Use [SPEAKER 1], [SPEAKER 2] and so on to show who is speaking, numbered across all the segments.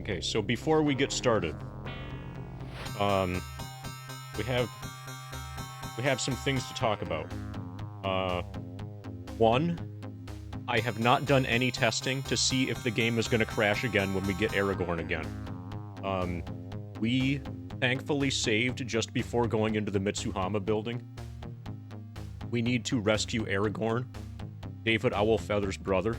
[SPEAKER 1] Okay, so before we get started, um, we have some things to talk about. Uh, one, I have not done any testing to see if the game is going to crash again when we get Aragorn again. We thankfully saved just before going into the Mitsuhama building. We need to rescue Aragorn, David Owlfeather's brother,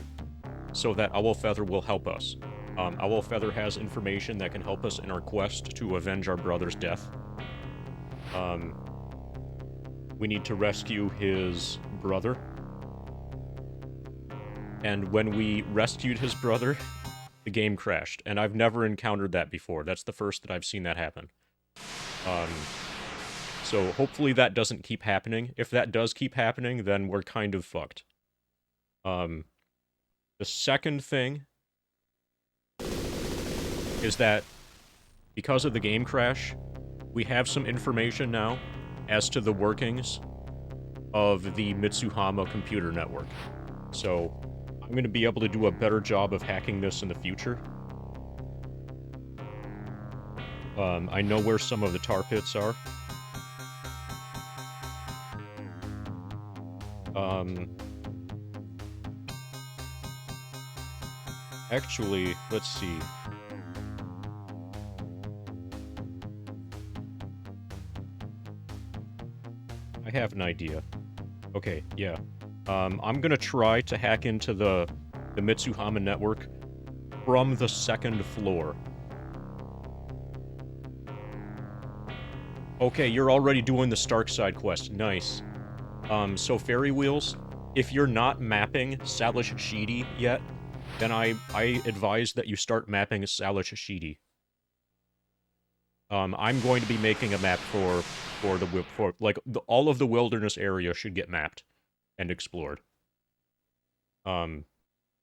[SPEAKER 1] so that Owlfeather will help us. Owlfeather has information that can help us in our quest to avenge our brother's death. We need to rescue his brother. And when we rescued his brother, the game crashed. And I've never encountered that before. That's the first that I've seen that happen. So hopefully that doesn't keep happening. If that does keep happening, then we're kind of fucked. The second thing is that because of the game crash, we have some information now as to the workings of the Mitsuhama computer network. So I'm going to be able to do a better job of hacking this in the future. I know where some of the tar pits are. Actually, let's see. I have an idea. Okay, yeah. I'm gonna try to hack into the Mitsuhama network from the second floor. Okay, you're already doing the Stark side quest. Nice. So Fairy Wheels, if you're not mapping Salish Sheedy yet, then I advise that you start mapping Salish Sheedy. I'm going to be making a map for all of the wilderness area should get mapped and explored. I'm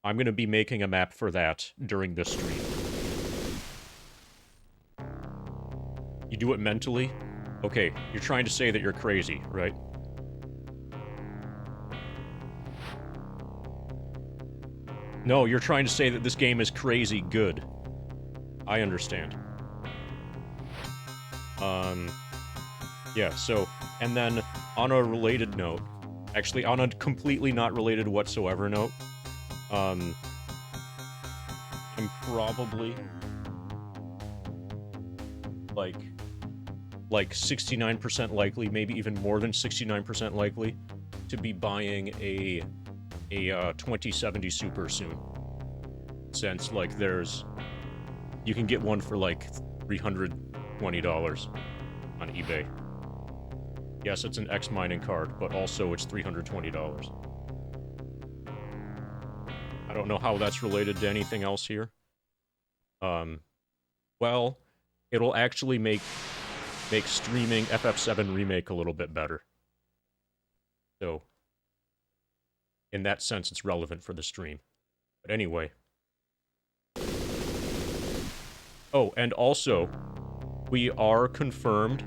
[SPEAKER 1] going to be making a map for that during this stream. You do it mentally? Okay, you're trying to say that you're crazy, right? No, you're trying to say that this game is crazy good. I understand. Yeah, so, and then, on a related note, actually, on a completely not related whatsoever note, I'm probably, like 69% likely, maybe even more than 69% likely, to be buying a 2070 Super soon. Since, like, you can get one for, like, $320 on eBay. Yes, it's an X mining card, but also it's $320. I don't know how that's related to anything else here. Well, it'll actually make streaming FF7 Remake a little bit better. So, in that sense, it's relevant for the stream. But anyway. Oh, and also, we are confirmed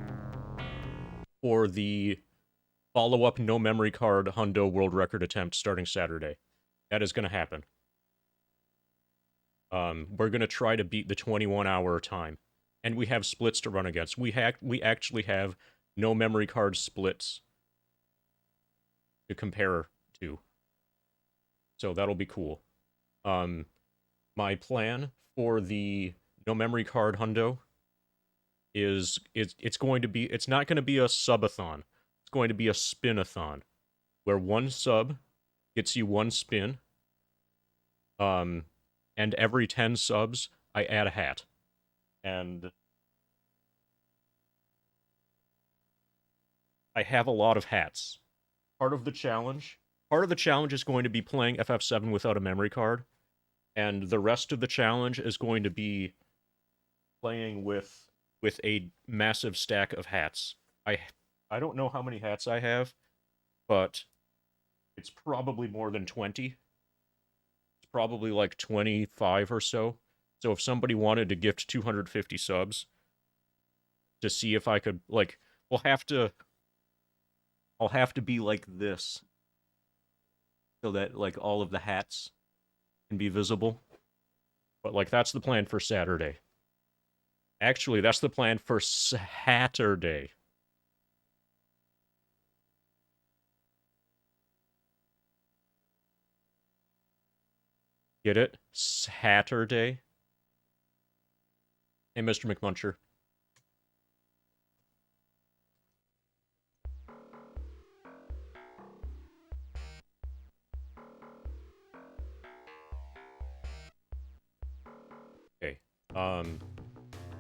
[SPEAKER 1] for the follow-up no memory card Hundo world record attempt starting Saturday. That is going to happen. We're going to try to beat the 21-hour time. And we have splits to run against. We actually have no memory card splits to compare to. So that'll be cool. My plan for the no memory card Hundo is it's not going to be a subathon. It's going to be a spinathon, where one sub gets you one spin. And every 10 subs, I add a hat. And I have a lot of hats. Part of the challenge is going to be playing FF7 without a memory card, and the rest of the challenge is going to be playing with a massive stack of hats. I don't know how many hats I have, but it's probably more than 20. It's probably like 25 or so. So if somebody wanted to gift 250 subs to see if I could, like, I'll have to be like this so that, like, all of the hats can be visible. But, like, that's the plan for Saturday. Actually, that's the plan for Saturday. Get it? Saturday. Hey, Mr. McMuncher. Okay.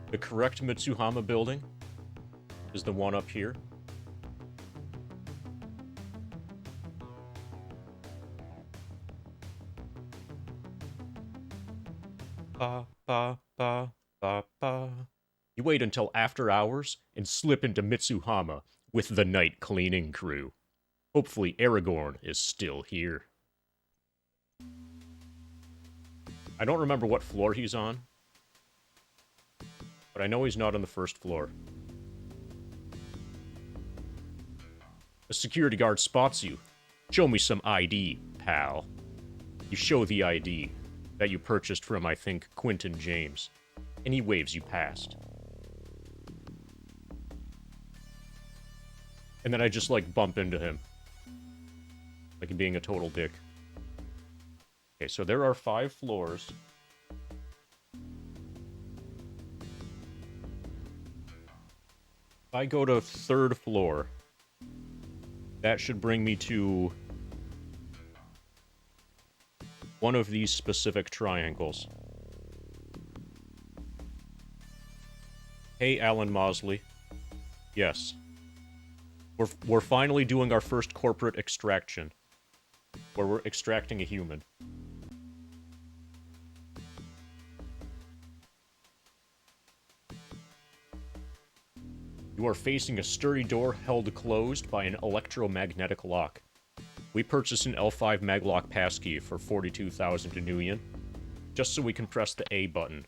[SPEAKER 1] The correct Mitsuhama building is the one up here. Ba, ba, ba, ba, ba. You wait until after hours and slip into Mitsuhama with the night cleaning crew. Hopefully Aragorn is still here. I don't remember what floor he's on, but I know he's not on the first floor. A security guard spots you. Show me some ID, pal. You show the ID that you purchased from, I think, Quentin James, and he waves you past. And then I just, like, bump into him. Like being a total dick. Okay, so there are 5 floors. If I go to 3rd floor, that should bring me to one of these specific triangles. Hey, Alan Mosley. Yes. We're finally doing our first corporate extraction, where we're extracting a human. You are facing a sturdy door held closed by an electromagnetic lock. We purchased an L5 maglock passkey for 42,000 Nuyen, just so we can press the A button.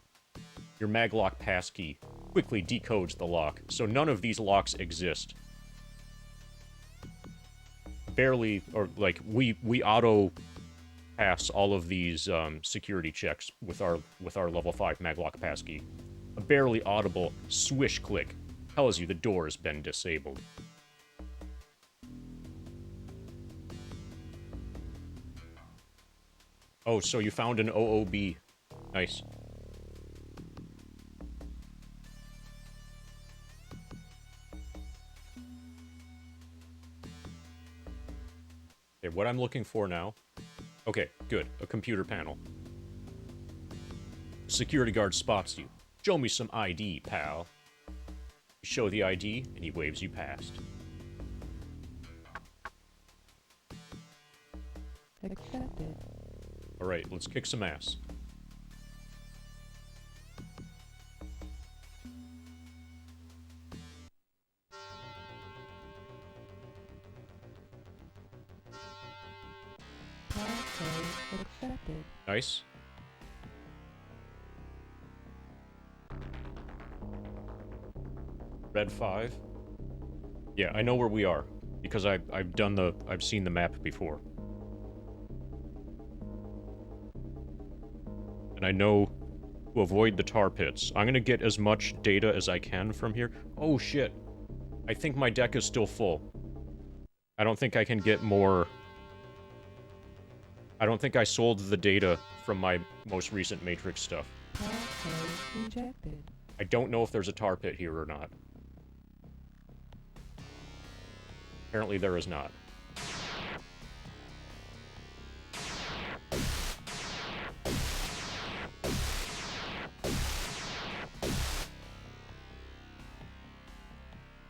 [SPEAKER 1] Your maglock passkey quickly decodes the lock, so none of these locks exist. Barely, or like, we auto pass all of these security checks with our level 5 maglock passkey. A barely audible swish click tells you the door has been disabled. Oh, so you found an OOB. Nice. Okay, what I'm looking for now... Okay, good. A computer panel. The security guard spots you. Show me some ID, pal. You show the ID, and he waves you past.
[SPEAKER 2] Accepted.
[SPEAKER 1] Alright, let's kick some ass.
[SPEAKER 2] Accepted.
[SPEAKER 1] Nice. Red 5. Yeah, I know where we are, because I've seen the map before. And I know to avoid the tar pits. I'm gonna get as much data as I can from here. Oh shit. I think my deck is still full. I don't think I can get more... I don't think I sold the data from my most recent Matrix stuff.
[SPEAKER 2] Rejected.
[SPEAKER 1] I don't know if there's a tar pit here or not. Apparently there is not.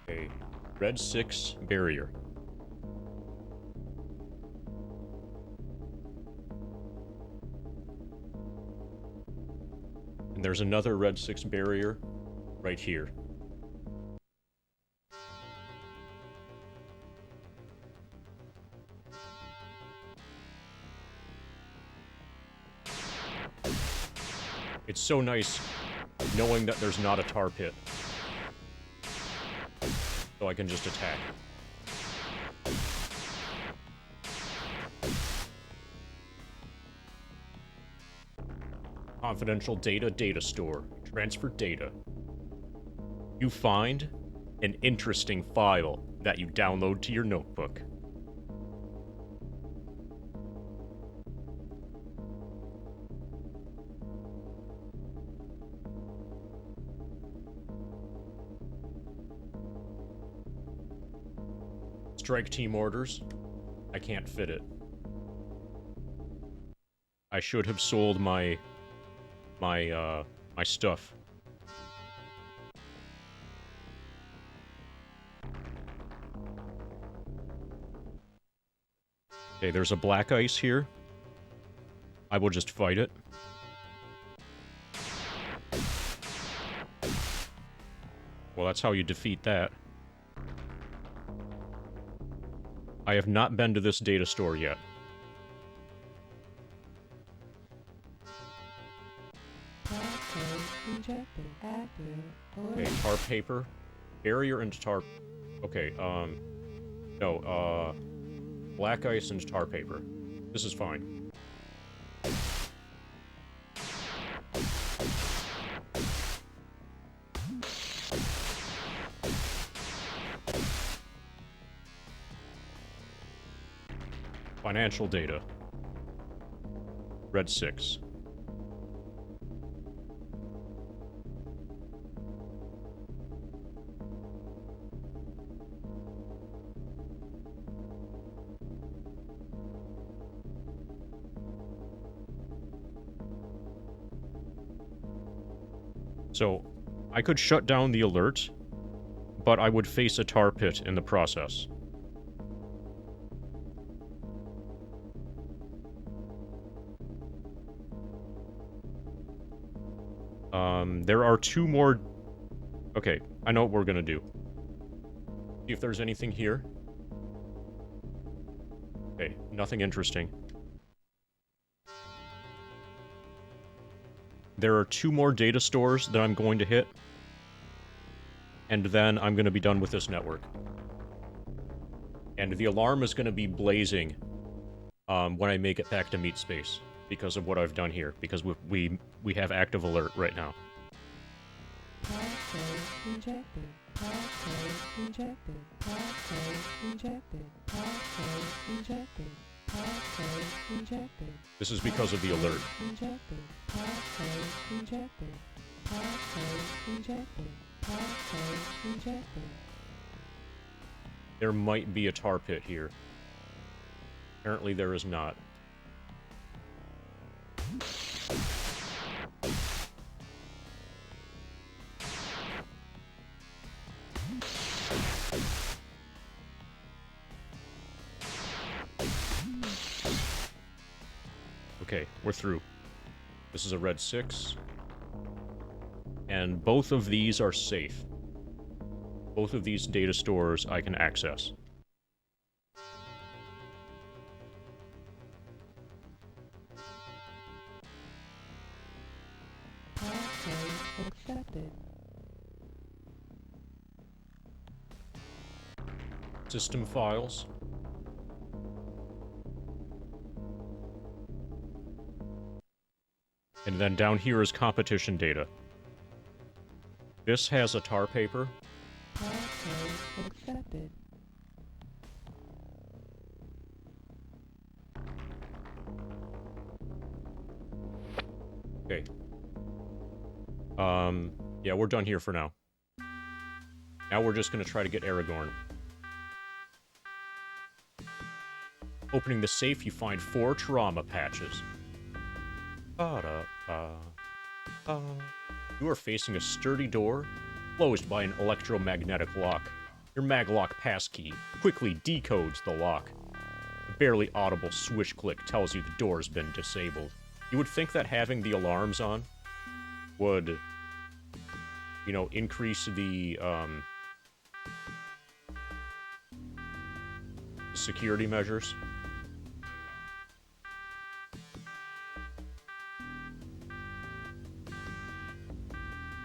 [SPEAKER 1] Okay, red 6 barrier. And there's another red 6 barrier right here. It's so nice knowing that there's not a tar pit. So I can just attack. Confidential data store. Transfer data. you find an interesting file that you download to your notebook. Strike team orders. I can't fit it. I should have sold my stuff. Okay, there's a black ice here. I will just fight it. Well, that's how you defeat that. I have not been to this data store yet. Okay, tar paper. Barrier and tar... Okay, no, black ice and tar paper. This is fine. Financial data. Red 6. So, I could shut down the alert, but I would face a tar pit in the process. There are 2 more... Okay, I know what we're gonna do. See if there's anything here. Okay, nothing interesting. There are 2 more data stores that I'm going to hit. And then I'm gonna be done with this network. And the alarm is gonna be blazing when I make it back to meat space. Because of what I've done here. Because we have active alert right now.
[SPEAKER 2] Passcode rejected. Passcode rejected. Passcode rejected. Passcode rejected. Passcode rejected.
[SPEAKER 1] This is because of the alert.
[SPEAKER 2] Rejected. Passcode rejected. Passcode rejected. Passcode rejected.
[SPEAKER 1] There might be a tar pit here. Apparently there is not. Okay, we're through. This is a red 6. And both of these are safe. Both of these data stores I can access.
[SPEAKER 2] Passcode accepted.
[SPEAKER 1] System files. And then down here is competition data. This has a tar paper.
[SPEAKER 2] Passcode accepted.
[SPEAKER 1] Okay. Yeah, we're done here for now. Now we're just gonna try to get Aragorn. Opening the safe, you find 4 trauma patches. You are facing a sturdy door, closed by an electromagnetic lock. Your maglock passkey quickly decodes the lock. A barely audible swish click tells you the door's been disabled. You would think that having the alarms on would, you know, increase the security measures.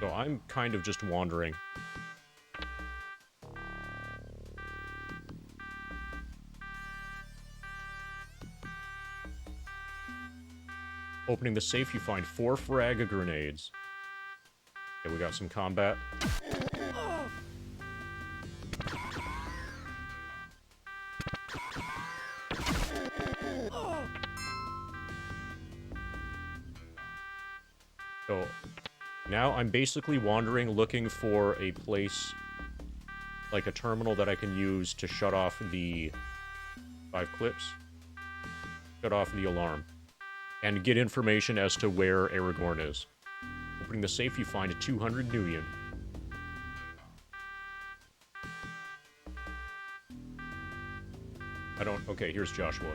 [SPEAKER 1] So I'm kind of just wandering. Opening the safe, you find 4 frag grenades. Okay, we got some combat. So, now I'm basically wandering looking for a place, like a terminal that I can use to shut off the 5 clips, shut off the alarm, and get information as to where Aragorn is. Opening the safe, you find 200 Nuyen. Okay, here's Joshua.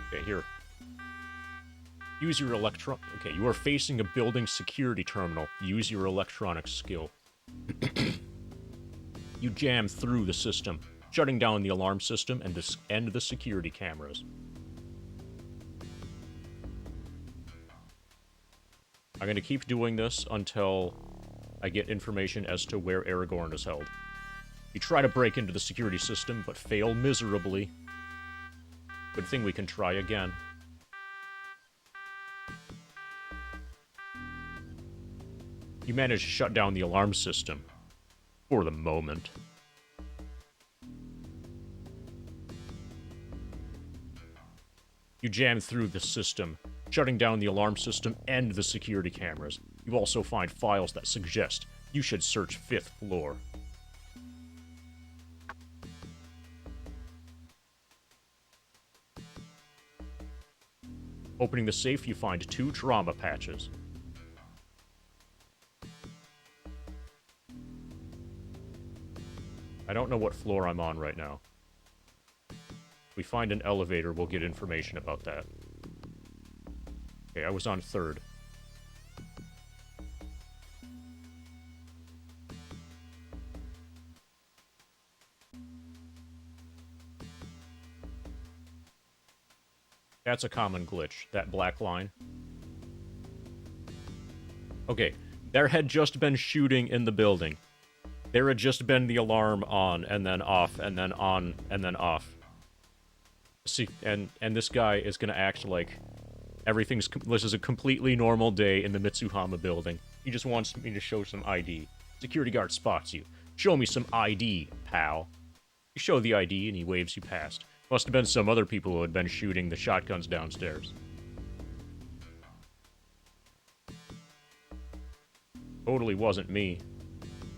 [SPEAKER 1] Okay, here. Use your Okay, you are facing a building security terminal. Use your electronic skill. You jam through the system, shutting down the alarm system and the security cameras. I'm going to keep doing this until I get information as to where Aragorn is held. You try to break into the security system, but fail miserably. Good thing we can try again. You manage to shut down the alarm system. For the moment. You jam through the system, shutting down the alarm system and the security cameras. You also find files that suggest you should search 5th floor. Opening the safe, you find 2 trauma patches. I don't know what floor I'm on right now. If we find an elevator, we'll get information about that. Okay, I was on 3rd. That's a common glitch, that black line. Okay, there had just been shooting in the building. There had just been the alarm on, and then off, and then on, and then off. See, and this guy is gonna act like this is a completely normal day in the Mitsuhama building. He just wants me to show some ID. Security guard spots you. Show me some ID, pal. You show the ID, and he waves you past. Must have been some other people who had been shooting the shotguns downstairs. Totally wasn't me.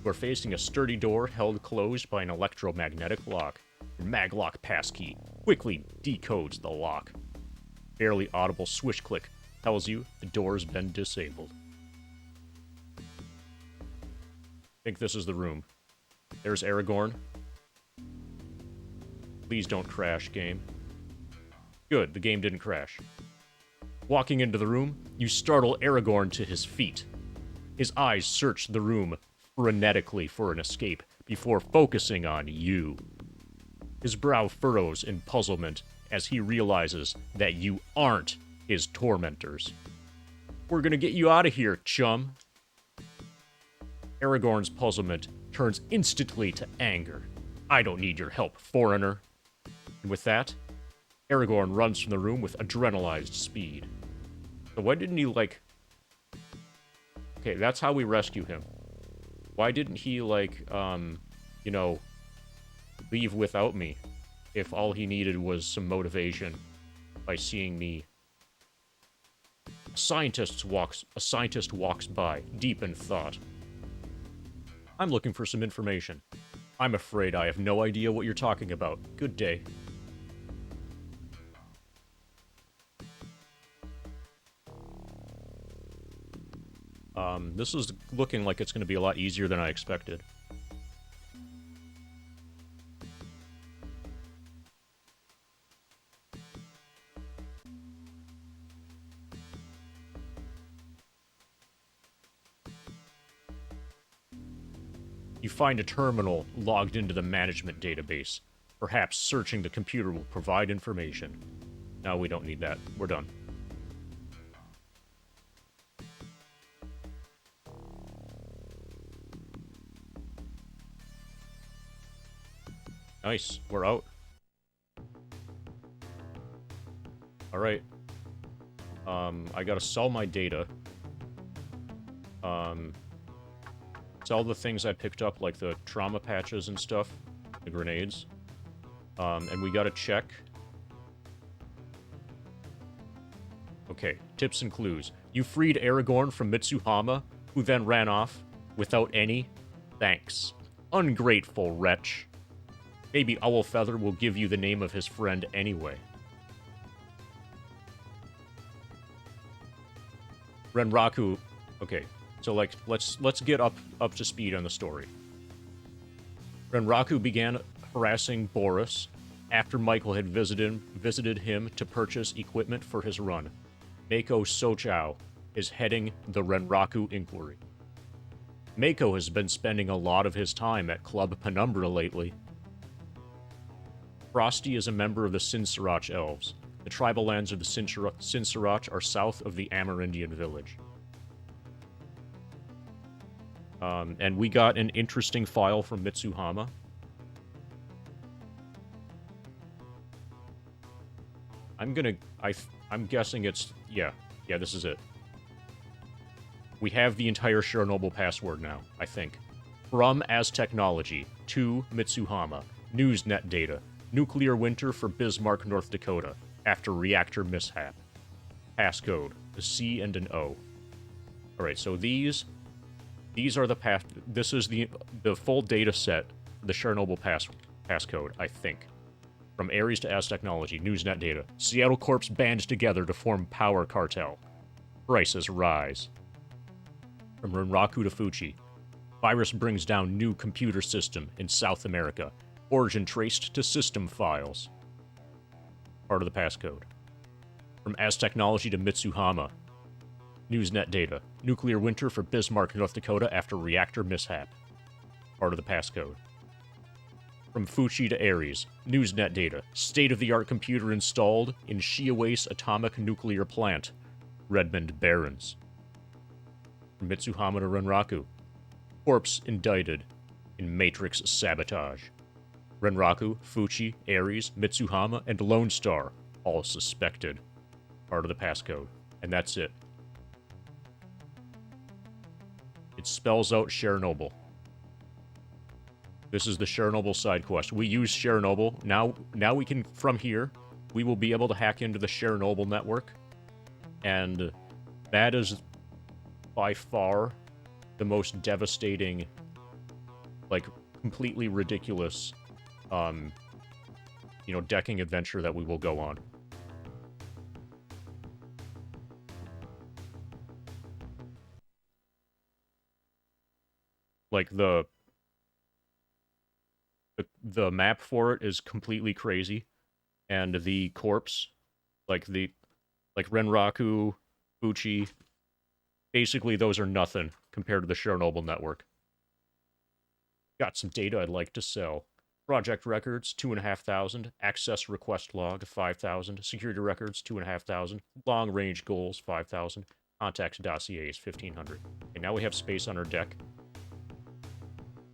[SPEAKER 1] We're facing a sturdy door held closed by an electromagnetic lock. Your maglock passkey quickly decodes the lock. Barely audible swish click tells you the door's been disabled. Think this is the room. There's Aragorn. Please don't crash, game. Good, the game didn't crash. Walking into the room, you startle Aragorn to his feet. His eyes search the room frenetically for an escape before focusing on you. His brow furrows in puzzlement as he realizes that you aren't his tormentors. We're gonna get you out of here, chum. Aragorn's puzzlement turns instantly to anger. I don't need your help, foreigner. And with that, Aragorn runs from the room with adrenalized speed. So why didn't he, like... Okay, that's how we rescue him. Why didn't he, like, you know, leave without me if all he needed was some motivation by seeing me? A scientist walks by, deep in thought. I'm looking for some information. I'm afraid I have no idea what you're talking about. Good day. This is looking like it's going to be a lot easier than I expected. You find a terminal logged into the management database. Perhaps searching the computer will provide information. No, we don't need that. We're done. Nice. We're out. Alright. I gotta sell my data. Sell the things I picked up, like the trauma patches and stuff. the grenades. And we gotta check. Okay, tips and clues. You freed Aragorn from Mitsuhama, who then ran off without any thanks. Ungrateful wretch. Maybe Owlfeather will give you the name of his friend anyway. Renraku. Okay, so like let's get up to speed on the story. Renraku began harassing Boris after Michael had visited him to purchase equipment for his run. Mako Sochao is heading the Renraku Inquiry. Mako has been spending a lot of his time at Club Penumbra lately. Frosty is a member of the Sinsirach Elves. The tribal lands of the Sinsirach are south of the Amerindian village. And we got an interesting file from Mitsuhama. I'm guessing it's... Yeah, this is it. We have the entire Chernobyl password now, I think. From Aztechnology to Mitsuhama. Newsnet data. Nuclear winter for Bismarck, North Dakota. After reactor mishap. Passcode. A C and an O. Alright, so these are the path... This is the full data set, the Chernobyl passcode, I think. From Ares to Aztechnology, Newsnet data. Seattle Corps band together to form power cartel. Prices rise. From Renraku to Fuchi. Virus brings down new computer system in South America. Origin traced to system files. Part of the passcode. From Aztechnology to Mitsuhama. Newsnet data. Nuclear winter for Bismarck, North Dakota after reactor mishap. Part of the passcode. From Fuchi to Ares. Newsnet data. State-of-the-art computer installed in Shiawase Atomic Nuclear Plant. Redmond Barrens. From Mitsuhama to Renraku. Corpse indicted in Matrix sabotage. Renraku, Fuchi, Ares, Mitsuhama, and Lone Star, all suspected. Part of the passcode. And that's it. It spells out Chernobyl. This is the Chernobyl side quest. We use Chernobyl. Now we can, from here, we will be able to hack into the Chernobyl network. And that is by far the most devastating, like, completely ridiculous, decking adventure that we will go on. Like, the map for it is completely crazy, and the corpse, like Renraku, Fuchi, basically those are nothing compared to the Chernobyl network. Got some data I'd like to sell. Project records, 2,500. Access request log, 5,000. Security records, 2,500. Long range goals, 5,000. Contacts dossiers, 1,500. Okay, now we have space on our deck.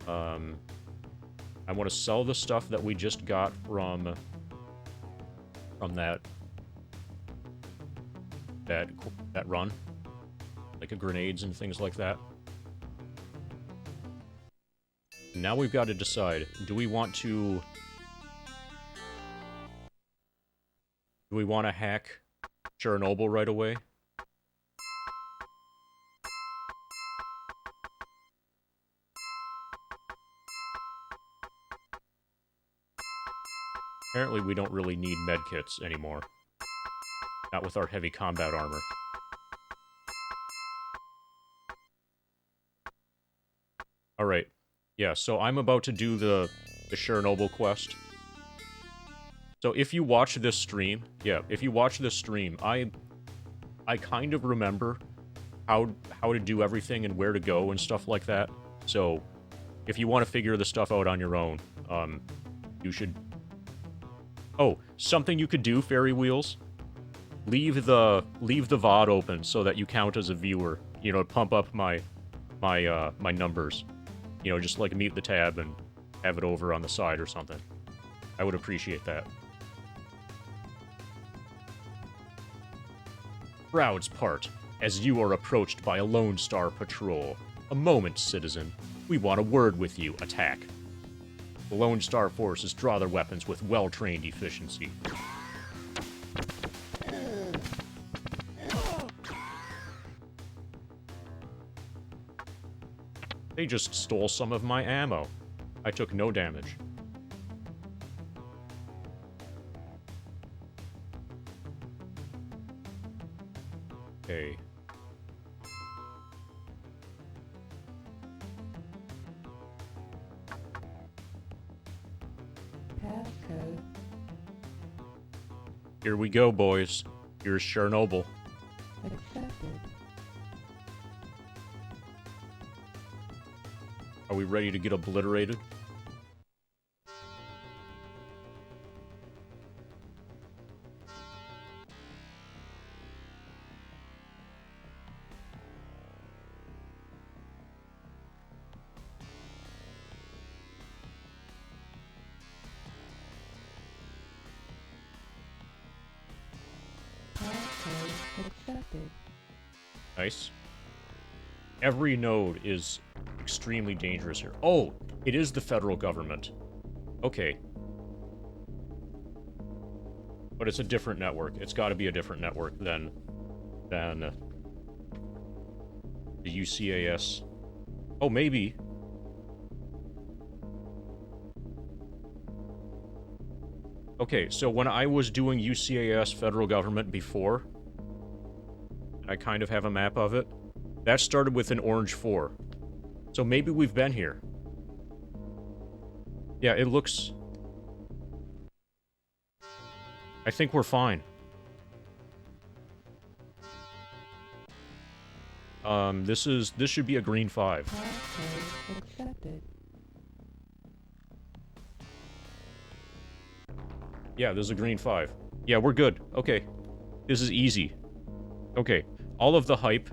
[SPEAKER 1] I want to sell the stuff that we just got from that run, like grenades and things like that. Now we've got to decide: do we want to hack Chernobyl right away? Apparently we don't really need medkits anymore. Not with our heavy combat armor. Alright. Yeah, so I'm about to do the Chernobyl quest. So if you watch this stream, I kind of remember how to do everything and where to go and stuff like that. So if you want to figure the stuff out on your own, you should... Oh, something you could do, Fairy Wheels? Leave the VOD open so that you count as a viewer. You know, pump up my numbers. You know, just like mute the tab and have it over on the side or something. I would appreciate that. Crowd's part, as you are approached by a Lone Star patrol. A moment, citizen. We want a word with you. Attack. The Lone Star forces draw their weapons with well-trained efficiency. They just stole some of my ammo. I took no damage. Okay.
[SPEAKER 2] Passcode.
[SPEAKER 1] Here we go, boys. Here's Chernobyl.
[SPEAKER 2] Accepted.
[SPEAKER 1] Are we ready to get obliterated?
[SPEAKER 2] Passcode accepted.
[SPEAKER 1] Nice. Every node is extremely dangerous here. Oh, it is the federal government. Okay. But it's a different network. It's got to be a different network than the UCAS. Oh, maybe. Okay, so when I was doing UCAS federal government before, I kind of have a map of it, that started with an orange 4. So maybe we've been here. Yeah, it looks... I think we're fine. This should be a green 5.
[SPEAKER 2] Passcode accepted.
[SPEAKER 1] Yeah, this is a green 5. Yeah, we're good. Okay. This is easy. Okay. All of the hype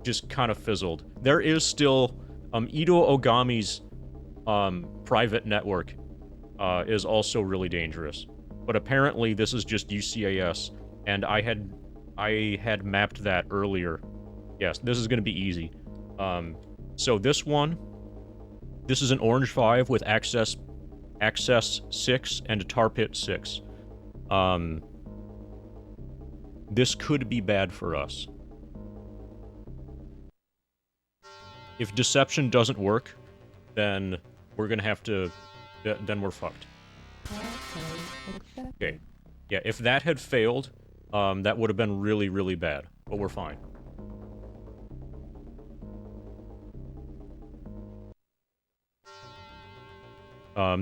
[SPEAKER 1] just kind of fizzled. There is still, Ito Ogami's, private network, is also really dangerous. But apparently this is just UCAS, and I had mapped that earlier. Yes, this is gonna be easy. So this one, this is an orange 5 with access 6 and a tar pit 6. This could be bad for us. If deception doesn't work, then we're gonna have to... then we're fucked.
[SPEAKER 2] Passcode accepted.
[SPEAKER 1] Okay. Yeah, if that had failed, that would have been really, really bad. But we're fine.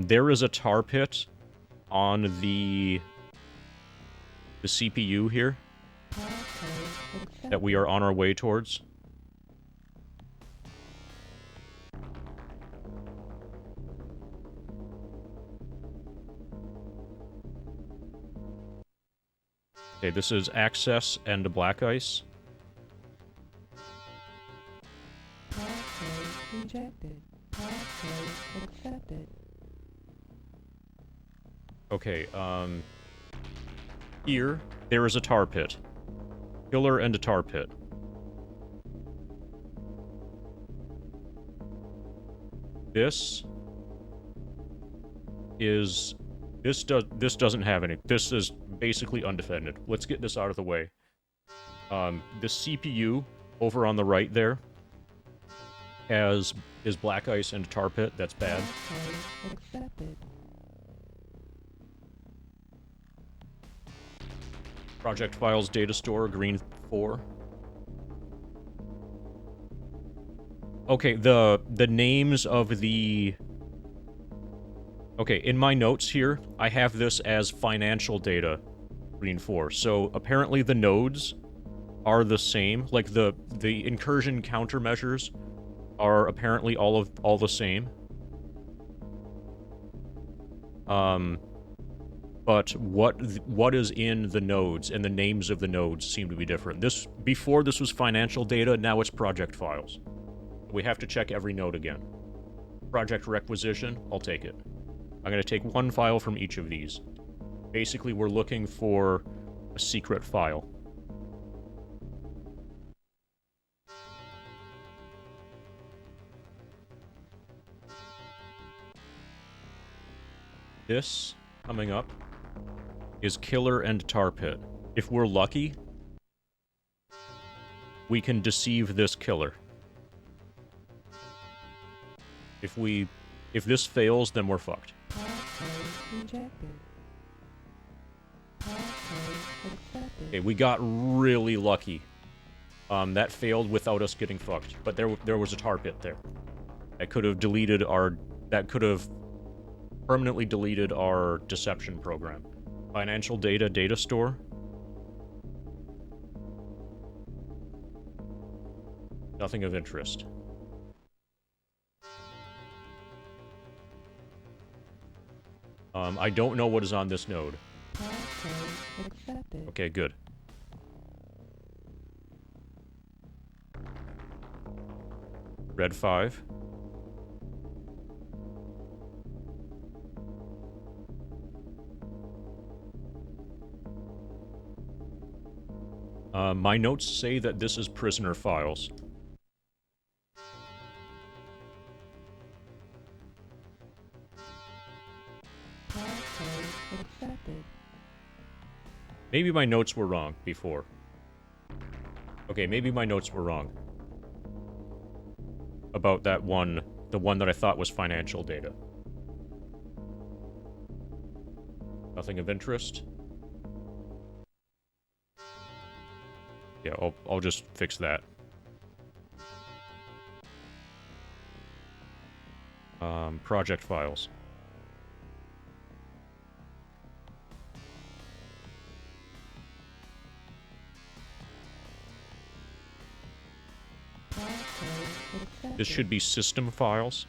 [SPEAKER 1] There is a tar pit on the CPU here
[SPEAKER 2] Passcode accepted.
[SPEAKER 1] that we are on our way towards. Okay, this is Access and Black Ice.
[SPEAKER 2] Passcode rejected. Passcode accepted.
[SPEAKER 1] Okay, here, there is a tar pit. Killer and a tar pit. This is... This doesn't have any... This is basically undefended. Let's get this out of the way. The CPU, over on the right there, is Black Ice and a tar pit. That's bad.
[SPEAKER 2] Passcode accepted.
[SPEAKER 1] Project Files Data Store, green 4. Okay, the names of the... Okay, in my notes here, I have this as financial data, green 4. So apparently the nodes are the same. Like the incursion countermeasures are apparently all the same. But what is in the nodes and the names of the nodes seem to be different. Before this was financial data, now it's project files. We have to check every node again. Project requisition, I'll take it. I'm going to take one file from each of these. Basically, we're looking for a secret file. This coming up is Killer and Tar Pit. If we're lucky, we can deceive this killer. If this fails, then we're fucked.
[SPEAKER 2] Passcode rejected. Passcode accepted.
[SPEAKER 1] Okay, we got really lucky. That failed without us getting fucked. But there was a tar pit there. That could have deleted our... That could have permanently deleted our deception program. Financial data store. Nothing of interest. I don't know what is on this node.
[SPEAKER 2] Passcode accepted.
[SPEAKER 1] Okay, good. Red 5. My notes say that this is prisoner files.
[SPEAKER 2] Passcode accepted.
[SPEAKER 1] Maybe my notes were wrong before. Okay, maybe my notes were wrong. About that one, the one that I thought was financial data. Nothing of interest. Yeah, I'll just fix that. Project files.
[SPEAKER 2] Passcode accepted.
[SPEAKER 1] This should be system files.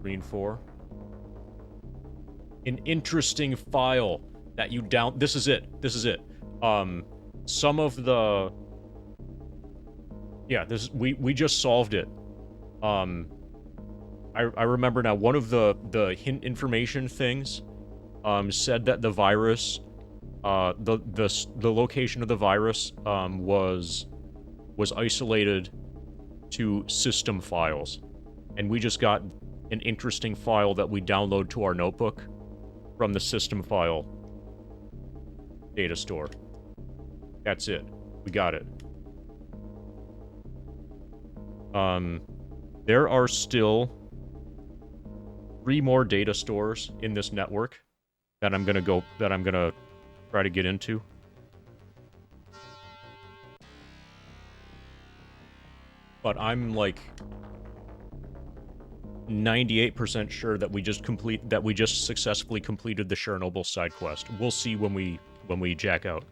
[SPEAKER 1] Green 4. An interesting file that you down... This is it. This is it. Some of the... Yeah, this we just solved it. I remember now, one of the hint information things said that the virus... the location of the virus was isolated to system files, and we just got an interesting file that we download to our notebook from the system file data store. That's it. We got it. There are still 3 more data stores in this network that I'm gonna try to get into. But I'm like 98% sure that we just successfully completed the Chernobyl side quest. We'll see when we jack out.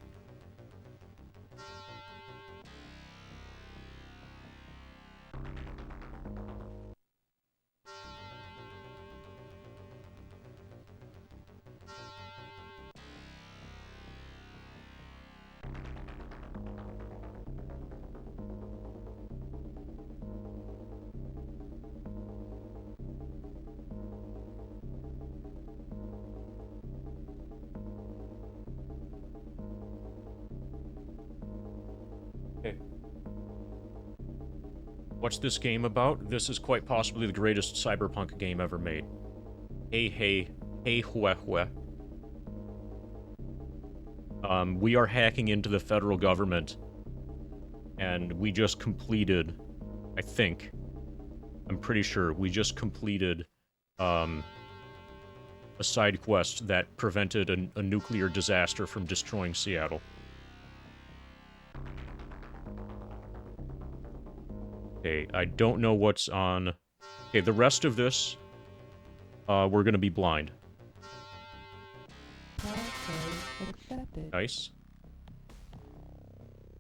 [SPEAKER 1] Okay. What's this game about? This is quite possibly the greatest cyberpunk game ever made. Hey hue hue. We are hacking into the federal government, and we just completed, I'm pretty sure, we just completed, a side quest that prevented a nuclear disaster from destroying Seattle. Okay, I don't know what's on... Okay, the rest of this, we're gonna be blind.
[SPEAKER 2] Passcode accepted.
[SPEAKER 1] Nice.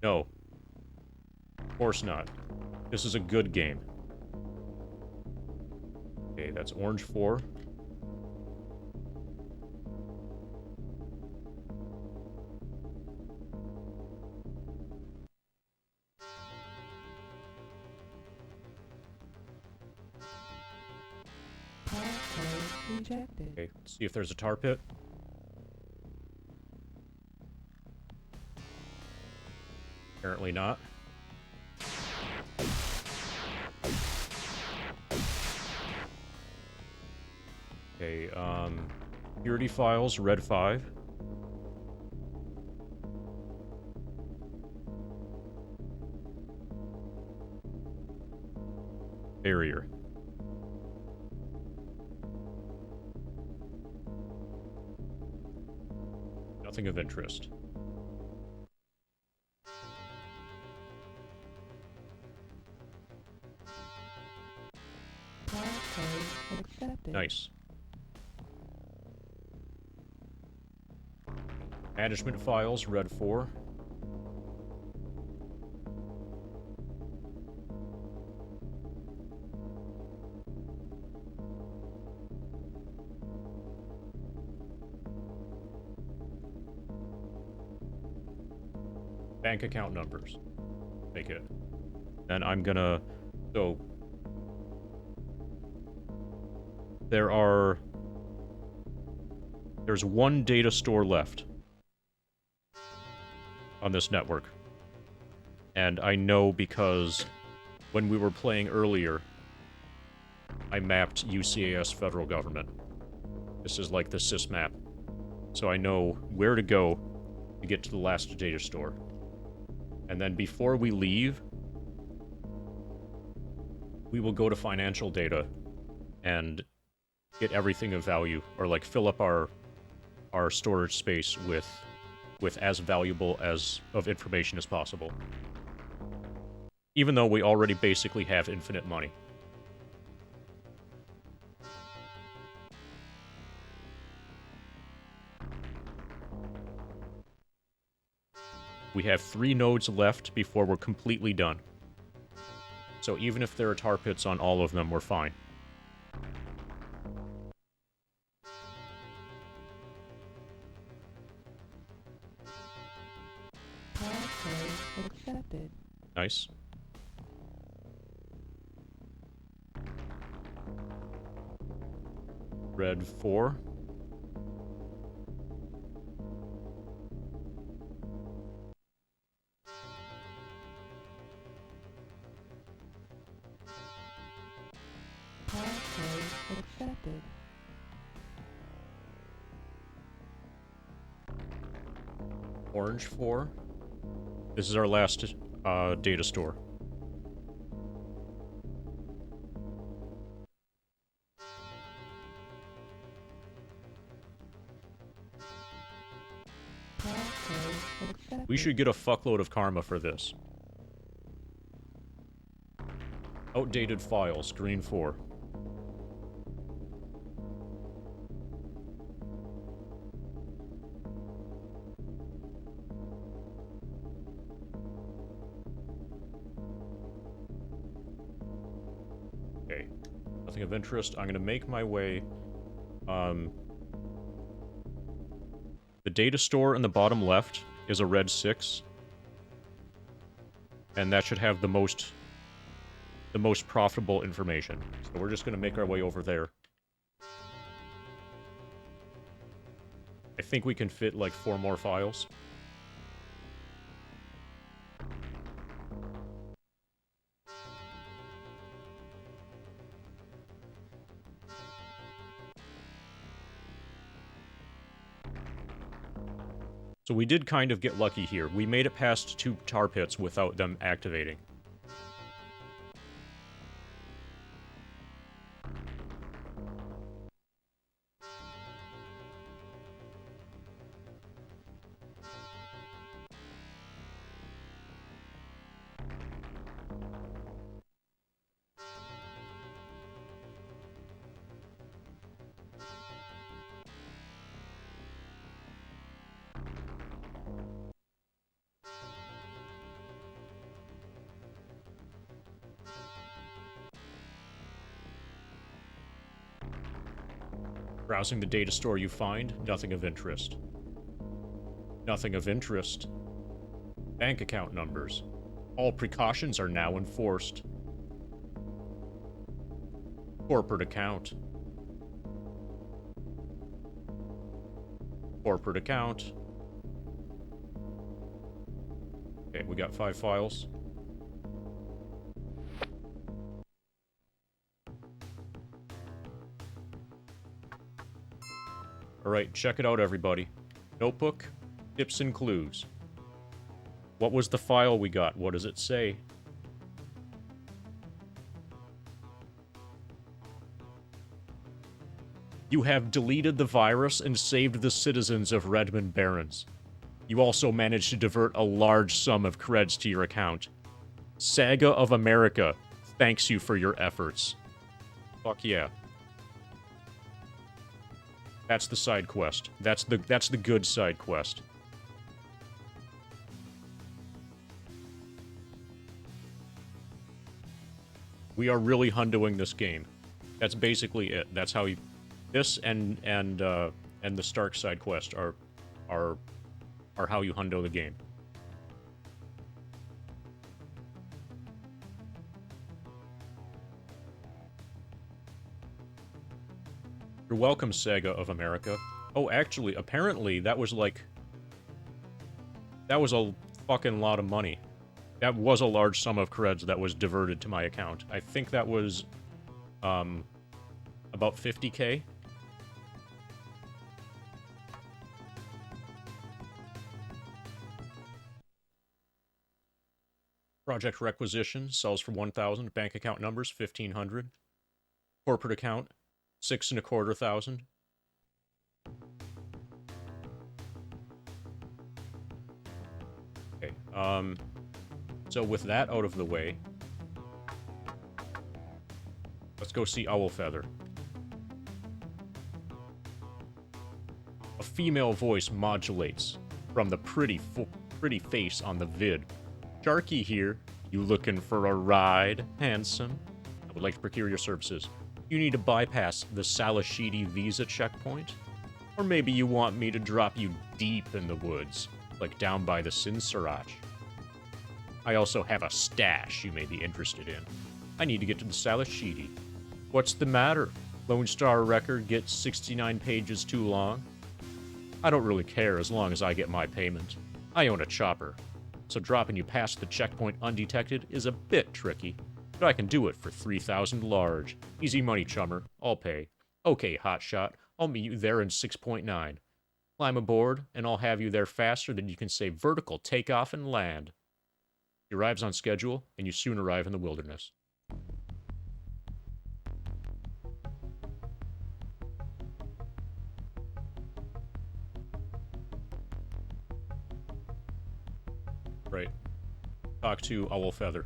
[SPEAKER 1] No. Of course not. This is a good game. Okay, that's orange 4.
[SPEAKER 2] Passcode rejected.
[SPEAKER 1] Okay, let's see if there's a tar pit. Apparently not. Okay, security files, red 5. Barrier. Nothing of interest.
[SPEAKER 2] Passcode accepted.
[SPEAKER 1] Nice. Management files, red 4. Bank account numbers. Make it. Then I'm gonna... So... There's one data store left on this network. And I know because when we were playing earlier, I mapped UCAS federal government. This is like the sys map. So I know where to go to get to the last data store. And then before we leave, we will go to financial data and get everything of value, or like fill up our storage space with as valuable as of information as possible. Even though we already basically have infinite money. We have 3 nodes left before we're completely done. So even if there are tar pits on all of them, we're fine.
[SPEAKER 2] Passcode accepted.
[SPEAKER 1] Nice. Red 4.
[SPEAKER 2] Passcode accepted.
[SPEAKER 1] Orange 4. This is our last data store.
[SPEAKER 2] Passcode accepted.
[SPEAKER 1] We should get a fuckload of karma for this. Outdated files, green 4. Okay. Nothing of interest. I'm gonna make my way... The data store in the bottom left is a red 6. And that should have the most profitable information. So we're just gonna make our way over there. I think we can fit like 4 more files. So we did kind of get lucky here. We made it past 2 tar pits without them activating. Browsing the data store you find, nothing of interest. Nothing of interest. Bank account numbers. All precautions are now enforced. Corporate account. Corporate account. Okay, we got 5 files. Alright, check it out, everybody. Notebook, tips and clues. What was the file we got? What does it say? You have deleted the virus and saved the citizens of Redmond Barrens. You also managed to divert a large sum of creds to your account. Saga of America thanks you for your efforts. Fuck yeah. That's the side quest. That's the good side quest. We are really hundoing this game. That's basically it. That's how you. This and the Stark side quest are how you hundo the game. You're welcome, Saga of America. Oh, actually, apparently that was like... That was a fucking lot of money. That was a large sum of creds that was diverted to my account. I think that was, about 50k? Project requisition sells for 1,000. Bank account numbers 1,500. Corporate account 6,250. Okay. So with that out of the way, let's go see Owlfeather. A female voice modulates from the pretty face on the vid. Sharky here. You looking for a ride, handsome? I would like to procure your services. You need to bypass the Salashidi visa checkpoint? Or maybe you want me to drop you deep in the woods, like down by the Sinsarach. I also have a stash you may be interested in. I need to get to the Salashidi. What's the matter? Lone Star record gets 69 pages too long? I don't really care as long as I get my payment. I own a chopper, so dropping you past the checkpoint undetected is a bit tricky, but I can do it for 3,000 large. Easy money, chummer. I'll pay. Okay, hotshot. I'll meet you there in 6.9. Climb aboard, and I'll have you there faster than you can say vertical takeoff and land. He arrives on schedule, and you soon arrive in the wilderness. Right. Talk to Owlfeather.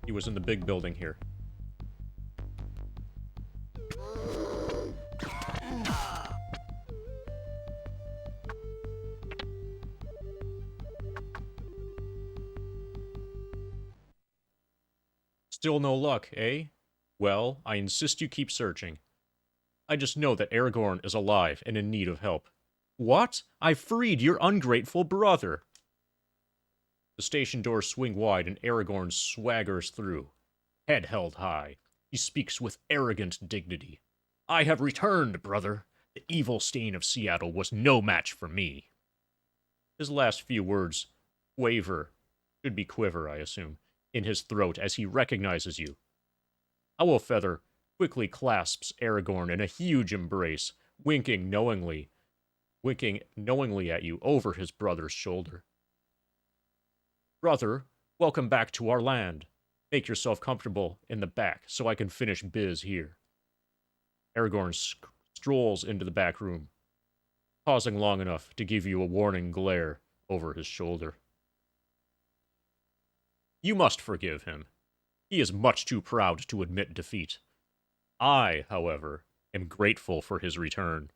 [SPEAKER 1] He was in the big building here. Still no luck, eh? Well, I insist you keep searching. I just know that Aragorn is alive and in need of help. What? I freed your ungrateful brother! The station doors swing wide and Aragorn swaggers through. Head held high, he speaks with arrogant dignity. I have returned, brother. The evil stain of Seattle was no match for me. His last few words waver, should be quiver, I assume, in his throat as he recognizes you. Owlfeather quickly clasps Aragorn in a huge embrace, winking knowingly at you over his brother's shoulder. Brother, welcome back to our land. Make yourself comfortable in the back so I can finish biz here. Aragorn strolls into the back room, pausing long enough to give you a warning glare over his shoulder. You must forgive him. He is much too proud to admit defeat. I, however, am grateful for his return.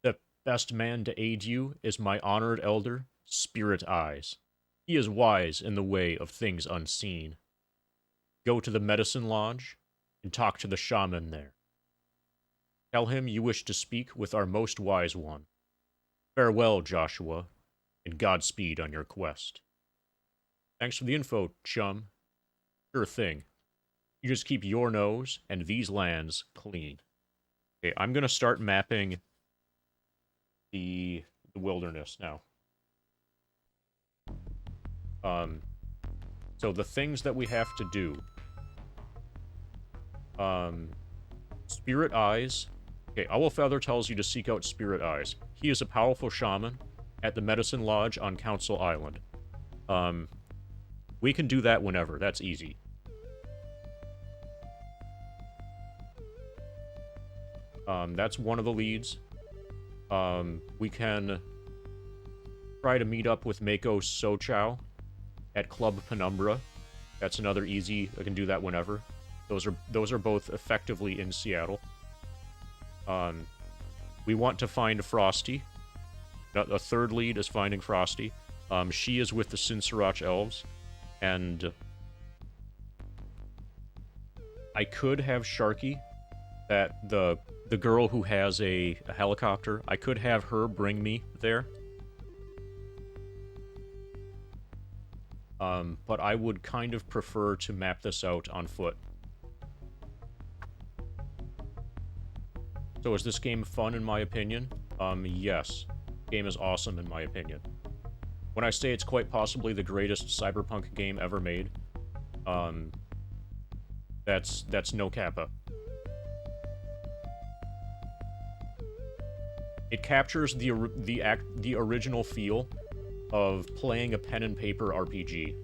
[SPEAKER 1] The best man to aid you is my honored elder, Spirit Eyes. He is wise in the way of things unseen. Go to the medicine lodge and talk to the shaman there. Tell him you wish to speak with our most wise one. Farewell, Joshua, and Godspeed on your quest. Thanks for the info, chum. Sure thing. You just keep your nose and these lands clean. Okay, I'm gonna start mapping the wilderness now. So the things that we have to do. Spirit Eyes Okay, Owlfeather tells you to seek out Spirit Eyes. He is a powerful shaman at the Medicine Lodge on Council Island. We can do that whenever. That's easy. That's one of the leads. We can try to meet up with Mako Sochow at Club Penumbra. That's another easy. I can do that whenever. Those are both effectively in Seattle. We want to find Frosty. A third lead is finding Frosty. She is with the Sinsaroch Elves, and I could have Sharky, that the girl who has a helicopter. I could have her bring me there. But I would kind of prefer to map this out on foot. So is this game fun in my opinion? Yes. Game is awesome in my opinion. When I say it's quite possibly the greatest cyberpunk game ever made, that's no kappa. It captures the original feel of playing a pen and paper RPG. Is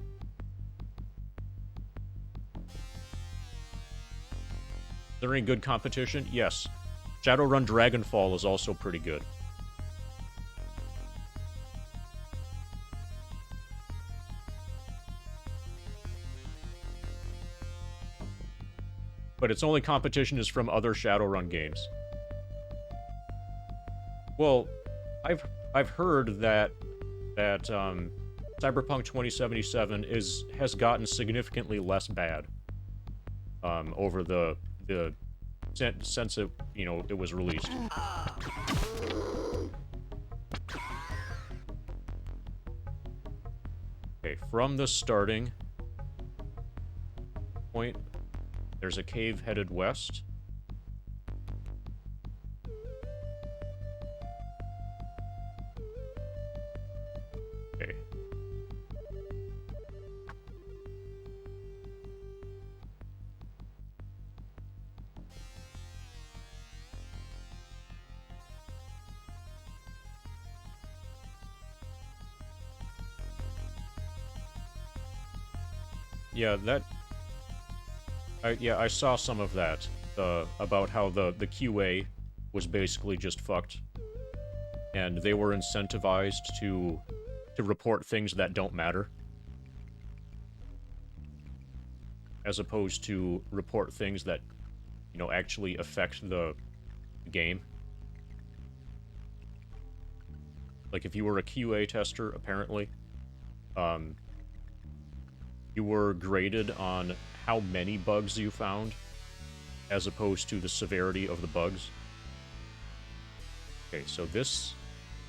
[SPEAKER 1] there any good competition? Yes. Shadowrun Dragonfall is also pretty good. But its only competition is from other Shadowrun games. Well, I've heard that Cyberpunk 2077 has gotten significantly less bad over the since it it was released. Okay, from the starting point, there's a cave headed west. Okay. Yeah, I saw some of that. About how the QA was basically just fucked, and they were incentivized to report things that don't matter, as opposed to report things that actually affect the game. Like if you were a QA tester, apparently, you were graded on how many bugs you found, as opposed to the severity of the bugs. Okay, so this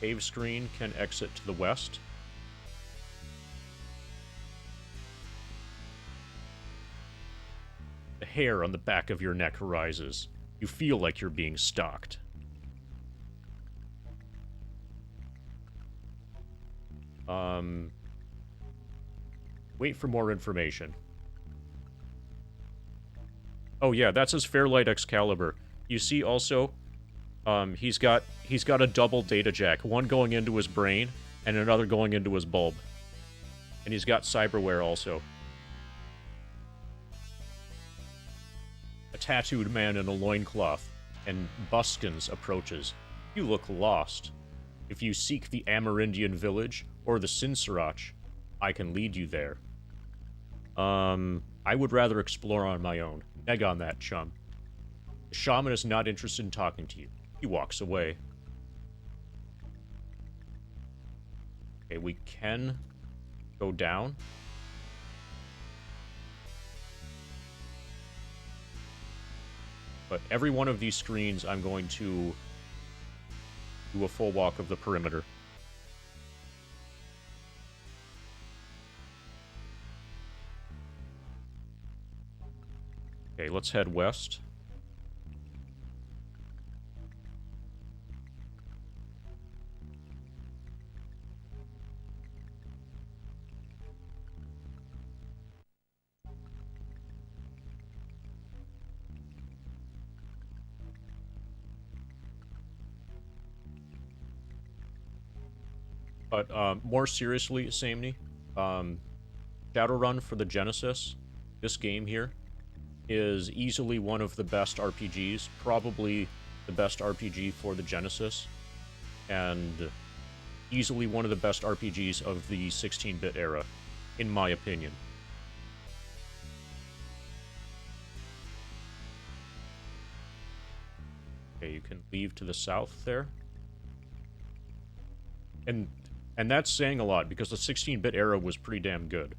[SPEAKER 1] cave screen can exit to the west. The hair on the back of your neck rises. You feel like you're being stalked. Wait for more information. Oh yeah, that's his Fairlight Excalibur. You see also, he's got a double data jack, one going into his brain and another going into his bulb. And he's got cyberware also. A tattooed man in a loincloth, and Buskins approaches. You look lost. If you seek the Amerindian village or the Sinsaroch, I can lead you there. I would rather explore on my own. Egg on that, chum. The shaman is not interested in talking to you. He walks away. Okay, we can go down. But every one of these screens, I'm going to do a full walk of the perimeter. Okay, let's head west. But more seriously, Samney, Shadowrun for the Genesis, this game here, is easily one of the best RPGs, probably the best RPG for the Genesis, and easily one of the best RPGs of the 16-bit era, in my opinion. Okay, you can leave to the south there. And that's saying a lot, because the 16-bit era was pretty damn good.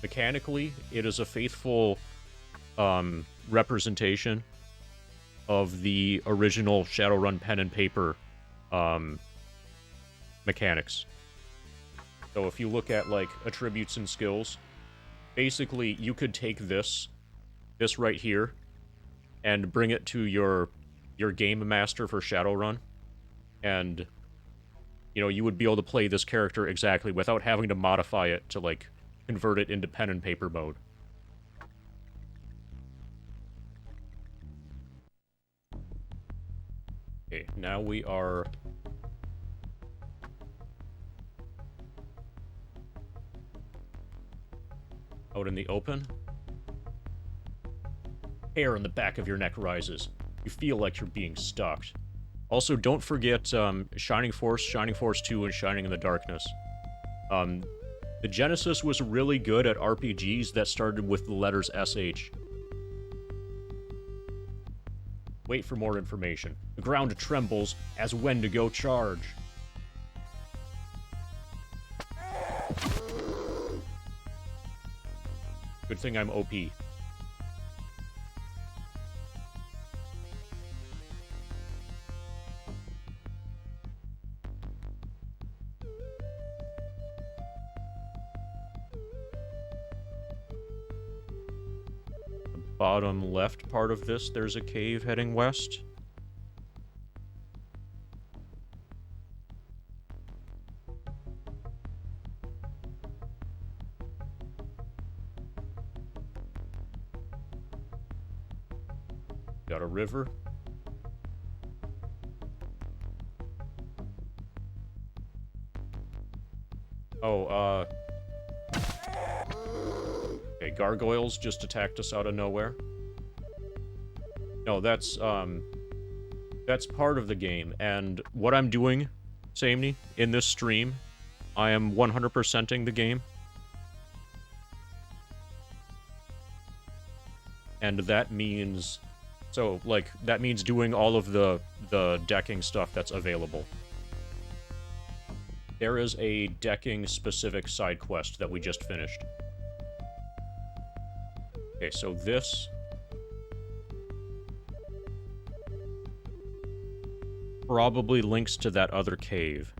[SPEAKER 1] Mechanically, it is a faithful representation of the original Shadowrun pen and paper mechanics. So if you look at, like, attributes and skills, basically, you could take this right here, and bring it to your game master for Shadowrun, and, you know, you would be able to play this character exactly without having to modify it to, like, convert it into pen and paper mode. Okay, now we are out in the open. Hair on the back of your neck rises. You feel like you're being stalked. Also, don't forget Shining Force, Shining Force 2, and Shining in the Darkness. The Genesis was really good at RPGs that started with the letters SH. Wait for more information. The ground trembles as Wendigo charge. Good thing I'm OP. Bottom left part of this, there's a cave heading west. Got a river. Oh, okay, gargoyles just attacked us out of nowhere. No, that's part of the game, and what I'm doing, Samney, in this stream, I am 100%ing the game. And that means... So, like, that means doing all of the decking stuff that's available. There is a decking-specific side quest that we just finished. Okay, so this... probably links to that other cave.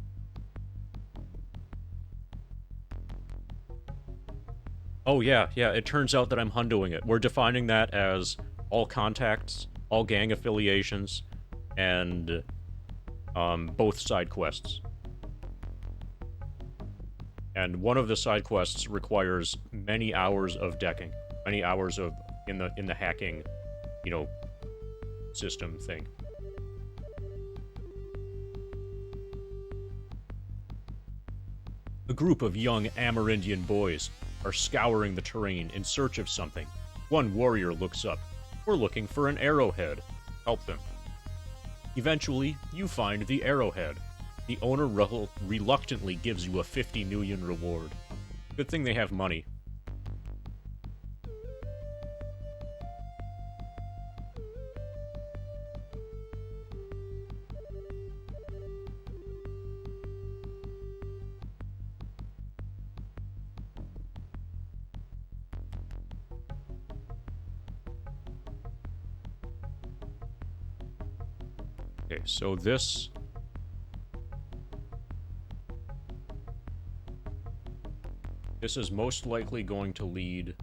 [SPEAKER 1] Oh, yeah, it turns out that I'm hundoing it. We're defining that as all contacts, all gang affiliations, and both side quests. And one of the side quests requires many hours of decking, many hours of in the hacking, you know, system thing. A group of young Amerindian boys are scouring the terrain in search of something. One warrior looks up. We're looking for an arrowhead. Help them. Eventually, you find the arrowhead. The owner reluctantly gives you a 50 million reward. Good thing they have money. Okay, so this... This is most likely going to lead...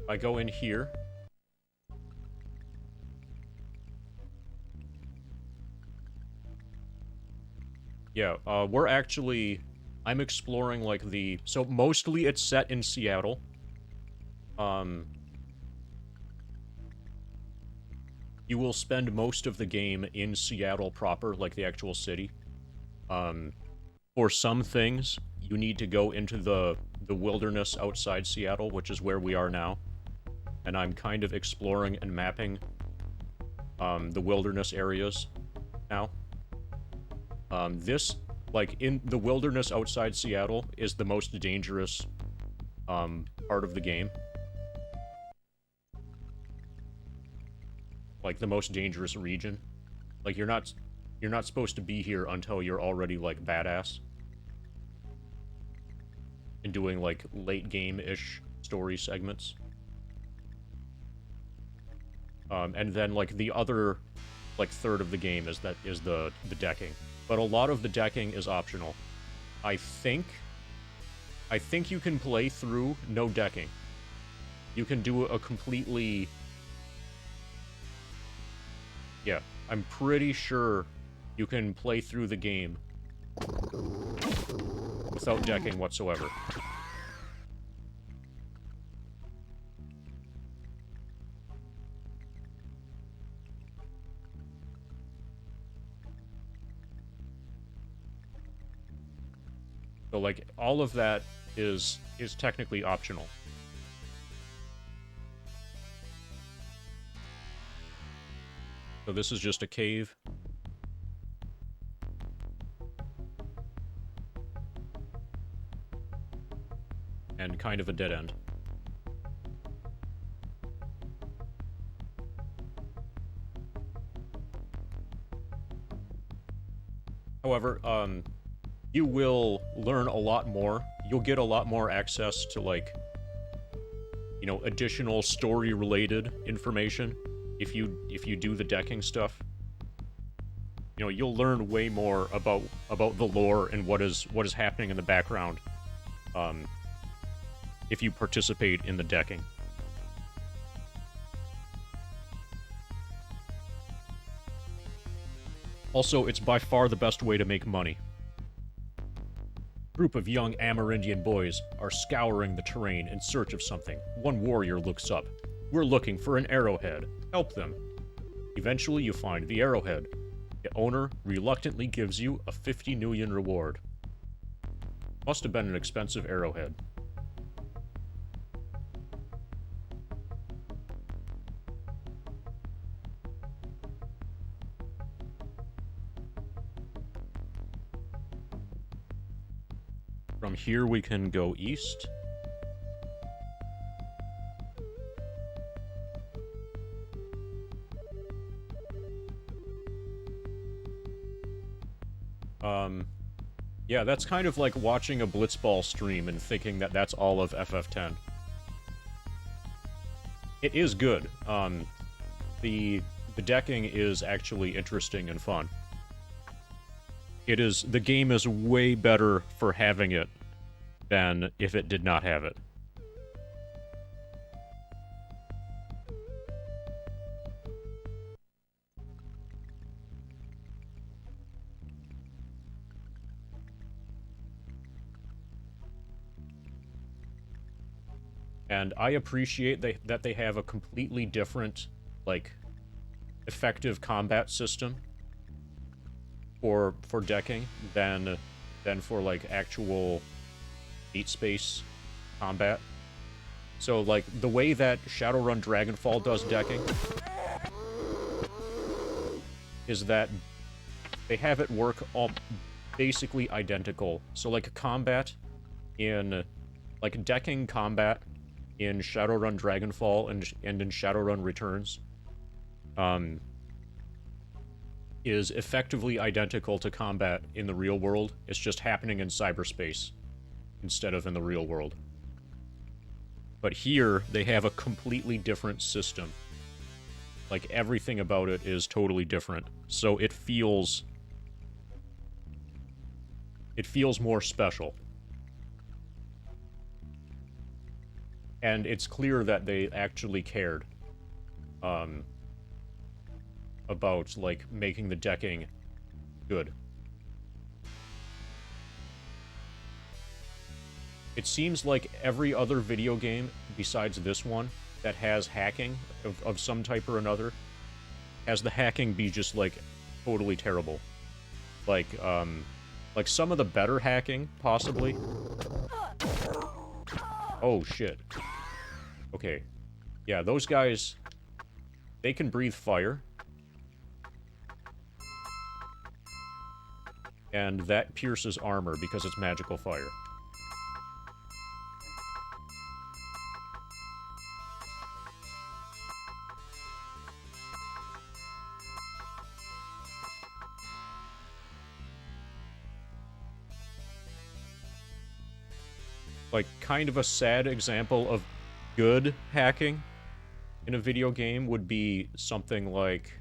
[SPEAKER 1] I go in here. Yeah, we're actually... I'm exploring, like, so mostly it's set in Seattle. You will spend most of the game in Seattle proper, like the actual city. For some things, you need to go into the wilderness outside Seattle, which is where we are now. And I'm kind of exploring and mapping the wilderness areas now. This, like, in the wilderness outside Seattle is the most dangerous part of the game. Like, the most dangerous region. Like, you're not supposed to be here until you're already, like, badass. And doing, like, late game-ish story segments. And then, like, the other, like, third of the game is the decking. But a lot of the decking is optional. I think you can play through no decking. You can do a completely... Yeah, I'm pretty sure you can play through the game without decking whatsoever. So, like, all of that is technically optional. So this is just a cave. And kind of a dead end. However, you will learn a lot more. You'll get a lot more access to, like, you know, additional story-related information if you do the decking stuff. You know, you'll learn way more about the lore and what is happening in the background if you participate in the decking. Also, it's by far the best way to make money. A group of young Amerindian boys are scouring the terrain in search of something. One warrior looks up. We're looking for an arrowhead. Help them. Eventually, you find the arrowhead. The owner reluctantly gives you a 50 Nuyen reward. Must have been an expensive arrowhead. From here, we can go east. Yeah, that's kind of like watching a Blitzball stream and thinking that that's all of FF10. It is good. The decking is actually interesting and fun. The game is way better for having it than if it did not have it. And I appreciate that they have a completely different, like, effective combat system for decking than for, like, actual Deep Space combat. So, like, the way that Shadowrun Dragonfall does decking is that they have it work all basically identical. So, like, decking combat in Shadowrun Dragonfall and in Shadowrun Returns is effectively identical to combat in the real world. It's just happening in cyberspace instead of in the real world. But here, they have a completely different system. Like, everything about it is totally different. So it feels more special. And it's clear that they actually cared about, like, making the decking good. It seems like every other video game besides this one that has hacking of some type or another has the hacking be just, like, totally terrible. Like some of the better hacking, possibly. Oh, shit. Okay. Yeah, those guys, they can breathe fire. And that pierces armor because it's magical fire. Like, kind of a sad example of good hacking in a video game would be something like,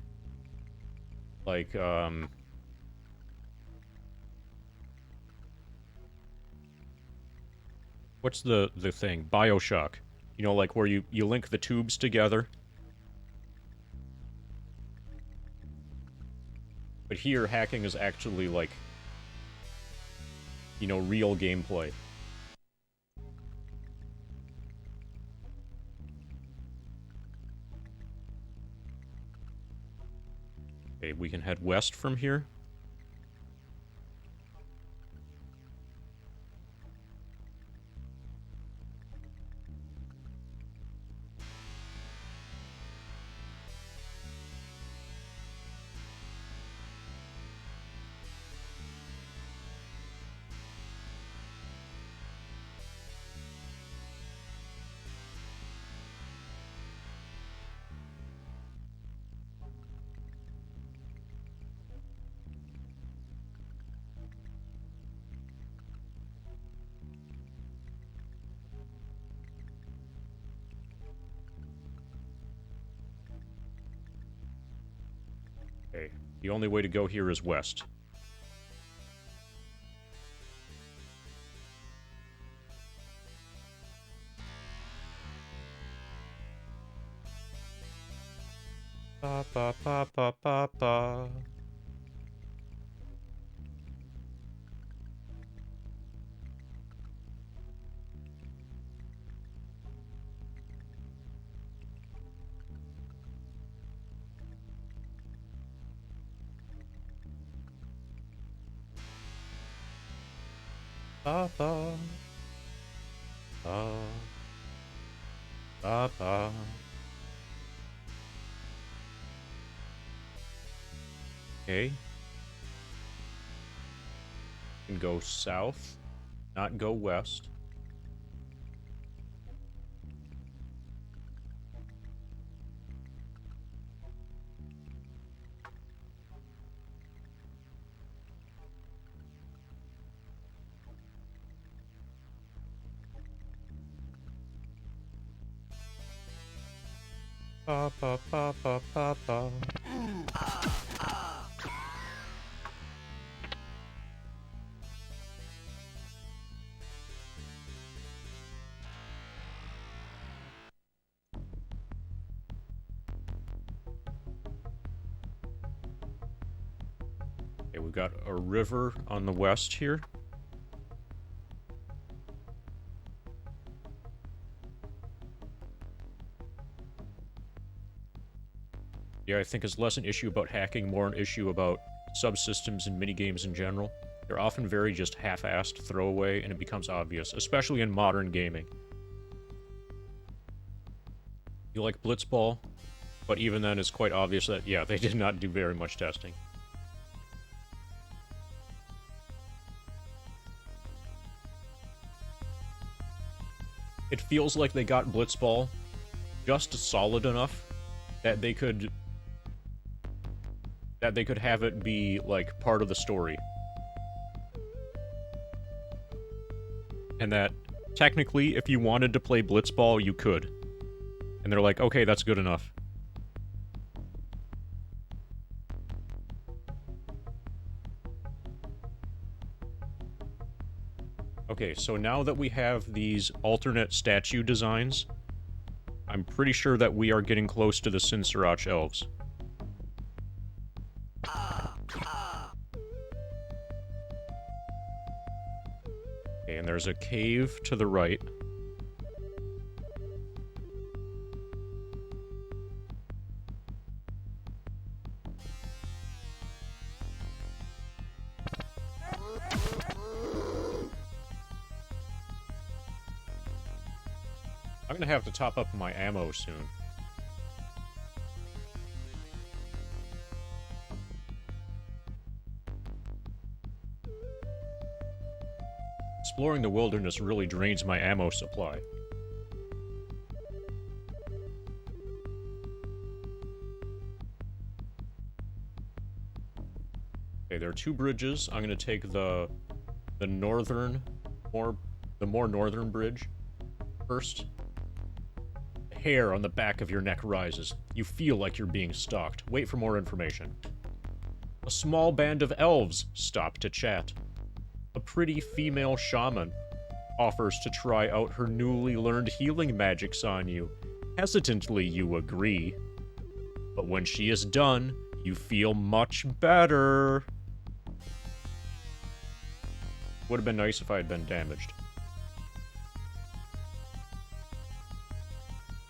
[SPEAKER 1] what's the thing? BioShock. You know, like, where you link the tubes together. But here, hacking is actually, like, you know, real gameplay. Okay, we can head west from here. Okay, the only way to go here is west. Ba ba ba ba ba ba. Ba ba. Ba. Ba ba. Okay. Can go south, not go west. Ba ba ba ba ba ba. Okay, we've got a river on the west here. Yeah, I think it's less an issue about hacking, more an issue about subsystems and minigames in general. They're often very just half-assed throwaway, and it becomes obvious, especially in modern gaming. You like Blitzball, but even then it's quite obvious that, yeah, they did not do very much testing. It feels like they got Blitzball just solid enough that they could have it be, like, part of the story. And that, technically, if you wanted to play Blitzball, you could. And they're like, okay, that's good enough. Okay, so now that we have these alternate statue designs, I'm pretty sure that we are getting close to the Sinsurach elves. Okay, Okay, and there's a cave to the right. I'm gonna have to top up my ammo soon. Exploring the wilderness really drains my ammo supply. Okay, there are two bridges. I'm gonna take the northern, the more northern bridge first. The hair on the back of your neck rises. You feel like you're being stalked. Wait for more information. A small band of elves stop to chat. A pretty female shaman offers to try out her newly learned healing magics on you. Hesitantly, you agree. But when she is done, you feel much better. Would have been nice if I had been damaged.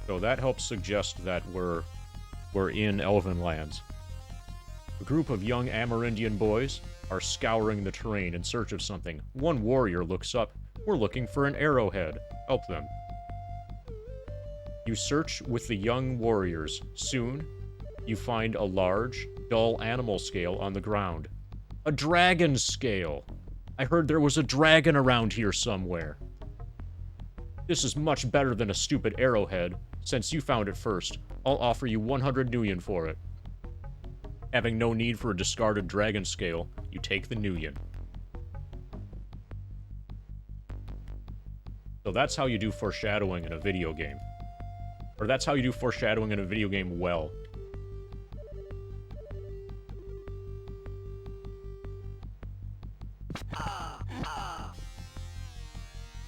[SPEAKER 1] So that helps suggest that we're in Elven lands. A group of young Amerindian boys are scouring the terrain in search of something. One warrior looks up. We're looking for an arrowhead. Help them. You search with the young warriors. Soon, you find a large, dull animal scale on the ground. A dragon scale! I heard there was a dragon around here somewhere. This is much better than a stupid arrowhead. Since you found it first, I'll offer you 100 nuyen for it. Having no need for a discarded dragon scale, you take the nuyen. So that's how you do foreshadowing in a video game. Or that's how you do foreshadowing in a video game well.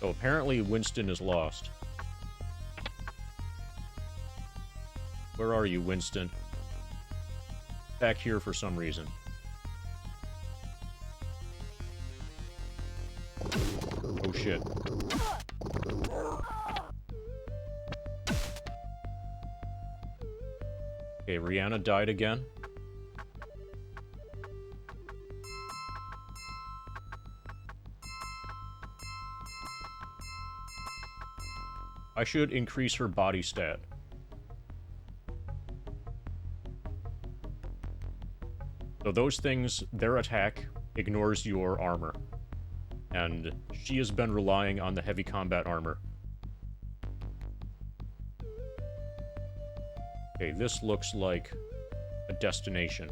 [SPEAKER 1] So apparently Winston is lost. Where are you, Winston? Back here for some reason. Oh shit. Okay, Rihanna died again. I should increase her body stat. So those things, their attack ignores your armor. And she has been relying on the heavy combat armor. Okay, this looks like a destination.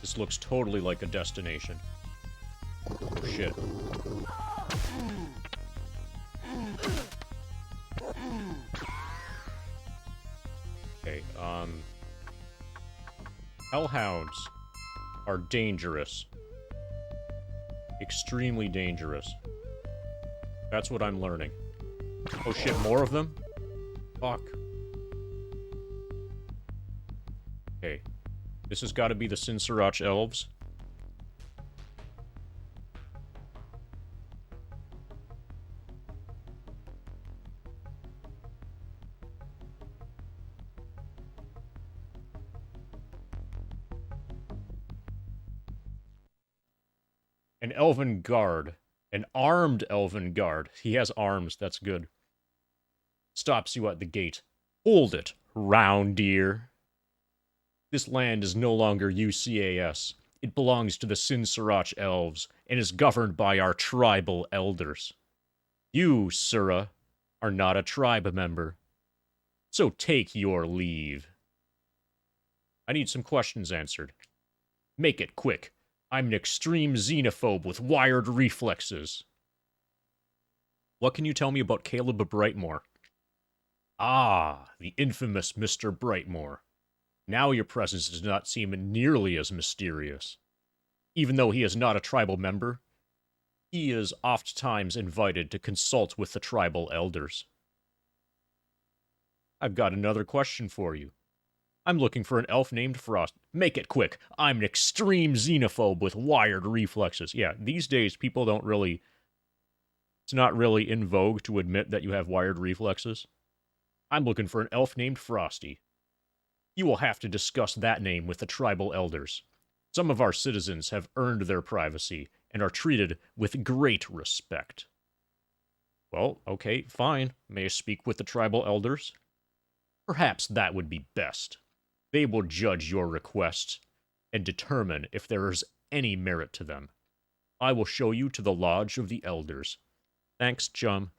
[SPEAKER 1] This looks totally like a destination. Oh, shit. Okay, hellhounds are dangerous. Extremely dangerous. That's what I'm learning. Oh shit, more of them? Fuck. Okay. This has got to be the Sinsirach elves. An elven guard. An armed elven guard. He has arms, that's good. Stops you at the gate. Hold it, round deer. This land is no longer UCAS. It belongs to the Sinsirach elves, and is governed by our tribal elders. You, Sura, are not a tribe member. So take your leave. I need some questions answered. Make it quick. I'm an extreme xenophobe with wired reflexes. What can you tell me about Caleb Brightmore? Ah, the infamous Mr. Brightmore. Now your presence does not seem nearly as mysterious. Even though he is not a tribal member, he is oft times invited to consult with the tribal elders. I've got another question for you. I'm looking for an elf named Frost. Make it quick. I'm an extreme xenophobe with wired reflexes. Yeah, these days people don't really. It's not really in vogue to admit that you have wired reflexes. I'm looking for an elf named Frosty. You will have to discuss that name with the tribal elders. Some of our citizens have earned their privacy and are treated with great respect. Well, okay, fine. May I speak with the tribal elders? Perhaps that would be best. They will judge your requests and determine if there is any merit to them. I will show you to the lodge of the elders. Thanks, chum.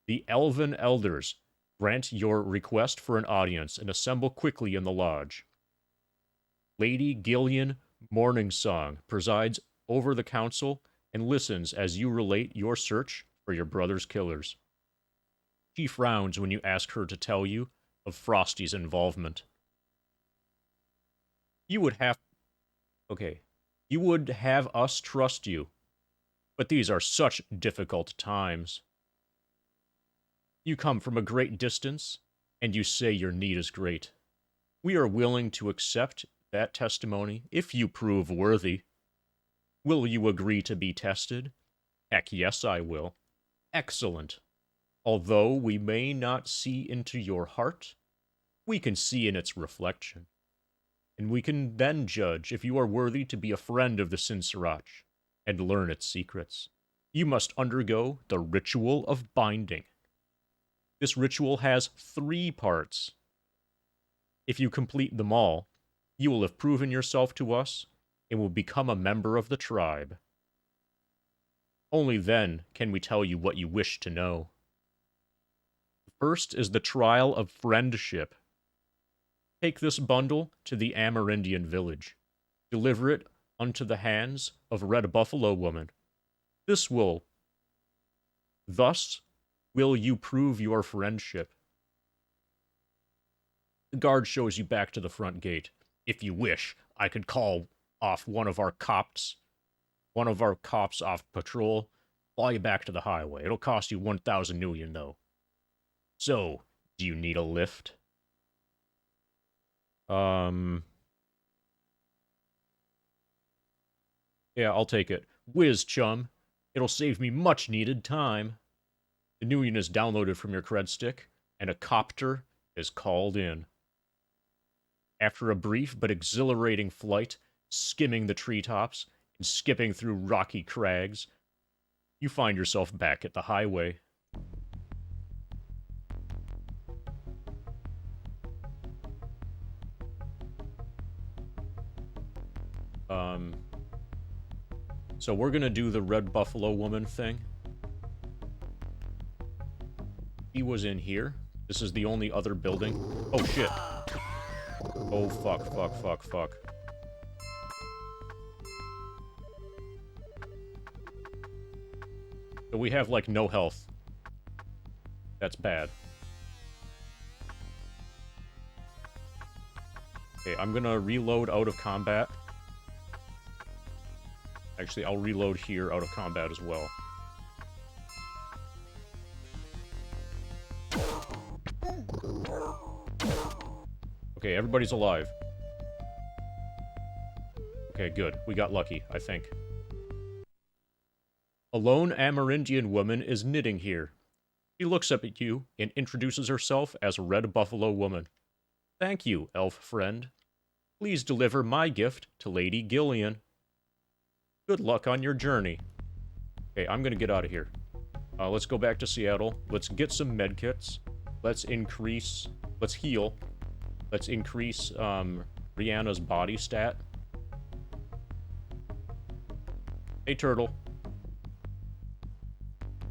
[SPEAKER 1] The elven elders grant your request for an audience and assemble quickly in the lodge. Lady Gillian Morningsong presides over the council and listens as you relate your search for your brother's killers. She frowns when you ask her to tell you of Frosty's involvement. You would have... Okay. You would have us trust you. But these are such difficult times. You come from a great distance, and you say your need is great. We are willing to accept that testimony if you prove worthy. Will you agree to be tested? Heck yes, I will. Excellent. Although we may not see into your heart, we can see in its reflection. And we can then judge if you are worthy to be a friend of the Sinsaratch and learn its secrets. You must undergo the ritual of binding. This ritual has 3 parts. If you complete them all, you will have proven yourself to us and will become a member of the tribe. Only then can we tell you what you wish to know. First is the trial of friendship. Take this bundle to the Amerindian village. Deliver it unto the hands of Red Buffalo Woman. Thus will you prove your friendship. The guard shows you back to the front gate. If you wish, I could call off one of our cops off patrol, fly you back to the highway. It'll cost you 1,000 million, though. So, do you need a lift? Yeah, I'll take it. Whiz, chum. It'll save me much needed time. The Nuyen is downloaded from your cred stick, and a copter is called in. After a brief but exhilarating flight, skimming the treetops and skipping through rocky crags, you find yourself back at the highway. So we're gonna do the Red Buffalo Woman thing. He was in here. This is the only other building. Oh, shit. Oh, fuck. So we have, like, no health. That's bad. Okay, I'm gonna reload out of combat. Actually, I'll reload here out of combat as well. Okay, everybody's alive. Okay, good. We got lucky, I think. A lone Amerindian woman is knitting here. She looks up at you and introduces herself as Red Buffalo Woman. Thank you, elf friend. Please deliver my gift to Lady Gillian. Good luck on your journey. Okay, I'm gonna get out of here. Let's go back to Seattle. Let's get some medkits. Let's heal. Let's increase, Rihanna's body stat. Hey, turtle.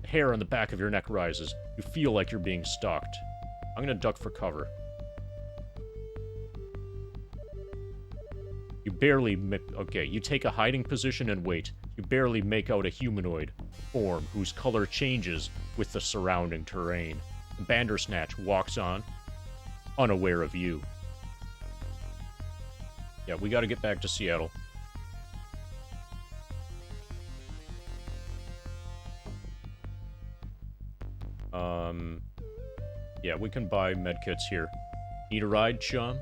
[SPEAKER 1] The hair on the back of your neck rises. You feel like you're being stalked. I'm gonna duck for cover. You barely okay, you take a hiding position and wait. You barely make out a humanoid form whose color changes with the surrounding terrain. Bandersnatch walks on, unaware of you. Yeah, we gotta get back to Seattle. Yeah, we can buy medkits here. Need a ride, chum?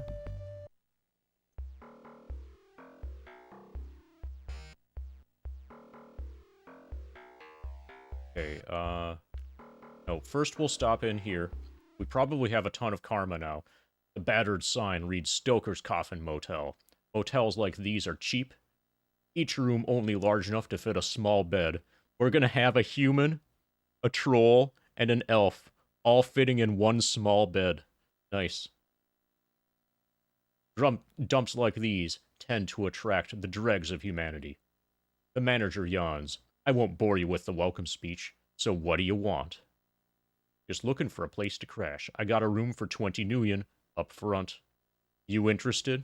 [SPEAKER 1] Okay, no, first we'll stop in here. We probably have a ton of karma now. The battered sign reads Stoker's Coffin Motel. Motels like these are cheap. Each room only large enough to fit a small bed. We're gonna have a human, a troll, and an elf, all fitting in one small bed. Nice. Dumps like these tend to attract the dregs of humanity. The manager yawns. I won't bore you with the welcome speech, so what do you want? Just looking for a place to crash. I got a room for 20 million up front. You interested?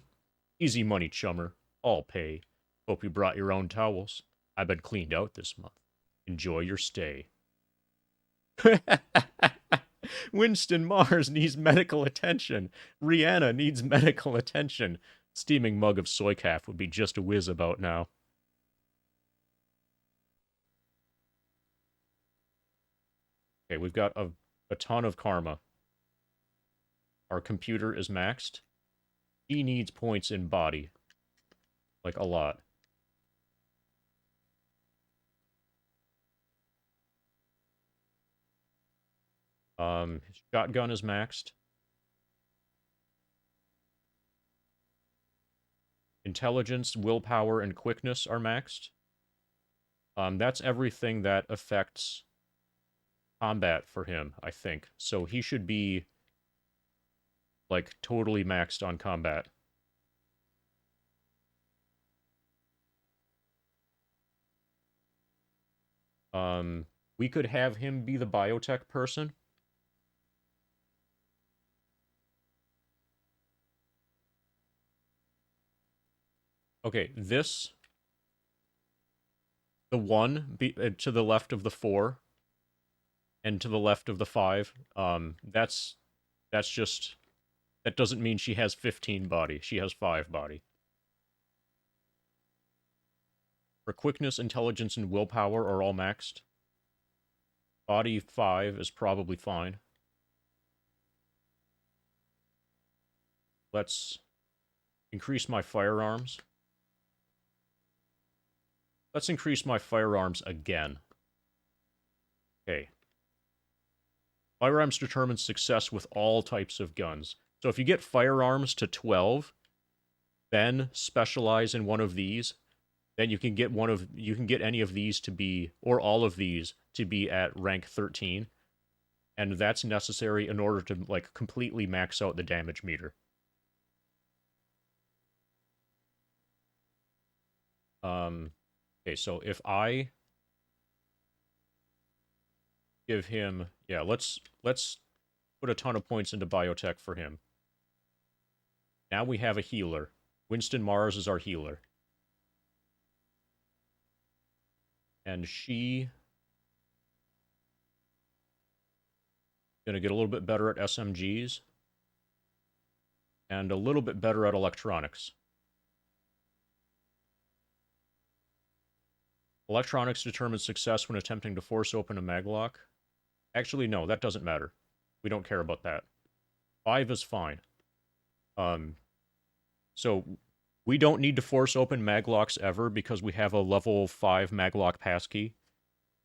[SPEAKER 1] Easy money, chummer. I'll pay. Hope you brought your own towels. I've been cleaned out this month. Enjoy your stay. Winston Mars needs medical attention. Rihanna needs medical attention. Steaming mug of soy calf would be just a whiz about now. Okay, we've got a ton of karma. Our computer is maxed. He needs points in body. Like, a lot. His shotgun is maxed. Intelligence, willpower, and quickness are maxed. That's everything that affects combat for him, I think. So he should be, like, totally maxed on combat. We could have him be the biotech person. Okay, this, the one to the left of the 4, and to the left of the 5, that's just, that doesn't mean she has 15 body. She has 5 body. Her quickness, intelligence, and willpower are all maxed. Body 5 is probably fine. Let's increase my firearms. Let's increase my firearms again. Okay. Firearms determine success with all types of guns. So if you get firearms to 12, then specialize in one of these, then you can get any of these to be, or all of these to be at rank 13. And that's necessary in order to, like, completely max out the damage meter. Okay, so if I give him, yeah, let's put a ton of points into biotech for him. Now we have a healer. Winston Mars is our healer. And she gonna get a little bit better at SMGs and a little bit better at electronics. Electronics determines success when attempting to force open a maglock. Actually, no, that doesn't matter. We don't care about that. 5 is fine. So we don't need to force open maglocks ever because we have a level 5 maglock passkey.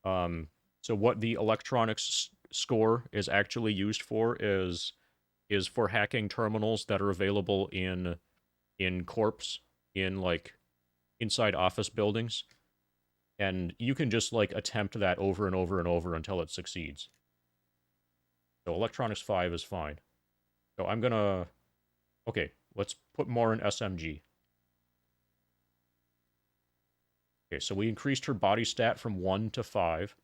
[SPEAKER 1] So what the electronics score is actually used for is for hacking terminals that are available in corps, in, like, inside office buildings. And you can just, like, attempt that over and over and over until it succeeds. So electronics 5 is fine. So I'm gonna... Okay, let's put more in SMG. Okay, so we increased her body stat from 1 to 5.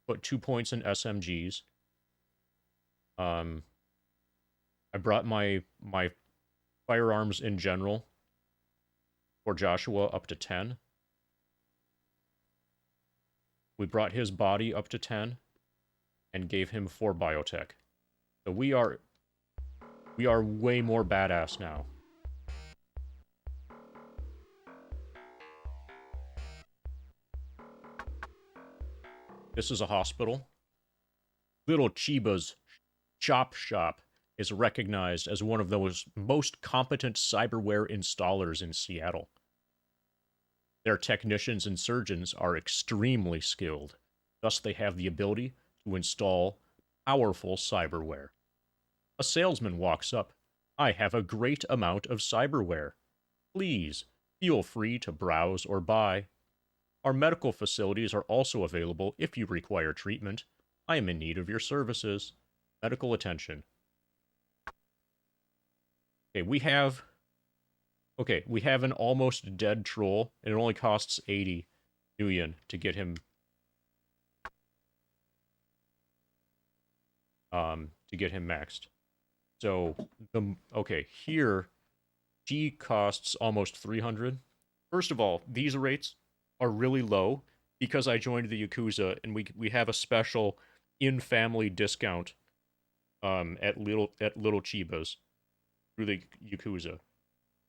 [SPEAKER 1] Put 2 points in SMGs. I brought my firearms in general for Joshua up to 10. We brought his body up to 10 and gave him 4 biotech. So we are way more badass now. This is a hospital. Little Chiba's Chop Shop is recognized as one of those most competent cyberware installers in Seattle. Their technicians and surgeons are extremely skilled, thus they have the ability to install powerful cyberware. A salesman walks up. I have a great amount of cyberware. Please, feel free to browse or buy. Our medical facilities are also available if you require treatment. I am in need of your services. Medical attention. Okay, we have an almost dead troll, and it only costs 80 million to get him maxed. So here she costs almost 300. First of all, these rates are really low because I joined the Yakuza and we have a special in-family discount at little Chiba's through the Yakuza.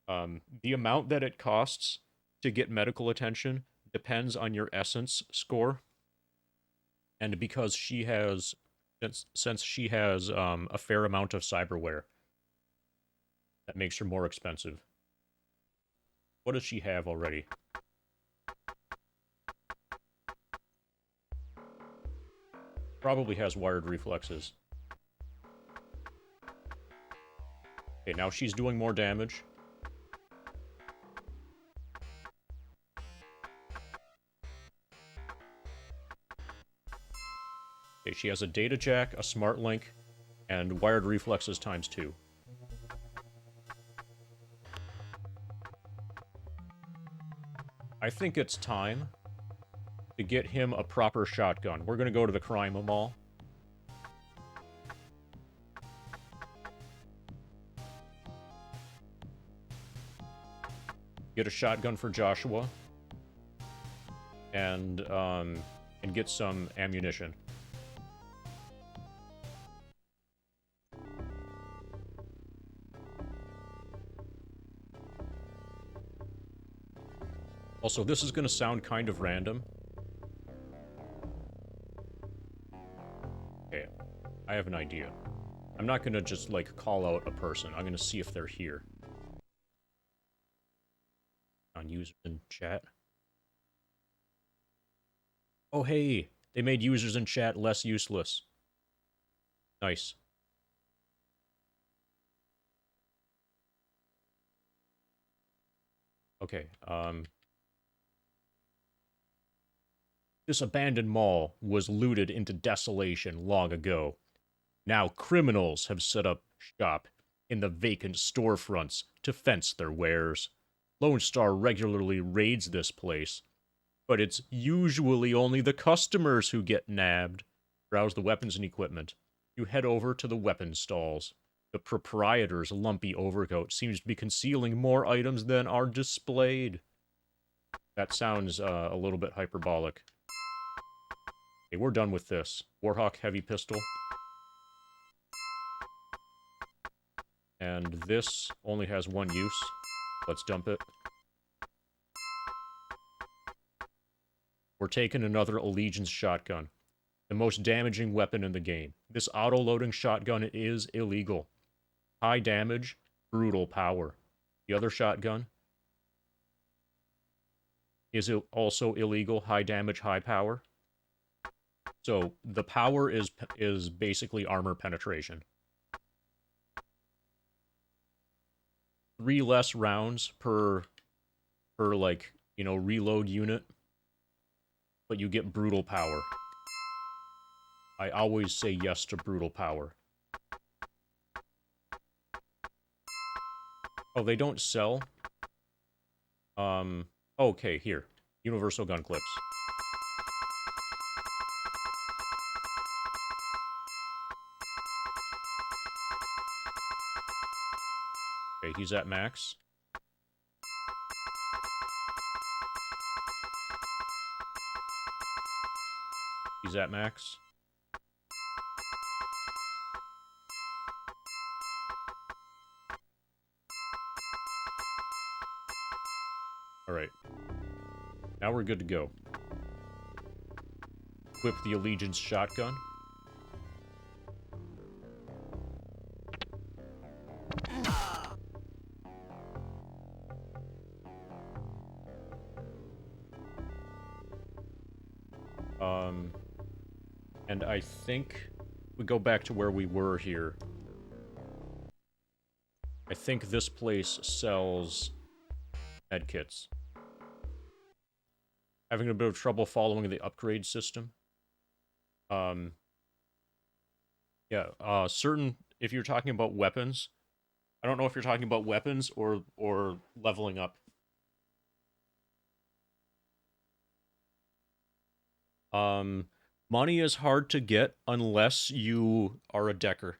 [SPEAKER 1] The amount that it costs to get medical attention depends on your essence score. And because she has, since she has a fair amount of cyberware, that makes her more expensive. What does she have already? Probably has wired reflexes. Okay, now she's doing more damage. Okay, she has a data jack, a smart link, and wired reflexes ×2. I think it's time to get him a proper shotgun. We're gonna go to the crime mall. Get a shotgun for Joshua. And get some ammunition. Also, this is gonna sound kind of random. Okay, I have an idea. I'm not gonna just, like, call out a person. I'm gonna see if they're here. On users in chat. Oh, hey! They made users in chat less useless. Nice. Okay, this abandoned mall was looted into desolation long ago. Now criminals have set up shop in the vacant storefronts to fence their wares. Lone Star regularly raids this place, but it's usually only the customers who get nabbed. Browse the weapons and equipment. You head over to the weapons stalls. The proprietor's lumpy overcoat seems to be concealing more items than are displayed. That sounds a little bit hyperbolic. Okay, we're done with this. Warhawk heavy pistol. And this only has one use. Let's dump it. We're taking another Allegiance shotgun. The most damaging weapon in the game. This auto-loading shotgun is illegal. High damage, brutal power. The other shotgun is also illegal. High damage, high power. So the power is basically armor penetration. 3 less rounds per like, you know, reload unit, but you get brutal power. I always say yes to brutal power. Oh, they don't sell? Okay, here. Universal gun clips. Okay, he's at max. He's at max. Alright. Now we're good to go. Equip the Allegiance shotgun. I think we go back to where we were here. I think this place sells medkits. Having a bit of trouble following the upgrade system. Yeah, certain, if you're talking about weapons, I don't know if you're talking about weapons or leveling up. Money is hard to get unless you are a decker.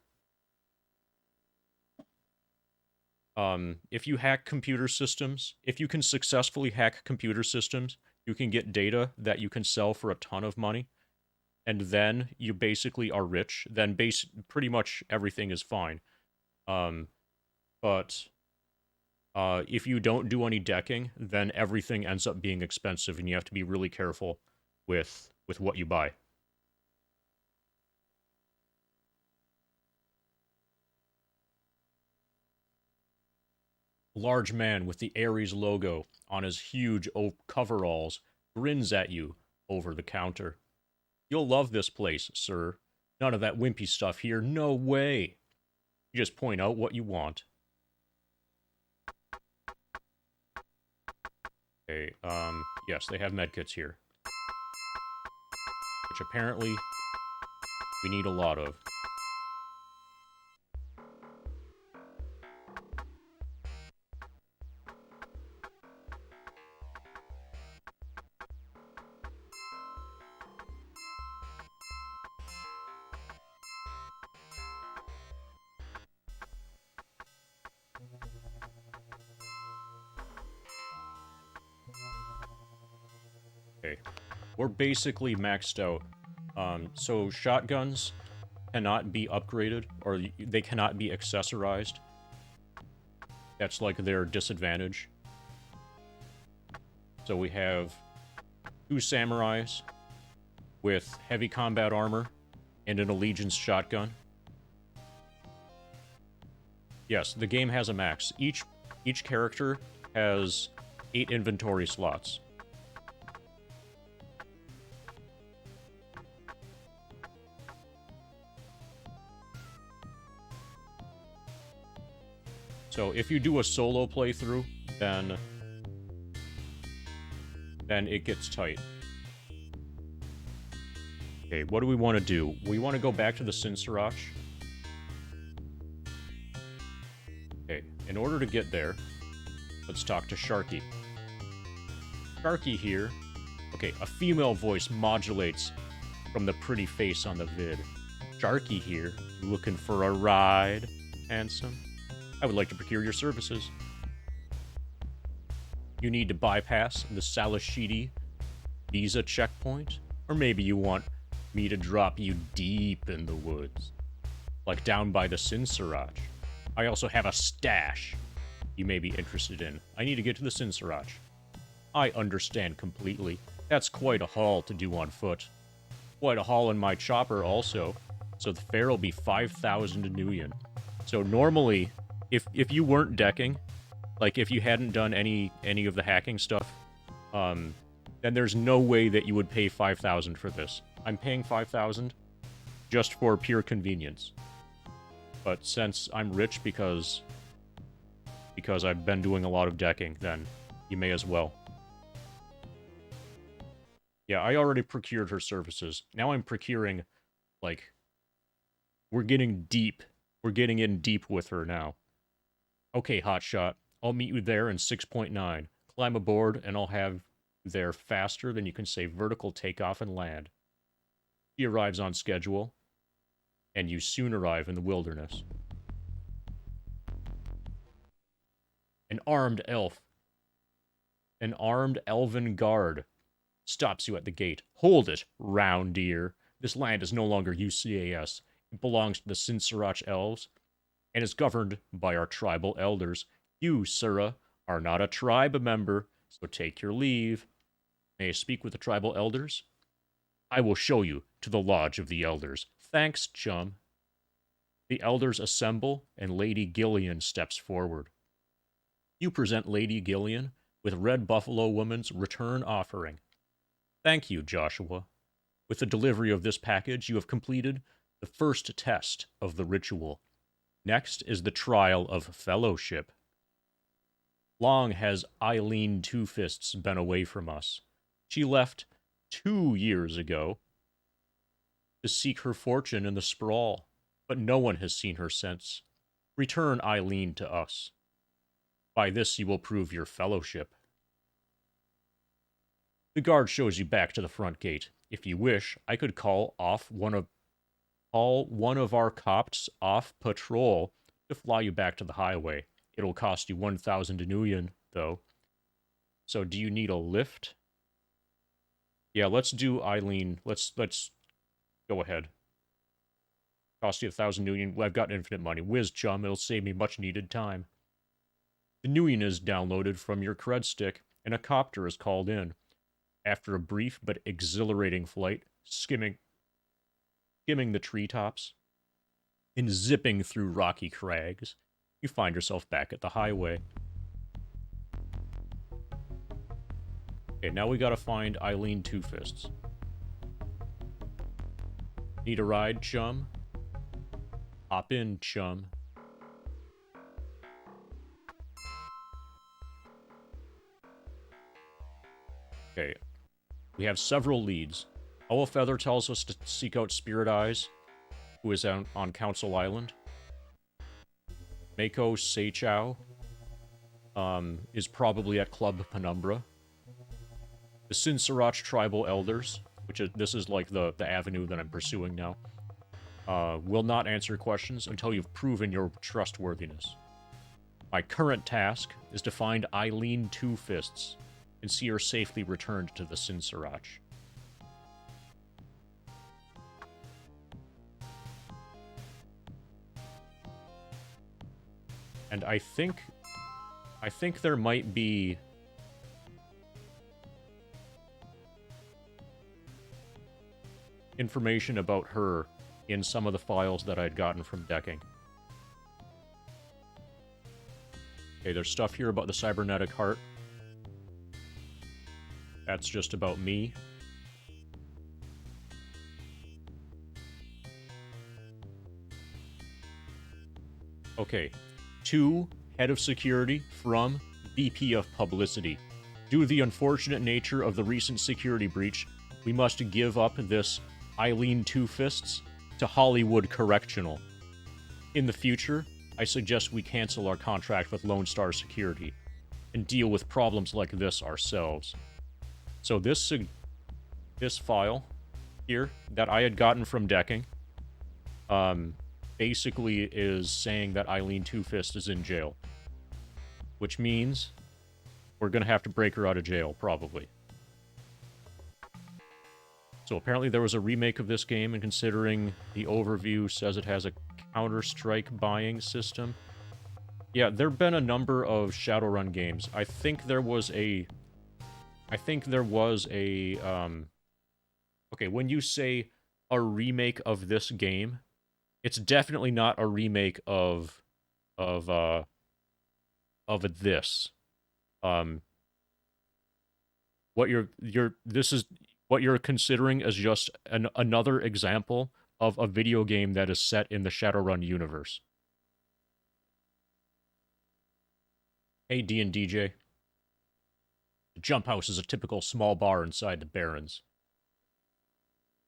[SPEAKER 1] If you hack computer systems, if you can successfully hack computer systems, you can get data that you can sell for a ton of money, and then you basically are rich. Then pretty much everything is fine. But if you don't do any decking, then everything ends up being expensive, and you have to be really careful with what you buy. A large man with the Ares logo on his huge coveralls grins at you over the counter. You'll love this place, sir. None of that wimpy stuff here, no way. You just point out what you want. Okay, yes, they have medkits here. Which apparently we need a lot of. Okay, we're basically maxed out. So shotguns cannot be upgraded, or they cannot be accessorized. That's like their disadvantage. So we have 2 samurais with heavy combat armor and an allegiance shotgun. Yes, the game has a max. Each character has 8 inventory slots. So if you do a solo playthrough, then it gets tight. Okay, what do we want to do? We want to go back to the Sinsirach. Okay, in order to get there, let's talk to Sharky. Sharky here. Okay, a female voice modulates from the pretty face on the vid. Sharky here, looking for a ride, handsome? I would like to procure your services. You need to bypass the Salashidi visa checkpoint? Or maybe you want me to drop you deep in the woods, like down by the Sinsirach. I also have a stash you may be interested in. I need to get to the Sinsirach. I understand completely. That's quite a haul to do on foot. Quite a haul in my chopper also. So the fare will be 5,000 Nuyen. So normally, if you weren't decking, like if you hadn't done any of the hacking stuff, then there's no way that you would pay 5,000 for this. I'm paying 5,000 just for pure convenience. But since I'm rich because I've been doing a lot of decking, then you may as well. Yeah, I already procured her services. Now I'm procuring, like, we're getting deep. We're getting in deep with her now. Okay, hotshot. I'll meet you there in 6.9. Climb aboard, and I'll have you there faster than you can say vertical takeoff and land. She arrives on schedule, and you soon arrive in the wilderness. An armed elf. An armed elven guard stops you at the gate. Hold it, round deer. This land is no longer UCAS. It belongs to the Sinsirach elves, and is governed by our tribal elders. You, sirrah, are not a tribe member, so take your leave. May I speak with the tribal elders? I will show you to the lodge of the elders. Thanks, chum. The elders assemble, and Lady Gillian steps forward. You present Lady Gillian with Red Buffalo Woman's return offering. Thank you, Joshua. With the delivery of this package, you have completed the first test of the ritual. Next is the trial of fellowship. Long has Eileen Two Fists been away from us. She left 2 years ago to seek her fortune in the sprawl, but no one has seen her since. Return Eileen to us. By this you will prove your fellowship. The guard shows you back to the front gate. If you wish, I could call one of our cops off patrol to fly you back to the highway. It'll cost you 1,000 Danuyan, though. So do you need a lift? Yeah, let's do Eileen. Let's go ahead. Cost you 1,000 Nuyen. Well, I've got infinite money. Whiz, chum. It'll save me much needed time. The Nuyen is downloaded from your cred stick, and a copter is called in. After a brief but exhilarating flight, skimming the treetops, and zipping through rocky crags, you find yourself back at the highway. Okay, now we gotta find Eileen Two Fists. Need a ride, chum? Hop in, chum. Okay. We have several leads. Owlfeather tells us to seek out Spirit Eyes, who is on Council Island. Mako Seichao is probably at Club Penumbra. The Sinsirach Tribal Elders, this is like the avenue that I'm pursuing now, will not answer questions until you've proven your trustworthiness. My current task is to find Eileen Two Fists and see her safely returned to the Sinsirach. And I think there might be information about her in some of the files that I'd gotten from decking. Okay, there's stuff here about the cybernetic heart. That's just about me. Okay. 2, Head of Security from VP of Publicity. Due to the unfortunate nature of the recent security breach, we must give up this Eileen Two Fists to Hollywood Correctional. In the future, I suggest we cancel our contract with Lone Star Security and deal with problems like this ourselves. So this file here that I had gotten from decking, basically is saying that Eileen Two Fist is in jail. Which means we're going to have to break her out of jail, probably. So apparently there was a remake of this game, and considering the overview says it has a Counter-Strike buying system. Yeah, there have been a number of Shadowrun games. I think there was a... Okay, when you say a remake of this game, it's definitely not a remake of this. What you're considering is just another example of a video game that is set in the Shadowrun universe. Hey, DJ. The Jump House is a typical small bar inside the Barrens.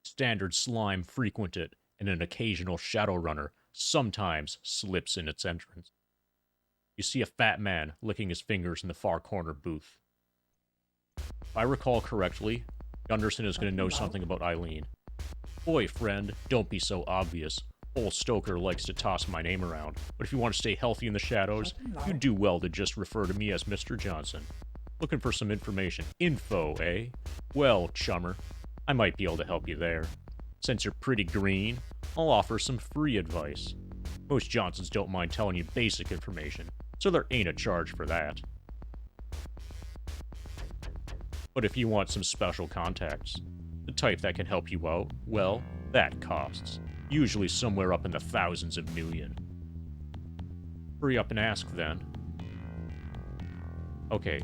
[SPEAKER 1] Standard slime frequent it, and an occasional Shadowrunner sometimes slips in its entrance. You see a fat man licking his fingers in the far corner booth. If I recall correctly, Gunderson is going to know something about Eileen. Boy, friend, don't be so obvious. Old Stoker likes to toss my name around, but if you want to stay healthy in the shadows, you do well to just refer to me as Mr. Johnson. Looking for some information. Info, eh? Well, chummer, I might be able to help you there. Since you're pretty green, I'll offer some free advice. Most Johnsons don't mind telling you basic information, so there ain't a charge for that. But if you want some special contacts, the type that can help you out, well, that costs. Usually somewhere up in the thousands of Nuyen. Hurry up and ask, then. Okay.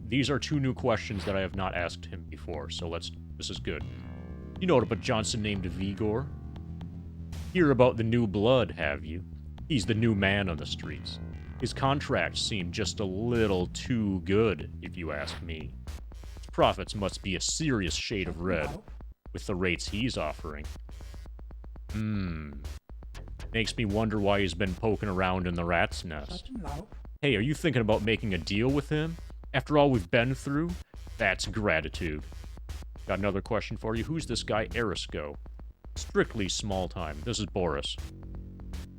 [SPEAKER 1] These are 2 new questions that I have not asked him before, so this is good. You know about Johnson named Vigor? Hear about the new blood, have you? He's the new man on the streets. His contract seemed just a little too good, if you ask me. His profits must be a serious shade of red, with the rates he's offering. Makes me wonder why he's been poking around in the rat's nest. Hey, are you thinking about making a deal with him? After all we've been through? That's gratitude. Got another question for you. Who's this guy Erisco? Strictly small time. This is Boris.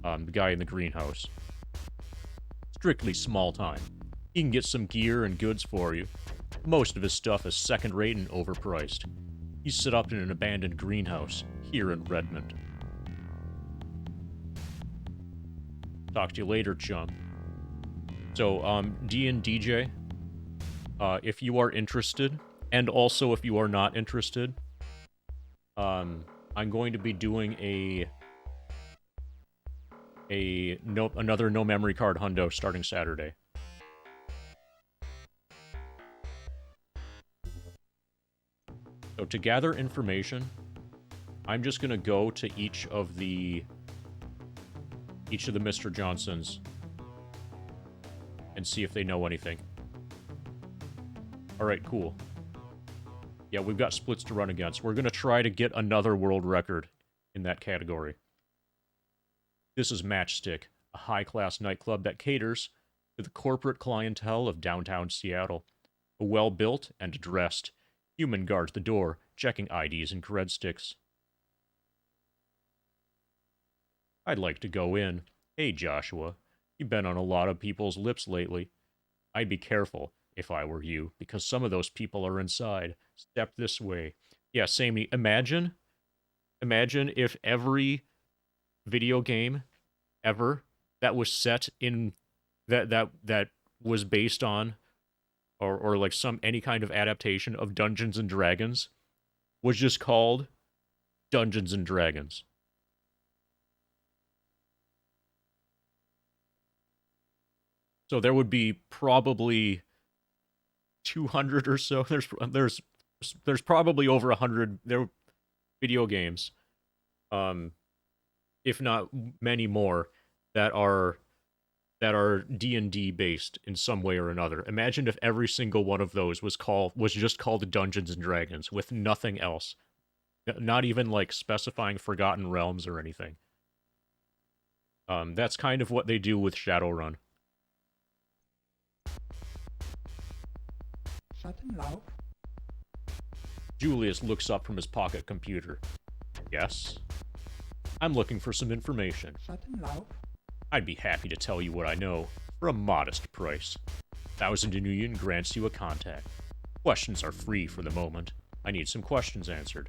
[SPEAKER 1] The guy in the greenhouse. Strictly small time. He can get some gear and goods for you. Most of his stuff is second rate and overpriced. He's set up in an abandoned greenhouse here in Redmond. Talk to you later, chum. So, D and DJ, if you are interested, and also if you are not interested, I'm going to be doing another no memory card hundo starting Saturday. So to gather information, I'm just gonna go to each of the Mr. Johnsons and see if they know anything. Alright, cool. Yeah, we've got splits to run against. We're gonna try to get another world record in that category. This is Matchstick, a high-class nightclub that caters to the corporate clientele of downtown Seattle. A well-built and dressed human guards the door, checking IDs and cred sticks. I'd like to go in. Hey, Joshua, you've been on a lot of people's lips lately. I'd be careful if I were you, because some of those people are inside. Step this way. Yeah, Sammy, imagine if every video game ever that was set in that was based on or like any kind of adaptation of Dungeons and Dragons was just called Dungeons and Dragons. So there would be probably 200 or so. There's probably over 100 video games, if not many more, that are D&D based in some way or another. Imagine if every single one of those was just called Dungeons and Dragons with nothing else. Not even like specifying Forgotten Realms or anything. That's kind of what they do with Shadowrun. Julius looks up from his pocket computer. Yes? I'm looking for some information. I'd be happy to tell you what I know, for a modest price. 1,000 Inuyan grants you a contact. Questions are free for the moment. I need some questions answered.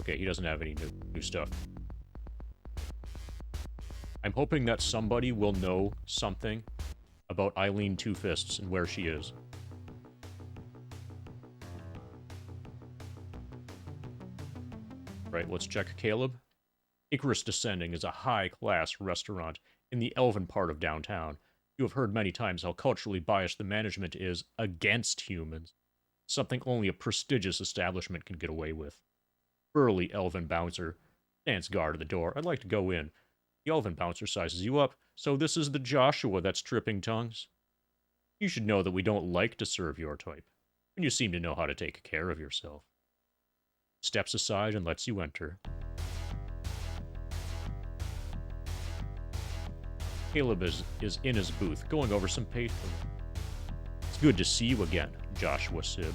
[SPEAKER 1] Okay, he doesn't have any new stuff. I'm hoping that somebody will know something about Eileen Two Fists and where she is. Right, let's check Caleb. Icarus Descending is a high-class restaurant in the elven part of downtown. You have heard many times how culturally biased the management is against humans. Something only a prestigious establishment can get away with. Burly elven bouncer stands guard at the door. I'd like to go in. The elven bouncer sizes you up. So this is the Joshua that's tripping tongues? You should know that we don't like to serve your type, and you seem to know how to take care of yourself. Steps aside and lets you enter. Caleb is in his booth, going over some paper. It's good to see you again, Joshua Sib.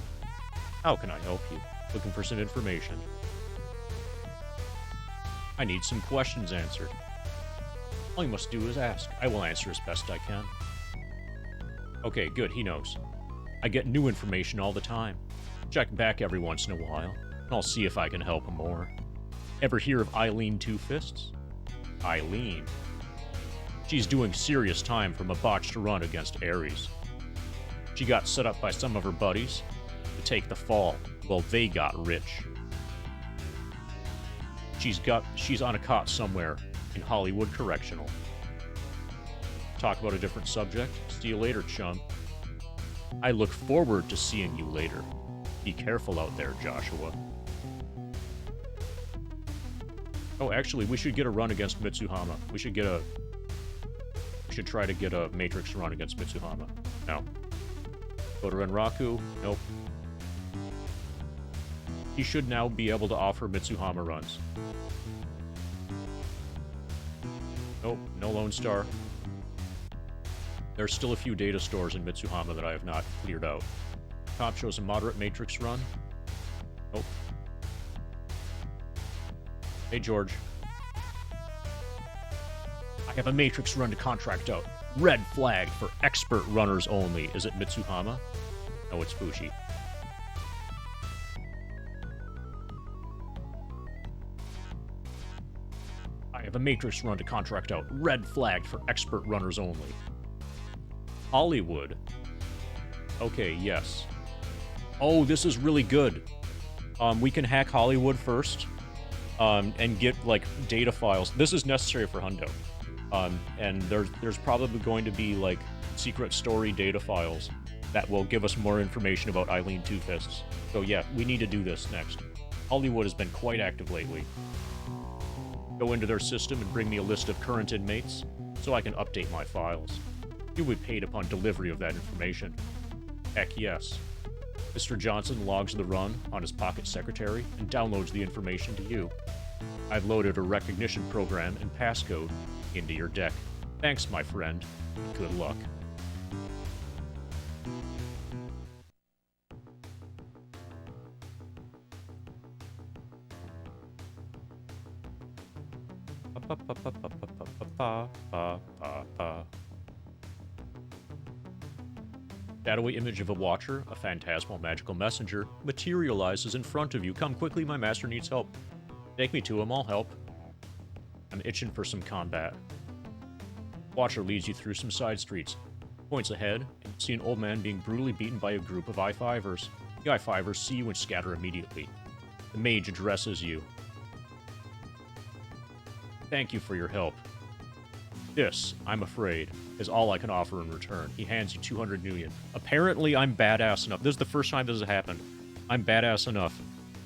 [SPEAKER 1] How can I help you? Looking for some information. I need some questions answered. All you must do is ask. I will answer as best I can. Okay, good, he knows. I get new information all the time. Check back every once in a while, and I'll see if I can help more. Ever hear of Eileen Two Fists? Eileen? She's doing serious time from a botched run against Ares. She got set up by some of her buddies to take the fall while they got rich. She's on a cot somewhere in Hollywood Correctional. Talk about a different subject. See you later, chum. I look forward to seeing you later. Be careful out there, Joshua. Oh, actually, we should get a run against Mitsuhama. We should try to get a Matrix run against Mitsuhama. No. Go to Renraku. Nope. He should now be able to offer Mitsuhama runs. Nope, no Lone Star. There's still a few data stores in Mitsuhama that I have not cleared out. Top shows a moderate Matrix run. Nope. Hey, George. I have a Matrix run to contract out. Red flag for expert runners only. Is it Mitsuhama? No, it's Fushi. I have a Matrix run to contract out. Red flag for expert runners only. Hollywood. Okay, yes. Oh, this is really good. We can hack Hollywood first. And get, like, data files. This is necessary for Hundo. And there's probably going to be, like, secret story data files that will give us more information about Eileen Two-Fists. So yeah, we need to do this next. Hollywood has been quite active lately. Go into their system and bring me a list of current inmates, so I can update my files. You will be paid upon delivery of that information. Heck yes. Mr. Johnson logs the run on his pocket secretary and downloads the information to you. I've loaded a recognition program and passcode into your deck. Thanks, my friend. Good luck. Shadowy image of a watcher, a phantasmal magical messenger, materializes in front of you. Come quickly, my master needs help. Take me to him, I'll help. I'm itching for some combat. Watcher leads you through some side streets. Points ahead, and you see an old man being brutally beaten by a group of I-5ers. The I-5ers see you and scatter immediately. The mage addresses you. Thank you for your help. This, I'm afraid, is all I can offer in return. He hands you 200 Nuyen. Apparently, I'm badass enough. This is the first time this has happened. I'm badass enough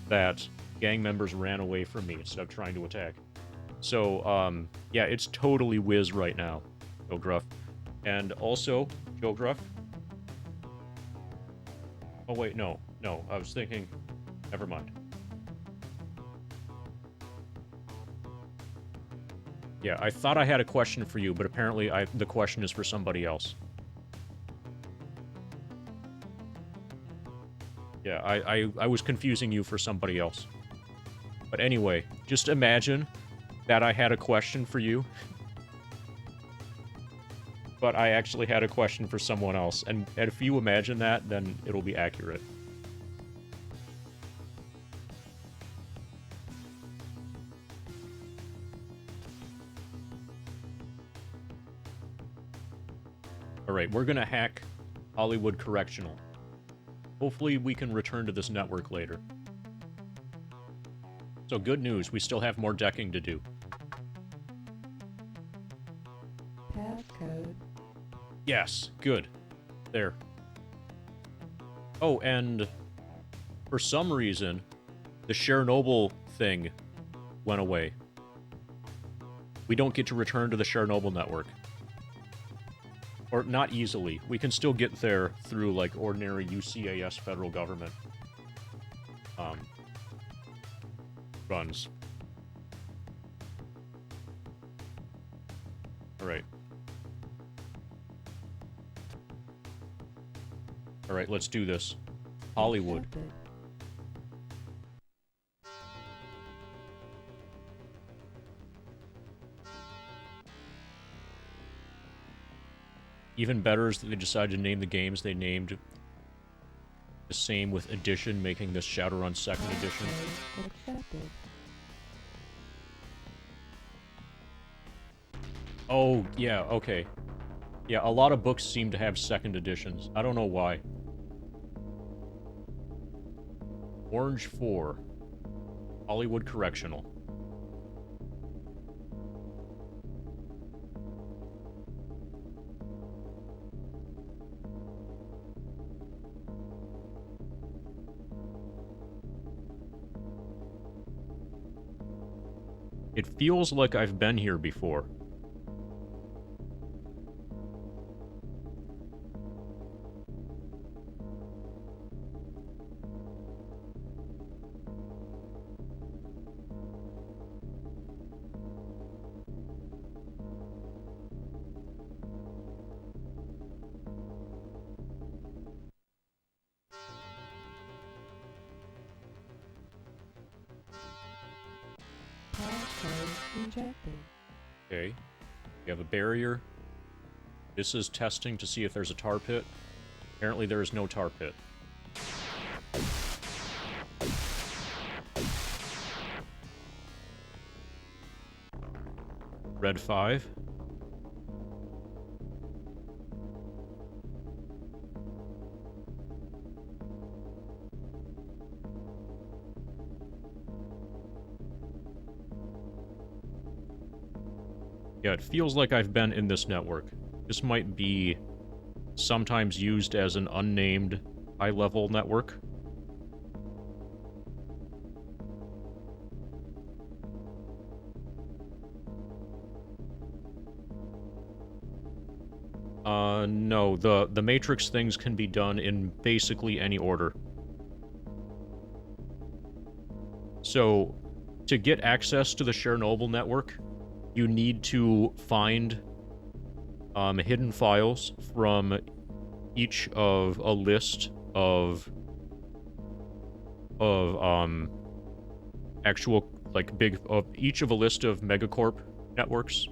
[SPEAKER 1] that gang members ran away from me instead of trying to attack. So, yeah, it's totally whiz right now, Joe Gruff. And also, Joe Gruff. Oh, wait, no. I was thinking... Never mind. Yeah, I thought I had a question for you, but apparently the question is for somebody else. Yeah, I was confusing you for somebody else. But anyway, just imagine that I had a question for you, but I actually had a question for someone else. And if you imagine that, then it'll be accurate. Alright, we're gonna hack Hollywood Correctional. Hopefully we can return to this network later. So good news, we still have more decking to do.
[SPEAKER 2] Passcode.
[SPEAKER 1] Yes, good. There. Oh, and for some reason, the Chernobyl thing went away. We don't get to return to the Chernobyl network. Or not easily. We can still get there through, like, ordinary UCAS federal government runs. Alright. Alright, let's do this. Hollywood.
[SPEAKER 2] Accepted.
[SPEAKER 1] Even better is that they decided to name the games they named the same with Edition, making this Shadowrun 2nd Edition.
[SPEAKER 2] Passcode accepted.
[SPEAKER 1] Oh, yeah, okay. Yeah, a lot of books seem to have 2nd editions. I don't know why. Orange 4. Hollywood Correctional. It It feels like I've been here before.
[SPEAKER 2] Passcode rejected.
[SPEAKER 1] Okay. We have a barrier. This is testing to see if there's a tar pit. Apparently there is no tar pit. Red 5. Yeah, it feels like I've been in this network. This might be sometimes used as an unnamed high-level network. No, the Matrix things can be done in basically any order. So, to get access to the Chernobyl network, you need to find hidden files from each of a list of actual, like, each of a list of megacorp networks.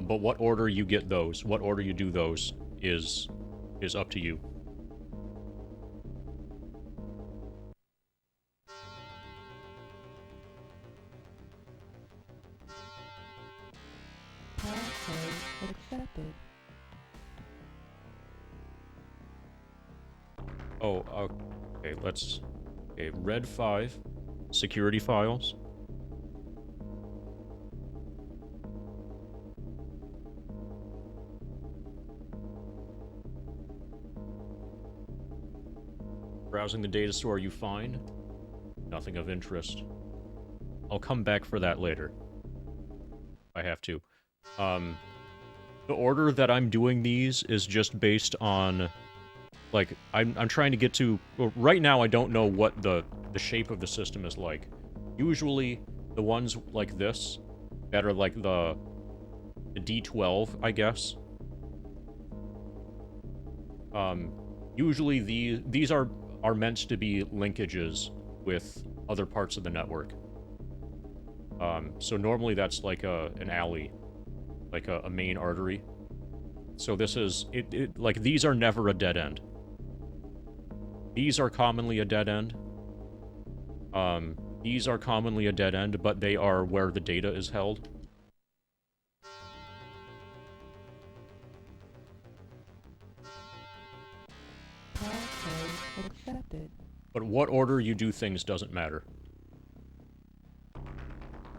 [SPEAKER 1] But what order you get those, what order you do those, is up to you.
[SPEAKER 2] Passcode accepted.
[SPEAKER 1] Oh, okay, okay, red 5, security files. Browsing the data store, you find nothing of interest. I'll come back for that later. If I have to. The order that I'm doing these is just based on, like, I'm trying to get to... Well, right now, I don't know what the shape of the system is like. Usually, the ones like this, that are like the D12, I guess. Usually these are meant to be linkages with other parts of the network. So normally that's like an alley, like a main artery. So this is, like, these are never a dead end. These are commonly a dead end. These are commonly a dead end, but they are where the data is held.
[SPEAKER 2] Passcode accepted.
[SPEAKER 1] But what order you do things doesn't matter.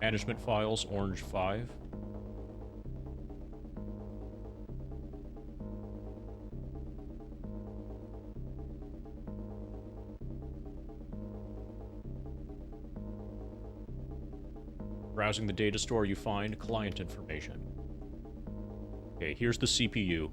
[SPEAKER 1] Management files, orange 5. Browsing the data store, you find client information. Okay, here's the CPU.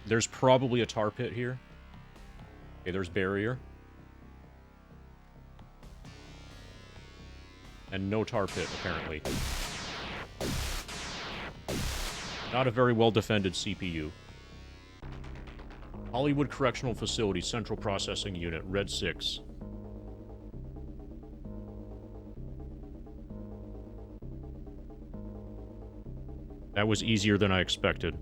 [SPEAKER 1] There's probably a tar pit here. Okay, there's barrier. And no tar pit, apparently. Not a very well-defended CPU. Hollywood Correctional Facility, Central Processing Unit, Red 6. That was easier than I expected.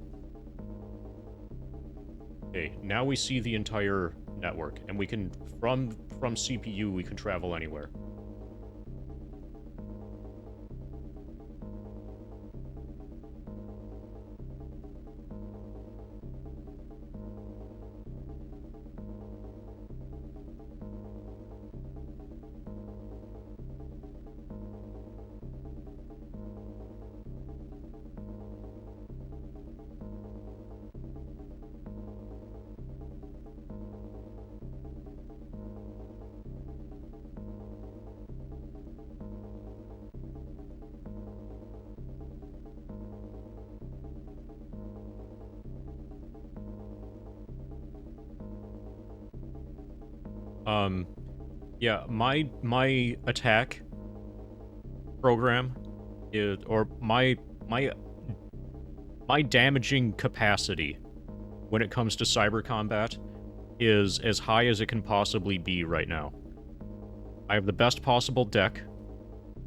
[SPEAKER 1] Okay, now we see the entire network, and we can, from CPU, we can travel anywhere. Yeah, my attack program is, or my damaging capacity when it comes to cyber combat is as high as it can possibly be right now. I have the best possible deck.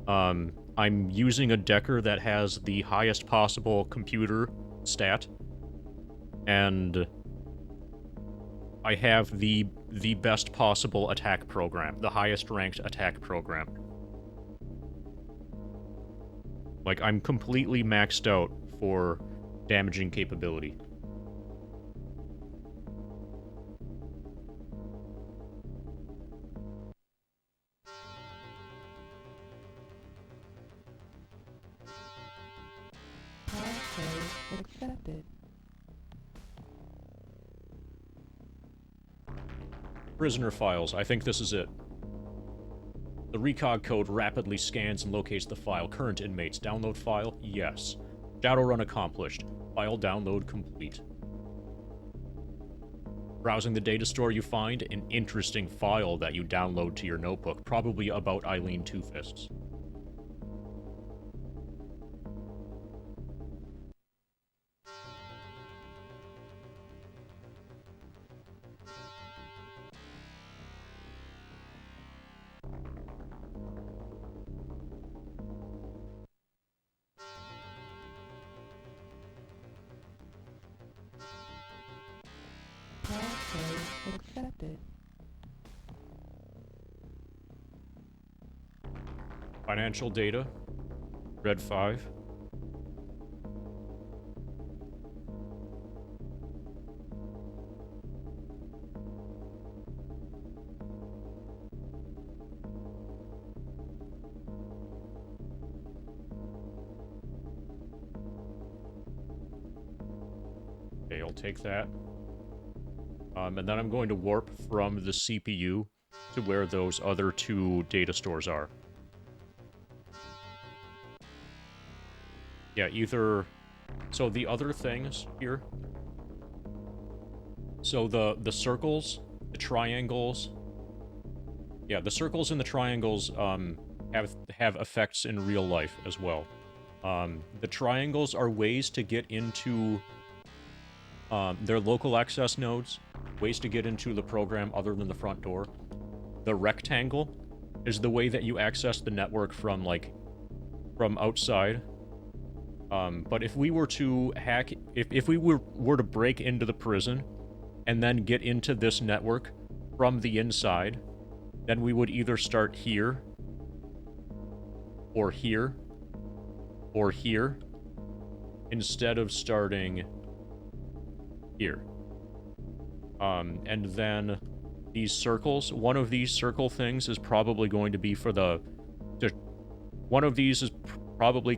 [SPEAKER 1] I'm using a decker that has the highest possible computer stat, and I have the best possible attack program, the highest ranked attack program. Like, I'm completely maxed out for damaging capability.
[SPEAKER 2] Passcode accepted.
[SPEAKER 1] Prisoner files. I think this is it. The recog code rapidly scans and locates the file. Current inmates. Download file? Yes. Shadowrun accomplished. File download complete. Browsing the data store, you find an interesting file that you download to your notebook, probably about Eileen Two-Fists.
[SPEAKER 2] Passcode accepted.
[SPEAKER 1] Financial data. Red 5. Okay, I'll take that. And then I'm going to warp from the CPU to where those other two data stores are. Yeah, either... So the other things here... So the circles, the triangles... Yeah, the circles and the triangles have effects in real life as well. The triangles are ways to get into... their local access nodes, ways to get into the program other than the front door. The rectangle is the way that you access the network from, like, from outside. But if we were to hack... If we were to break into the prison and then get into this network from the inside, then we would either start here, or here, or here, instead of starting here. And then these circles, one of these circle things is probably going to be for the... One of these is probably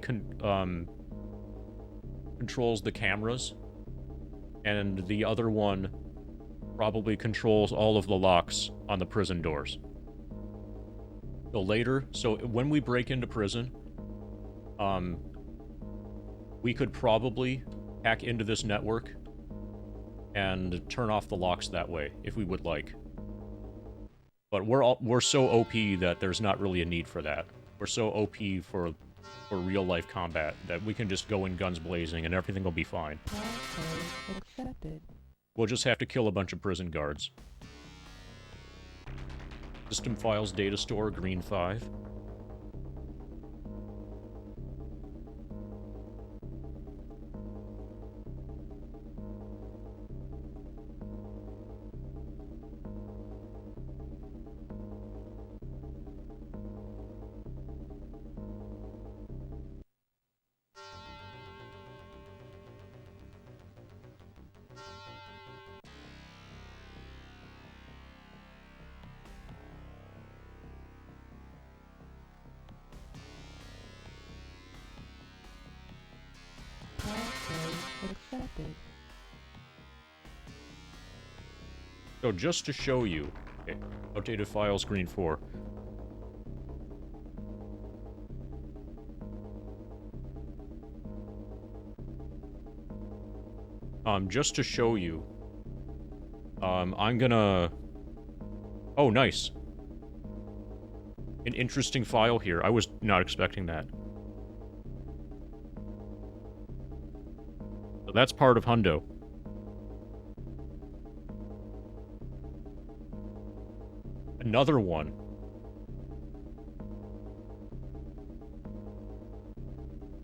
[SPEAKER 1] controls the cameras, and the other one probably controls all of the locks on the prison doors. So later, so when we break into prison, we could probably hack into this network and turn off the locks that way, if we would like. But we're so OP that there's not really a need for that. We're so OP for real-life combat that we can just go in guns blazing and everything will be fine.
[SPEAKER 2] Passcode accepted.
[SPEAKER 1] We'll just have to kill a bunch of prison guards. System files data store, green 5.
[SPEAKER 2] Passcode accepted.
[SPEAKER 1] So just to show you... Okay, updated files, green 4. Just to show you, I'm gonna Oh, nice. An interesting file here. I was not expecting that. So that's part of Hundo. Another one.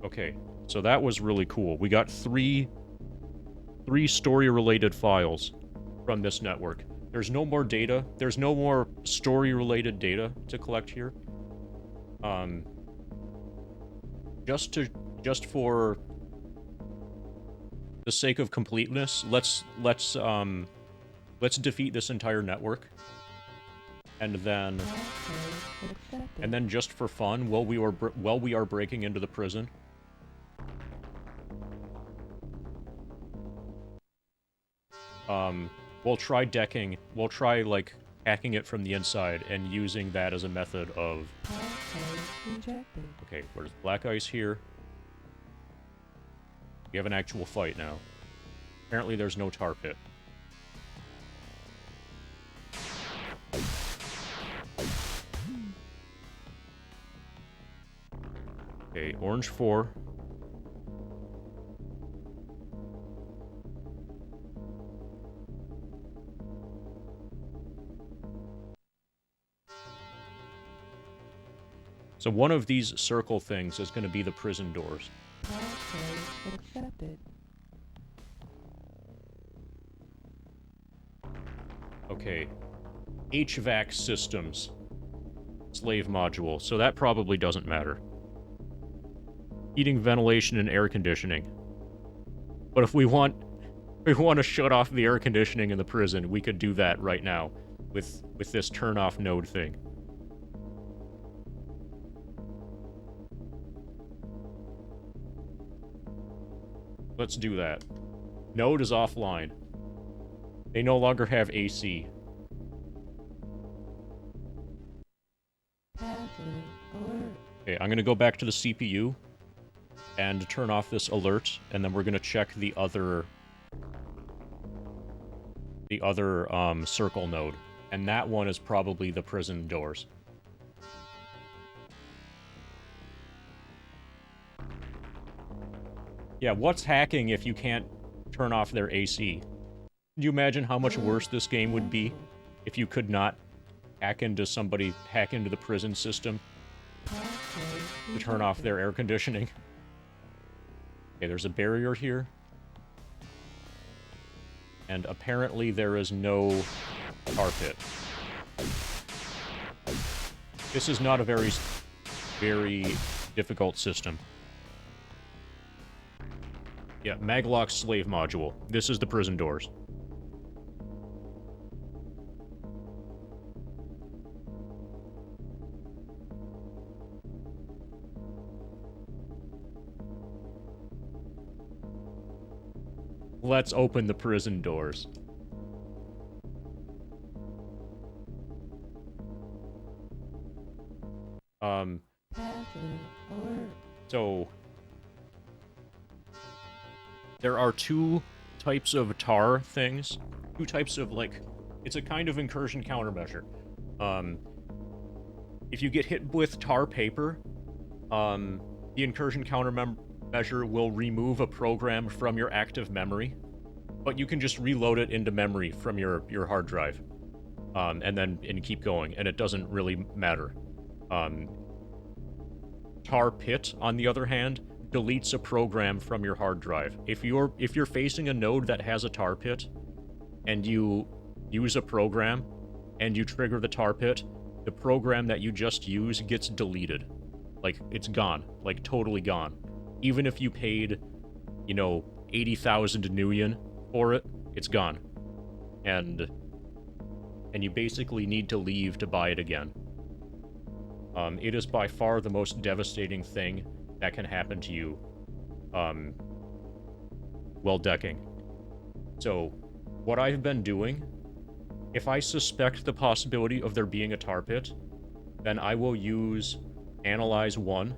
[SPEAKER 1] Okay, so that was really cool. We got three story-related files from this network. There's no more data. There's no more story-related data to collect here. Just for the sake of completeness, let's defeat this entire network, and then just for fun, while we are breaking into the prison, we'll try decking. We'll try like hacking it from the inside and using that as a method of. Okay, where's Black Ice here? We have an actual fight now. Apparently there's no tar pit. Okay, orange 4. So one of these circle things is going to be the prison doors. Okay. HVAC systems. Slave module. So that probably doesn't matter. Heating, ventilation, and air conditioning. But if we want to shut off the air conditioning in the prison, we could do that right now with this turn off node thing. Let's do that. Node is offline. They no longer have AC. Okay, I'm gonna go back to the CPU and turn off this alert, and then we're gonna check the other circle node. And that one is probably the prison doors. Yeah, what's hacking if you can't turn off their AC? Can you imagine how much worse this game would be if you could not hack into the prison system to turn off their air conditioning? Okay, there's a barrier here. And apparently there is no tar pit. This is not a very difficult system. Yeah, Maglock slave module. This is the prison doors. Let's open the prison doors. So there are two types of tar things. Two types of, like, it's a kind of incursion countermeasure. If you get hit with tar paper, the incursion countermeasure will remove a program from your active memory, but you can just reload it into memory from your hard drive, and keep going, and it doesn't really matter. Tar pit, on the other hand, deletes a program from your hard drive. If you're facing a node that has a tar pit, and you use a program, and you trigger the tar pit, the program that you just used gets deleted. Like, it's gone. Like, totally gone. Even if you paid, 80,000 Nuyen for it, it's gone. And you basically need to leave to buy it again. It is by far the most devastating thing that can happen to you, while decking. So, what I've been doing, if I suspect the possibility of there being a tar pit, then I will use Analyze 1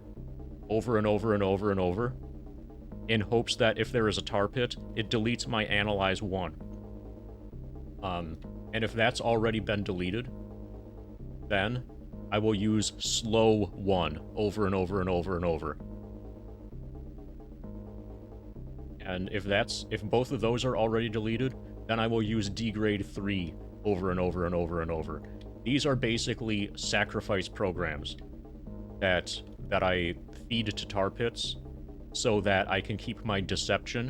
[SPEAKER 1] over and over and over and over, in hopes that if there is a tar pit, it deletes my Analyze 1. And if that's already been deleted, then I will use slow 1 over and over and over and over. And if both of those are already deleted, then I will use degrade 3 over and over and over and over. These are basically sacrifice programs that I feed to tar pits so that I can keep my deception,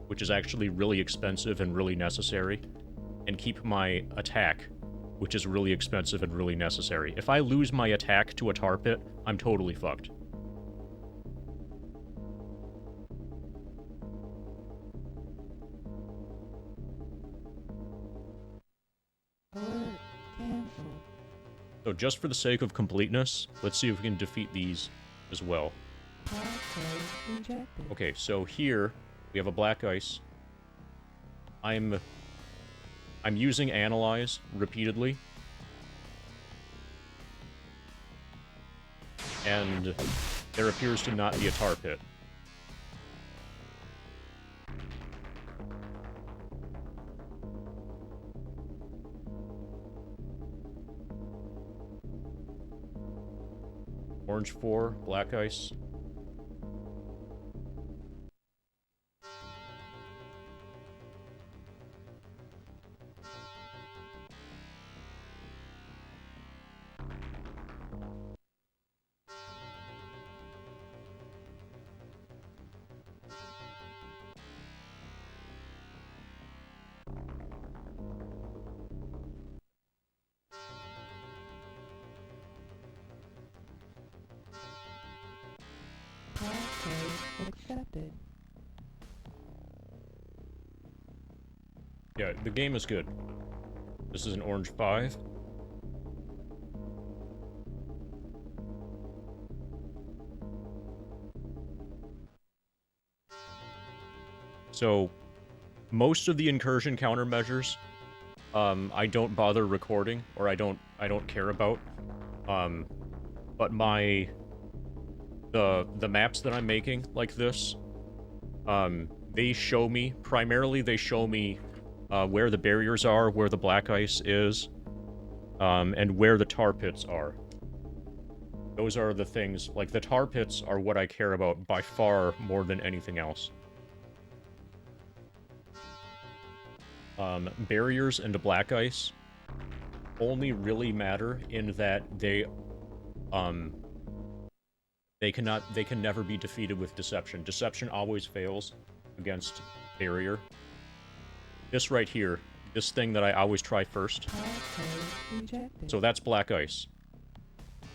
[SPEAKER 1] which is actually really expensive and really necessary, and keep my attack, which is really expensive and really necessary. If I lose my attack to a tar pit, I'm totally fucked.
[SPEAKER 2] Alert. Cancel.
[SPEAKER 1] So just for the sake of completeness, let's see if we can defeat these as well.
[SPEAKER 2] Passcode rejected.
[SPEAKER 1] Okay, so here we have a black ice. I'm using Analyze repeatedly. And there appears to not be a tar pit. Orange 4, black ice.
[SPEAKER 2] Passcode accepted.
[SPEAKER 1] Yeah, the game is good. This is an orange 5. So, most of the incursion countermeasures, I don't bother recording, or I don't care about. But the maps that I'm making, like this, they show me, primarily they show me where the barriers are, where the black ice is, and where the tar pits are. Those are the things, like the tar pits are what I care about by far more than anything else. Barriers into black ice only really matter in that they can never be defeated with deception. Deception always fails against barrier. This right here, this thing that I always try first.
[SPEAKER 2] Passcode rejected.
[SPEAKER 1] So that's black ice.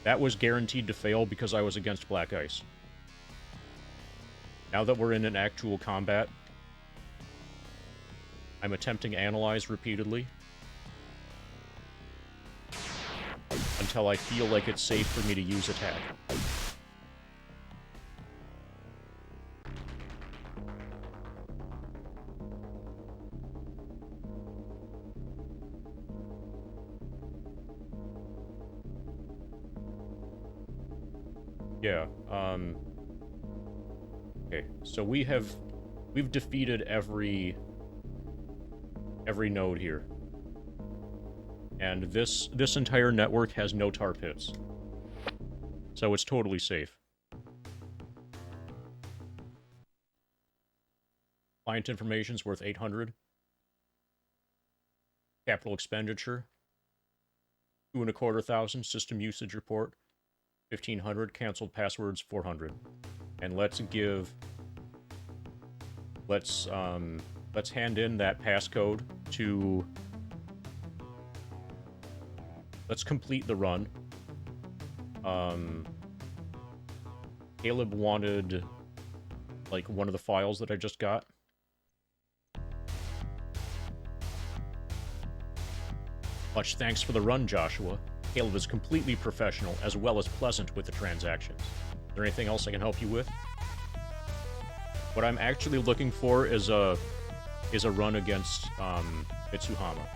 [SPEAKER 1] That was guaranteed to fail because I was against black ice. Now that we're in an actual combat, I'm attempting Analyze repeatedly until I feel like it's safe for me to use attack. Yeah, okay, so we've defeated every node here. And this entire network has no tar pits. So it's totally safe. Client information's worth 800. Capital expenditure 2,250. System usage report 1,500. Canceled passwords 400. And let's hand in that passcode to... Let's complete the run. Caleb wanted, like, one of the files that I just got. Much thanks for the run, Joshua. Caleb is completely professional, as well as pleasant with the transactions. Is there anything else I can help you with? What I'm actually looking for is a run against Mitsuhama.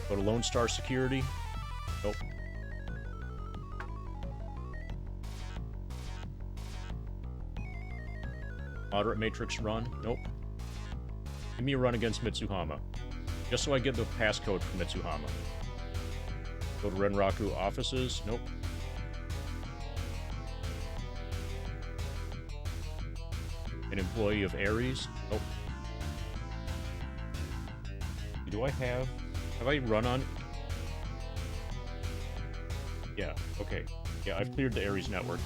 [SPEAKER 1] Go to Lone Star Security. Nope. Moderate Matrix run. Nope. Give me a run against Mitsuhama. Just so I get the passcode for Mitsuhama. Go to Renraku offices. Nope. An employee of Ares. Nope. Do I have I run on? Yeah, okay. Yeah, I've cleared the Ares network.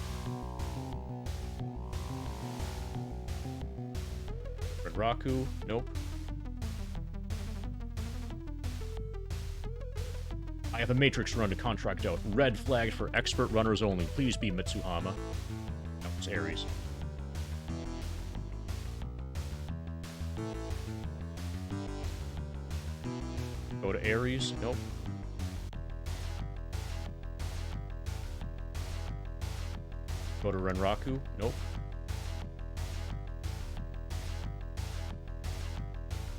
[SPEAKER 1] Renraku. Nope. I have a matrix run to contract out. Red flagged for expert runners only. Please be Mitsuhama. No, it's Ares. Go to Ares. Nope. Go to Renraku. Nope.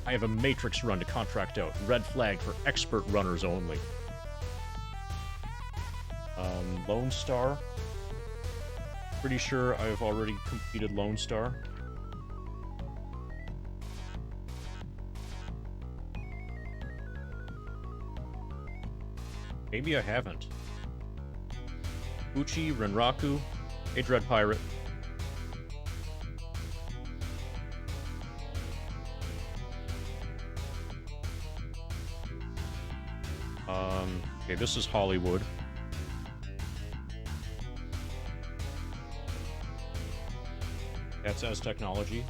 [SPEAKER 1] I have a matrix run to contract out. Red flag for expert runners only. Lone Star. Pretty sure I've already completed Lone Star. Maybe I haven't. Uchi, Renraku, a Dread Pirate. Okay, this is Hollywood. That's as technology.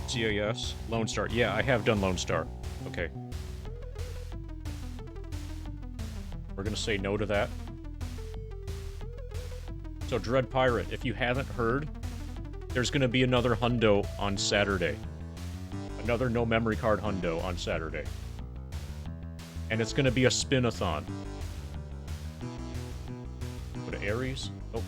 [SPEAKER 1] CAS, Lone Star. Yeah, I have done Lone Star. Okay. We're gonna say no to that. So, Dread Pirate, if you haven't heard, there's gonna be another hundo on Saturday. Another no memory card hundo on Saturday. And it's gonna be a spin-a-thon. Go to Ares. Oh.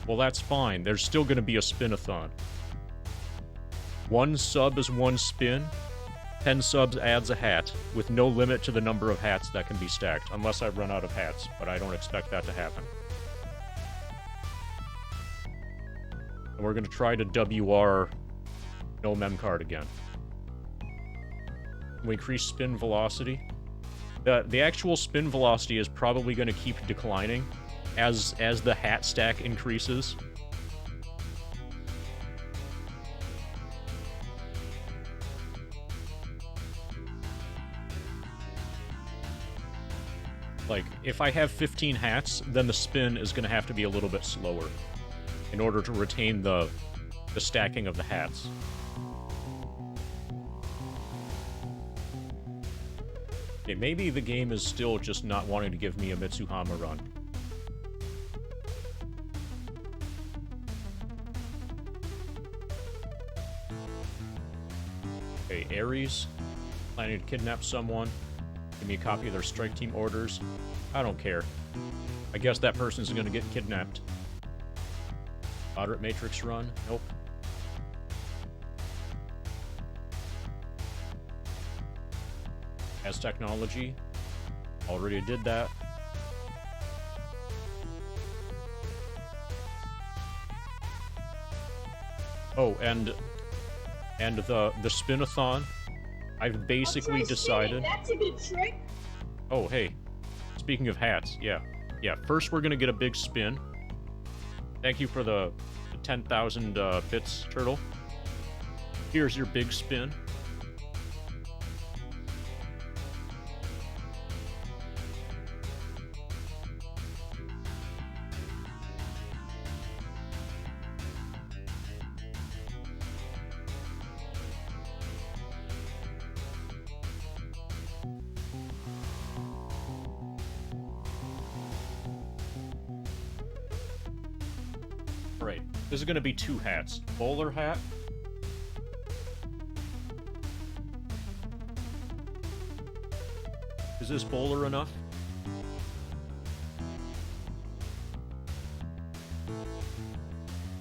[SPEAKER 1] Well, that's fine. There's still gonna be a spin-a-thon. 1 sub is 1 spin. 10 subs adds a hat, with no limit to the number of hats that can be stacked, unless I run out of hats, but I don't expect that to happen. And we're gonna try to WR no mem card again. We increase spin velocity. The actual spin velocity is probably gonna keep declining as the hat stack increases. Like, if I have 15 hats, then the spin is going to have to be a little bit slower in order to retain the stacking of the hats. Okay, maybe the game is still just not wanting to give me a Mitsuhama run. Okay, Ares, planning to kidnap someone. Give me a copy of their strike team orders. I don't care. I guess that person's gonna get kidnapped. Moderate matrix run? Nope. As technology? Already did that. Oh, and the spin-a-thon. I've basically decided...
[SPEAKER 3] That's a good trick.
[SPEAKER 1] Oh, hey. Speaking of hats, yeah. Yeah, first we're gonna get a big spin. Thank you for the 10,000 bits, Turtle. Here's your big spin. Alright, this is gonna be 2 hats. Bowler hat. Is this bowler enough?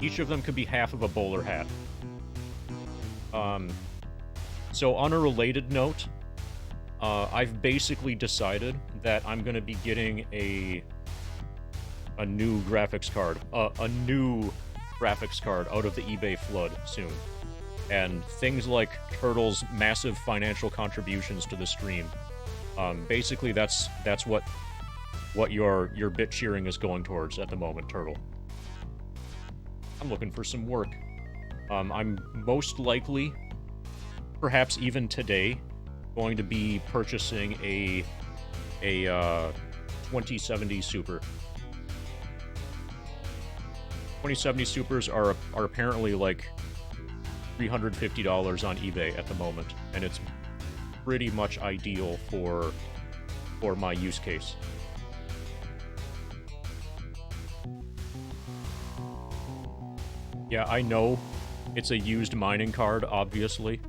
[SPEAKER 1] Each of them could be half of a bowler hat. So on a related note, I've basically decided that I'm gonna be getting a new graphics card. A new graphics card out of the eBay flood soon. and things like Turtle's massive financial contributions to the stream. Basically, that's what your bit cheering is going towards at the moment, Turtle. I'm looking for some work. I'm most likely, perhaps even today, going to be purchasing a 2070 Super. 2070 Supers are apparently like $350 on eBay at the moment, and it's pretty much ideal for my use case. Yeah, I know it's a used mining card, obviously.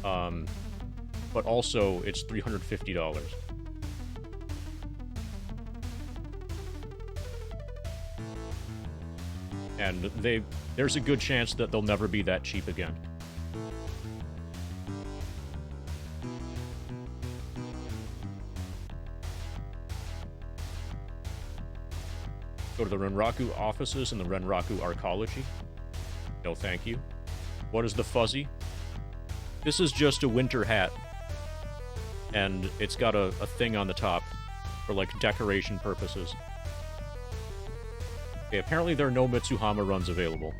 [SPEAKER 1] But also it's $350. And there's a good chance that they'll never be that cheap again. Go to the Renraku offices in the Renraku Arcology. No thank you. What is the fuzzy? This is just a winter hat. And it's got a thing on the top for, like, decoration purposes. Okay, apparently there are no Mitsuhama runs available.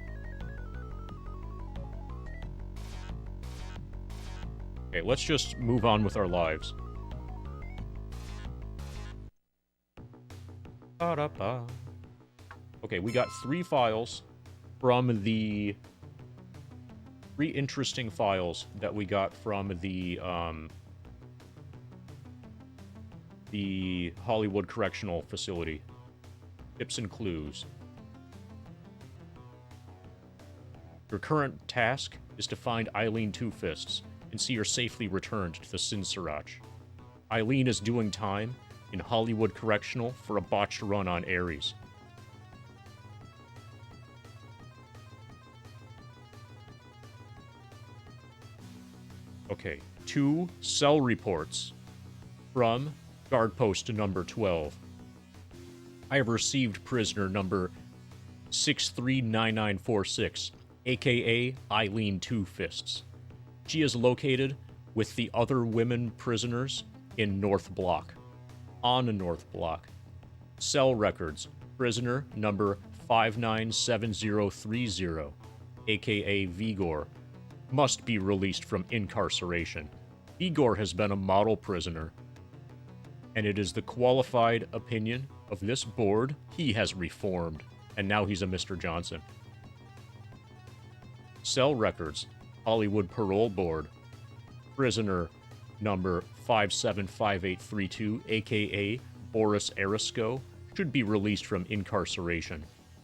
[SPEAKER 1] Okay, let's just move on with our lives. Ba-da-ba. Okay, we got 3 files from the... 3 interesting files that we got from the Hollywood Correctional Facility. Tips and clues. Your current task is to find Eileen Two Fists and see her safely returned to the Sinsirach. Eileen is doing time in Hollywood Correctional for a botched run on Ares. Okay, 2 cell reports from guard post number 12. I have received prisoner number 639946, aka Eileen Two Fists. She is located with the other women prisoners in North Block. On North Block. Cell records, prisoner number 597030, aka Vigor, must be released from incarceration. Igor has been a model prisoner, and it is the qualified opinion of this board he has reformed, and now he's a Mr. Johnson. Cell records, Hollywood Parole Board, prisoner number 575832, aka Boris Arisko, should be released from incarceration.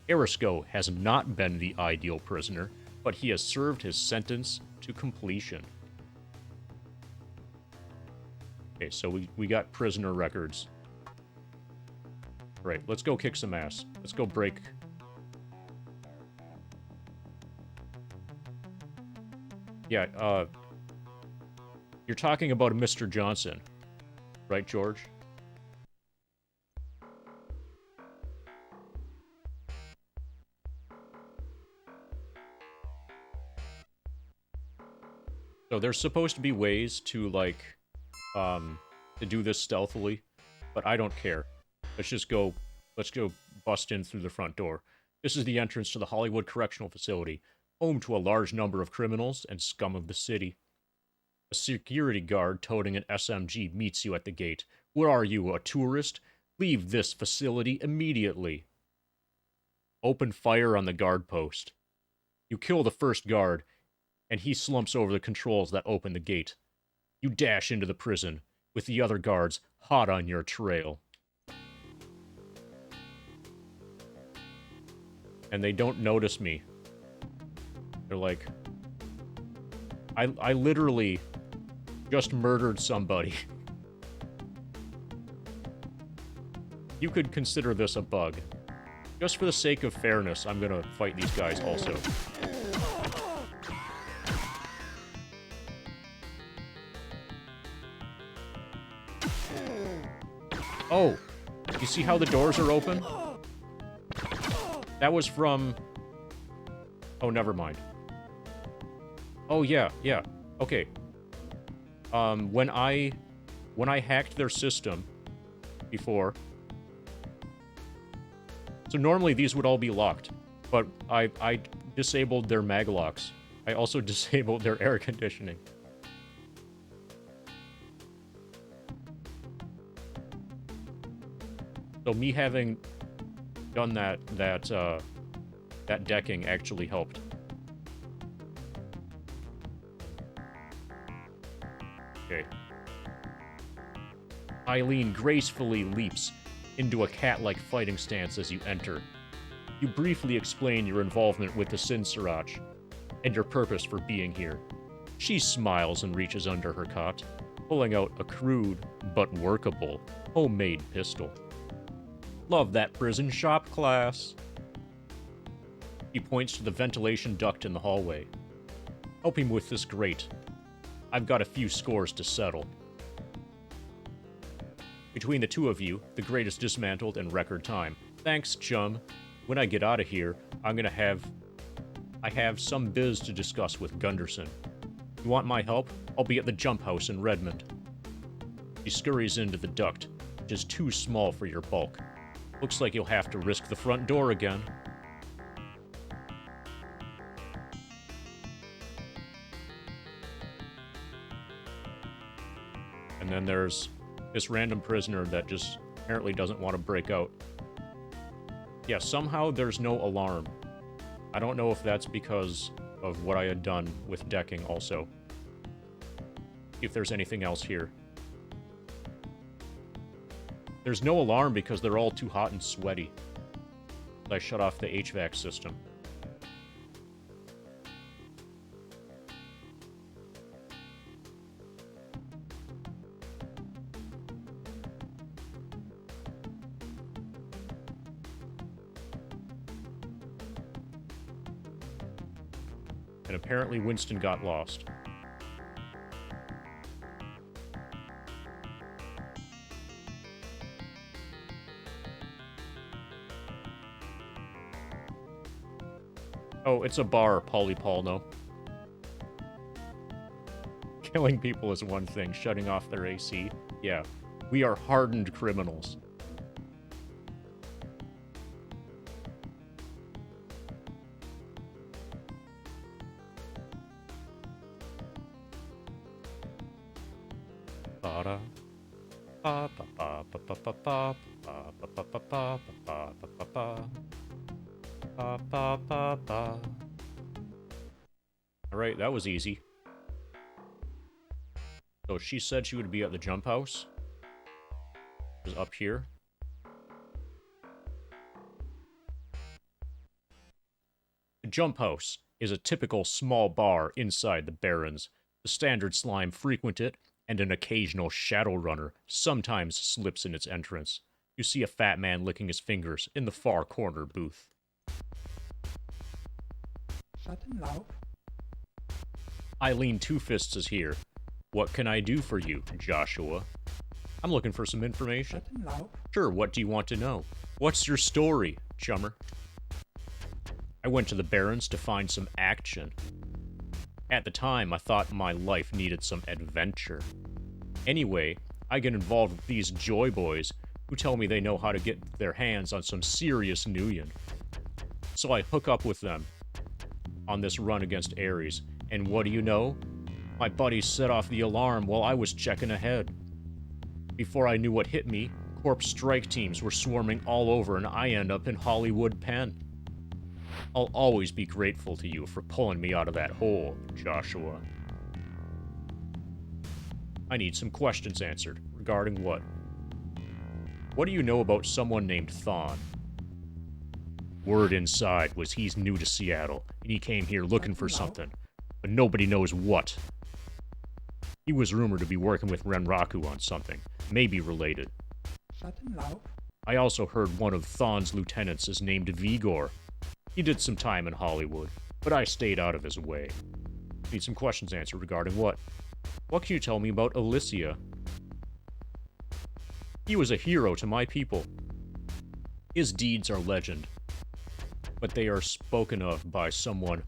[SPEAKER 1] Arisko has not been the ideal prisoner, but he has served his sentence to completion. Okay, so we got prisoner records. Right, let's go kick some ass. Let's go break. Yeah, you're talking about a Mr. Johnson, right, George? So there's supposed to be ways to, like, to do this stealthily, but I don't care. Let's go bust in through the front door. This is the entrance to the Hollywood Correctional Facility, home to a large number of criminals and scum of the city. A security guard toting an SMG meets you at the gate. Where are you, a tourist? Leave this facility immediately. Open fire on the guard post. You kill the first guard, and he slumps over the controls that open the gate. You dash into the prison, with the other guards hot on your trail. And they don't notice me. They're like, I literally just murdered somebody. You could consider this a bug. Just for the sake of fairness, I'm gonna fight these guys also. Oh, you see how the doors are open? That was from... Oh, never mind. Oh, yeah, yeah. Okay. When I hacked their system before... So normally these would all be locked, but I disabled their mag locks. I also disabled their air conditioning. So me having done that decking actually helped. Okay. Eileen gracefully leaps into a cat-like fighting stance as you enter. You briefly explain your involvement with the Sin Sirach and your purpose for being here. She smiles and reaches under her cot, pulling out a crude but workable homemade pistol. Love that prison shop class. He points to the ventilation duct in the hallway. Help him with this grate. I've got a few scores to settle. Between the two of you, the grate is dismantled in record time. Thanks, chum. When I get out of here, I have some biz to discuss with Gunderson. You want my help? I'll be at the jump house in Redmond. She scurries into the duct, which is too small for your bulk. Looks like you'll have to risk the front door again. And then there's this random prisoner that just apparently doesn't want to break out. Yeah, somehow there's no alarm. I don't know if that's because of what I had done with decking also. See if there's anything else here. There's no alarm because they're all too hot and sweaty. I shut off the HVAC system. And apparently Winston got lost. Oh, it's a bar, Polypolno. Killing people is one thing, shutting off their AC. Yeah, we are hardened criminals. Alright, that was easy. So she said she would be at the jump house. It was up here. The jump house is a typical small bar inside the Barrens. The standard slime frequent it, and an occasional Shadowrunner sometimes slips in its entrance. You see a fat man licking his fingers in the far corner booth. Eileen Two Fists is here. What can I do for you, Joshua? I'm looking for some information. Sure, what do you want to know? What's your story, chummer? I went to the Barrens to find some action. At the time, I thought my life needed some adventure. Anyway, I get involved with these Joy Boys who tell me they know how to get their hands on some serious Nuyen. So I hook up with them on this run against Ares, and what do you know? My buddies set off the alarm while I was checking ahead. Before I knew what hit me, corpse strike teams were swarming all over and I end up in Hollywood Pen. I'll always be grateful to you for pulling me out of that hole, Joshua. I need some questions answered. Regarding what? What do you know about someone named Thon? Word inside was he's new to Seattle, and he came here looking for something, but nobody knows what. He was rumored to be working with Renraku on something, maybe related. I also heard one of Thon's lieutenants is named Vigor. He did some time in Hollywood, but I stayed out of his way. Need some questions answered regarding what? What can you tell me about Alicia? He was a hero to my people. His deeds are legend, but they are spoken of by someone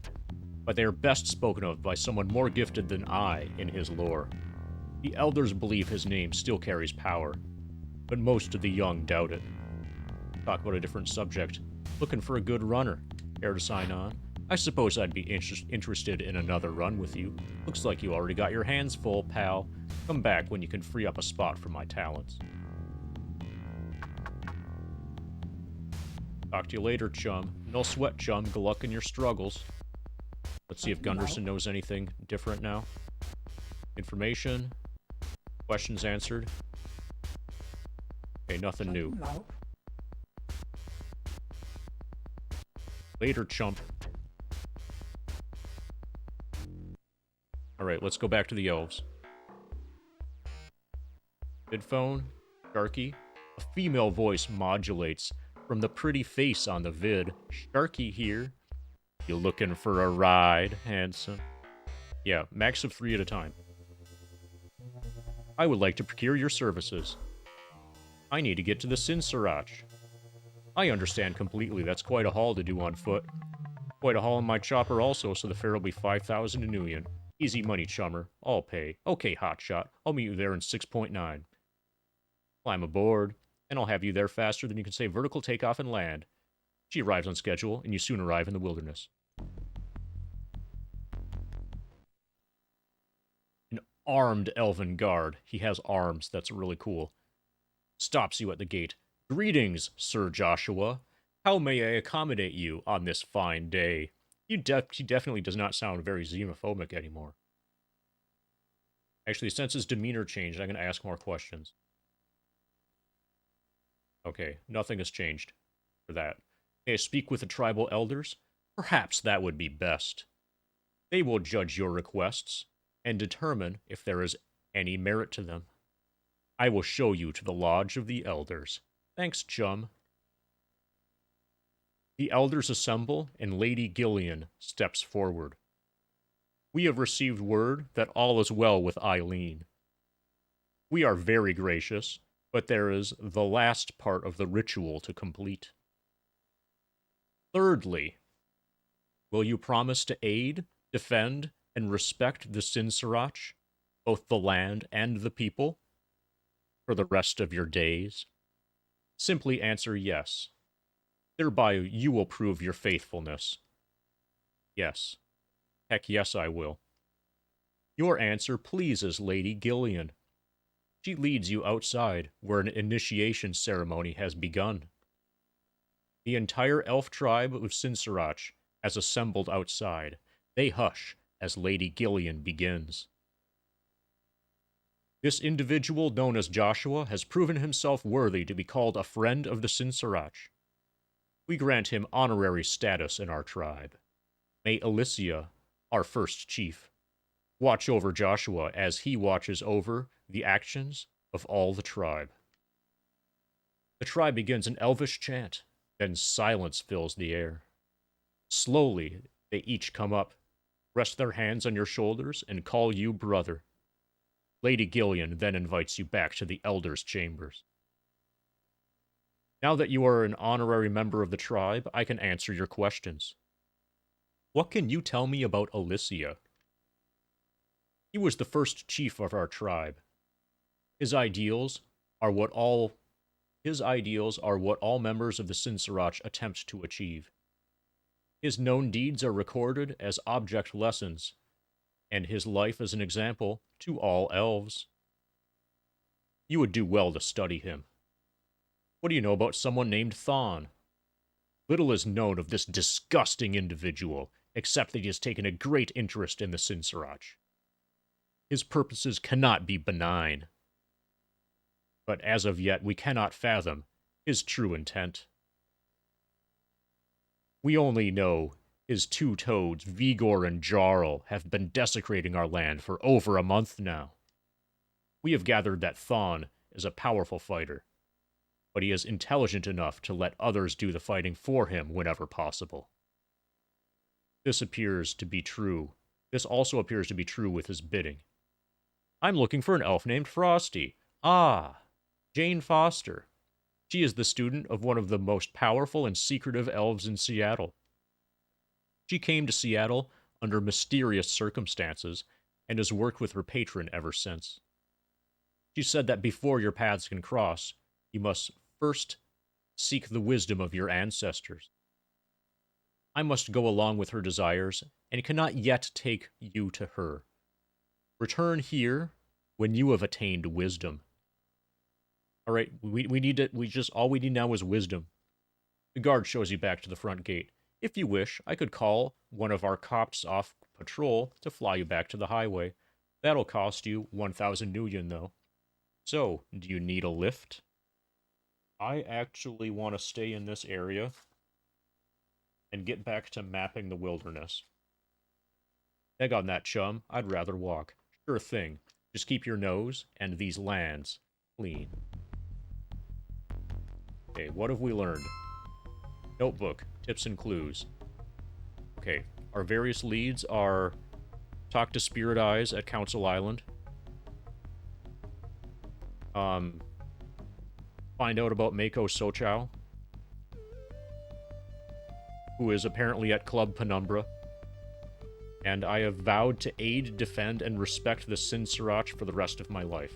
[SPEAKER 1] but they are best spoken of by someone more gifted than I in his lore. The elders believe his name still carries power, but most of the young doubt it. Talk about a different subject. Looking for a good runner. Care to sign on? I suppose I'd be interested in another run with you. Looks like you already got your hands full, pal. Come back when you can free up a spot for my talents. Talk to you later, chum. No sweat, chum. Good luck in your struggles. Let's see if Gunderson knows anything different now. Information. Questions answered. Okay, nothing new. Later, chump. Alright, let's go back to the elves. Vidphone. Sharky. A female voice modulates from the pretty face on the vid. Sharky here. You looking for a ride, handsome? Yeah, max of 3 at a time. I would like to procure your services. I need to get to the Sinsarach. I understand completely, that's quite a haul to do on foot. Quite a haul in my chopper also, so the fare will be 5,000 Inuian. Easy money, chummer. I'll pay. Okay, hotshot. I'll meet you there in 6.9. Climb aboard, and I'll have you there faster than you can say vertical takeoff and land. She arrives on schedule, and you soon arrive in the wilderness. An armed elven guard. He has arms. That's really cool. Stops you at the gate. Greetings, Sir Joshua. How may I accommodate you on this fine day? He definitely does not sound very xenophobic anymore. Actually, since his demeanor changed, I'm going to ask more questions. Okay, nothing has changed for that. May I speak with the tribal elders? Perhaps that would be best. They will judge your requests and determine if there is any merit to them. I will show you to the lodge of the elders. Thanks, chum. The elders assemble, and Lady Gillian steps forward. We have received word that all is well with Eileen. We are very gracious, but there is the last part of the ritual to complete. Thirdly, will you promise to aid, defend, and respect the Sinsarach, both the land and the people, for the rest of your days? Simply answer yes. Thereby you will prove your faithfulness. Yes. Heck yes, I will. Your answer pleases Lady Gillian. She leads you outside, where an initiation ceremony has begun. The entire elf tribe of Sinsarach has assembled outside. They hush as Lady Gillian begins. This individual known as Joshua has proven himself worthy to be called a friend of the Sinsarach. We grant him honorary status in our tribe. May Alicia, our first chief, watch over Joshua as he watches over the actions of all the tribe. The tribe begins an elvish chant, then silence fills the air. Slowly, they each come up, rest their hands on your shoulders, and call you brother. Lady Gillian then invites you back to the elders' chambers. Now that you are an honorary member of the tribe, I can answer your questions. What can you tell me about Alicia? He was the first chief of our tribe. His ideals are what all members of the Sinsarach attempt to achieve. His known deeds are recorded as object lessons, and his life is an example to all elves. You would do well to study him. What do you know about someone named Thon? Little is known of this disgusting individual, except that he has taken a great interest in the Sinsarach. His purposes cannot be benign. But as of yet, we cannot fathom his true intent. We only know his two toads, Vigor and Jarl, have been desecrating our land for over a month now. We have gathered that Thon is a powerful fighter, but he is intelligent enough to let others do the fighting for him whenever possible. This also appears to be true with his bidding. I'm looking for an elf named Frosty. Ah, Jane Foster. She is the student of one of the most powerful and secretive elves in Seattle. She came to Seattle under mysterious circumstances and has worked with her patron ever since. She said that before your paths can cross, you must first seek the wisdom of your ancestors. I must go along with her desires, and cannot yet take you to her. Return here when you have attained wisdom. All right, we need it. All we need now is wisdom. The guard shows you back to the front gate. If you wish, I could call one of our cops off patrol to fly you back to the highway. That'll cost you 1,000 nuyen, though. So, do you need a lift? I actually want to stay in this area and get back to mapping the wilderness. Egg on that, chum. I'd rather walk. Sure thing. Just keep your nose and these lands clean. Okay, what have we learned? Notebook, tips and clues. Okay, our various leads are talk to Spirit Eyes at Council Island. Find out about Mako Sochow, who is apparently at Club Penumbra. And I have vowed to aid, defend, and respect the Sin Sriracha for the rest of my life.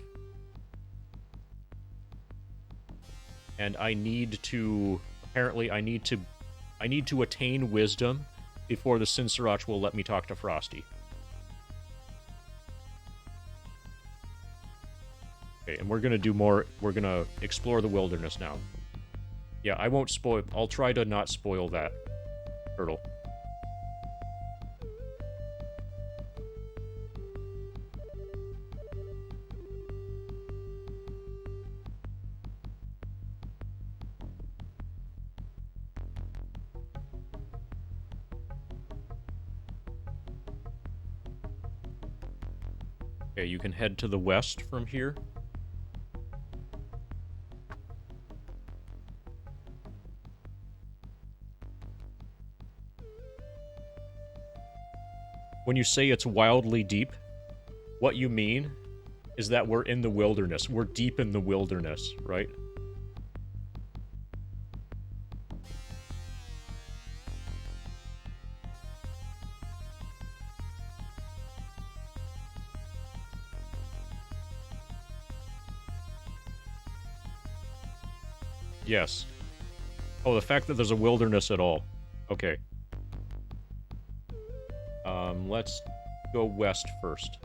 [SPEAKER 1] And I need to... Apparently, I need to attain wisdom before the Sin Sriracha will let me talk to Frosty. Okay, and we're gonna do more... We're gonna explore the wilderness now. Yeah, I won't spoil... I'll try to not spoil that, Turtle. Okay, you can head to the west from here. When you say it's wildly deep, what you mean is that we're in the wilderness. We're deep in the wilderness, right? Yes. Oh, the fact that there's a wilderness at all. Okay. Let's go west first.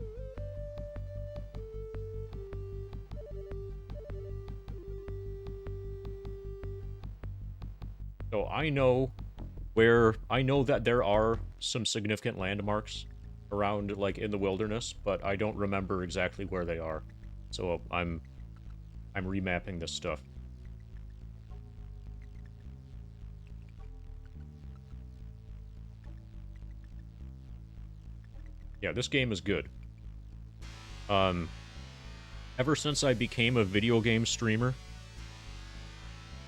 [SPEAKER 1] So I know that there are some significant landmarks around, like, in the wilderness, but I don't remember exactly where they are. So I'm remapping this stuff. Yeah, this game is good. Ever since I became a video game streamer,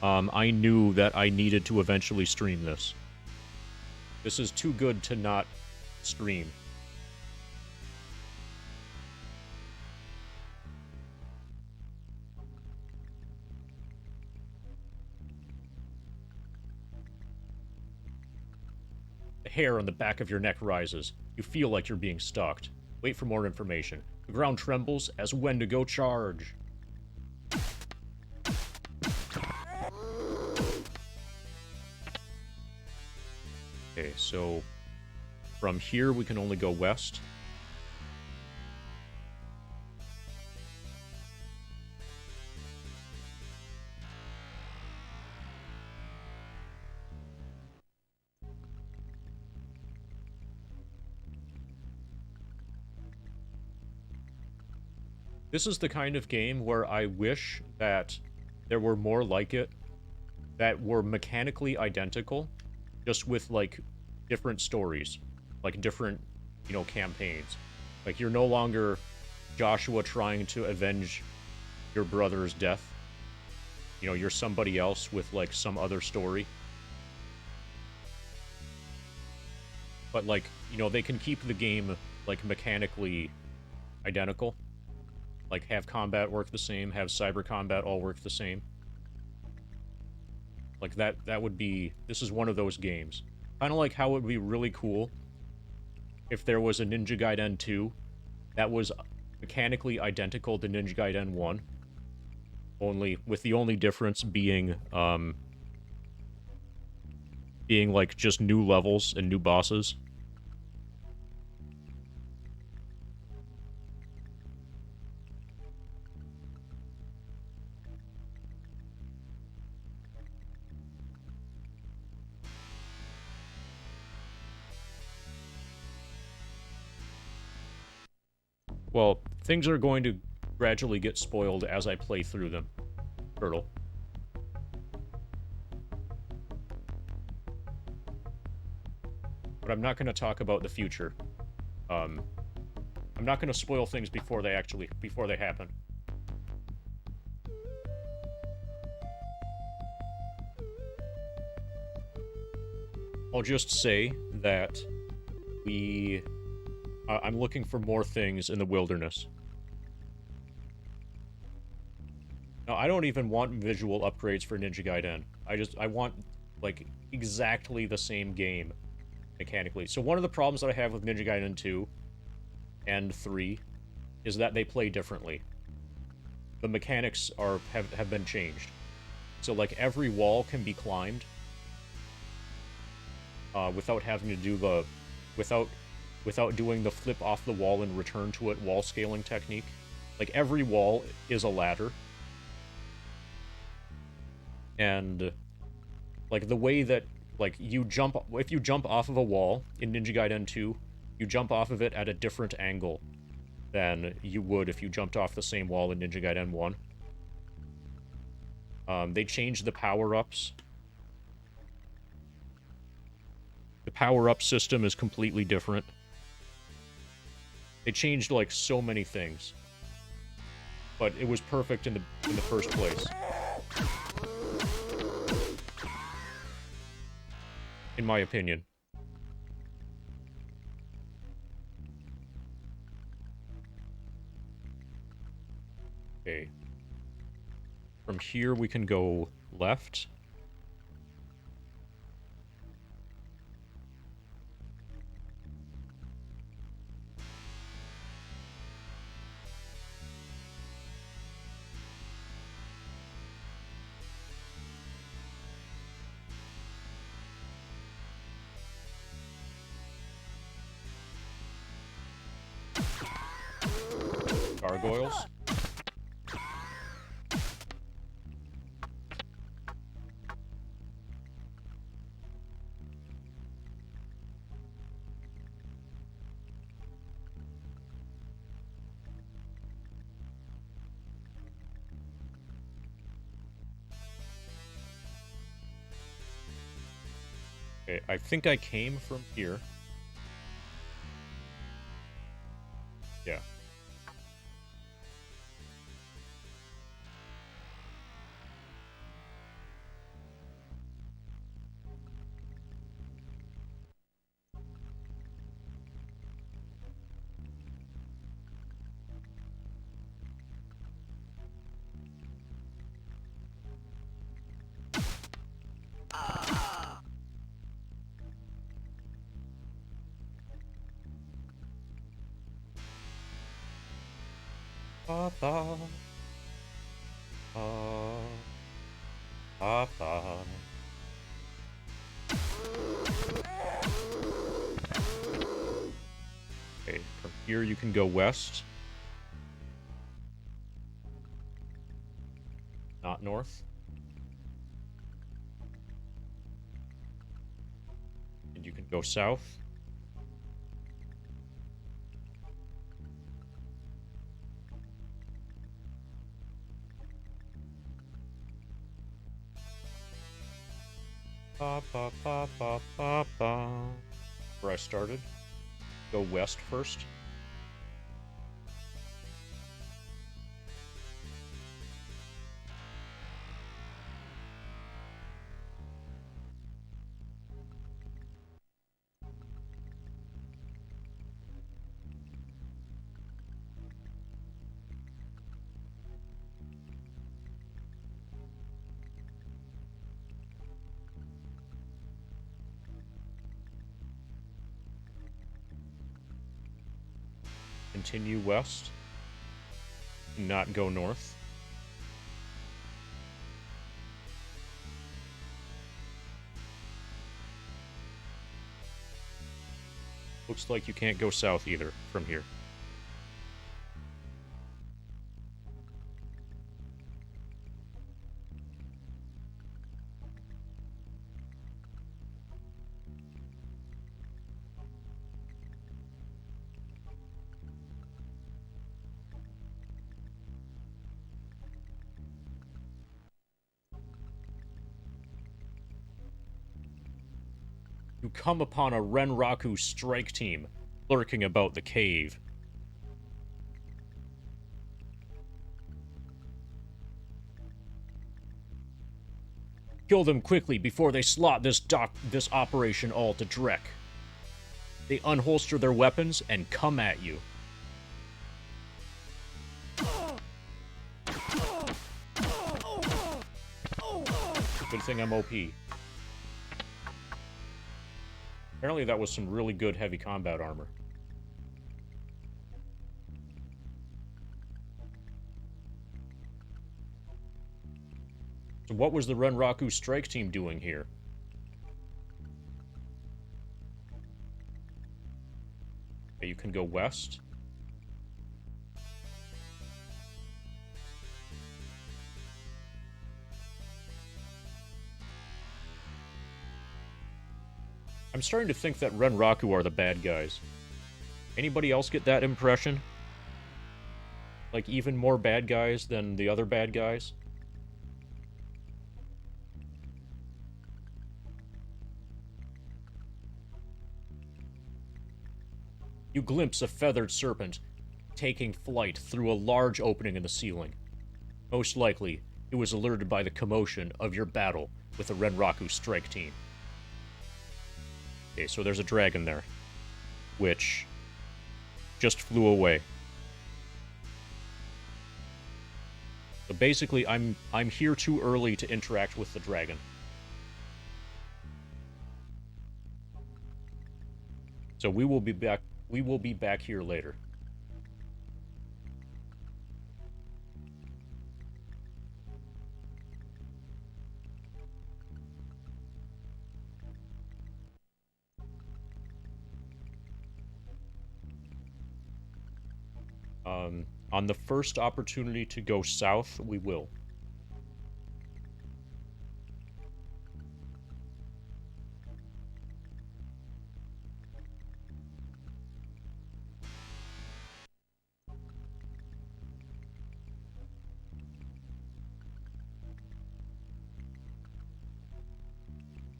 [SPEAKER 1] I knew that I needed to eventually stream this. This is too good to not stream. The hair on the back of your neck rises. You feel like you're being stalked. Wait for more information. The ground trembles as Wendigo charge. Okay, so from here we can only go west. This is the kind of game where I wish that there were more like it that were mechanically identical, just with, like, different stories, like different, you know, campaigns. Like, you're no longer Joshua trying to avenge your brother's death. You know, you're somebody else with, like, some other story. But, like, you know, they can keep the game, like, mechanically identical. Like, have combat work the same, have cyber combat all work the same. Like, that would be... This is one of those games. Kind of like how it would be really cool if there was a Ninja Gaiden 2 that was mechanically identical to Ninja Gaiden 1, only with the only difference being being like just new levels and new bosses. Well, things are going to gradually get spoiled as I play through them, Turtle. But I'm not going to talk about the future. I'm not going to spoil things before they happen. I'll just say that I'm looking for more things in the wilderness. Now, I don't even want visual upgrades for Ninja Gaiden. I want, like, exactly the same game, mechanically. So one of the problems that I have with Ninja Gaiden 2 and 3 is that they play differently. The mechanics have been changed. So, like, every wall can be climbed without having to do the... without doing the flip off the wall and return to it wall scaling technique. Like, every wall is a ladder. And, like, the way that, like, if you jump off of a wall in Ninja Gaiden 2, you jump off of it at a different angle than you would if you jumped off the same wall in Ninja Gaiden 1. They changed the power-ups. The power-up system is completely different. They changed, like, so many things. But it was perfect in the first place. In my opinion. Okay. From here, we can go left. Gargoyles. Okay, I think I came from here. Yeah. Papa. Papa. Okay, from here you can go west. Not north. And you can go south. Ba ba ba ba ba ba. Where I started. Go west first. Continue west. Not go north. Looks like you can't go south either from here. You come upon a Renraku strike team lurking about the cave. Kill them quickly before they slot this operation all to Drek. They unholster their weapons and come at you. Good thing I'm OP. Apparently that was some really good heavy combat armor. So what was the Renraku strike team doing here? Okay, you can go west. I'm starting to think that Renraku are the bad guys. Anybody else get that impression? Like, even more bad guys than the other bad guys? You glimpse a feathered serpent taking flight through a large opening in the ceiling. Most likely, it was alerted by the commotion of your battle with the Renraku strike team. Okay, so there's a dragon there, which just flew away. So basically, I'm here too early to interact with the dragon. So we will be back. We will be back here later. On the first opportunity to go south, we will.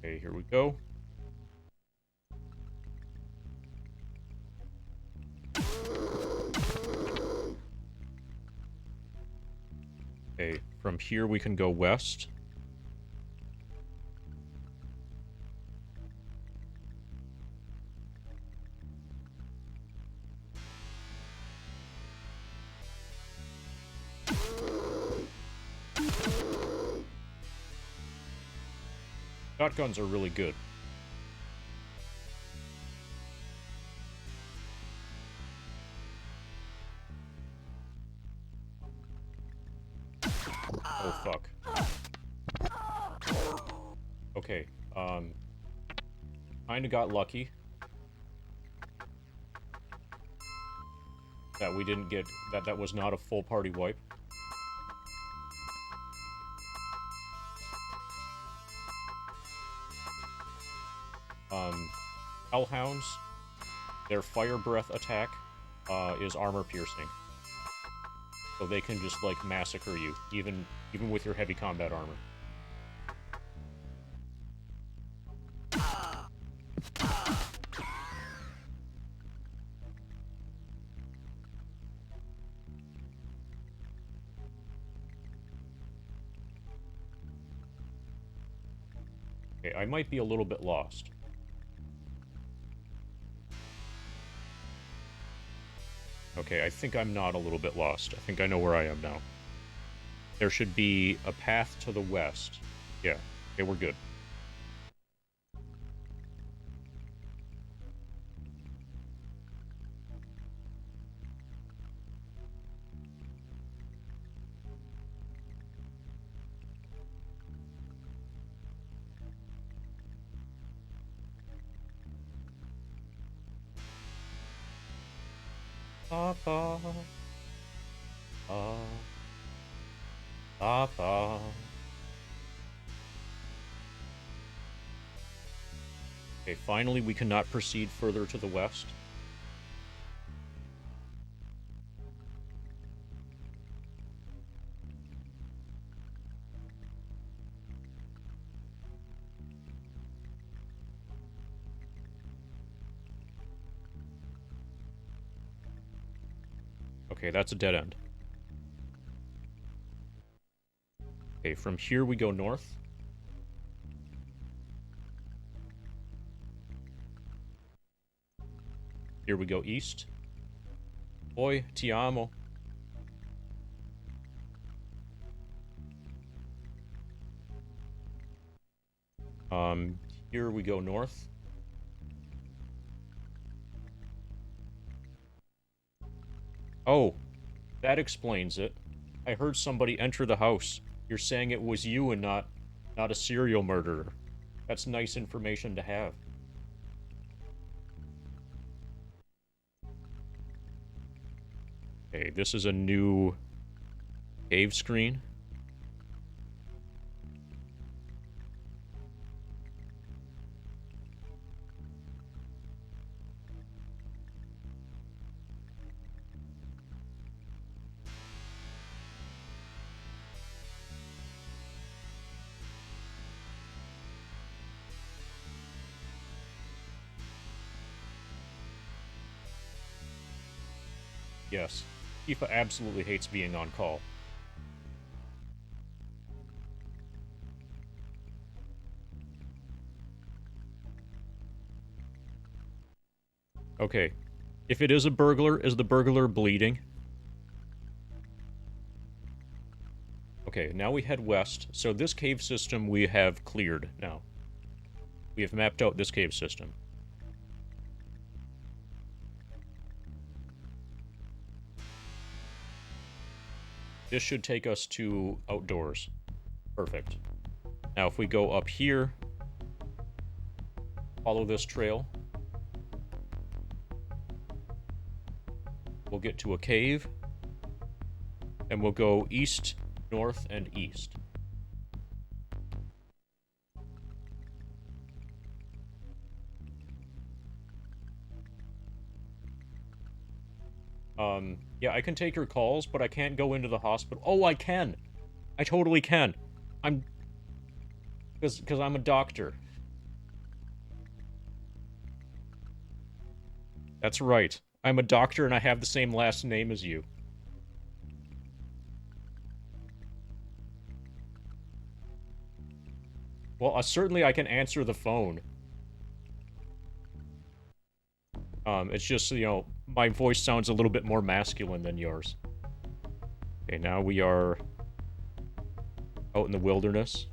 [SPEAKER 1] Okay, here we go. Okay, from here we can go west. Shotguns are really good. Oh, fuck. Okay, kinda got lucky. That we didn't get... That was not a full party wipe. Hellhounds, their fire breath attack, is armor piercing. So they can just, like, massacre you, even with your heavy combat armor. Okay, I might be a little bit lost. Okay, I think I'm not a little bit lost. I think I know where I am now. There should be a path to the west. Yeah, okay, we're good. Papa. Papa. Okay, finally we cannot proceed further to the west. Okay, that's a dead end. Okay, from here we go north. Here we go east. Oi, ti amo. Here we go north. Oh, that explains it. I heard somebody enter the house. You're saying it was you and not a serial murderer. That's nice information to have. Okay, this is a new cave screen. Yes, Tifa absolutely hates being on call. Okay, if it is a burglar, is the burglar bleeding? Okay, now we head west. So this cave system we have cleared now. We have mapped out this cave system. This should take us to outdoors. Perfect. Now if we go up here, follow this trail, we'll get to a cave, and we'll go east, north, and east. Yeah, I can take your calls, but I can't go into the hospital. Oh, I can! I totally can. Because I'm a doctor. That's right. I'm a doctor and I have the same last name as you. Well, certainly I can answer the phone. It's just, you know, my voice sounds a little bit more masculine than yours. Okay, now we are out in the wilderness.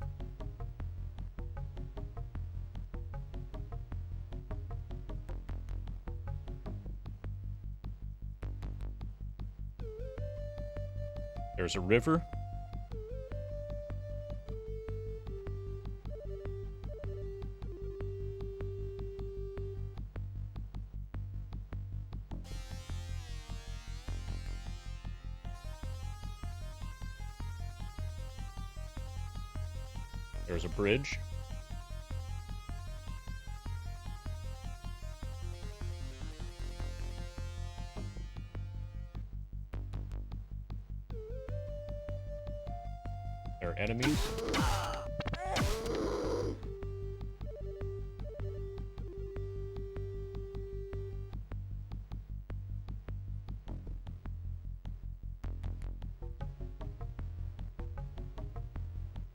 [SPEAKER 1] There's a river. There's a bridge. There are enemies.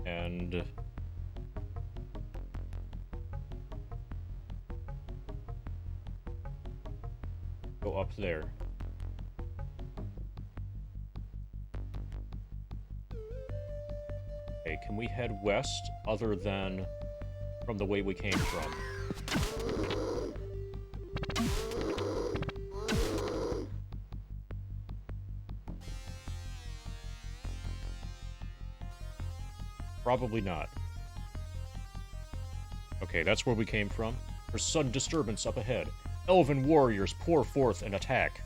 [SPEAKER 1] And go up there. Okay, can we head west other than from the way we came from? Probably not. Okay, that's where we came from. There's sudden disturbance up ahead. Elven warriors pour forth and attack.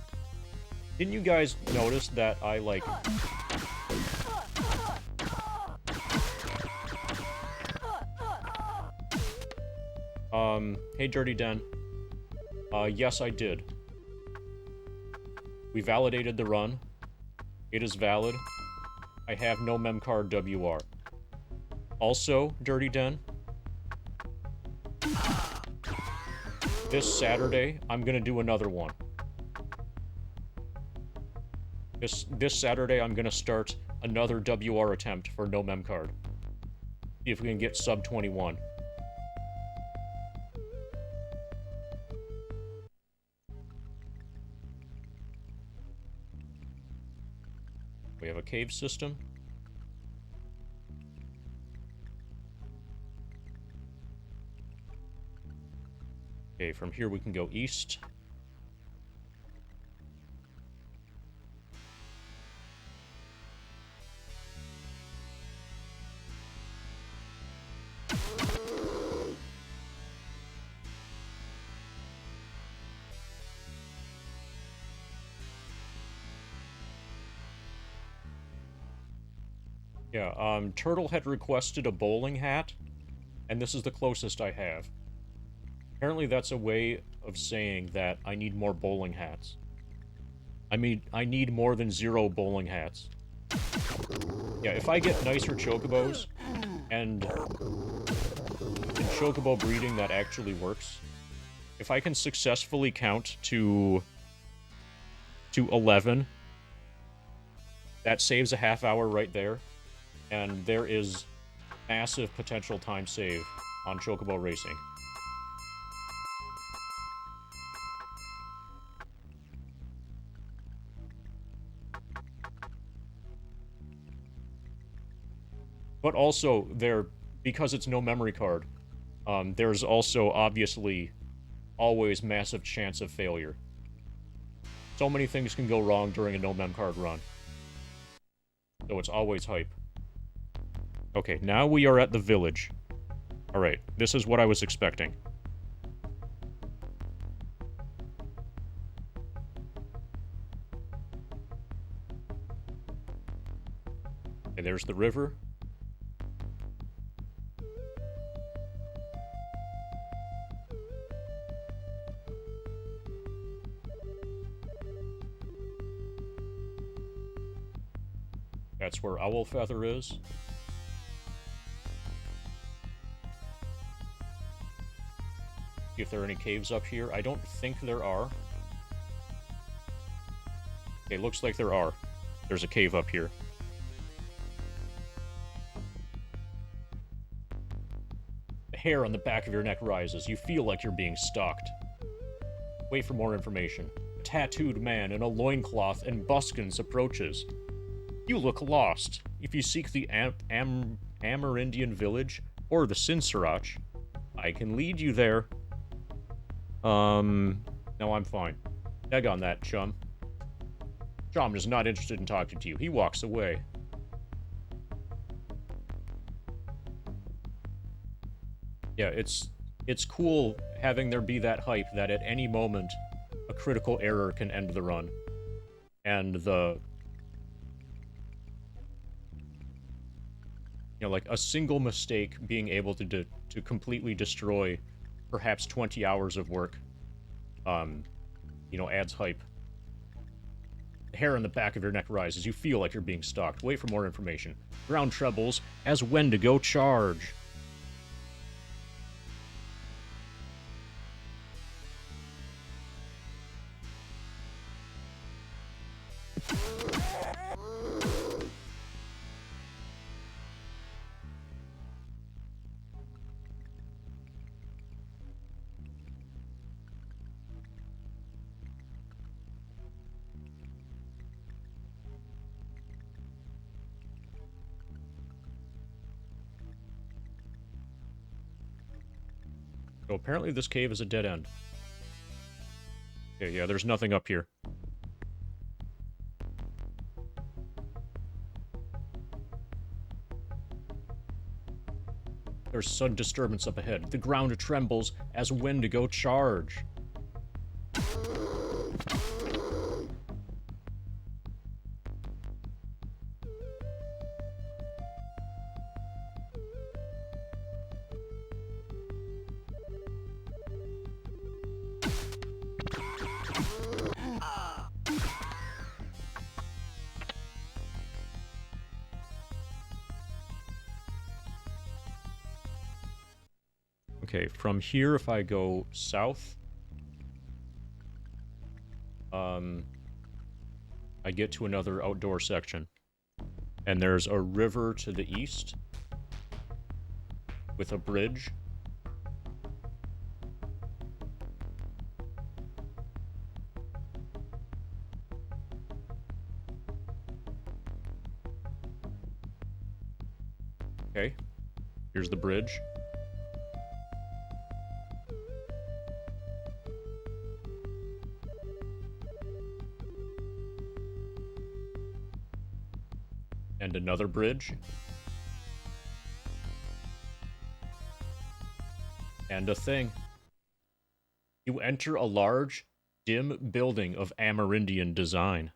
[SPEAKER 1] Didn't you guys notice that I, like... Hey, Dirty Den. Yes, I did. We validated the run. It is valid. I have no memcard WR. Also, Dirty Den, this Saturday, I'm gonna do another one. This Saturday, I'm gonna start another WR attempt for no memcard. See if we can get sub 21. We have a cave system. Okay, from here we can go east. Yeah, Turtle had requested a bowling hat, and this is the closest I have. Apparently that's a way of saying that I need more bowling hats. I mean, I need more than 0 bowling hats. Yeah, if I get nicer chocobos, and in chocobo breeding that actually works, if I can successfully count to 11, that saves a half hour right there. And there is massive potential time save on chocobo racing. But also, because it's no memory card, there's also obviously always massive chance of failure. So many things can go wrong during a no mem card run. So it's always hype. Okay, now we are at the village. Alright, this is what I was expecting. Okay, there's the river. That's where Owlfeather is. See if there are any caves up here. I don't think there are. Okay, looks like there are. There's a cave up here. The hair on the back of your neck rises. You feel like you're being stalked. Wait for more information. A tattooed man in a loincloth and buskins approaches. You look lost. If you seek the Amerindian village or the Sinsirach, I can lead you there. No, I'm fine. Egg on that, chum. Chum is not interested in talking to you. He walks away. Yeah, it's cool having there be that hype that at any moment a critical error can end the run. And like a single mistake being able to completely destroy perhaps 20 hours of work, adds hype. The hair on the back of your neck rises. You feel like you're being stalked. Wait for more information. Ground trebles as Wendigo charge. So apparently this cave is a dead end. Okay, yeah, there's nothing up here. There's sudden disturbance up ahead. The ground trembles as Wendigo charge. Okay, from here, if I go south, I get to another outdoor section. And there's a river to the east with a bridge. Okay, here's the bridge. And another bridge. And a thing. You enter a large, dim building of Amerindian design.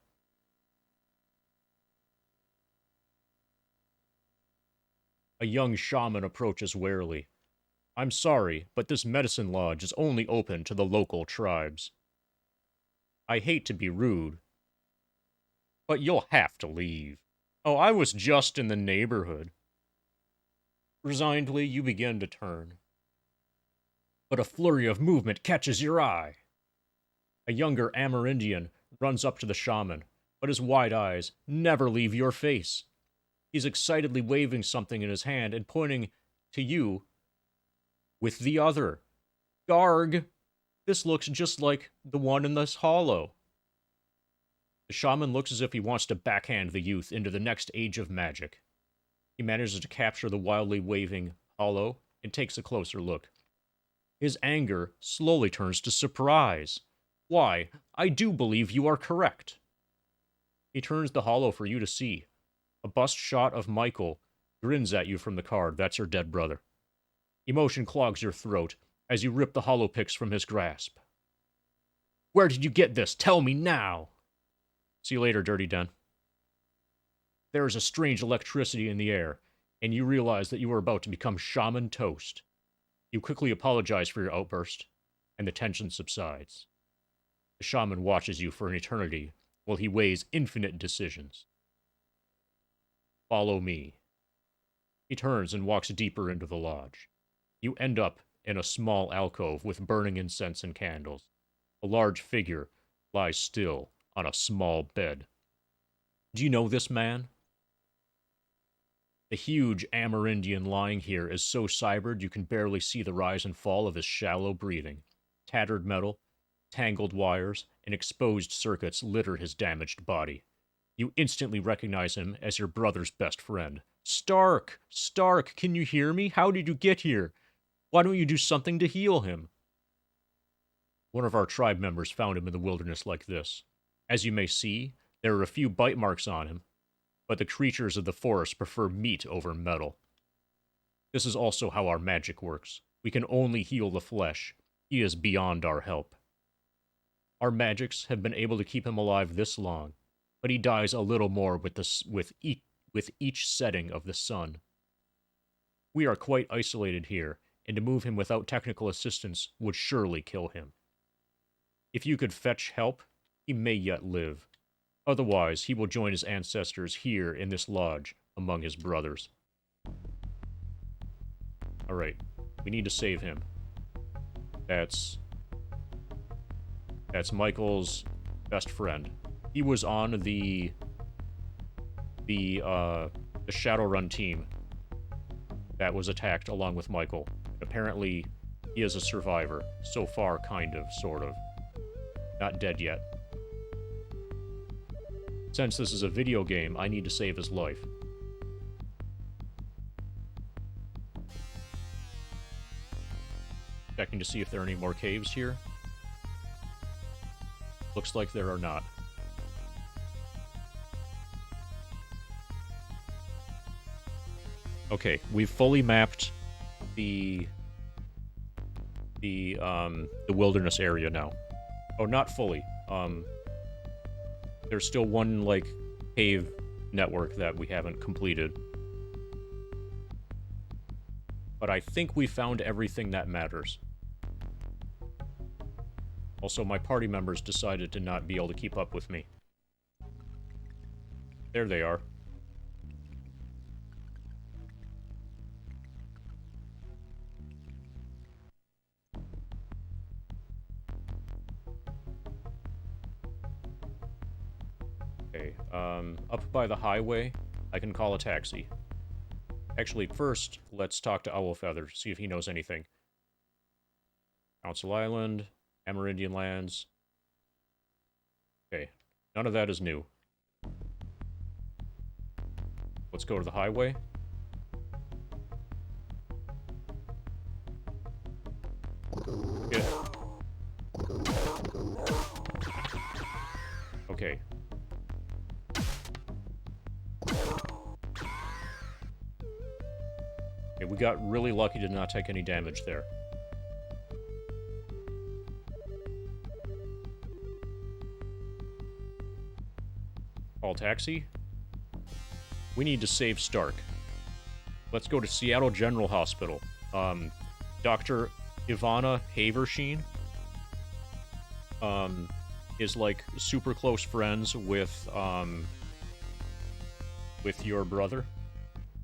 [SPEAKER 1] A young shaman approaches warily. I'm sorry, but this medicine lodge is only open to the local tribes. I hate to be rude, but you'll have to leave. Oh, I was just in the neighborhood. Resignedly, you begin to turn. But a flurry of movement catches your eye. A younger Amerindian runs up to the shaman, but his wide eyes never leave your face. He's excitedly waving something in his hand and pointing to you with the other. Garg! This looks just like the one in this hollow. The shaman looks as if he wants to backhand the youth into the next age of magic. He manages to capture the wildly waving hollow and takes a closer look. His anger slowly turns to surprise. Why, I do believe you are correct. He turns the hollow for you to see. A bust shot of Michael grins at you from the card. That's your dead brother. Emotion clogs your throat as you rip the hollow picks from his grasp. Where did you get this? Tell me now! See you later, Dirty Den. There is a strange electricity in the air, and you realize that you are about to become shaman toast. You quickly apologize for your outburst, and the tension subsides. The shaman watches you for an eternity while he weighs infinite decisions. Follow me. He turns and walks deeper into the lodge. You end up in a small alcove with burning incense and candles. A large figure lies still on a small bed. Do you know this man? The huge Amerindian lying here is so cybered you can barely see the rise and fall of his shallow breathing. Tattered metal, tangled wires, and exposed circuits litter his damaged body. You instantly recognize him as your brother's best friend. Stark! Stark, can you hear me? How did you get here? Why don't you do something to heal him? One of our tribe members found him in the wilderness like this. As you may see, there are a few bite marks on him, but the creatures of the forest prefer meat over metal. This is also how our magic works. We can only heal the flesh. He is beyond our help. Our magics have been able to keep him alive this long, but he dies a little more with each setting of the sun. We are quite isolated here, and to move him without technical assistance would surely kill him. If you could fetch help, he may yet live. Otherwise, he will join his ancestors here in this lodge among his brothers. Alright, we need to save him. That's Michael's best friend. He was on the Shadowrun team that was attacked along with Michael. Apparently, he is a survivor. So far, kind of, sort of. Not dead yet. Since this is a video game, I need to save his life. Checking to see if there are any more caves here. Looks like there are not. Okay, we've fully mapped the wilderness area now. Oh, not fully. There's still one, like, cave network that we haven't completed. But I think we found everything that matters. Also, my party members decided to not be able to keep up with me. There they are. Okay, up by the highway, I can call a taxi. Actually, first, let's talk to Owlfeather, see if he knows anything. Council Island, Amerindian Lands. Okay, none of that is new. Let's go to the highway. Yeah. Okay. Okay, we got really lucky to not take any damage there. Call taxi. We need to save Stark. Let's go to Seattle General Hospital. Dr. Ivana Haversheen, is like super close friends with your brother,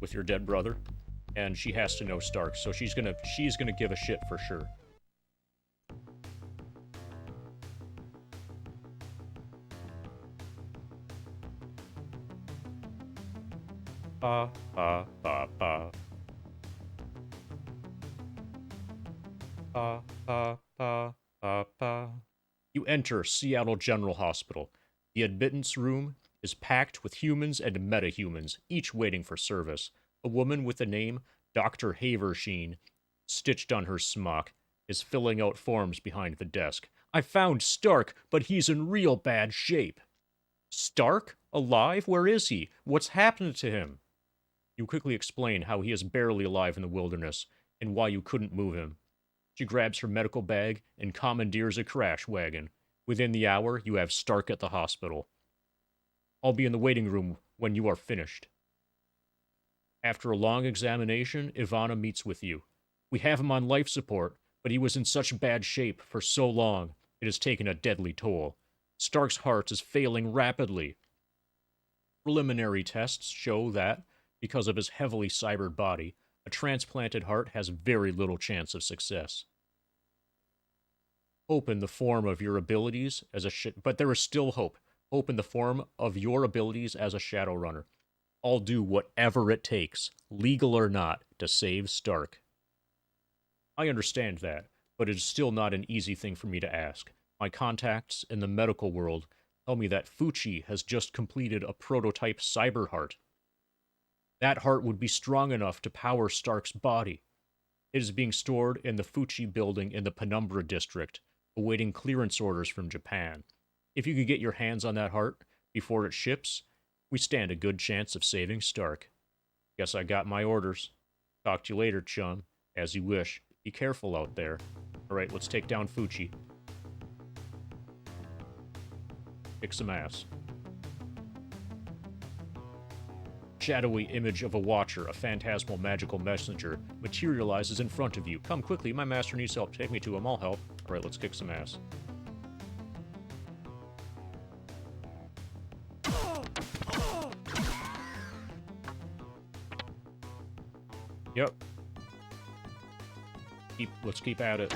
[SPEAKER 1] with your dead brother, and she has to know Stark, so she's gonna give a shit for sure. Ba ba ba ba. Ba ba ba ba ba. You enter Seattle General Hospital. The admittance room is packed with humans and metahumans, each waiting for service. A woman with the name Dr. Haversheen, stitched on her smock, is filling out forms behind the desk. I found Stark, but he's in real bad shape. Stark? Alive? Where is he? What's happened to him? You quickly explain how he is barely alive in the wilderness, and why you couldn't move him. She grabs her medical bag and commandeers a crash wagon. Within the hour, you have Stark at the hospital. I'll be in the waiting room when you are finished. After a long examination, Ivana meets with you. We have him on life support, but he was in such bad shape for so long, it has taken a deadly toll. Stark's heart is failing rapidly. Preliminary tests show that, because of his heavily cybered body, a transplanted heart has very little chance of success. Hope in the form of your abilities as but there is still hope. Hope in the form of your abilities as a Shadowrunner. I'll do whatever it takes, legal or not, to save Stark. I understand that, but it is still not an easy thing for me to ask. My contacts in the medical world tell me that Fuchi has just completed a prototype cyber heart. That heart would be strong enough to power Stark's body. It is being stored in the Fuchi building in the Penumbra district, awaiting clearance orders from Japan. If you could get your hands on that heart before it ships, we stand a good chance of saving Stark. Guess I got my orders. Talk to you later, chum. As you wish. Be careful out there. Alright, let's take down Fuchi. Kick some ass. Shadowy image of a watcher, a phantasmal magical messenger, materializes in front of you. Come quickly, my master needs help. Take me to him, I'll help. Alright, let's kick some ass. Yep. Let's keep at it.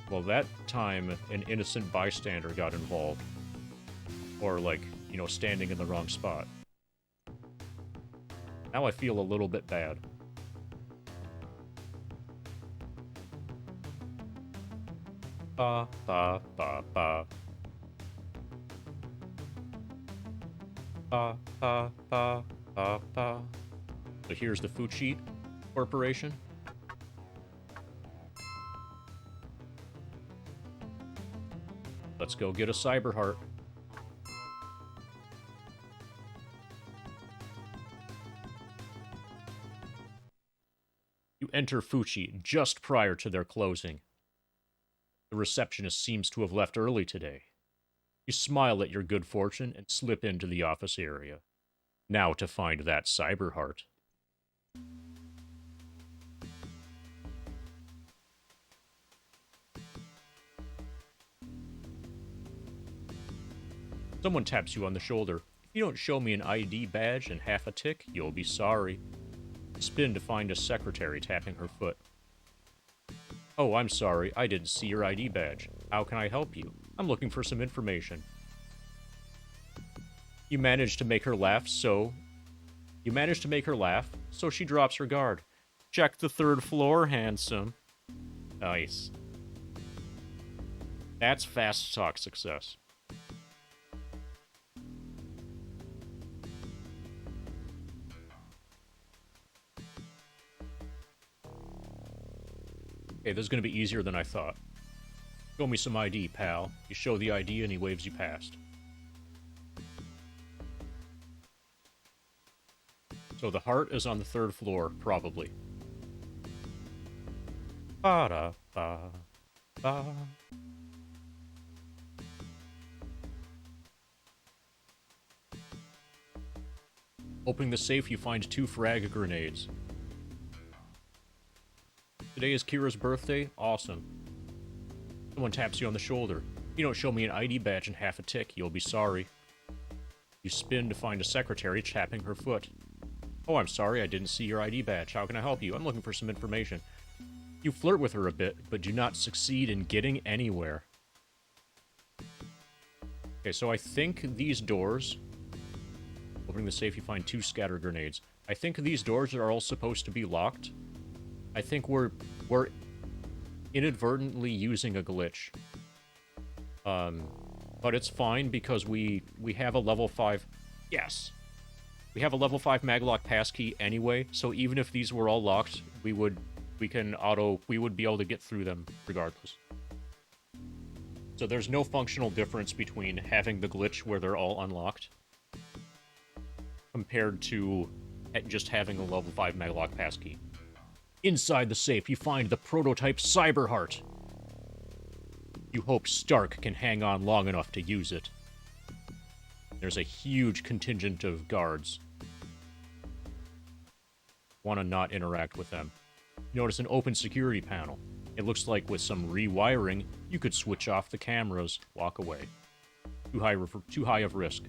[SPEAKER 1] Well, that time, an innocent bystander got involved. Or, like, you know, standing in the wrong spot. Now I feel a little bit bad. Ba, ba, ba, ba. Ba, ba, ba, ba, ba. So here's the Fuchi Corporation. Let's go get a cyber heart. You enter Fuchi just prior to their closing. The receptionist seems to have left early today. You smile at your good fortune and slip into the office area. Now to find that cyber heart. Someone taps you on the shoulder. If you don't show me an ID badge and half a tick, you'll be sorry. Spin to find a secretary tapping her foot. Oh, I'm sorry, I didn't see your ID badge. How can I help you? I'm looking for some information. You managed to make her laugh, so... You managed to make her laugh, so she drops her guard. Check the third floor, handsome. Nice. That's fast talk success. Okay, this is gonna be easier than I thought. Show me some ID, pal. You show the ID and he waves you past. So the heart is on the third floor, probably. Ba-da-ba-ba. Opening the safe, you find 2 frag grenades. Today is Kira's birthday? Awesome. Someone taps you on the shoulder. If you don't show me an ID badge in half a tick, you'll be sorry. You spin to find a secretary tapping her foot. Oh, I'm sorry, I didn't see your ID badge. How can I help you? I'm looking for some information. You flirt with her a bit, but do not succeed in getting anywhere. Okay, so I think these doors... Opening the safe, you find 2 scatter grenades. I think these doors are all supposed to be locked. I think we're inadvertently using a glitch. But it's fine because we have a level 5... Yes! We have a level 5 maglock passkey anyway, so even if these were all locked, we would be able to get through them regardless. So there's no functional difference between having the glitch where they're all unlocked compared to just having a level 5 maglock passkey. Inside the safe, you find the prototype Cyberheart. You hope Stark can hang on long enough to use it. There's a huge contingent of guards. Want to not interact with them. You notice an open security panel. It looks like with some rewiring, you could switch off the cameras, walk away. Too high of risk.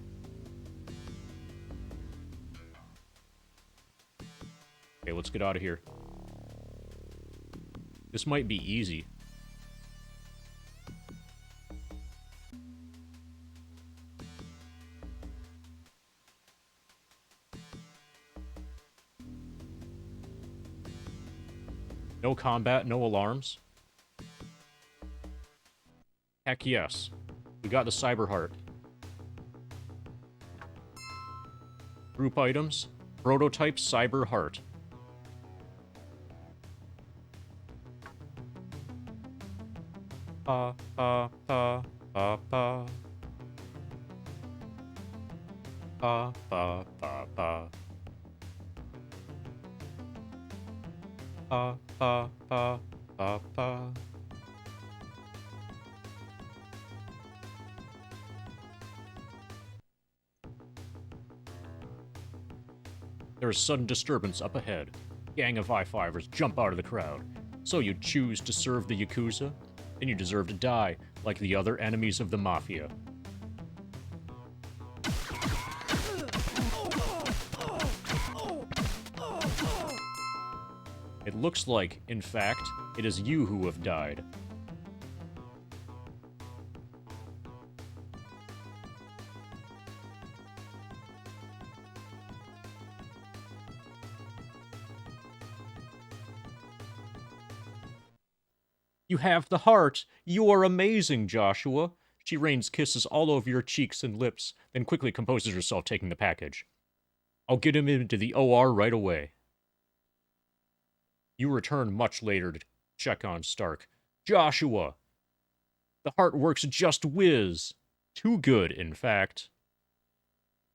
[SPEAKER 1] Okay, let's get out of here. This might be easy. No combat, no alarms. Heck yes. We got the Cyberheart. Group items. Prototype Cyberheart. Pa, pa, pa, pa, pa. Pa, pa, pa, pa. Pa, pa, pa, pa, pa. There is sudden disturbance up ahead. Gang of I-5ers jump out of the crowd. So you choose to serve the Yakuza? Then you deserve to die, like the other enemies of the Mafia. It looks like, in fact, it is you who have died. You have the heart! You are amazing, Joshua! She rains kisses all over your cheeks and lips, then quickly composes herself, taking the package. I'll get him into the OR right away. You return much later to check on Stark. Joshua! The heart works just whiz! Too good, in fact.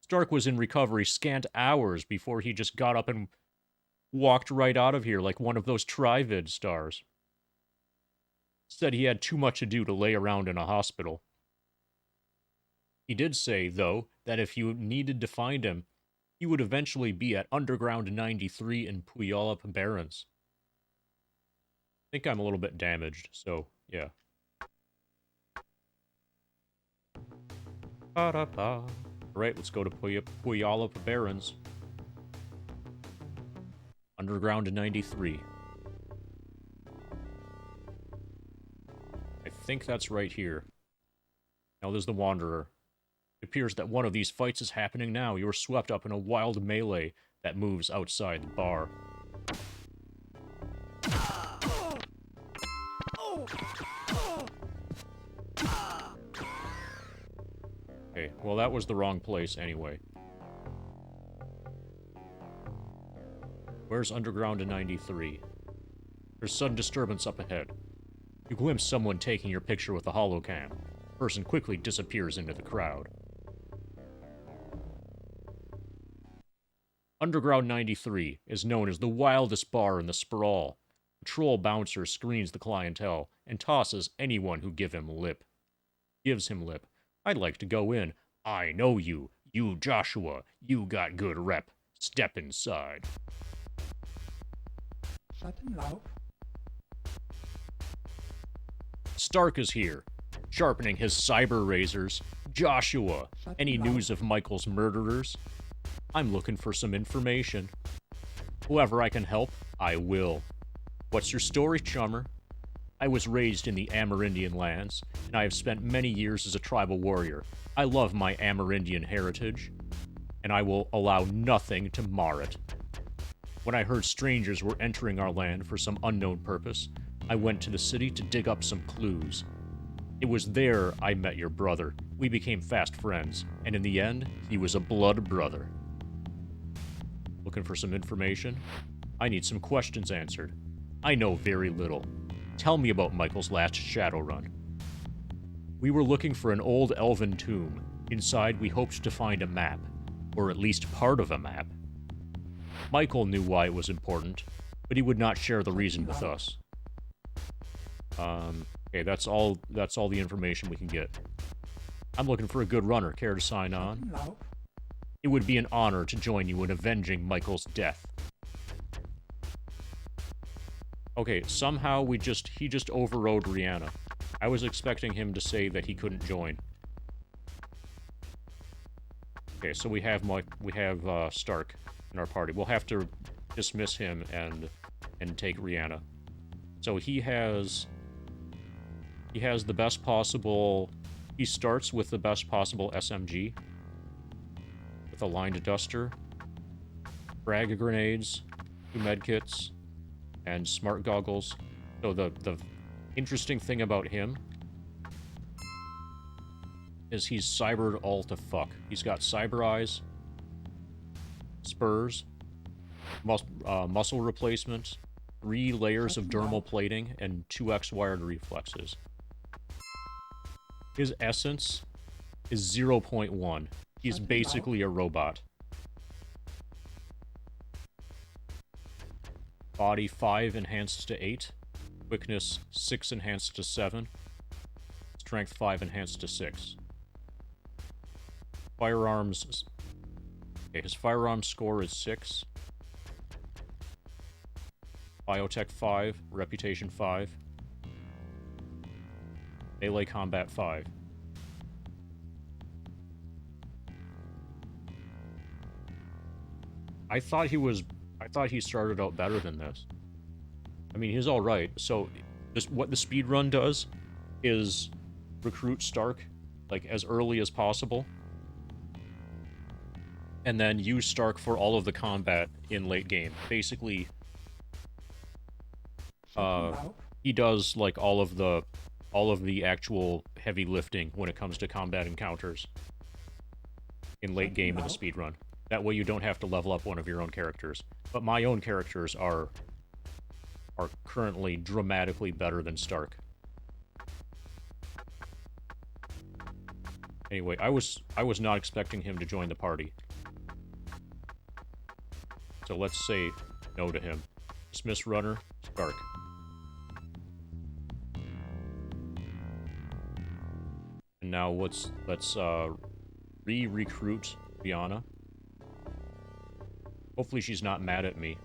[SPEAKER 1] Stark was in recovery scant hours before he just got up and walked right out of here like one of those Trivid stars. Said he had too much to do to lay around in a hospital. He did say, though, that if you needed to find him, he would eventually be at Underground 93 in Puyallup Barrens. I think I'm a little bit damaged, so, yeah. Ba-da-ba. Alright, let's go to Puyallup Barrens. Underground 93. think that's right here. Now there's the Wanderer. It appears that one of these fights is happening now. You are swept up in a wild melee that moves outside the bar. Okay, well that was the wrong place anyway. Where's Underground in 93? There's sudden disturbance up ahead. You glimpse someone taking your picture with a holocam. The person quickly disappears into the crowd. Underground 93 is known as the wildest bar in the sprawl. A troll bouncer screens the clientele and tosses anyone who gives him lip. I'd like to go in. I know you. You Joshua. You got good rep. Step inside. Stark is here, sharpening his cyber razors. Joshua, any news of Michael's murderers? I'm looking for some information. Whoever I can help, I will. What's your story, chummer? I was raised in the Amerindian lands, and I have spent many years as a tribal warrior. I love my Amerindian heritage, and I will allow nothing to mar it. When I heard strangers were entering our land for some unknown purpose, I went to the city to dig up some clues. It was there I met your brother. We became fast friends, and in the end, he was a blood brother. Looking for some information? I need some questions answered. I know very little. Tell me about Michael's last Shadowrun. We were looking for an old elven tomb. Inside, we hoped to find a map, or at least part of a map. Michael knew why it was important, but he would not share the reason with us. Okay, that's all the information we can get. I'm looking for a good runner. Care to sign on? It would be an honor to join you in avenging Michael's death. Okay, somehow he just overrode Rihanna. I was expecting him to say that he couldn't join. Okay, so we have Stark in our party. We'll have to dismiss him and take Rihanna. So he has the best possible. He starts with the best possible SMG with a lined duster, frag grenades, 2 medkits, and smart goggles. So the interesting thing about him is he's cybered all to fuck. He's got cyber eyes, spurs, muscle replacement, 3 layers of dermal plating, and 2x wired reflexes. His essence is 0.1. He's basically a robot. Body 5 enhanced to 8. Quickness 6 enhanced to 7. Strength 5 enhanced to 6. Firearms. Okay, his firearms score is 6. Biotech 5. Reputation 5. Melee combat 5. I thought he started out better than this. I mean, he's alright. So, what the speedrun does is recruit Stark, like, as early as possible. And then use Stark for all of the combat in late game. Basically, he does, like, all of the actual heavy lifting when it comes to combat encounters in late game in the speedrun. That way you don't have to level up one of your own characters. But my own characters are currently dramatically better than Stark. Anyway, I was not expecting him to join the party. So let's say no to him. Dismiss runner, Stark. And now let's re-recruit Rihanna. Hopefully she's not mad at me.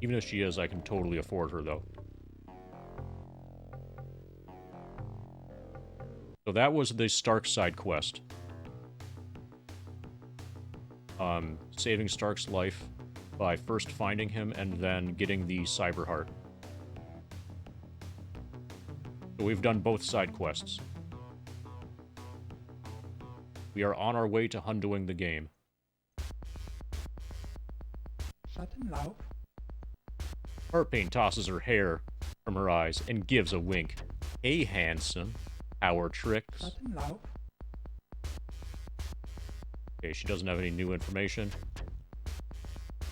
[SPEAKER 1] Even if she is, I can totally afford her, though. So that was the Stark side quest. Saving Stark's life by first finding him and then getting the Cyber Heart. So we've done both side quests. We are on our way to hundoing the game.
[SPEAKER 2] Shadowrun.
[SPEAKER 1] Heartpain tosses her hair from her eyes and gives a wink. Hey, handsome. Our tricks.
[SPEAKER 2] Shadowrun.
[SPEAKER 1] Okay, she doesn't have any new information.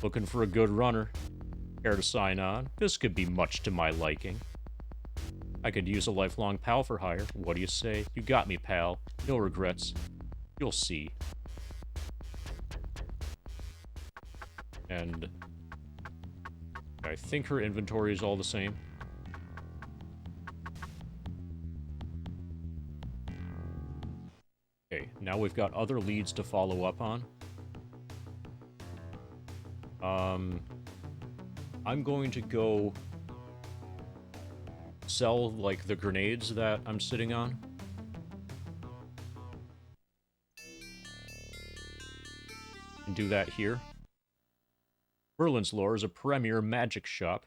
[SPEAKER 1] Looking for a good runner. Care to sign on? This could be much to my liking. I could use a lifelong pal for hire. What do you say? You got me, pal. No regrets. You'll see. And I think her inventory is all the same. Okay, now we've got other leads to follow up on. I'm going to go sell, like, the grenades that I'm sitting on. And do that here. Berlin's Lore is a premier magic shop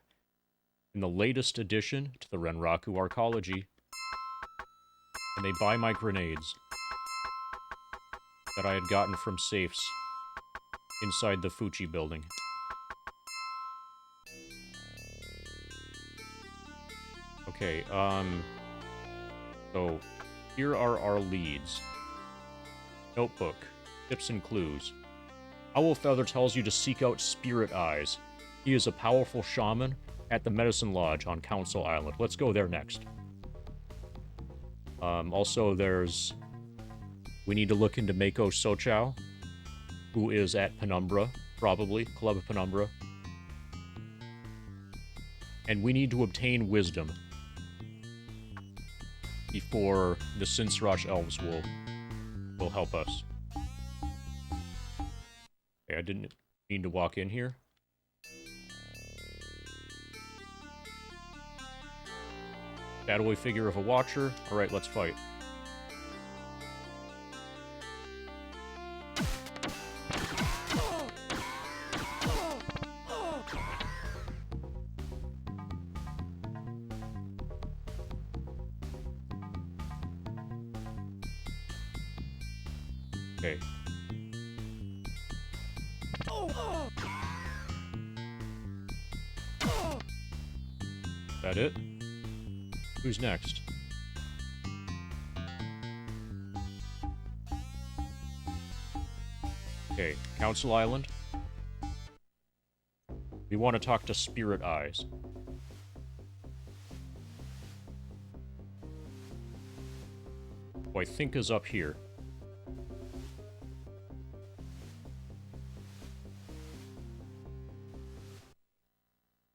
[SPEAKER 1] in the latest addition to the Renraku Arcology. And they buy my grenades that I had gotten from safes inside the Fuchi building. Okay, so here are our leads. Notebook, tips and clues. Owlfeather tells you to seek out Spirit Eyes. He is a powerful shaman at the Medicine Lodge on Council Island. Let's go there next. Also, we need to look into Mako Sochao, who is at Penumbra, probably, Club Penumbra. And we need to obtain wisdom before the Sinsrosh elves will help us. Okay, I didn't mean to walk in here. Shadowy figure of a watcher. Alright, let's fight. Okay. That it? Who's next? Okay, Council Island. We want to talk to Spirit Eyes. Who I think is up here.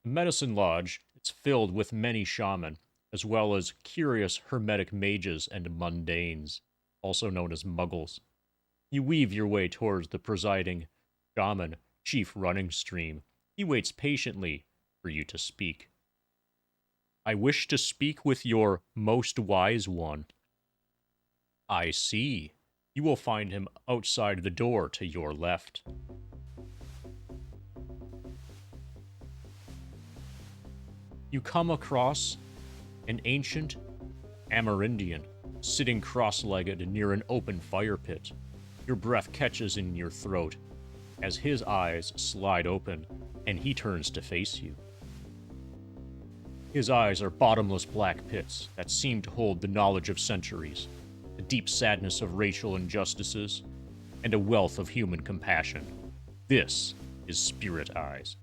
[SPEAKER 1] The Medicine Lodge is filled with many shaman, as well as curious hermetic mages and mundanes, also known as muggles. You weave your way towards the presiding shaman, Chief Running Stream. He waits patiently for you to speak. I wish to speak with your most wise one. I see. You will find him outside the door to your left. You come across an ancient Amerindian sitting cross-legged near an open fire pit. Your breath catches in your throat as his eyes slide open and he turns to face you. His eyes are bottomless black pits that seem to hold the knowledge of centuries, the deep sadness of racial injustices, and a wealth of human compassion. This is Spirit Eyes.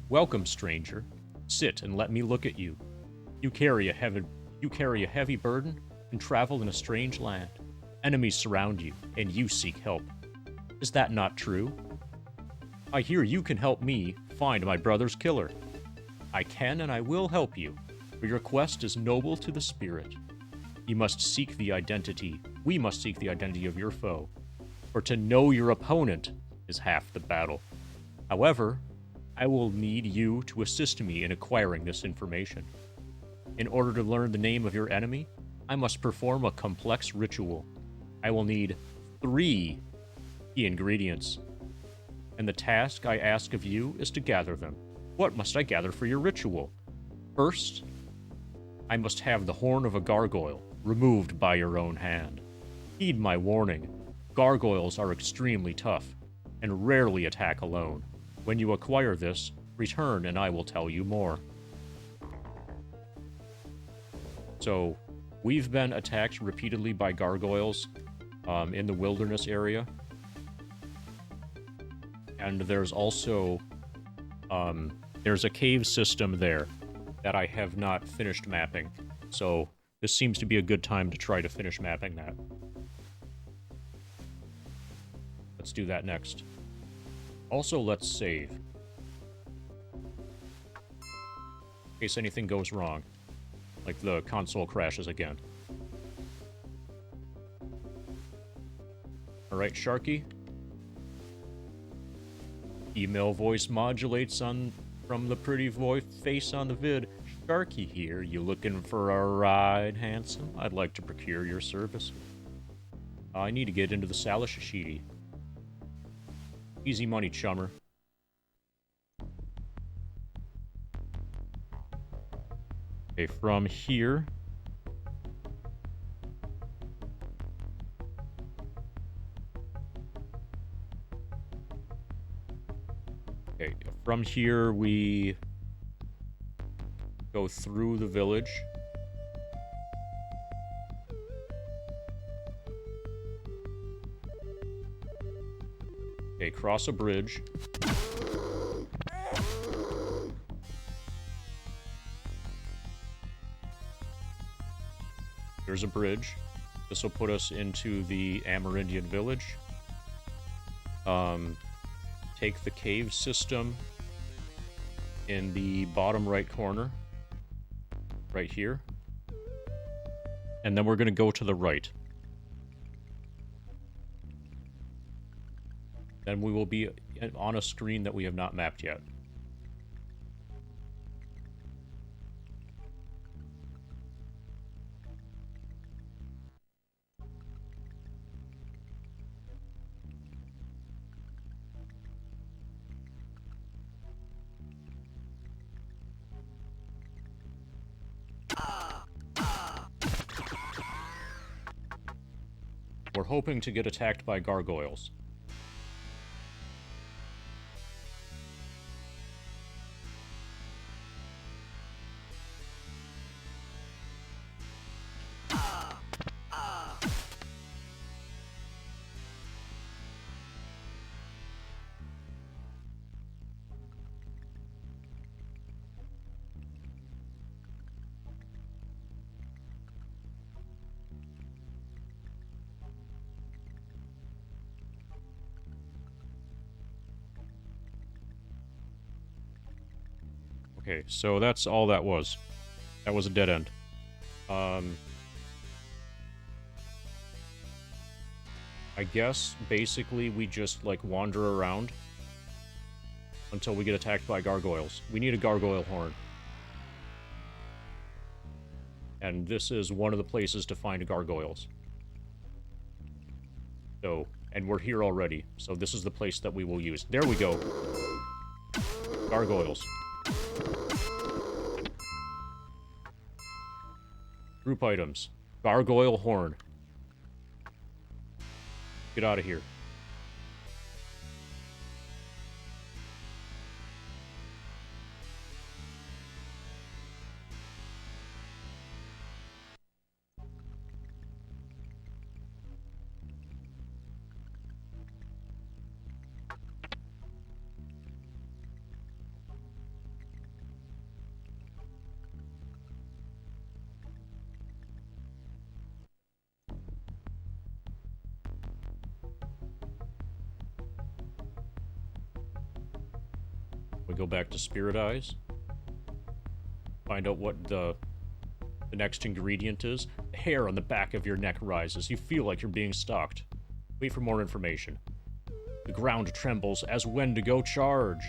[SPEAKER 1] Welcome, stranger. Sit and let me look at you. You carry a heavy burden and travel in a strange land. Enemies surround you, and you seek help. Is that not true? I hear you can help me find my brother's killer. I can and I will help you, for your quest is noble to the spirit. You must seek the identity. We must seek the identity of your foe. For to know your opponent is half the battle. However, I will need you to assist me in acquiring this information. In order to learn the name of your enemy, I must perform a complex ritual. I will need 3 key ingredients, and the task I ask of you is to gather them. What must I gather for your ritual? First, I must have the horn of a gargoyle removed by your own hand. Heed my warning. Gargoyles are extremely tough and rarely attack alone. When you acquire this, return and I will tell you more. So, we've been attacked repeatedly by gargoyles in the wilderness area. And there's also, there's a cave system there that I have not finished mapping. So, this seems to be a good time to try to finish mapping that. Let's do that next. Also, let's save. In case anything goes wrong. Like the console crashes again. Alright, Sharky. Email voice modulates from the pretty face on the vid. Sharky here, you looking for a ride, handsome? I'd like to procure your service. I need to get into the Salashashidi. Easy money, chummer. Okay, from here... Okay, from here we go through the village. Okay, cross a bridge. There's a bridge. This will put us into the Amerindian village. Take the cave system in the bottom right corner. Right here. And then we're going to go to the right. Then we will be on a screen that we have not mapped yet. We're hoping to get attacked by gargoyles. Okay, so that's all that was. That was a dead end. I guess, basically, we just, like, wander around until we get attacked by gargoyles. We need a gargoyle horn. And this is one of the places to find gargoyles. So, and we're here already, so this is the place that we will use. There we go! Gargoyles. Group items. Gargoyle horn. Get out of here. We go back to Spirit Eyes. Find out what the next ingredient is. The hair on the back of your neck rises. You feel like you're being stalked. Wait for more information. The ground trembles as Wendigo charge.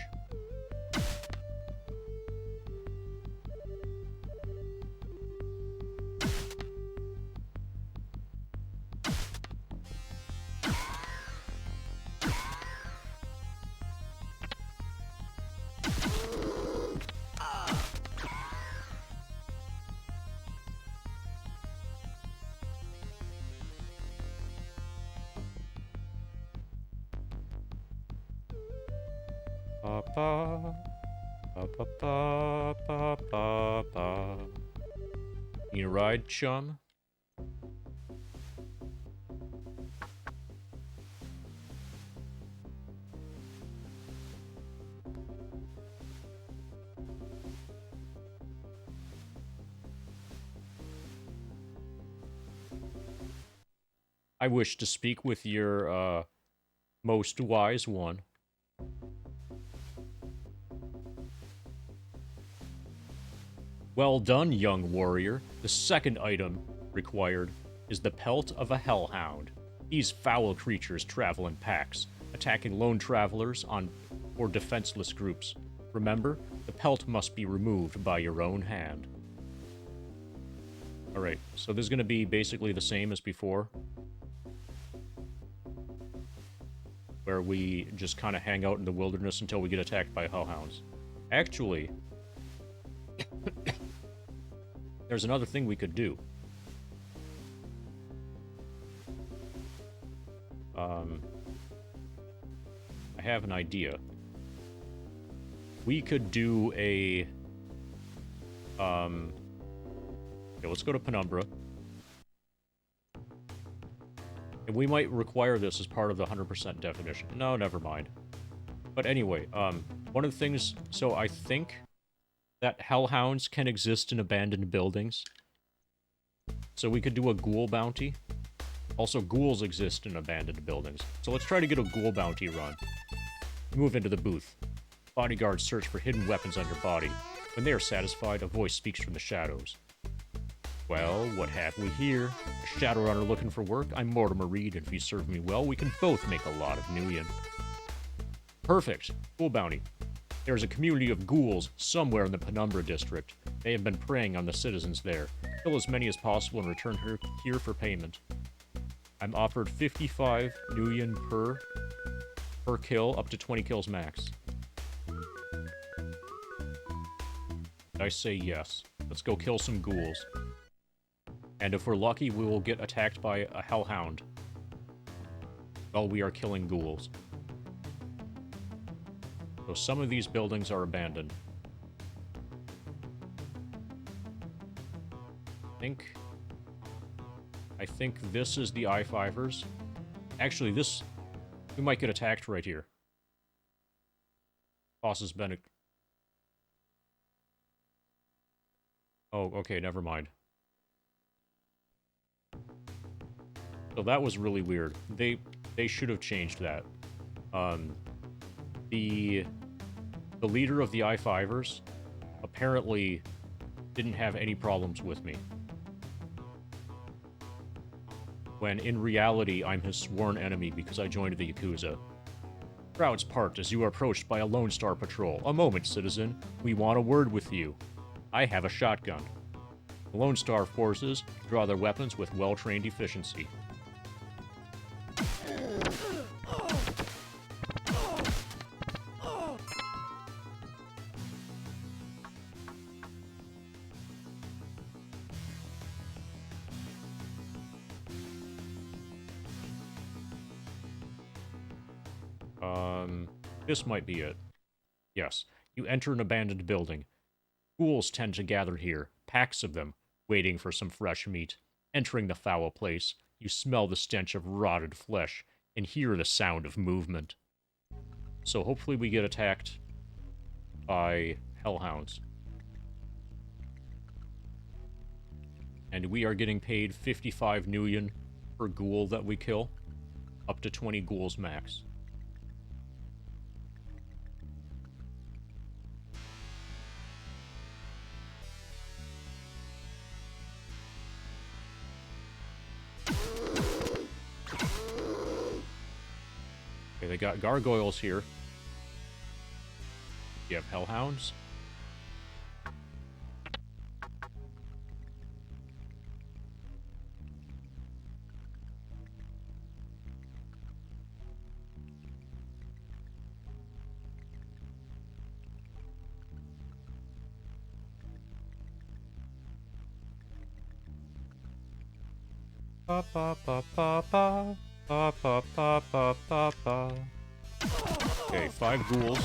[SPEAKER 1] ba. Ba ba ba ba ba ba. Need a ride, chum? I wish to speak with your, most wise one. Well done, young warrior. The second item required is the pelt of a hellhound. These foul creatures travel in packs, attacking lone travelers or defenseless groups. Remember, the pelt must be removed by your own hand. Alright, so this is going to be basically the same as before, where we just kind of hang out in the wilderness until we get attacked by hellhounds. Actually, there's another thing we could do. I have an idea. We could do a... Okay, let's go to Penumbra. And we might require this as part of the 100% definition. No, never mind. But anyway, one of the things... So I think that hellhounds can exist in abandoned buildings. So we could do a ghoul bounty. Also, ghouls exist in abandoned buildings. So let's try to get a ghoul bounty run. Move into the booth. Bodyguards search for hidden weapons on your body. When they are satisfied, a voice speaks from the shadows. Well, what have we here? A Shadowrunner looking for work? I'm Mortimer Reed, and if you serve me well, we can both make a lot of million. Perfect. Ghoul bounty. There is a community of ghouls somewhere in the Penumbra district. They have been preying on the citizens there. Kill as many as possible and return here for payment. I'm offered 55 million per kill, up to 20 kills max. I say yes. Let's go kill some ghouls. And if we're lucky, we will get attacked by a hellhound while we are killing ghouls. So some of these buildings are abandoned. I think this is the I-5ers. Actually, this... We might get attacked right here. Boss has been... Oh, okay, never mind. So that was really weird. They should have changed that. The leader of the I-5ers apparently didn't have any problems with me. When in reality, I'm his sworn enemy because I joined the Yakuza. Crowds part as you are approached by a Lone Star patrol. A moment, citizen. We want a word with you. I have a shotgun. The Lone Star forces draw their weapons with well-trained efficiency. This might be it. Yes. You enter an abandoned building. Ghouls tend to gather here, packs of them, waiting for some fresh meat. Entering the foul place, you smell the stench of rotted flesh and hear the sound of movement. So hopefully we get attacked by hellhounds. And we are getting paid 55 million per ghoul that we kill. Up to 20 ghouls max. Okay, they got gargoyles here. You have hellhounds. Ba ba ba ba ba ba ba ba ba ba ba. Okay, 5 ghouls.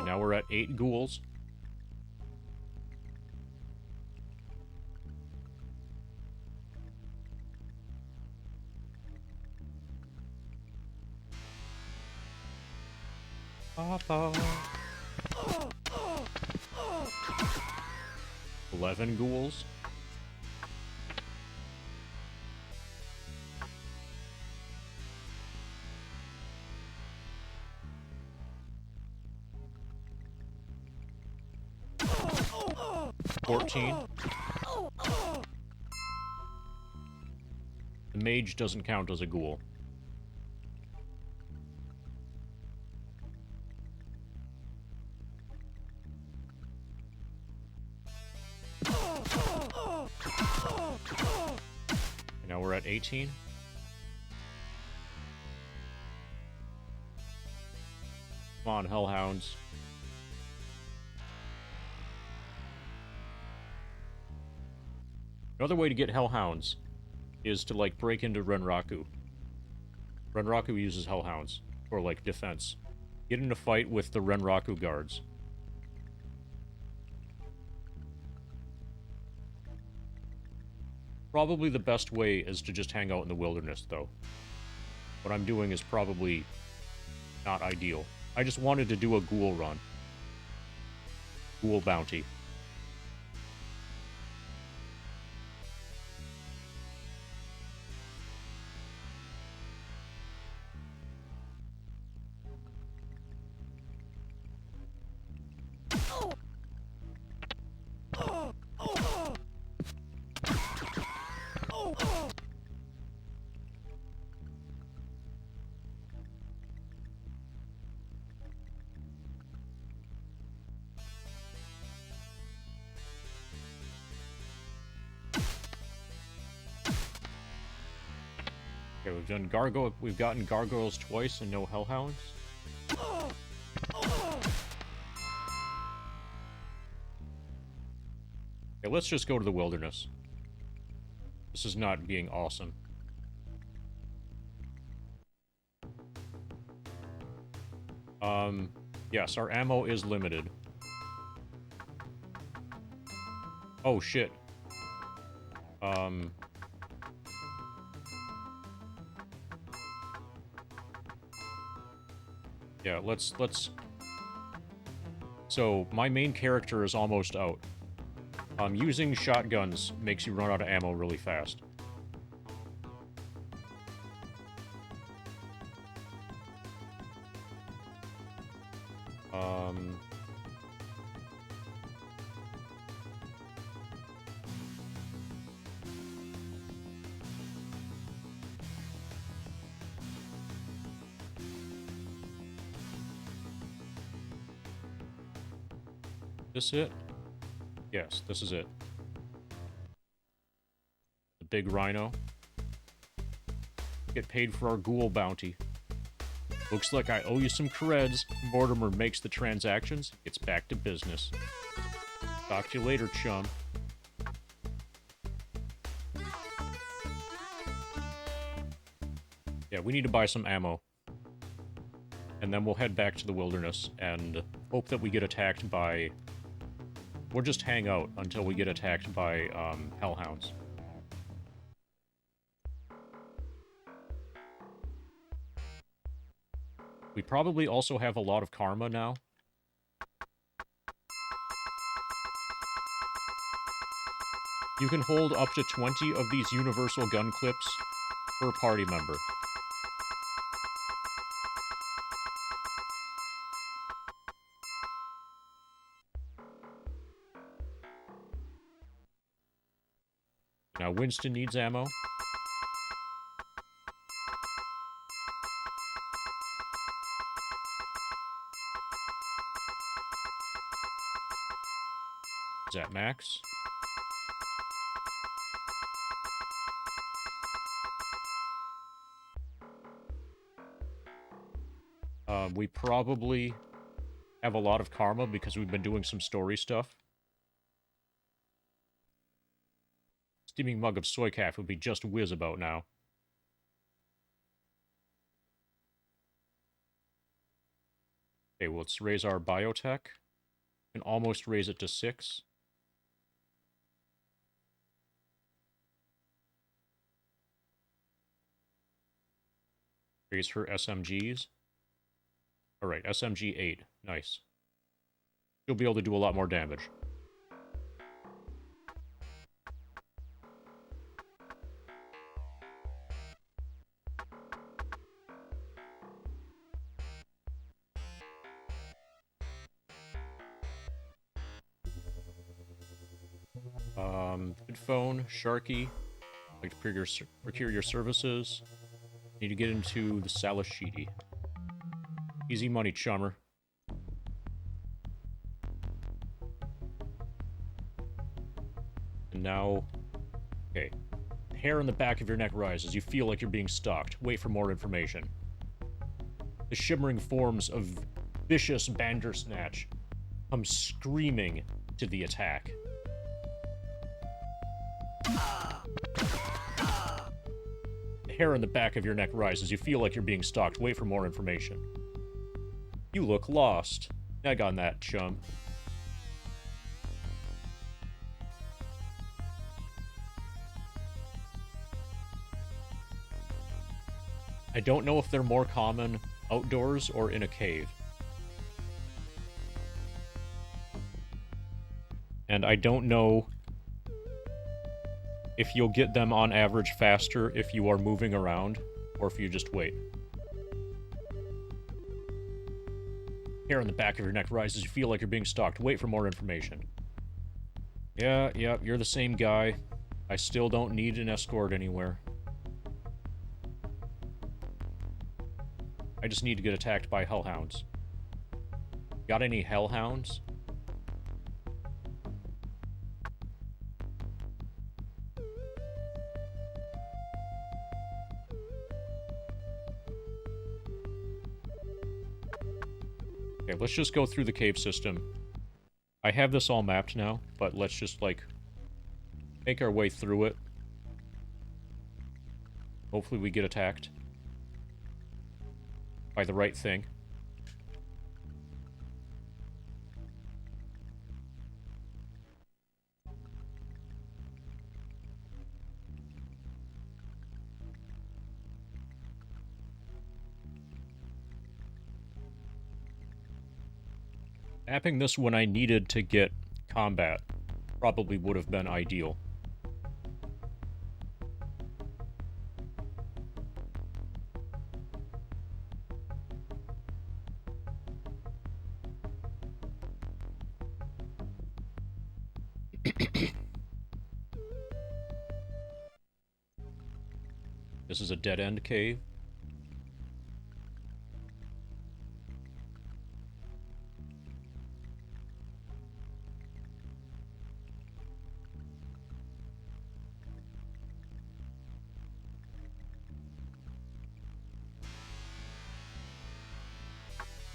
[SPEAKER 1] Now we're at 8 ghouls. Papa. 11 ghouls. The mage doesn't count as a ghoul. And now we're at 18. Come on, hellhounds. Another way to get hellhounds is to, like, break into Renraku. Renraku uses hellhounds for, like, defense. Get in a fight with the Renraku guards. Probably the best way is to just hang out in the wilderness, though. What I'm doing is probably not ideal. I just wanted to do a ghoul run. Ghoul bounty. Okay, we've gotten gargoyles twice and no hellhounds. Okay, let's just go to the wilderness. This is not being awesome. Yes, our ammo is limited. Oh, shit. Yeah, let's... So, my main character is almost out. Using shotguns makes you run out of ammo really fast. This it? Yes, this is it. The big rhino. Get paid for our ghoul bounty. Looks like I owe you some creds. Mortimer makes the transactions, gets back to business. Talk to you later, chum. Yeah, we need to buy some ammo. And then we'll head back to the wilderness and hope that we get attacked by... We'll just hang out until we get attacked by, hellhounds. We probably also have a lot of karma now. You can hold up to 20 of these universal gun clips per party member. Now Winston needs ammo. Is that max? We probably have a lot of karma because we've been doing some story stuff. Steaming mug of soy calf would be just whiz about now. Okay, well, let's raise our biotech. And almost raise it to 6. Raise her SMGs. Alright, SMG 8. Nice. She'll be able to do a lot more damage. Good phone, Sharky. Like to procure your services. Need to get into the Salashidi. Easy money, chummer. And now... Okay. The hair on the back of your neck rises. You feel like you're being stalked. Wait for more information. The shimmering forms of vicious Bandersnatch come screaming to the attack. The hair on the back of your neck rises. You feel like you're being stalked. Wait for more information. You look lost. Egg on that, chum. I don't know if they're more common outdoors or in a cave. And I don't know if you'll get them on average faster if you are moving around, or if you just wait. Hair on the back of your neck rises. You feel like you're being stalked. Wait for more information. Yeah, you're the same guy. I still don't need an escort anywhere. I just need to get attacked by hellhounds. Got any hellhounds? Okay, let's just go through the cave system. I have this all mapped now, but let's just, like, make our way through it. Hopefully we get attacked by the right thing. Mapping this when I needed to get combat probably would have been ideal. This is a dead-end cave.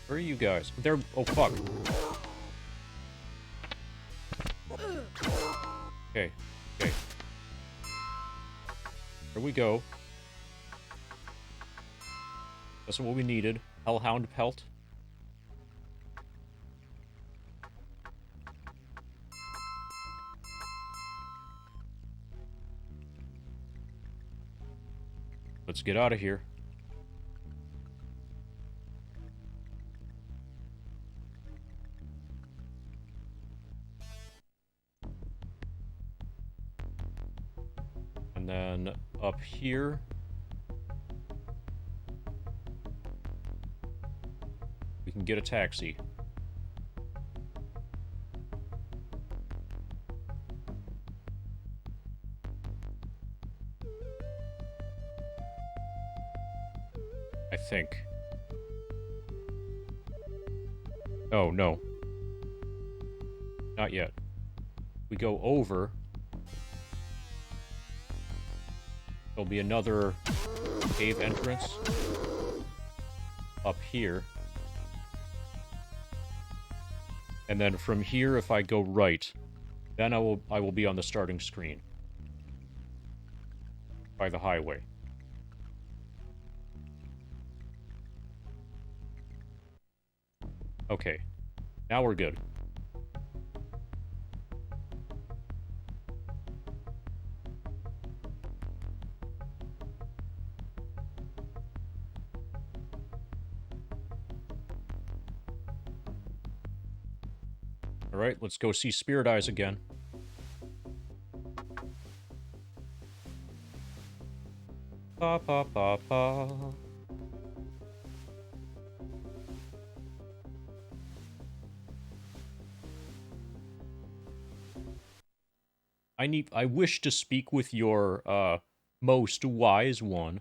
[SPEAKER 1] Where are you guys? They're... Oh, fuck. Okay. Okay. Here we go. That's what we needed. Hellhound pelt. Let's get out of here. And then up here... we can get a taxi. I think. Oh, no. Not yet. We go over. There'll be another cave entrance up here. And then from here, if I go right, then I will be on the starting screen. By the highway. Okay. Now we're good. Alright, let's go see Spirit Eyes again. Pa pa pa pa. I wish to speak with your, most wise one.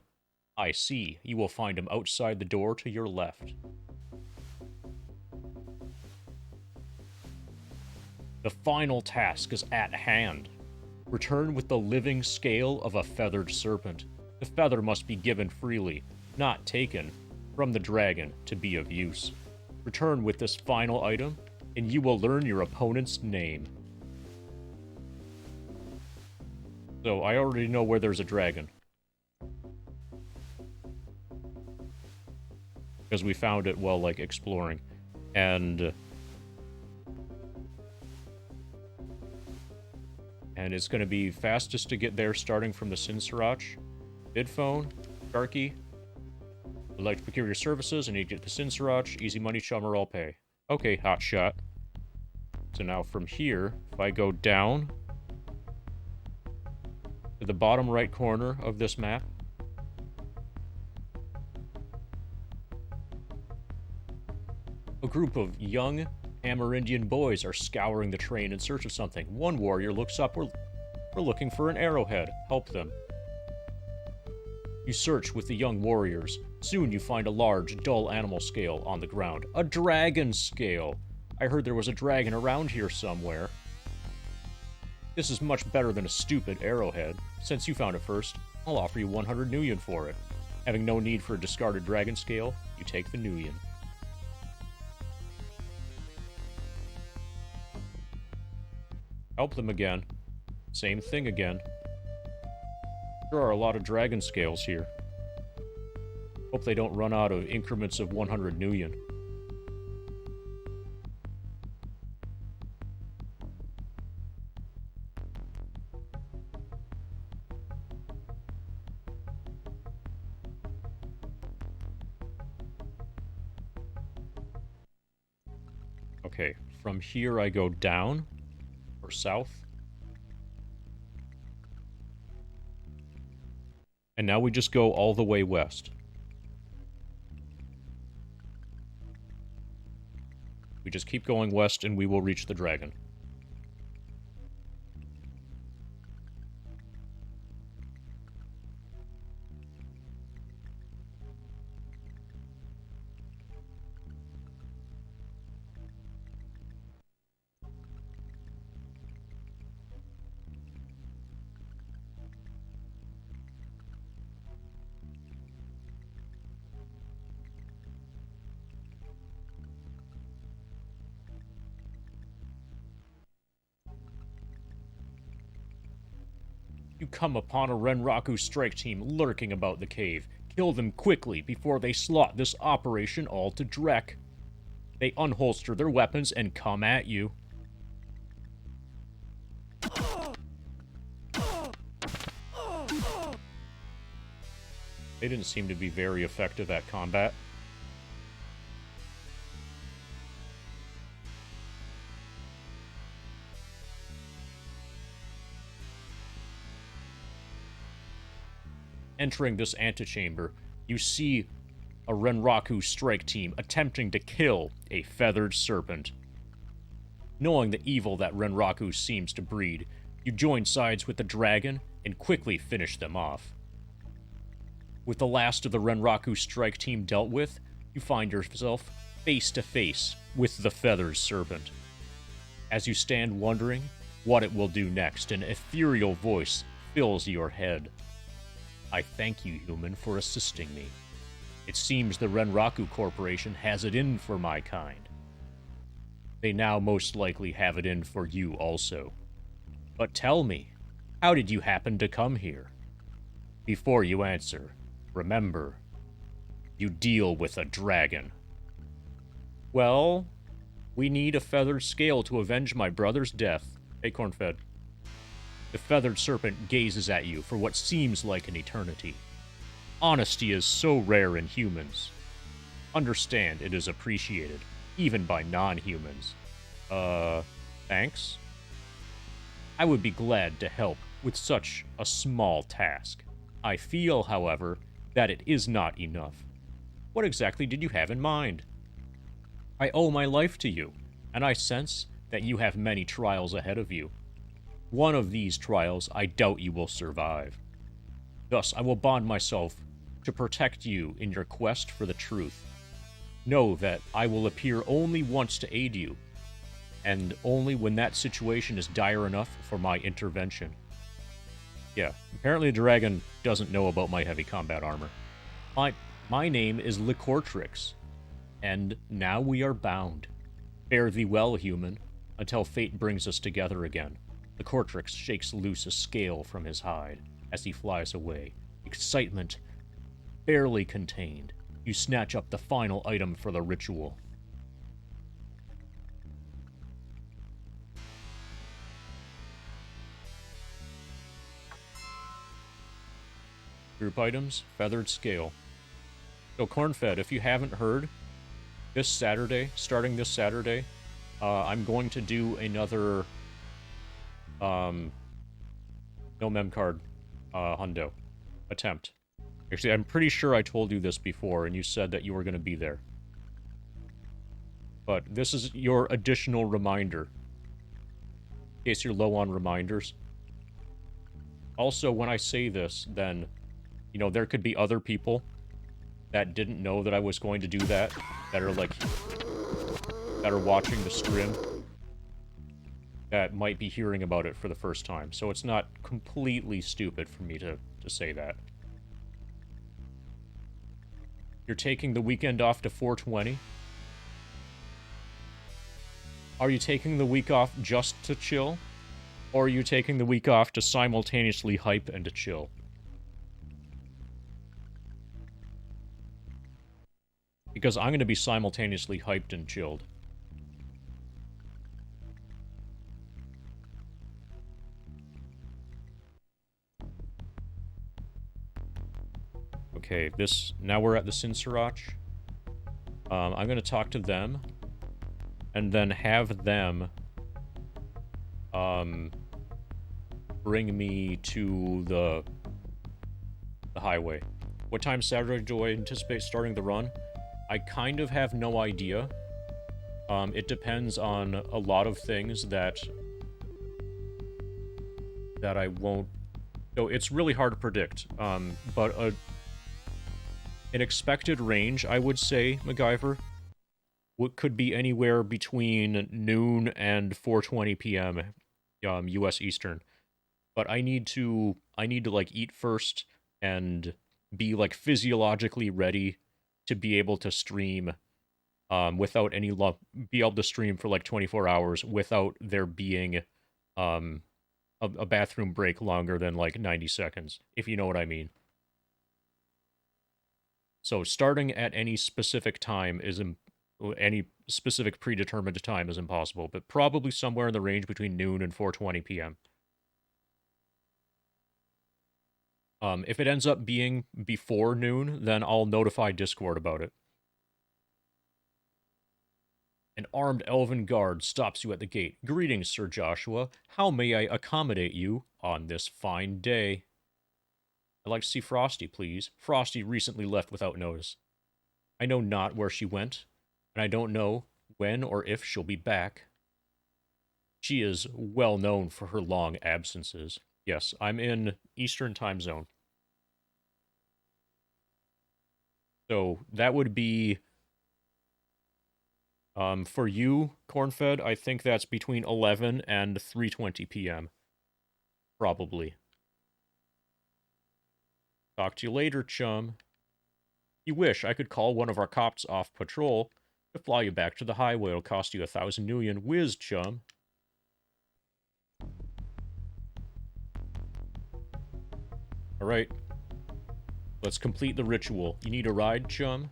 [SPEAKER 1] I see. You will find him outside the door to your left. The final task is at hand. Return with the living scale of a feathered serpent. The feather must be given freely, not taken, from the dragon to be of use. Return with this final item, and you will learn your opponent's name. So, I already know where there's a dragon. Because we found it while, like, exploring. And it's going to be fastest to get there starting from the Sinsirach. Bid phone, Sharky. Would like to procure your services. I need to get the Sinsirach. Easy money, chummer, I'll pay. Okay, hotshot. So now from here, if I go down to the bottom right corner of this map, a group of young Amerindian boys are scouring the terrain in search of something. One warrior looks up. We're looking for an arrowhead. Help them. You search with the young warriors. Soon you find a large, dull animal scale on the ground. A dragon scale. I heard there was a dragon around here somewhere. This is much better than a stupid arrowhead. Since you found it first, I'll offer you 100 Nuyen for it. Having no need for a discarded dragon scale, you take the Nuyen. Help them again. Same thing again. There are a lot of dragon scales here. Hope they don't run out of increments of 100 Nuyen. Okay, from here I go down or south. And now we just go all the way west. We just keep going west and we will reach the dragon. You come upon a Renraku strike team lurking about the cave. Kill them quickly before they slot this operation all to dreck. They unholster their weapons and come at you. They didn't seem to be very effective at combat. Entering this antechamber, you see a Renraku strike team attempting to kill a feathered serpent. Knowing the evil that Renraku seems to breed, you join sides with the dragon and quickly finish them off. With the last of the Renraku strike team dealt with, you find yourself face to face with the feathered serpent. As you stand wondering what it will do next, an ethereal voice fills your head. I thank you, human, for assisting me. It seems the Renraku Corporation has it in for my kind. They now most likely have it in for you also. But tell me, how did you happen to come here? Before you answer, remember, you deal with a dragon. Well, We need a feathered scale to avenge my brother's death. Hey, Cornfed. The feathered serpent gazes at you for what seems like an eternity. Honesty is so rare in humans. Understand it is appreciated, even by non-humans. Thanks? I would be glad to help with such a small task. I feel, however, that it is not enough. What exactly did you have in mind? I owe my life to you, and I sense that you have many trials ahead of you. One of these trials I doubt you will survive. Thus, I will bond myself to protect you in your quest for the truth. Know that I will appear only once to aid you, and only when that situation is dire enough for my intervention. Yeah, apparently the dragon doesn't know about my heavy combat armor. My name is Licortrix, and now we are bound. Fare thee well, human, until fate brings us together again. Licortrix shakes loose a scale from his hide as he flies away. Excitement barely contained. You snatch up the final item for the ritual. Group items, feathered scale. So Cornfed, if you haven't heard, this Saturday, starting this Saturday, I'm going to do another no mem card hundo attempt. Actually, I'm pretty sure I told you this before, and you said that you were going to be there. But this is your additional reminder, in case you're low on reminders. Also, when I say this, then, you know, there could be other people that didn't know that I was going to do that, that are, like, that are watching the stream, that might be hearing about it for the first time. So it's not completely stupid for me to say that. You're taking the weekend off to 420? Are you taking the week off just to chill? Or are you taking the week off to simultaneously hype and to chill? Because I'm going to be simultaneously hyped and chilled. Okay, now we're at the Sinsurach. I'm going to talk to them, and then have them, bring me to the highway. What time Saturday do I anticipate starting the run? I kind of have no idea. It depends on a lot of things that I won't... So it's really hard to predict, but an expected range, I would say, MacGyver, what could be anywhere between noon and 4:20 p.m. U.S. Eastern. But I need to like eat first and be like physiologically ready to be able to stream without any be able to stream for like 24 hours without there being a bathroom break longer than like 90 seconds, if you know what I mean. So starting at any specific time any specific predetermined time is impossible, but probably somewhere in the range between noon and 4:20 p.m. If it ends up being before noon, then I'll notify Discord about it. An armed elven guard stops you at the gate. Greetings, Sir Joshua. How may I accommodate you on this fine day? I'd like to see Frosty, please. Frosty recently left without notice. I know not where she went, and I don't know when or if she'll be back. She is well known for her long absences. Yes, I'm in Eastern Time Zone. So that would be... for you, Cornfed, I think that's between 11 and 3:20 p.m. Probably. Talk to you later, chum. You wish I could call one of our cops off patrol to fly you back to the highway. It'll cost you 1,000 million. Whiz, chum. Alright. Let's complete the ritual. You need a ride, chum?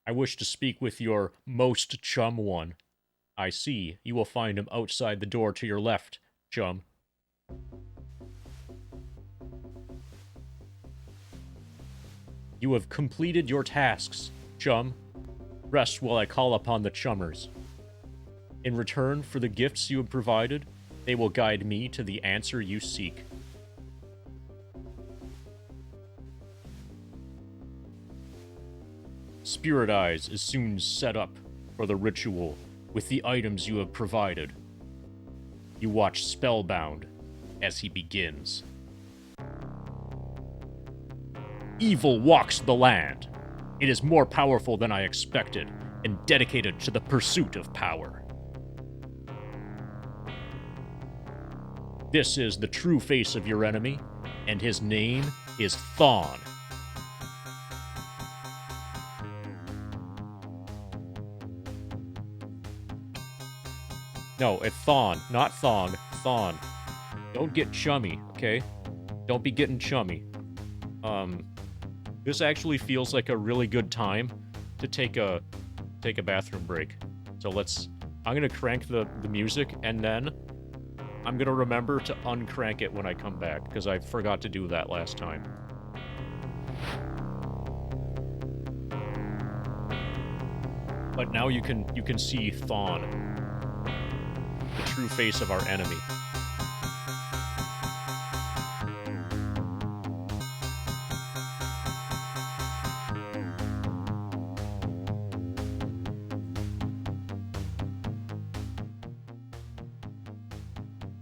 [SPEAKER 1] I wish to speak with your most chum one. I see. You will find him outside the door to your left, chum. You have completed your tasks, chum. Rest while I call upon the chummers. In return for the gifts you have provided, they will guide me to the answer you seek. Spirit Eyes is soon set up for the ritual with the items you have provided. You watch spellbound as he begins. Evil walks the land. It is more powerful than I expected and dedicated to the pursuit of power. This is the true face of your enemy, and his name is Thawne. No, it's Thawne, not Thong. Thawne. Don't get chummy, okay? Don't be getting chummy. This actually feels like a really good time to take a bathroom break. So I'm gonna crank the music, and then I'm gonna remember to uncrank it when I come back, because I forgot to do that last time. But now you can see Thawne, the true face of our enemy.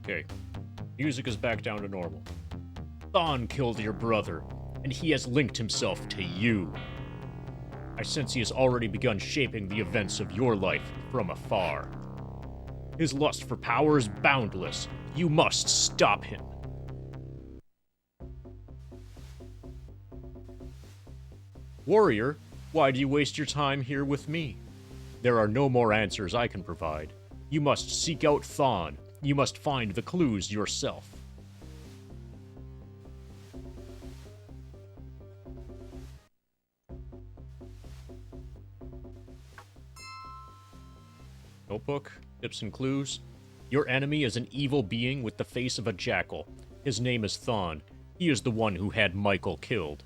[SPEAKER 1] Okay, music is back down to normal. Thawne killed your brother, and he has linked himself to you. I sense he has already begun shaping the events of your life from afar. His lust for power is boundless. You must stop him. Warrior, why do you waste your time here with me? There are no more answers I can provide. You must seek out Thawne. You must find the clues yourself. Notebook, tips and clues. Your enemy is an evil being with the face of a jackal. His name is Thawne. He is the one who had Michael killed.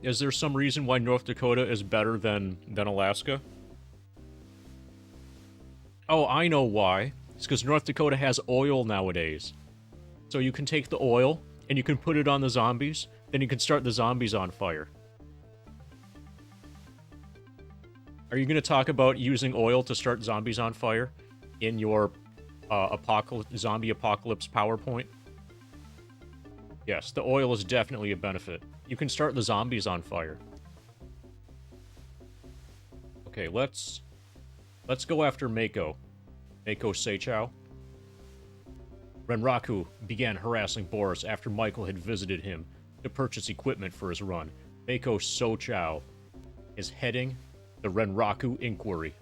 [SPEAKER 1] Is there some reason why North Dakota is better than Alaska? Oh, I know why. It's because North Dakota has oil nowadays. So you can take the oil, and you can put it on the zombies, then you can start the zombies on fire. Are you going to talk about using oil to start zombies on fire in your zombie apocalypse PowerPoint? Yes, the oil is definitely a benefit. You can start the zombies on fire. Okay, let's go after Mako. Mako Seichao. Renraku began harassing Boris after Michael had visited him to purchase equipment for his run. Mako Seichao is heading the Renraku Inquiry.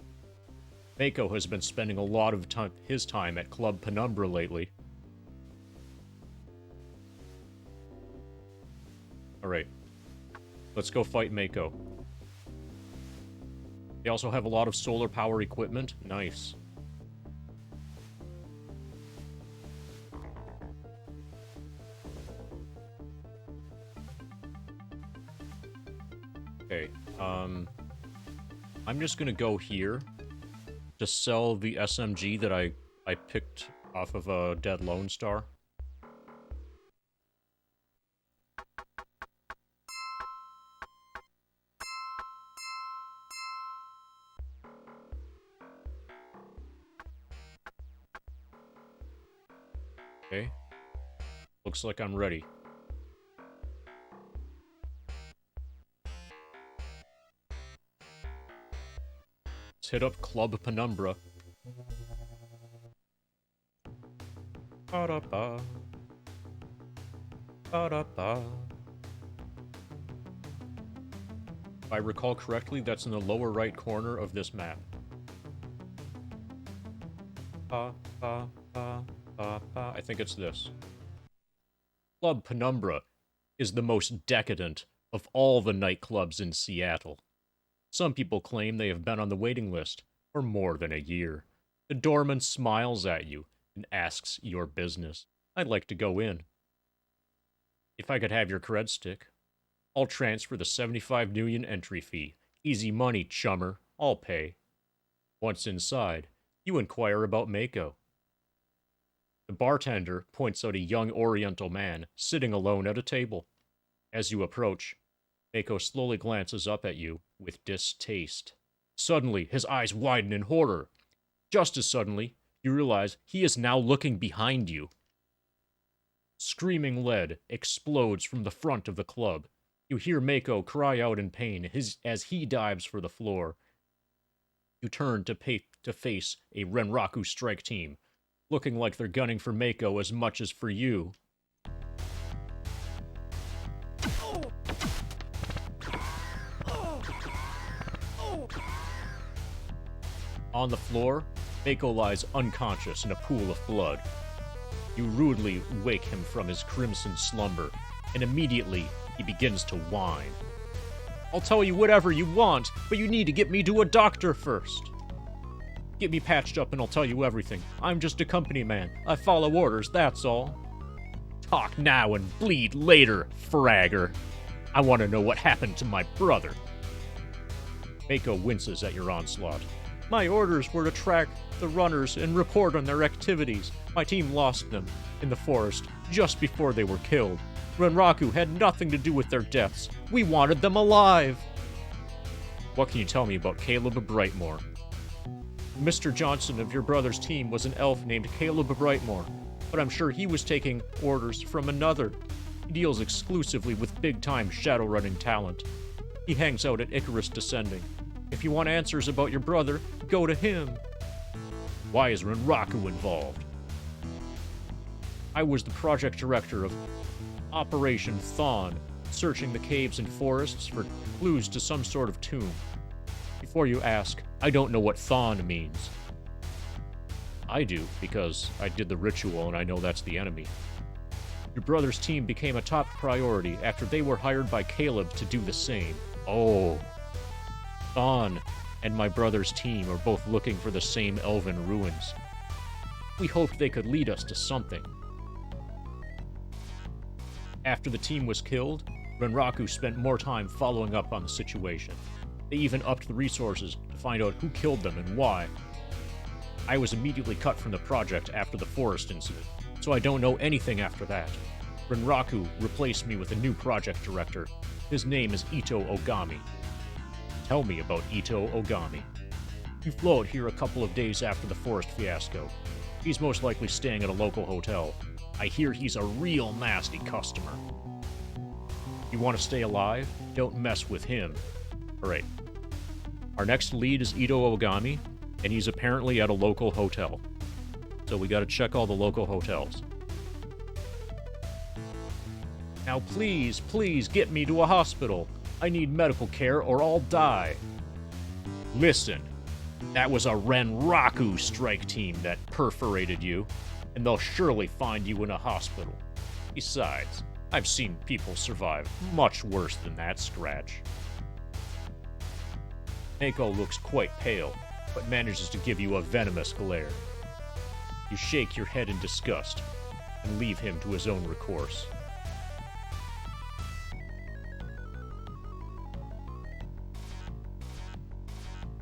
[SPEAKER 1] Mako has been spending a lot of his time at Club Penumbra lately. Alright. Let's go fight Mako. They also have a lot of solar power equipment. Nice. Okay, I'm just gonna go here to sell the SMG that I picked off of a dead Lone Star. Okay. Looks like I'm ready. Let's hit up Club Penumbra. Ba-da-ba. Ba-da-ba. If I recall correctly, that's in the lower right corner of this map. pa, pa, pa, pa, pa. I think it's this. Club Penumbra is the most decadent of all the nightclubs in Seattle. Some people claim they have been on the waiting list for more than a year. The doorman smiles at you and asks your business. I'd like to go in. If I could have your cred stick, I'll transfer the 75 million entry fee. Easy money, chummer. I'll pay. Once inside, you inquire about Mako. The bartender points out a young Oriental man sitting alone at a table. As you approach, Mako slowly glances up at you with distaste. Suddenly, his eyes widen in horror. Just as suddenly, you realize he is now looking behind you. Screaming lead explodes from the front of the club. You hear Mako cry out in pain as he dives for the floor. You turn to face a Renraku strike team, looking like they're gunning for Mako as much as for you. On the floor, Mako lies unconscious in a pool of blood. You rudely wake him from his crimson slumber, and immediately he begins to whine. I'll tell you whatever you want, but you need to get me to a doctor first. Get me patched up and I'll tell you everything. I'm just a company man. I follow orders, that's all. Talk now and bleed later, fragger. I want to know what happened to my brother. Mako winces at your onslaught. My orders were to track the runners and report on their activities. My team lost them in the forest just before they were killed. Renraku had nothing to do with their deaths. We wanted them alive. What can you tell me about Caleb Brightmore? Mr. Johnson of your brother's team was an elf named Caleb Brightmore, but I'm sure he was taking orders from another. He deals exclusively with big-time Shadowrunning talent. He hangs out at Icarus Descending. If you want answers about your brother, go to him. Why is Renraku involved? I was the project director of Operation Thawne, searching the caves and forests for clues to some sort of tomb. Before you ask, I don't know what Thawne means. I do, because I did the ritual and I know that's the enemy. Your brother's team became a top priority after they were hired by Caleb to do the same. Oh. Thawne and my brother's team are both looking for the same elven ruins. We hoped they could lead us to something. After the team was killed, Renraku spent more time following up on the situation. They even upped the resources to find out who killed them and why. I was immediately cut from the project after the forest incident, so I don't know anything after that. Renraku replaced me with a new project director. His name is Ito Ogami. Tell me about Ito Ogami. He flew out here a couple of days after the forest fiasco. He's most likely staying at a local hotel. I hear he's a real nasty customer. You want to stay alive? Don't mess with him. Alright. Our next lead is Ito Ogami, and he's apparently at a local hotel. So we gotta check all the local hotels. Now please, please get me to a hospital. I need medical care or I'll die. Listen, that was a Renraku strike team that perforated you, and they'll surely find you in a hospital. Besides, I've seen people survive much worse than that scratch. Mako looks quite pale, but manages to give you a venomous glare. You shake your head in disgust and leave him to his own recourse.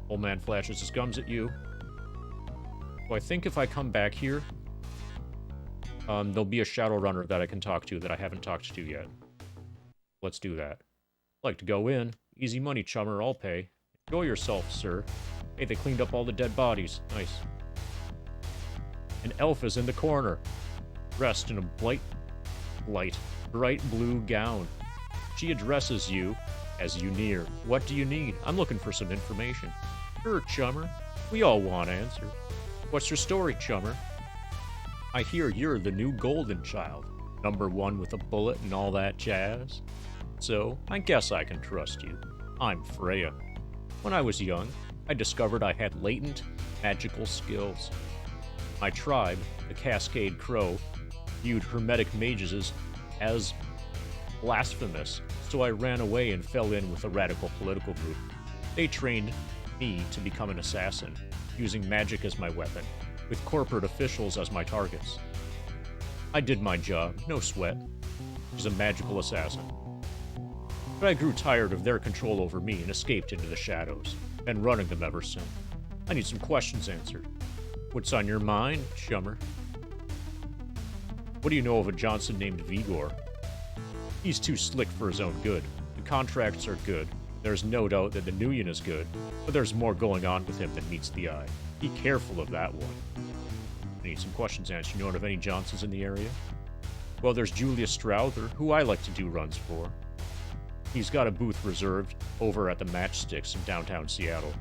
[SPEAKER 1] Old man flashes his gums at you. So I think if I come back here, there'll be a Shadowrunner that I can talk to that I haven't talked to yet. Let's do that. I'd like to go in. Easy money, chummer, I'll pay. Enjoy yourself, sir. Hey, they cleaned up all the dead bodies. Nice. An elf is in the corner, dressed in a bright blue gown. She addresses you as you near. What do you need? I'm looking for some information. Sure, chummer. We all want answers. What's your story, chummer? I hear you're the new golden child. #1 with a bullet and all that jazz. So, I guess I can trust you. I'm Freya. When I was young, I discovered I had latent magical skills. My tribe, the Cascade Crow, viewed hermetic mages as blasphemous, so I ran away and fell in with a radical political group. They trained me to become an assassin, using magic as my weapon, with corporate officials as my targets. I did my job, no sweat. I was a magical assassin. But I grew tired of their control over me and escaped into the shadows. Been running them ever since. I need some questions answered. What's on your mind, chummer? What do you know of a Johnson named Vigor? He's too slick for his own good. The contracts are good. There's no doubt that the Nuyen is good, but there's more going on with him than meets the eye. Be careful of that one. I need some questions answered. You know of any Johnsons in the area? Well, there's Julius Strowther, who I like to do runs for. He's got a booth reserved over at the Matchsticks in downtown Seattle.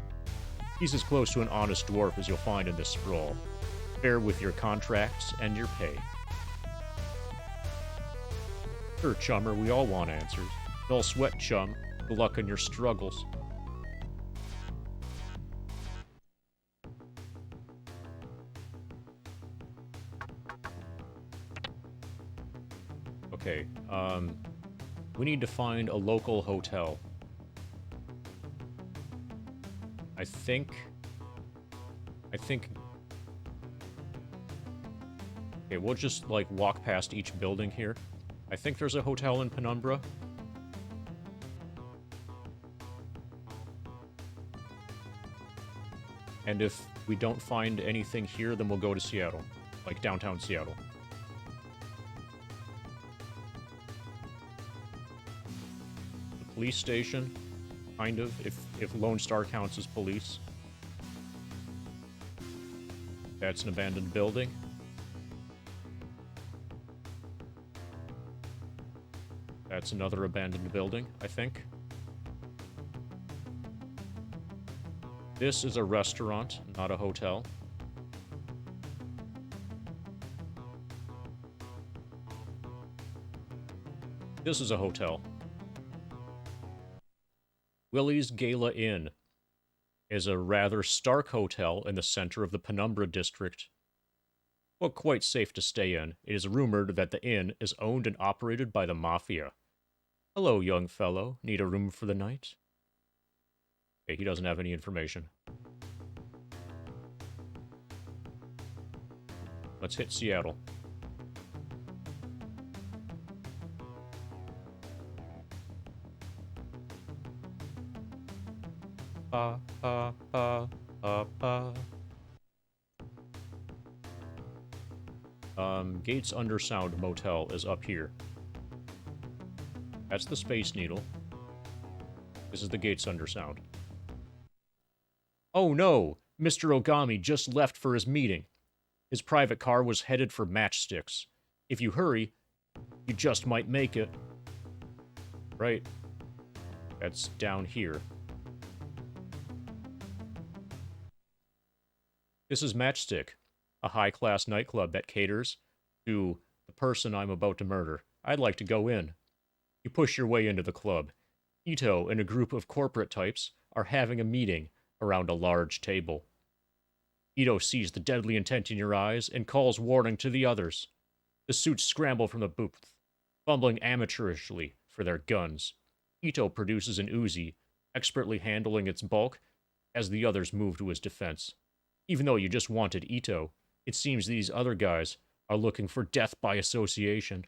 [SPEAKER 1] He's as close to an honest dwarf as you'll find in this sprawl. Fair with your contracts and your pay. Sure, chummer, we all want answers. No sweat, chum. Good luck in your struggles. Okay, we need to find a local hotel. I think... Okay, we'll just, like, walk past each building here. I think there's a hotel in Penumbra. And if we don't find anything here, then we'll go to Seattle. Like, downtown Seattle. The police station, kind of, if Lone Star counts as police. That's an abandoned building. That's another abandoned building, I think. This is a restaurant, not a hotel. This is a hotel. Willie's Gala Inn is a rather stark hotel in the center of the Penumbra district. Well, quite safe to stay in. It is rumored that the inn is owned and operated by the Mafia. Hello, young fellow. Need a room for the night? Okay, he doesn't have any information. Let's hit Seattle. Ba, ba, ba, ba, ba. Gates Undersound Motel is up here. That's the Space Needle. This is the Gates Undersound. Oh no! Mr. Ogami just left for his meeting. His private car was headed for Matchsticks. If you hurry, you just might make it. Right. That's down here. This is Matchstick, a high-class nightclub that caters to the person I'm about to murder. I'd like to go in. You push your way into the club. Ito and a group of corporate types are having a meeting around a large table. Ito sees the deadly intent in your eyes and calls warning to the others. The suits scramble from the booth, fumbling amateurishly for their guns. Ito produces an Uzi, expertly handling its bulk as the others move to his defense. Even though you just wanted Ito, it seems these other guys are looking for death by association.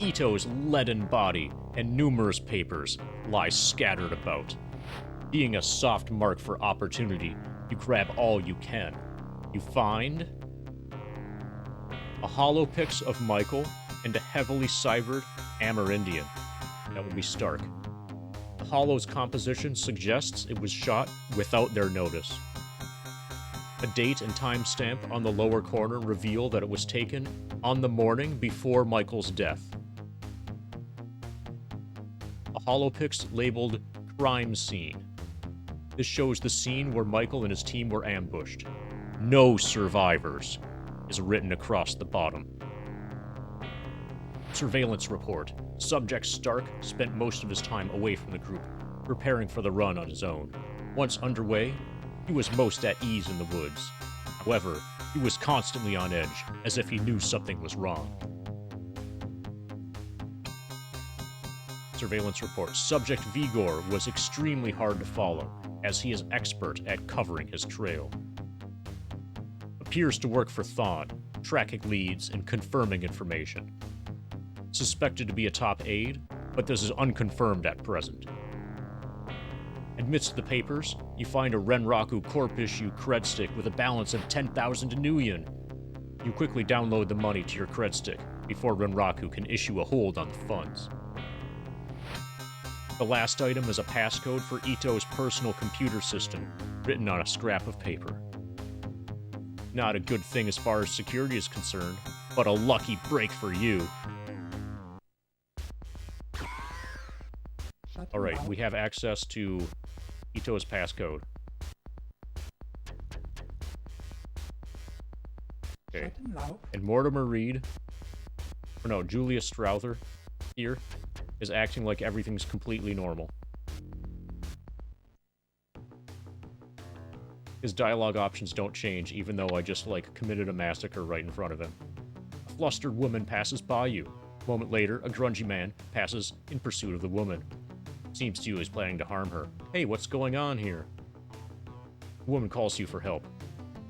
[SPEAKER 1] Ito's leaden body and numerous papers lie scattered about. Being a soft mark for opportunity, you grab all you can. You find a holopix of Michael and a heavily cybered Amerindian. That would be Stark. The holow's composition suggests it was shot without their notice. A date and timestamp on the lower corner reveal that it was taken on the morning before Michael's death. A holopix labeled Crime Scene. This shows the scene where Michael and his team were ambushed. No survivors is written across the bottom. Surveillance report. Subject Stark spent most of his time away from the group, preparing for the run on his own. Once underway, he was most at ease in the woods. However, he was constantly on edge, as if he knew something was wrong. Surveillance report. Subject Vigor was extremely hard to follow, as he is expert at covering his trail. Appears to work for Thawne, tracking leads and confirming information. Suspected to be a top aide, but this is unconfirmed at present. Amidst the papers, you find a Renraku Corp issue cred stick with a balance of 10,000 Nuyen. You quickly download the money to your cred stick before Renraku can issue a hold on the funds. The last item is a passcode for Ito's personal computer system, written on a scrap of paper. Not a good thing as far as security is concerned, but a lucky break for you. Alright, we have access to Ito's passcode. Okay. And Mortimer Reed, or no, Julius Strowther here is acting like everything's completely normal. His dialogue options don't change, even though I just, like, committed a massacre right in front of him. A flustered woman passes by you. A moment later, a grungy man passes in pursuit of the woman. Seems to you he's planning to harm her. Hey, what's going on here? The woman calls you for help.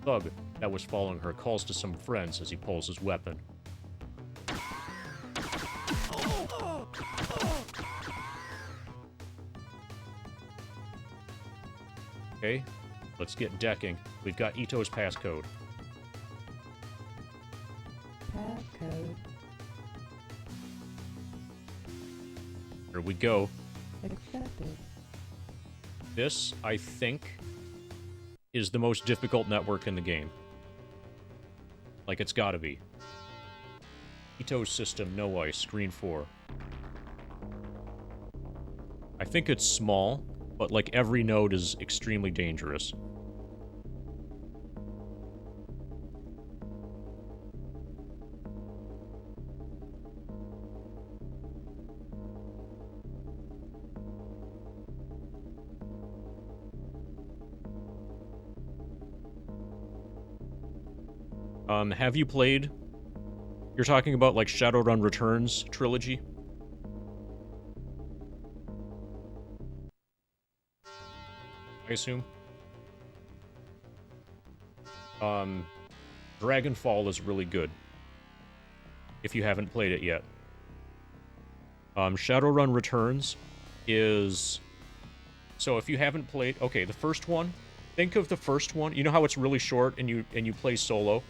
[SPEAKER 1] Thug that was following her calls to some friends as he pulls his weapon. Okay, let's get decking. We've got Ito's passcode.
[SPEAKER 2] Passcode.
[SPEAKER 1] Here we go.
[SPEAKER 2] Accepted.
[SPEAKER 1] This, I think, is the most difficult network in the game. Like, it's gotta be. Ito's system, no ice, screen 4. I think it's small, but, like, every node is extremely dangerous. Have you played... You're talking about, like, Shadowrun Returns trilogy? I assume. Dragonfall is really good. If you haven't played it yet. Shadowrun Returns is... So if you haven't played... Okay, the first one. Think of the first one. You know how it's really short and you play solo?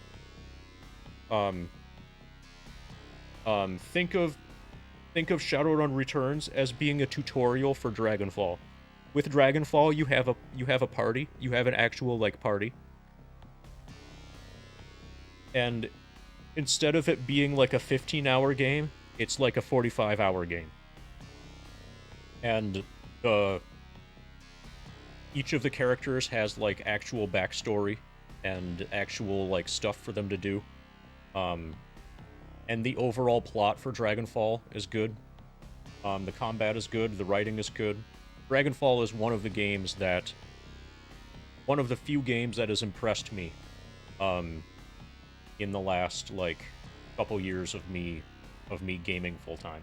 [SPEAKER 1] Think of Shadowrun Returns as being a tutorial for Dragonfall. With Dragonfall, you have a party. You have an actual, like, party. And instead of it being like a 15-hour game, it's like a 45-hour game. And each of the characters has, like, actual backstory and actual, like, stuff for them to do. And the overall plot for Dragonfall is good. The combat is good, the writing is good. Dragonfall is one of the games that... One of the few games that has impressed me, in the last, like, couple years of me gaming full-time.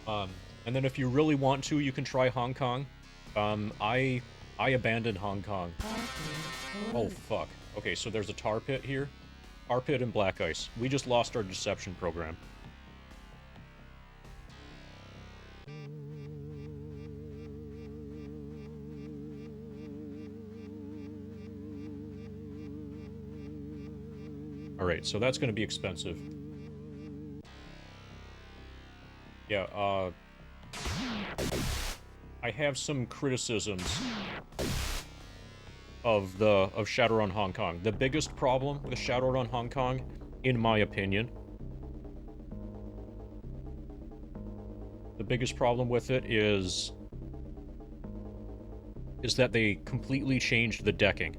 [SPEAKER 1] And then if you really want to, you can try Hong Kong. I abandoned Hong Kong. Oh, fuck. Okay, so there's a tar pit here. Tar pit and black ice. We just lost our deception program. Alright, so that's gonna be expensive. Yeah, I have some criticisms of Shadowrun Hong Kong. The biggest problem with Shadowrun Hong Kong, in my opinion, the biggest problem with it is is that they completely changed the decking.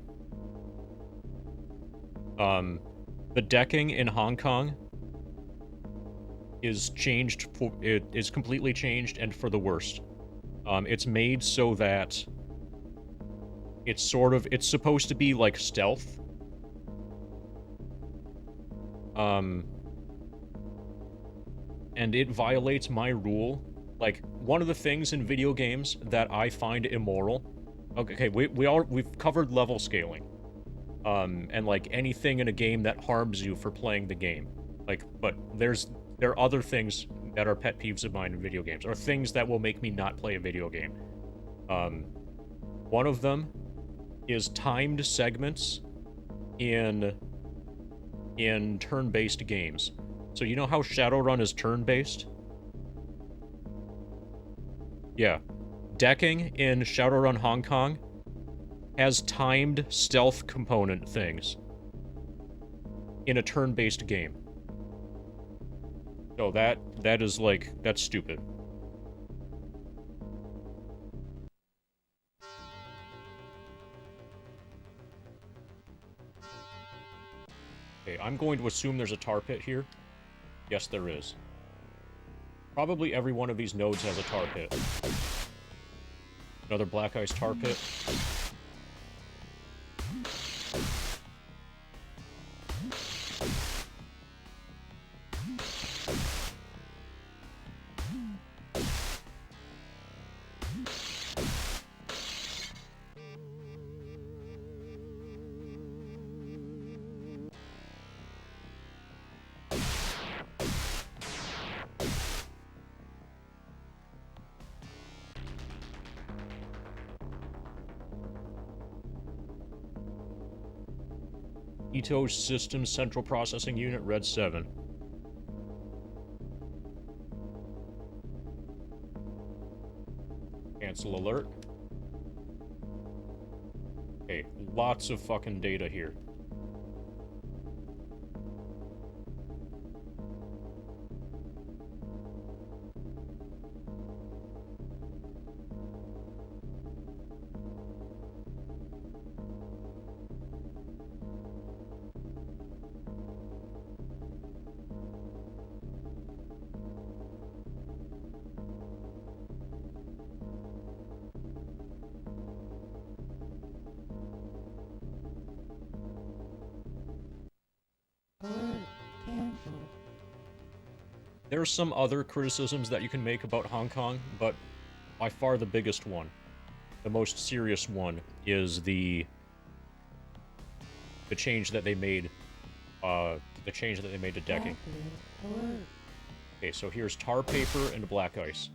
[SPEAKER 1] The decking in Hong Kong is changed for it is completely changed and for the worst. It's made so that it's supposed to be like stealth. And it violates my rule. Like, one of the things in video games that I find immoral. Okay, we've covered level scaling. And like anything in a game that harms you for playing the game. Like, but there are other things that are pet peeves of mine in video games, or things that will make me not play a video game. One of them is timed segments in turn-based games. So you know how Shadowrun is turn-based? Yeah. Decking in Shadowrun Hong Kong has timed stealth component things in a turn-based game. So that is like, that's stupid. Okay, I'm going to assume there's a tar pit here. Yes, there is. Probably every one of these nodes has a tar pit. Another black ice tar pit. Ito Systems Central Processing Unit, Red 7. Cancel alert. Okay, lots of fucking data here. There are some other criticisms that you can make about Hong Kong, but by far the biggest one, the most serious one, is the change that they made, to decking. Okay, so here's tar paper and black ice.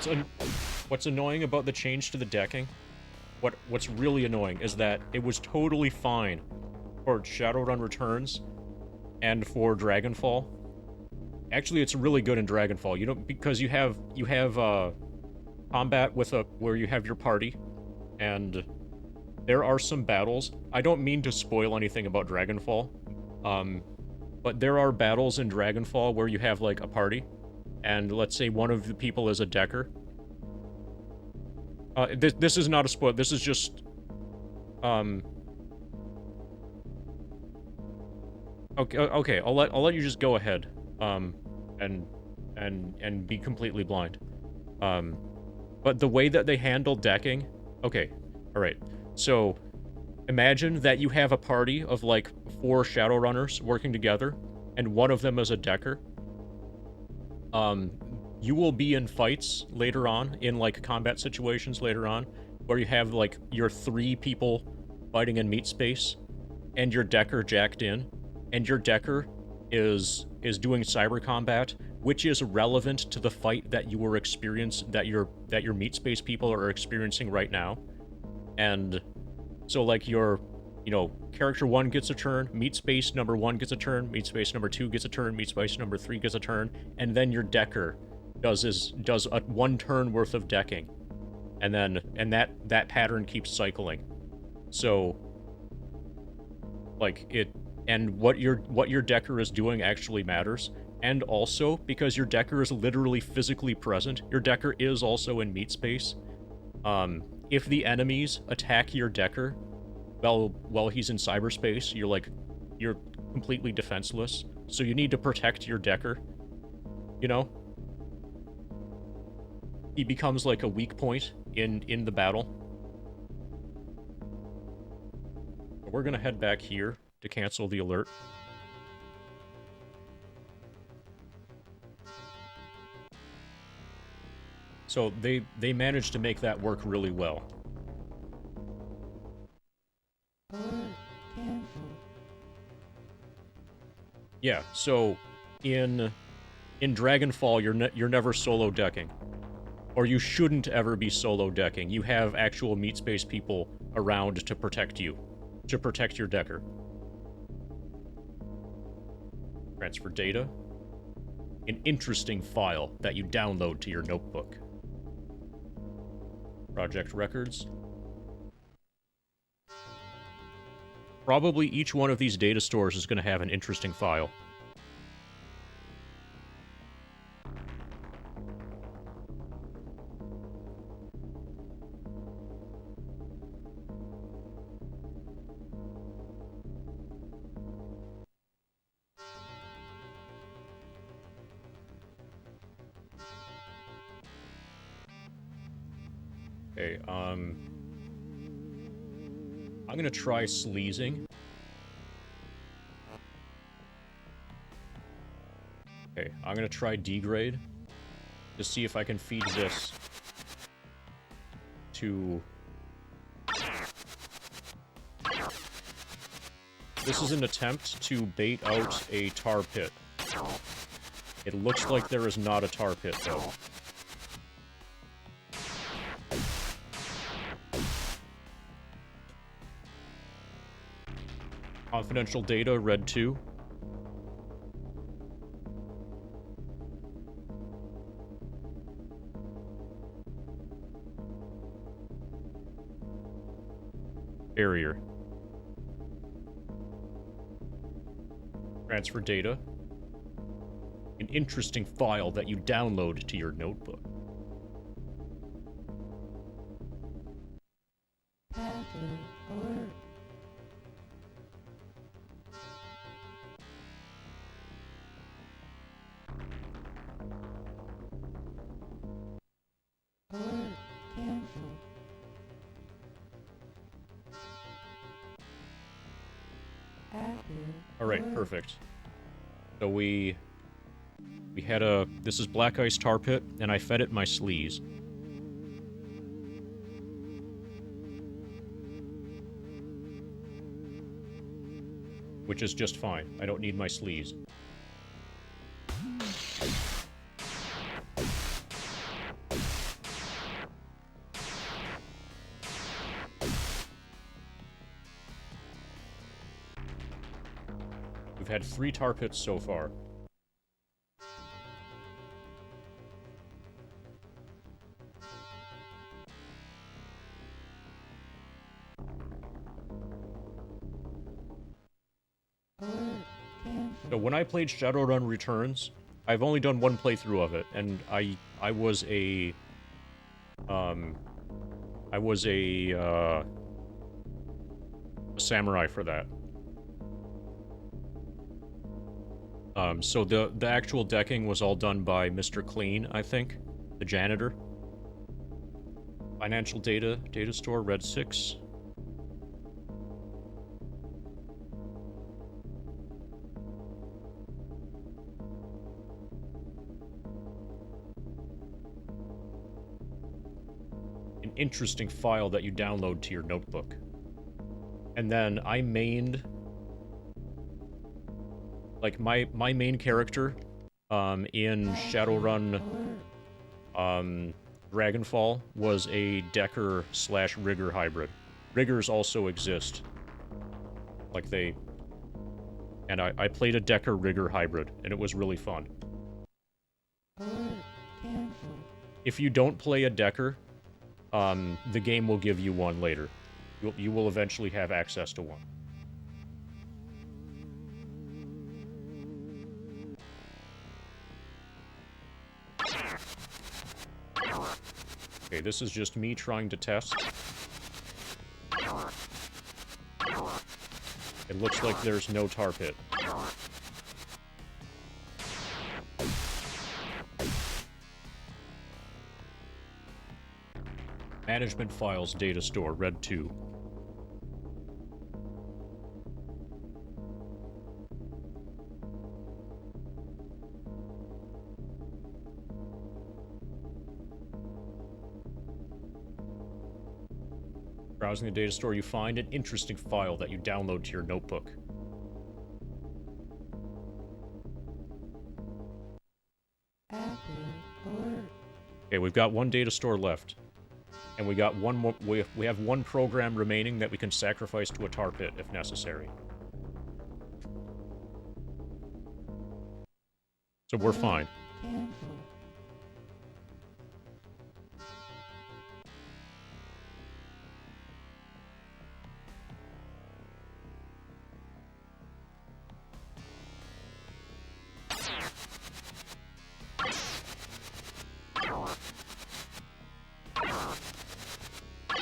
[SPEAKER 1] And what's annoying about the change to the decking, what's really annoying is that it was totally fine for Shadowrun Returns and for Dragonfall. Actually, it's really good in Dragonfall. You don't, because you have combat with where you have your party, and there are some battles. I don't mean to spoil anything about Dragonfall, but there are battles in Dragonfall where you have like a party, and let's say one of the people is a decker. This is not a spoil. This is just okay. I'll let you just go ahead. And be completely blind. But the way that they handle decking... Okay, alright. So, imagine that you have a party of, like, 4 Shadowrunners working together, and one of them is a decker. You will be in fights later on, in, like, combat situations later on, where you have, like, your 3 people fighting in meat space, and your decker jacked in, and your decker is doing cyber combat, which is relevant to the fight that you were that your meat space people are experiencing right now. And so like your, you know, character 1 gets a turn, meat space number 1 gets a turn, meat space number 2 gets a turn, meat space number 3 gets a turn, and then your decker does a 1 turn worth of decking. And that pattern keeps cycling. So like what your decker is doing actually matters. And also, because your decker is literally physically present, your decker is also in meat space. If the enemies attack your decker while he's in cyberspace, you're completely defenseless. So you need to protect your decker. You know? He becomes like a weak point in the battle. We're gonna head back here to cancel the alert. So they managed to make that work really well. Yeah, so in Dragonfall, you're never solo decking. Or you shouldn't ever be solo decking. You have actual meat space people around to protect you. To protect your decker. Transfer data. An interesting file that you download to your notebook. Project records. Probably each one of these data stores is going to have an interesting file. Okay, I'm gonna try sleazing. Okay, I'm gonna try degrade to see if I can feed this to... This is an attempt to bait out a tar pit. It looks like there is not a tar pit, though. Confidential data, red 2. Barrier. Transfer data. An interesting file that you download to your notebook. Alright, perfect. So we had a... This is Black Ice Tar Pit, and I fed it my sleaze. Which is just fine. I don't need my sleaze. We've had 3 tar pits so far. So when I played Shadowrun Returns, I've only done 1 playthrough of it, and I was a samurai for that. So the actual decking was all done by Mr. Clean, I think, the janitor. Financial data store, red 6. An interesting file that you download to your notebook. And then I mained Like, my main character, in Shadowrun, Dragonfall was a Decker / Rigger hybrid. Riggers also exist. Like, and I played a Decker Rigger hybrid, and it was really fun. If you don't play a Decker, the game will give you one later. You will eventually have access to one. Okay, this is just me trying to test. It looks like there's no tar pit. Management files data store, red 2. Browsing the data store, you find an interesting file that you download to your notebook. Okay, we've got one data store left. And we got one more. We have one program remaining that we can sacrifice to a tar pit if necessary. So we're fine.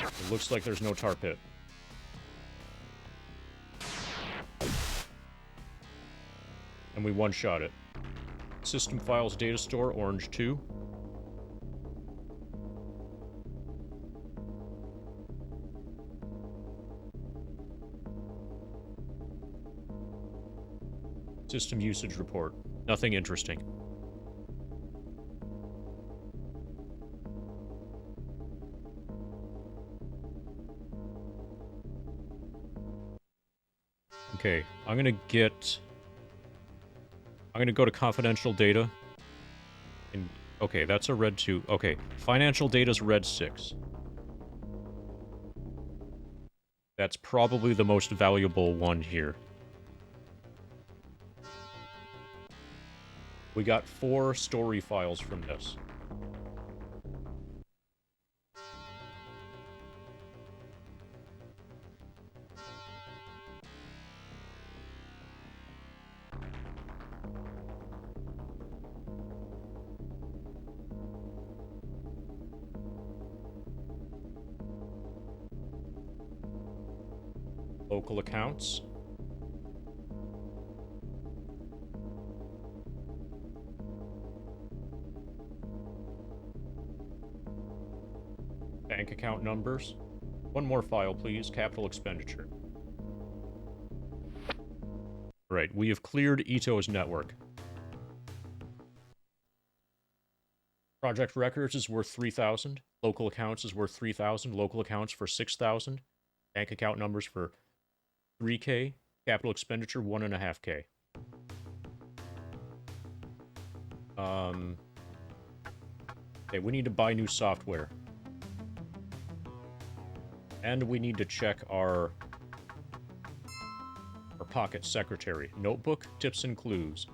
[SPEAKER 1] It looks like there's no tar pit. And we one-shot it. System files data store, orange 2. System usage report. Nothing interesting. Okay, I'm gonna go to confidential data. And, okay, that's a red 2. Okay, financial data's red 6. That's probably the most valuable one here. We got 4 story files from this. Local accounts. Bank account numbers. One more file, please. Capital expenditure. Right, we have cleared Ito's network. Project records is worth 3,000. Local accounts is worth 3,000. Local accounts for 6,000. Bank account numbers for 3K. Capital expenditure 1.5K. Okay, we need to buy new software. And we need to check our pocket secretary. Notebook, tips and clues.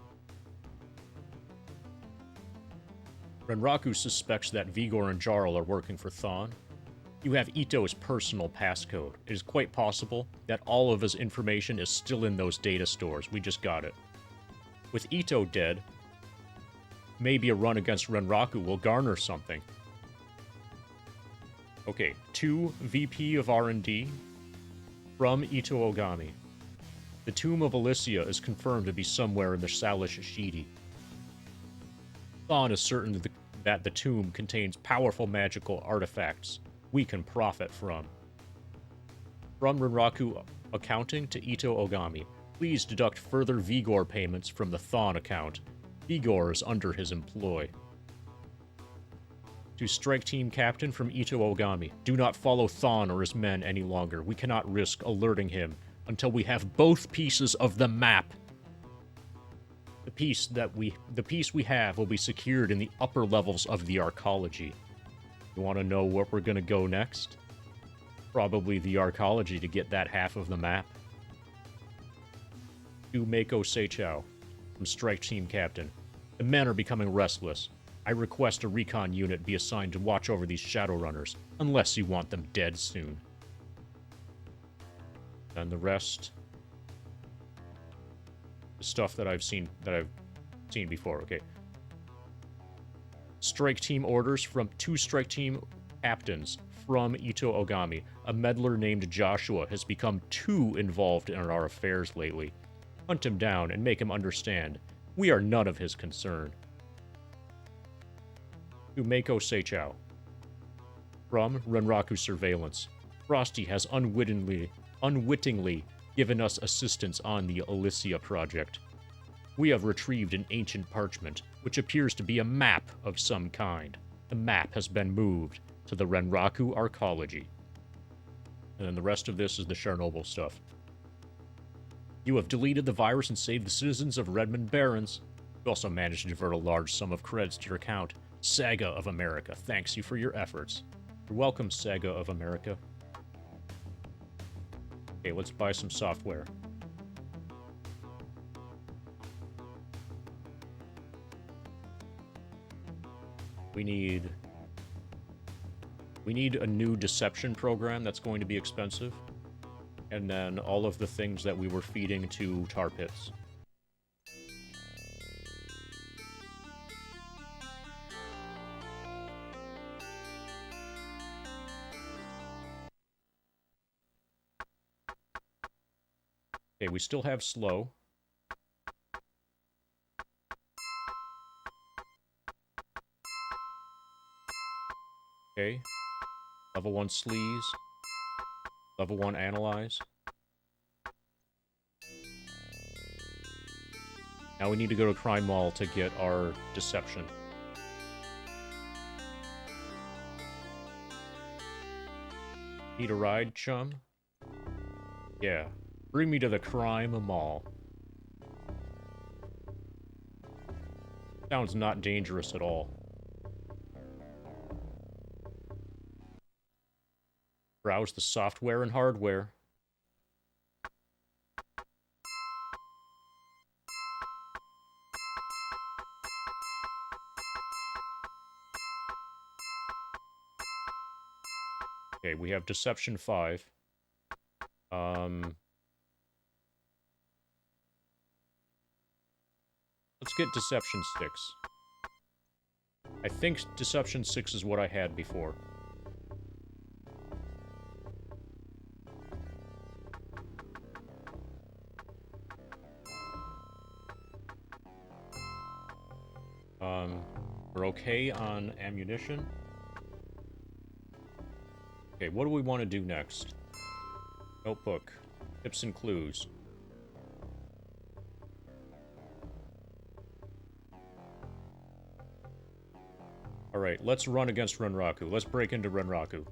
[SPEAKER 1] Renraku suspects that Vigor and Jarl are working for Thawne. You have Ito's personal passcode. It is quite possible that all of his information is still in those data stores. We just got it. With Ito dead, maybe a run against Renraku will garner something. Okay, 2 VP of R&D from Ito Ogami. The tomb of Alicia is confirmed to be somewhere in the Salish Shidi. Thawne is certain that the tomb contains powerful magical artifacts we can profit from. From Renraku accounting to Ito Ogami, please deduct further Vigor payments from the Thawne account. Vigor is under his employ. To Strike Team Captain from Ito Ogami, do not follow Thawne or his men any longer. We cannot risk alerting him until we have both pieces of the map. the peace we have will be secured in the upper levels of the arcology. You want to know where we're gonna go next? Probably the arcology to get that half of the map. To Mako Seichao, from Strike Team Captain. The men are becoming restless. I request a recon unit be assigned to watch over these Shadowrunners, unless you want them dead soon. And the rest... the stuff that I've seen before, okay. Strike Team orders from 2 Strike Team captains from Ito Ogami. A meddler named Joshua has become too involved in our affairs lately. Hunt him down and make him understand. We are none of his concern. To Mako Seichao. From Renraku Surveillance. Frosty has unwittingly given us assistance on the Elysia project. We have retrieved an ancient parchment, which appears to be a map of some kind. The map has been moved to the Renraku Arcology. And then the rest of this is the Chernobyl stuff. You have deleted the virus and saved the citizens of Redmond Barrens. You also managed to divert a large sum of credits to your account. Saga of America thanks you for your efforts. You're welcome, Saga of America. Okay, let's buy some software. We need a new deception program that's going to be expensive. And then all of the things that we were feeding to tar pits. Okay, we still have slow. Okay. Level 1 sleaze. Level 1 analyze. Now we need to go to Crime Mall to get our deception. Need a ride, chum? Yeah. Bring me to the Crime Mall. Sounds not dangerous at all. Browse the software and hardware. Okay, we have Deception 5. Let's get Deception 6. I think Deception 6 is what I had before. We're okay on ammunition. Okay, what do we want to do next? Notebook. Tips and clues. Alright, let's run against Renraku. Let's break into Renraku.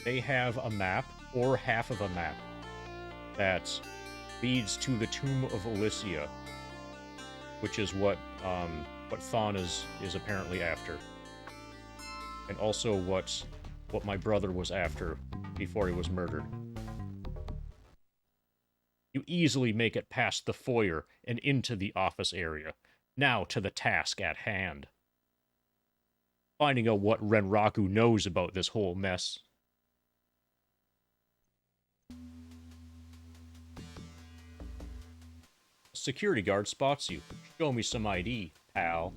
[SPEAKER 1] They have a map, or half of a map, that leads to the Tomb of Elysia, which is what Thawne is apparently after. And also what my brother was after before he was murdered. You easily make it past the foyer and into the office area. Now to the task at hand. Finding out what Renraku knows about this whole mess. Security guard spots you. Show me some ID, pal.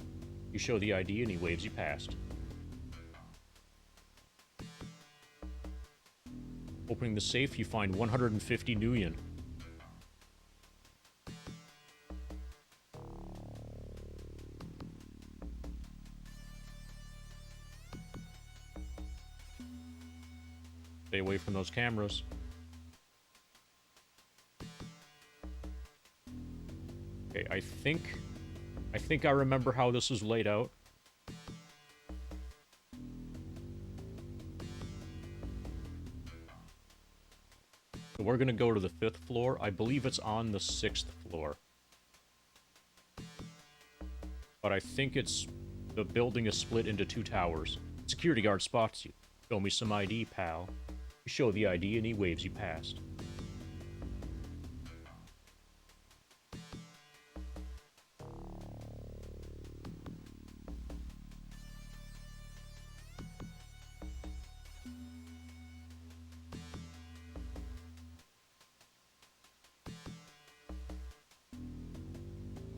[SPEAKER 1] You show the ID and he waves you past. Opening the safe, you find 150 nuyen. Stay away from those cameras. Okay, I think I remember how this is laid out. we're gonna go to the 5th floor. I believe it's on the 6th floor. But I think the building is split into 2 towers. Security guard spots you. Show me some ID, pal. You show the ID and he waves you past.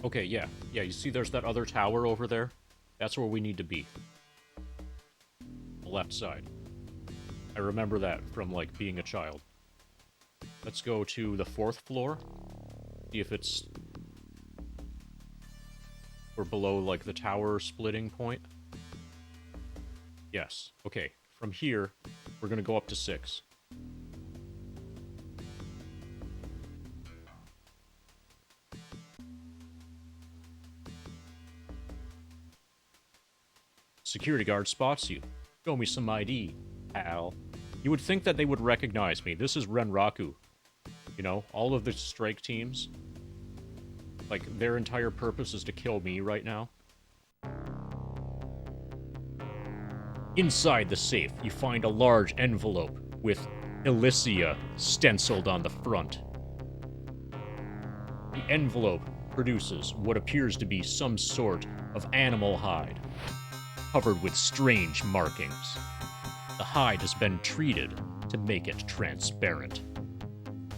[SPEAKER 1] Okay, yeah. Yeah, you see there's that other tower over there? That's where we need to be. The left side. I remember that from, like, being a child. Let's go to the 4th floor. See if it's... we're below, like, the tower splitting point. Yes. Okay. From here, we're gonna go up to 6. Security guard spots you. Show me some ID, pal. You would think that they would recognize me. This is Renraku. You know, all of the strike teams. Like, their entire purpose is to kill me right now. Inside the safe, you find a large envelope with Elysia stenciled on the front. The envelope produces what appears to be some sort of animal hide, covered with strange markings. The hide has been treated to make it transparent.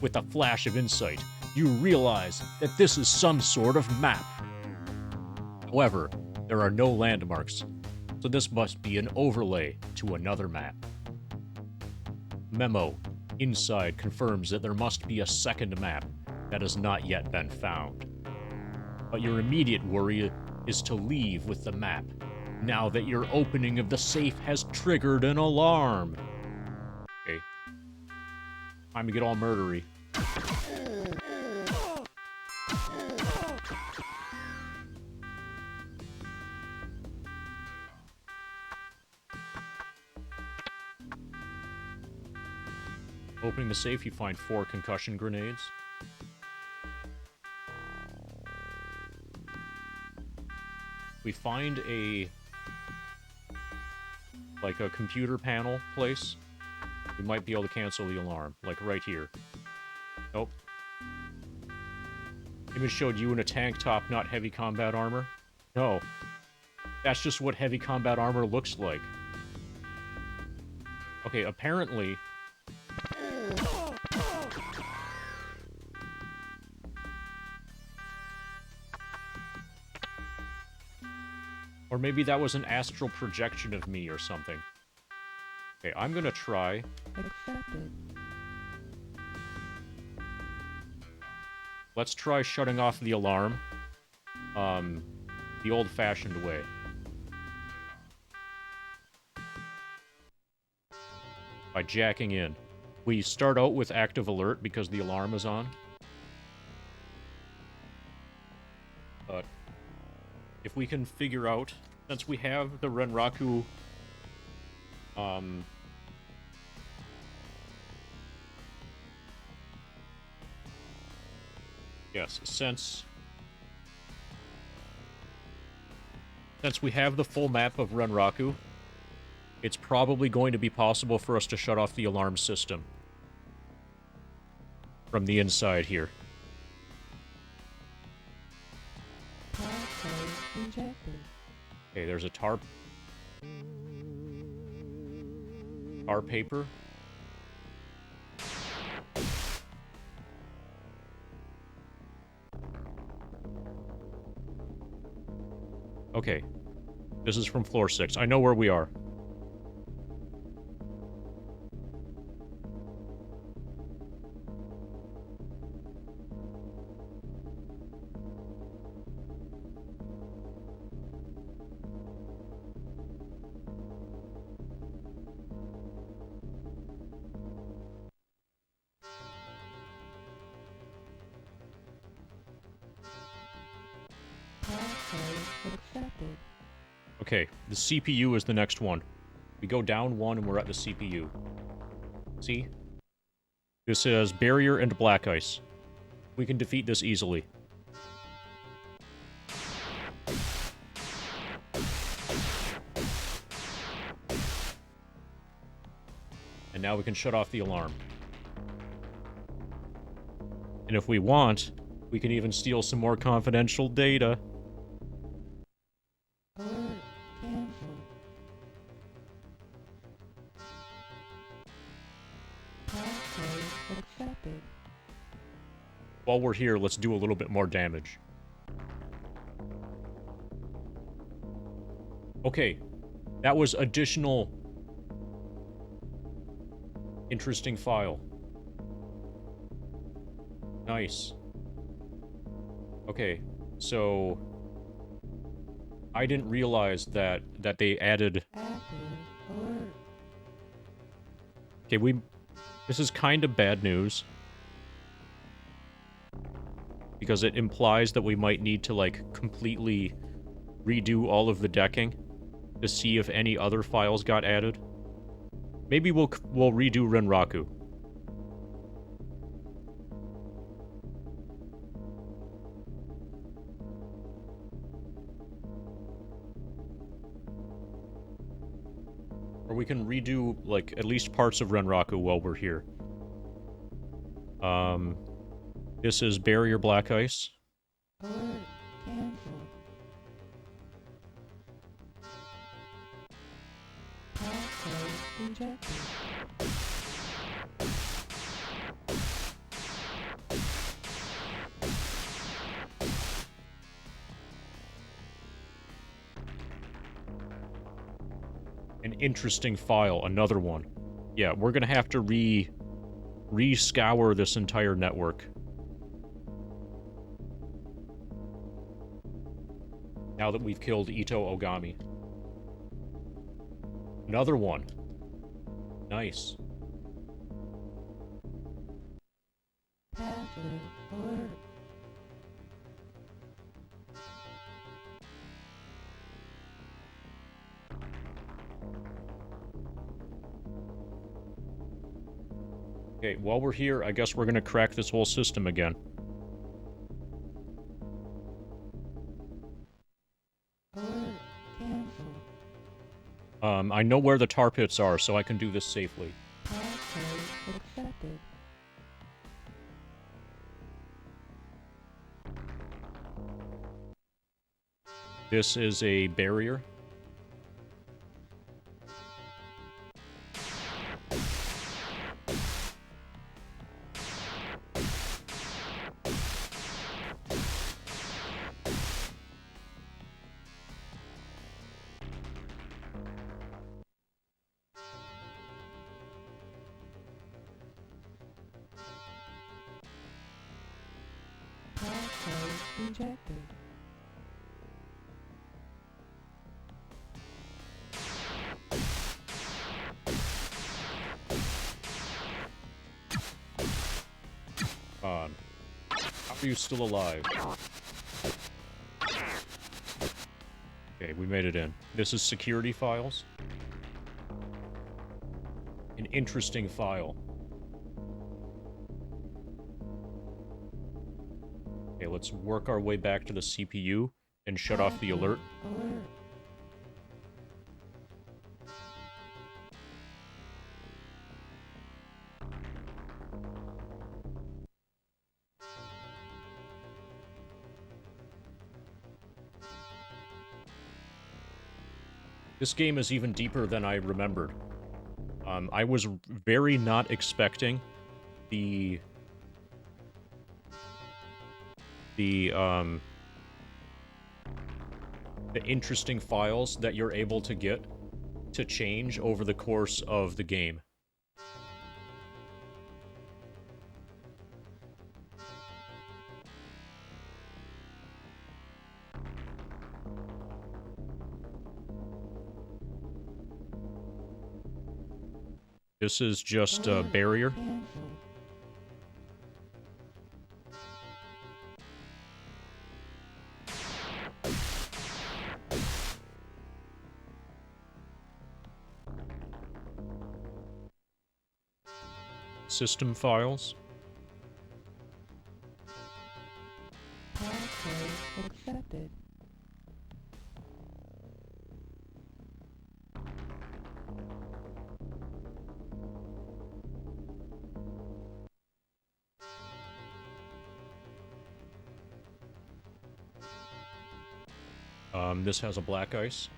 [SPEAKER 1] With a flash of insight, you realize that this is some sort of map. However, there are no landmarks, so this must be an overlay to another map. Memo inside confirms that there must be a second map that has not yet been found. But your immediate worry is to leave with the map, now that your opening of the safe has triggered an alarm. Okay. Time to get all murdery. Opening the safe, you find 4 concussion grenades. We find a computer panel place. We might be able to cancel the alarm, like right here. Nope. Image showed you in a tank top, not heavy combat armor. No. That's just what heavy combat armor looks like. Okay, apparently... or maybe that was an astral projection of me or something. Okay, I'm gonna try...
[SPEAKER 2] Accepted.
[SPEAKER 1] Let's try shutting off the alarm. The old-fashioned way. By jacking in. We start out with active alert because the alarm is on. But if we can figure out, since we have the Renraku, yes, since we have the full map of Renraku, it's probably going to be possible for us to shut off the alarm system from the inside here. Okay, there's a tar paper. Okay. This is from floor 6. I know where we are. Okay, the CPU is the next one. We go down 1 and we're at the CPU. See? This is Barrier and Black Ice. We can defeat this easily. And now we can shut off the alarm. And if we want, we can even steal some more confidential data.
[SPEAKER 2] Alert. Cancel. Passcode accepted.
[SPEAKER 1] While we're here, let's do a little bit more damage. Okay, that was additional interesting file. Nice. Okay, so I didn't realize that they added.
[SPEAKER 2] Active. Alert.
[SPEAKER 1] Okay, this is kind of bad news because it implies that we might need to like completely redo all of the decking to see if any other files got added. Maybe we'll redo Renraku. Or we can redo, like, at least parts of Renraku while we're here. This is Barrier Black Ice.
[SPEAKER 2] Alert. Cancel. Passcode rejected.
[SPEAKER 1] An interesting file, another one. Yeah, we're gonna have to re-scour this entire network. Now that we've killed Ito Ogami. Another one. Nice.
[SPEAKER 2] Passive. Alert.
[SPEAKER 1] Okay, while we're here, I guess we're gonna crack this whole system again.
[SPEAKER 2] Alert. Cancel.
[SPEAKER 1] I know where the tar pits are, so I can do this safely.
[SPEAKER 2] Passcode accepted.
[SPEAKER 1] This is a barrier.
[SPEAKER 2] Passcode rejected.
[SPEAKER 1] How are you still alive? Okay, we made it in. This is security files. An interesting file. Okay, let's work our way back to the CPU and shut off the alert.
[SPEAKER 2] Alert.
[SPEAKER 1] This game is even deeper than I remembered. I was very not expecting the interesting files that you're able to get to change over the course of the game. This is just a barrier.
[SPEAKER 2] Cancel.
[SPEAKER 1] System files.
[SPEAKER 2] Password accepted.
[SPEAKER 1] This has a black ice.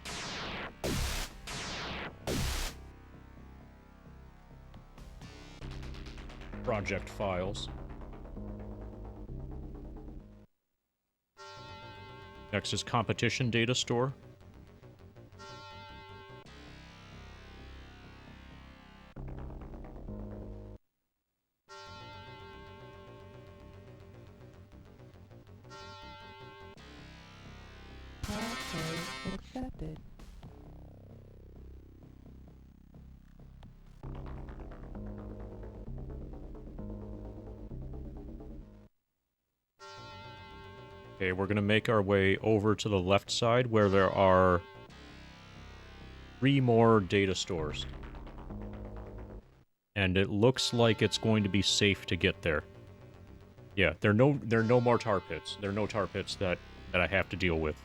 [SPEAKER 1] Project files. Next is competition data store.
[SPEAKER 2] Password accepted.
[SPEAKER 1] Okay, we're gonna make our way over to the left side where there are 3 more data stores. And it looks like it's going to be safe to get there. Yeah, there are no more tar pits. There are no tar pits that I have to deal with.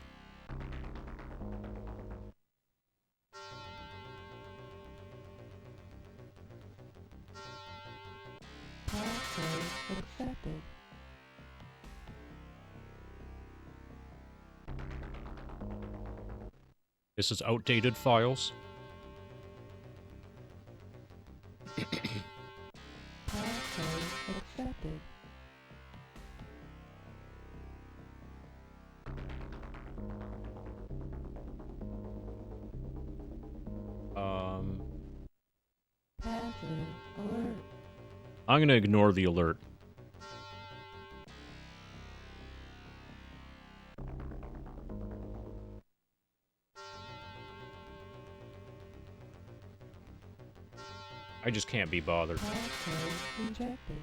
[SPEAKER 2] Password accepted.
[SPEAKER 1] This is outdated files.
[SPEAKER 2] Password accepted. Passive alert.
[SPEAKER 1] I'm gonna ignore the alert. I just can't be bothered.
[SPEAKER 2] Password rejected.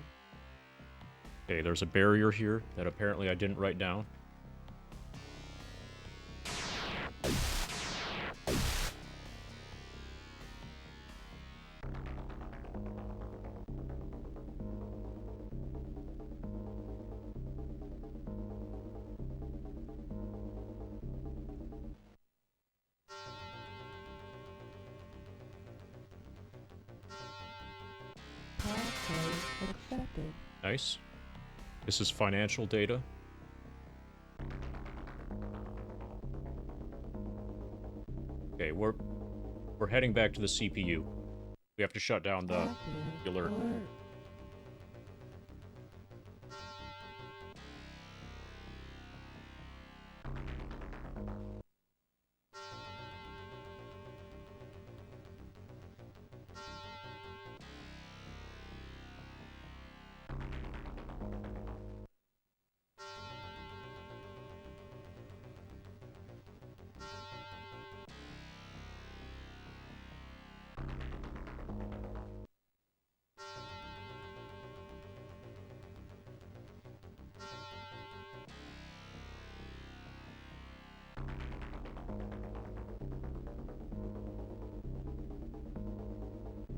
[SPEAKER 1] Okay, there's a barrier here that apparently I didn't write down.
[SPEAKER 2] Password accepted.
[SPEAKER 1] Nice. This is financial data. Okay, we're heading back to the CPU. We have to shut down the
[SPEAKER 2] Active
[SPEAKER 1] alert.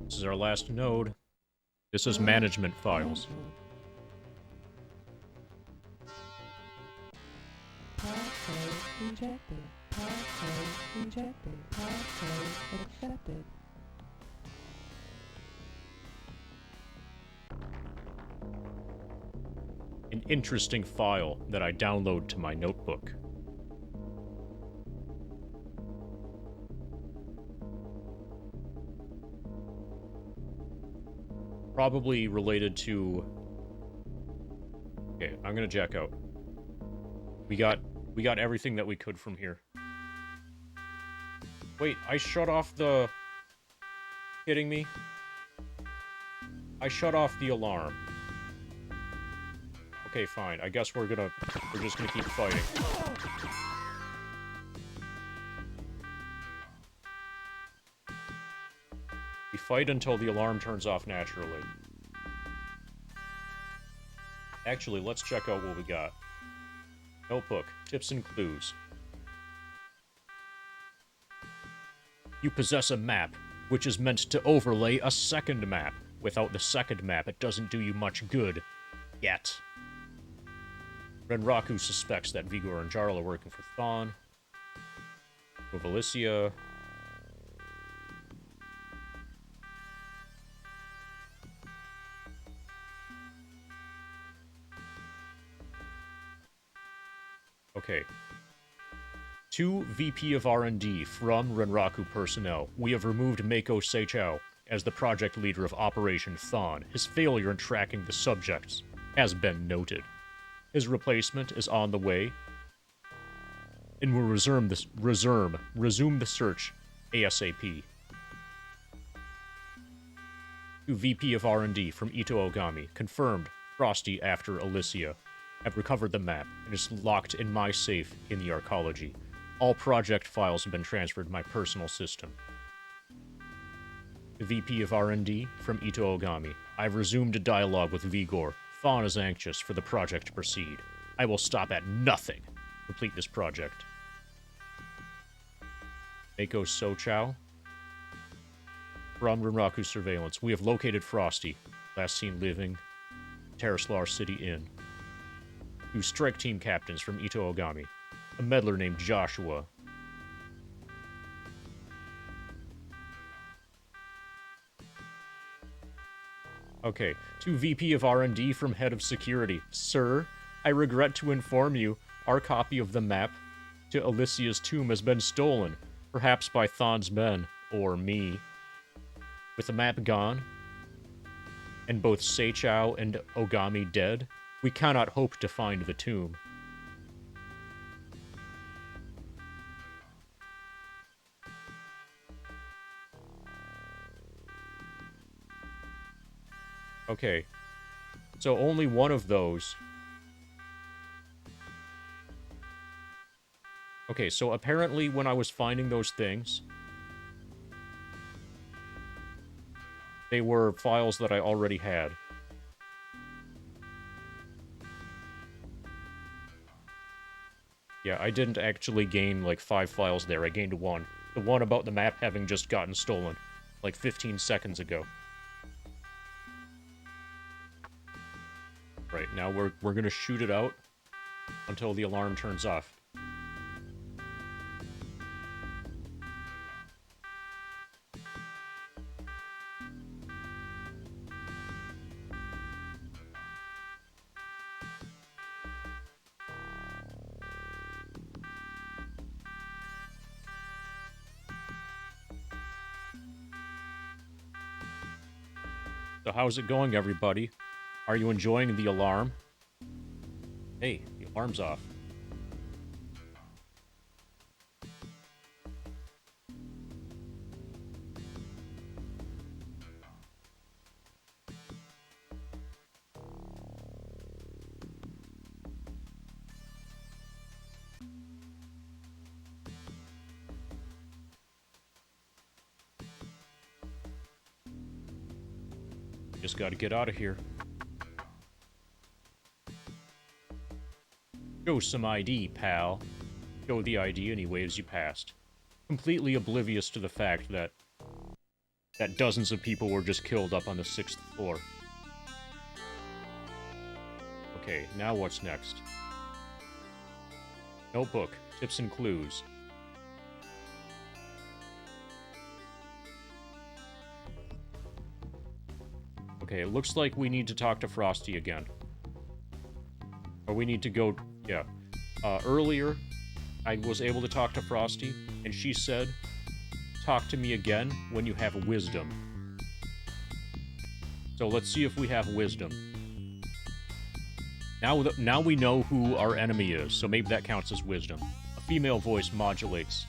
[SPEAKER 1] This is our last node. This is management files.
[SPEAKER 2] Password rejected. Password rejected. Password accepted.
[SPEAKER 1] An interesting file that I download to my notebook. Probably related to... Okay, I'm gonna jack out. We got everything that we could from here. Wait, I shut off the... Kidding me? I shut off the alarm. Okay, fine. I guess we're just gonna keep fighting. We fight until the alarm turns off naturally. Actually, let's check out what we got. Notebook. Tips and clues. You possess a map, which is meant to overlay a second map. Without the second map, it doesn't do you much good. Yet. Renraku suspects that Vigor and Jarl are working for Thawne. Of Alicia. Okay. To VP of R&D from Renraku personnel, we have removed Mako Seichao as the project leader of Operation Thawne. His failure in tracking the subjects has been noted. His replacement is on the way, and will resume the search ASAP. To VP of R&D from Ito Ogami, confirmed Frosty after Alicia. I've recovered the map, and it's locked in my safe in the arcology. All project files have been transferred to my personal system. The VP of R&D from Ito Ogami. I've resumed a dialogue with Vigor. Thawne is anxious for the project to proceed. I will stop at nothing to complete this project. Mako Sochao. From Renraku surveillance. We have located Frosty, last seen living, Terraslar City Inn. 2 strike team captains from Ito Ogami. A meddler named Joshua. Okay, to VP of R&D from Head of Security. Sir, I regret to inform you, our copy of the map to Alicia's tomb has been stolen, perhaps by Thawne's men, or me. With the map gone, and both Seichao and Ogami dead, we cannot hope to find the tomb. Okay. So only one of those. Okay, so apparently when I was finding those things, they were files that I already had. Yeah, I didn't actually gain, like, 5 files there. I gained 1. The one about the map having just gotten stolen, like, 15 seconds ago. Right, now we're gonna shoot it out until the alarm turns off. So how's it going, everybody? Are you enjoying the alarm? Hey, the alarm's off. Just gotta get out of here. Show some ID, pal. Show the ID and he waves you past. Completely oblivious to the fact that dozens of people were just killed up on the 6th floor. Okay, now what's next? Notebook. Tips and clues. Okay, it looks like we need to talk to Frosty again. Or we need to go... yeah. Earlier, I was able to talk to Frosty, and she said, talk to me again when you have wisdom. So let's see if we have wisdom. Now we know who our enemy is, so maybe that counts as wisdom. A female voice modulates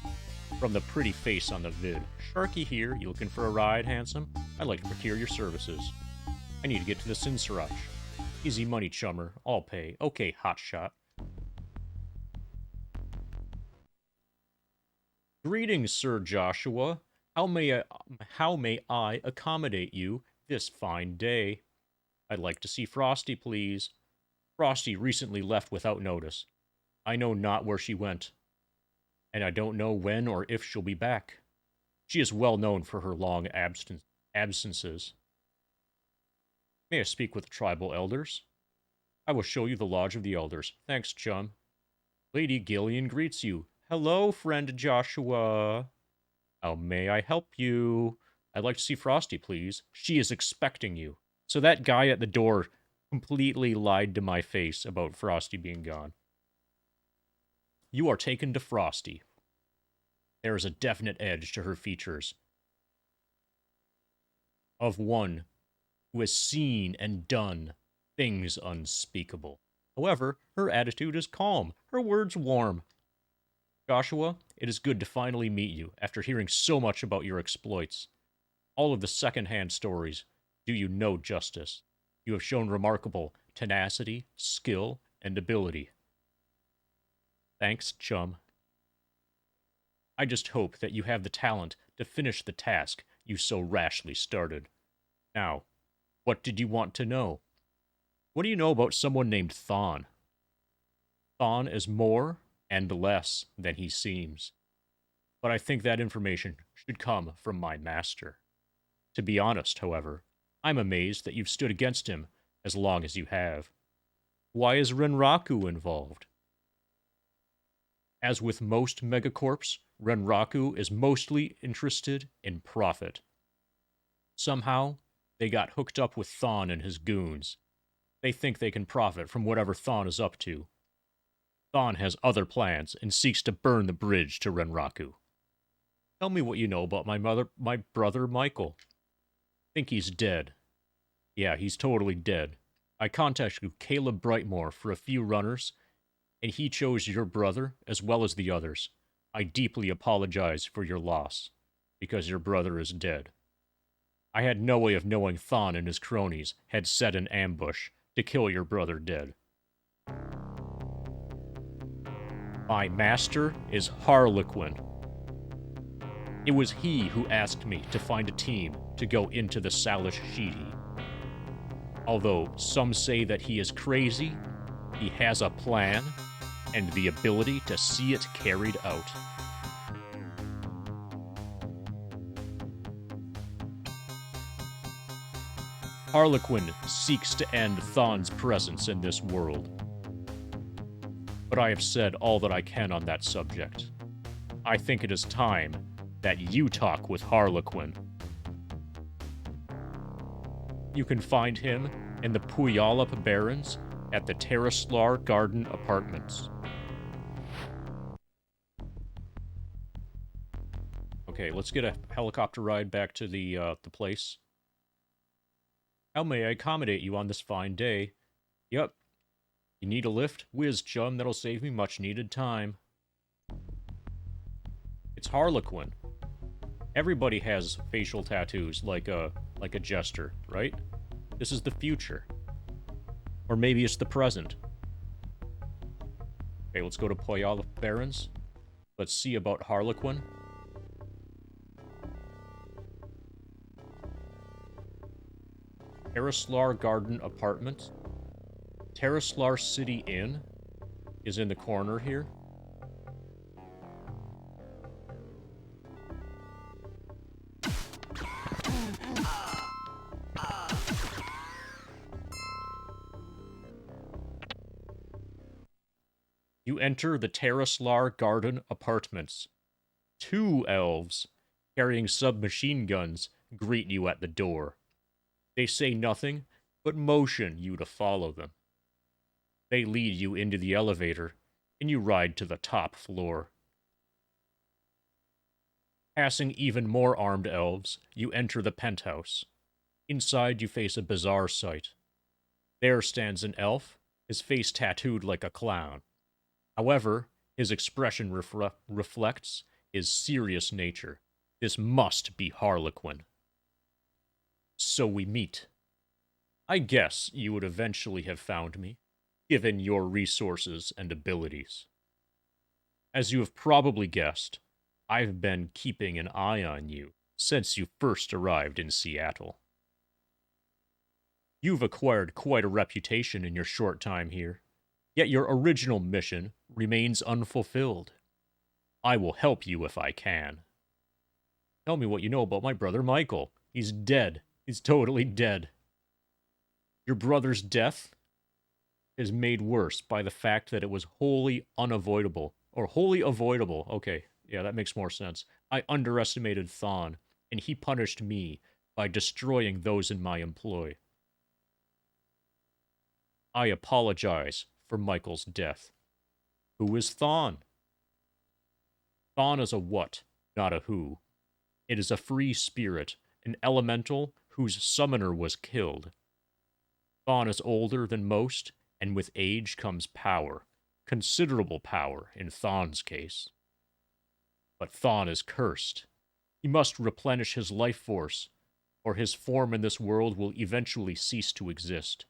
[SPEAKER 1] from the pretty face on the vid. Sharky here, you looking for a ride, handsome? I'd like to procure your services. I need to get to the Sinsarach. Easy money, chummer. I'll pay. Okay, hotshot. Greetings, Sir Joshua. How may I accommodate you this fine day? I'd like to see Frosty, please. Frosty recently left without notice. I know not where she went, and I don't know when or if she'll be back. She is well known for her long absences. May I speak with the tribal elders? I will show you the lodge of the elders. Thanks, chum. Lady Gillian greets you. Hello, friend Joshua. How may I help you? I'd like to see Frosty, please. She is expecting you. So that guy at the door completely lied to my face about Frosty being gone. You are taken to Frosty. There is a definite edge to her features of one who has seen and done things unspeakable. However, her attitude is calm, her words warm. Joshua, it is good to finally meet you after hearing so much about your exploits. All of the second-hand stories do you no justice. You have shown remarkable tenacity, skill, and ability. Thanks, chum. I just hope that you have the talent to finish the task you so rashly started. Now, what did you want to know? What do you know about someone named Thon? Thon is more and less than he seems. But I think that information should come from my master. To be honest, however, I'm amazed that you've stood against him as long as you have. Why is Renraku involved? As with most megacorps, Renraku is mostly interested in profit. Somehow, they got hooked up with Thon and his goons. They think they can profit from whatever Thon is up to. Thon has other plans and seeks to burn the bridge to Renraku. Tell me what you know about my brother Michael. Think he's dead. Yeah, he's totally dead. I contacted Caleb Brightmore for a few runners, and he chose your brother as well as the others. I deeply apologize for your loss, because your brother is dead. I had no way of knowing Thon and his cronies had set an ambush to kill your brother dead. My master is Harlequin. It was he who asked me to find a team to go into the Salish Sheety. Although some say that he is crazy, he has a plan and the ability to see it carried out. Harlequin seeks to end Thon's presence in this world. But I have said all that I can on that subject. I think it is time that you talk with Harlequin. You can find him in the Puyallup Barrens at the Terraslar Garden Apartments. Okay, let's get a helicopter ride back to the place. How may I accommodate you on this fine day? Yep. You need a lift? Whiz, chum, that'll save me much needed time. It's Harlequin. Everybody has facial tattoos like a jester, right? This is the future. Or maybe it's the present. Okay, let's go to Puyallup Barrens. Let's see about Harlequin. Terraslar Garden Apartment. Terraslar City Inn is in the corner here. You enter the Terraslar Garden Apartments. 2 elves carrying submachine guns greet you at the door. They say nothing, but motion you to follow them. They lead you into the elevator, and you ride to the top floor. Passing even more armed elves, you enter the penthouse. Inside, you face a bizarre sight. There stands an elf, his face tattooed like a clown. However, his expression reflects his serious nature. This must be Harlequin. So we meet. I guess you would eventually have found me, given your resources and abilities. As you have probably guessed, I've been keeping an eye on you since you first arrived in Seattle. You've acquired quite a reputation in your short time here, yet your original mission remains unfulfilled. I will help you if I can. Tell me what you know about my brother Michael. He's dead. He's totally dead. Your brother's death is made worse by the fact that it was wholly unavoidable, or wholly avoidable. Okay, yeah, that makes more sense. I underestimated Thawne, and he punished me by destroying those in my employ. I apologize for Michael's death. Who is Thawne? Thawne is a what, not a who. It is a free spirit, an elemental whose summoner was killed. Thawne is older than most, and with age comes power. Considerable power, in Thawne's case. But Thawne is cursed. He must replenish his life force, or his form in this world will eventually cease to exist.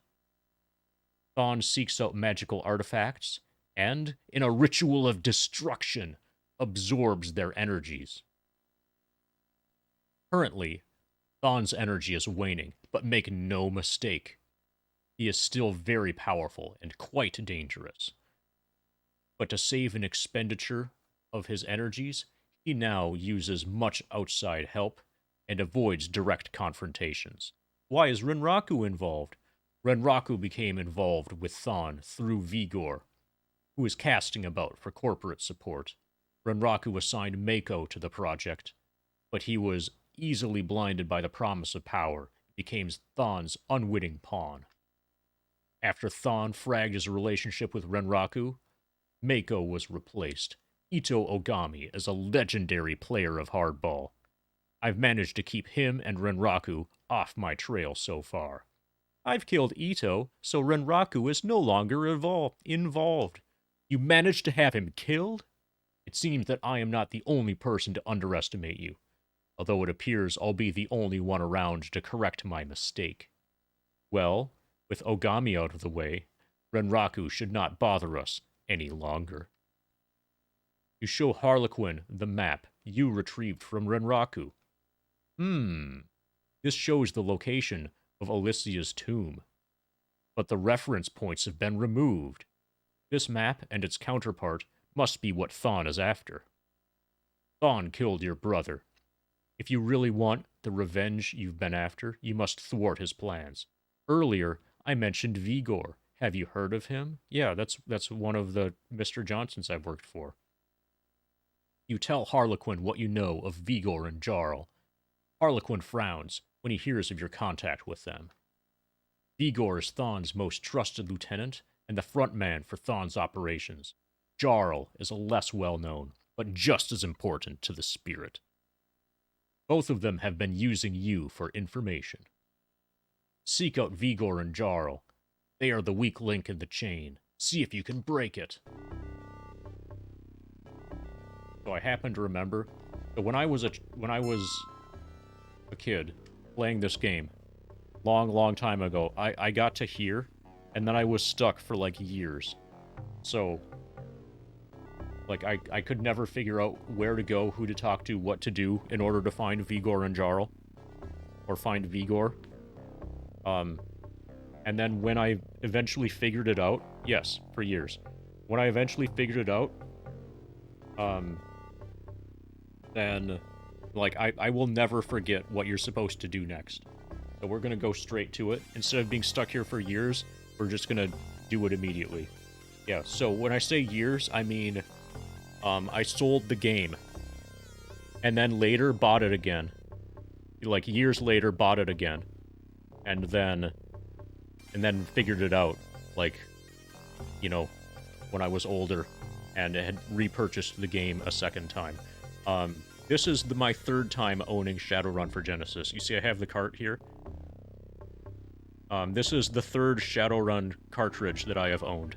[SPEAKER 1] Thawne seeks out magical artifacts, and, in a ritual of destruction, absorbs their energies. Currently, Thawne's energy is waning, but make no mistake, he is still very powerful and quite dangerous. But to save an expenditure of his energies, he now uses much outside help and avoids direct confrontations. Why is Renraku involved? Renraku became involved with Thawne through Vigor, who is casting about for corporate support. Renraku assigned Mako to the project, but he was easily blinded by the promise of power, became Thawne's unwitting pawn. After Thawne fragged his relationship with Renraku, Mako was replaced. Ito Ogami is a legendary player of hardball. I've managed to keep him and Renraku off my trail so far. I've killed Ito, so Renraku is no longer involved. You managed to have him killed? It seems that I am not the only person to underestimate you, although it appears I'll be the only one around to correct my mistake. Well, with Ogami out of the way, Renraku should not bother us any longer. You show Harlequin the map you retrieved from Renraku. This shows the location of Alicia's tomb. But the reference points have been removed. This map and its counterpart must be what Thawne is after. Thawne killed your brother. If you really want the revenge you've been after, you must thwart his plans. Earlier, I mentioned Vigor. Have you heard of him? Yeah, that's one of the Mr. Johnsons I've worked for. You tell Harlequin what you know of Vigor and Jarl. Harlequin frowns when he hears of your contact with them. Vigor is Thawne's most trusted lieutenant and the front man for Thawne's operations. Jarl is a less well-known, but just as important to the spirit. Both of them have been using you for information. Seek out Vigor and Jarl. They are the weak link in the chain. See if you can break it. So I happen to remember that when I was a kid playing this game, long time ago, I got to here, and then I was stuck for like years. So, like, I could never figure out where to go, who to talk to, what to do in order to find Vigor and Jarl. Or find Vigor. And then when I eventually figured it out, yes, for years. When I eventually figured it out, then, like, I will never forget what you're supposed to do next. So we're gonna go straight to it. Instead of being stuck here for years, we're just gonna do it immediately. Yeah, so when I say years, I mean, I sold the game. And then later bought it again. Like, years later, bought it again. And then figured it out, like, you know, when I was older, and had repurchased the game a second time. This is my third time owning Shadowrun for Genesis. You see I have the cart here? This is the third Shadowrun cartridge that I have owned.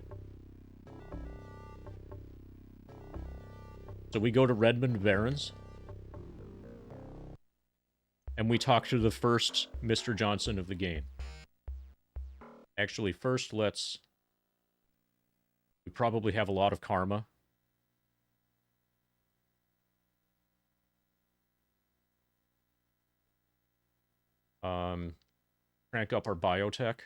[SPEAKER 1] So we go to Redmond Barrens, and we talk to the first Mr. Johnson of the game. Actually, first we probably have a lot of karma. Crank up our biotech.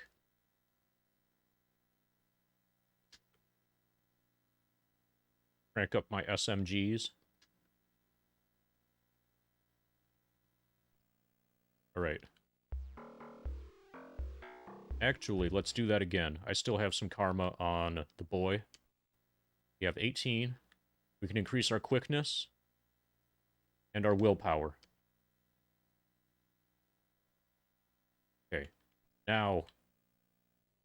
[SPEAKER 1] Crank up my SMGs. Alright. Actually, let's do that again. I still have some karma on the boy. We have 18. We can increase our quickness and our willpower. Okay. Now,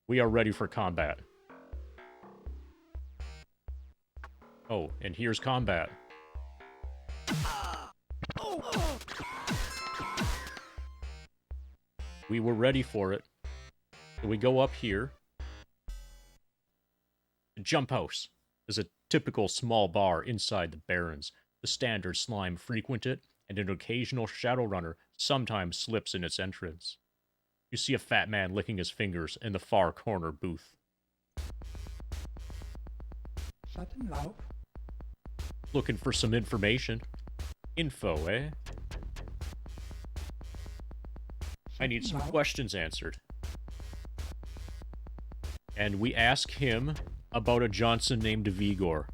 [SPEAKER 1] we are ready for combat. Oh, and here's combat. We were ready for it. So we go up here. The Jump House is a typical small bar inside the Barrens. The standard slime frequent it, and an occasional Shadowrunner sometimes slips in its entrance. You see a fat man licking his fingers in the far corner booth.
[SPEAKER 3] Shut him loud.
[SPEAKER 1] Looking for some information. Info, eh? I need some questions answered. And we ask him about a Johnson named Vigor.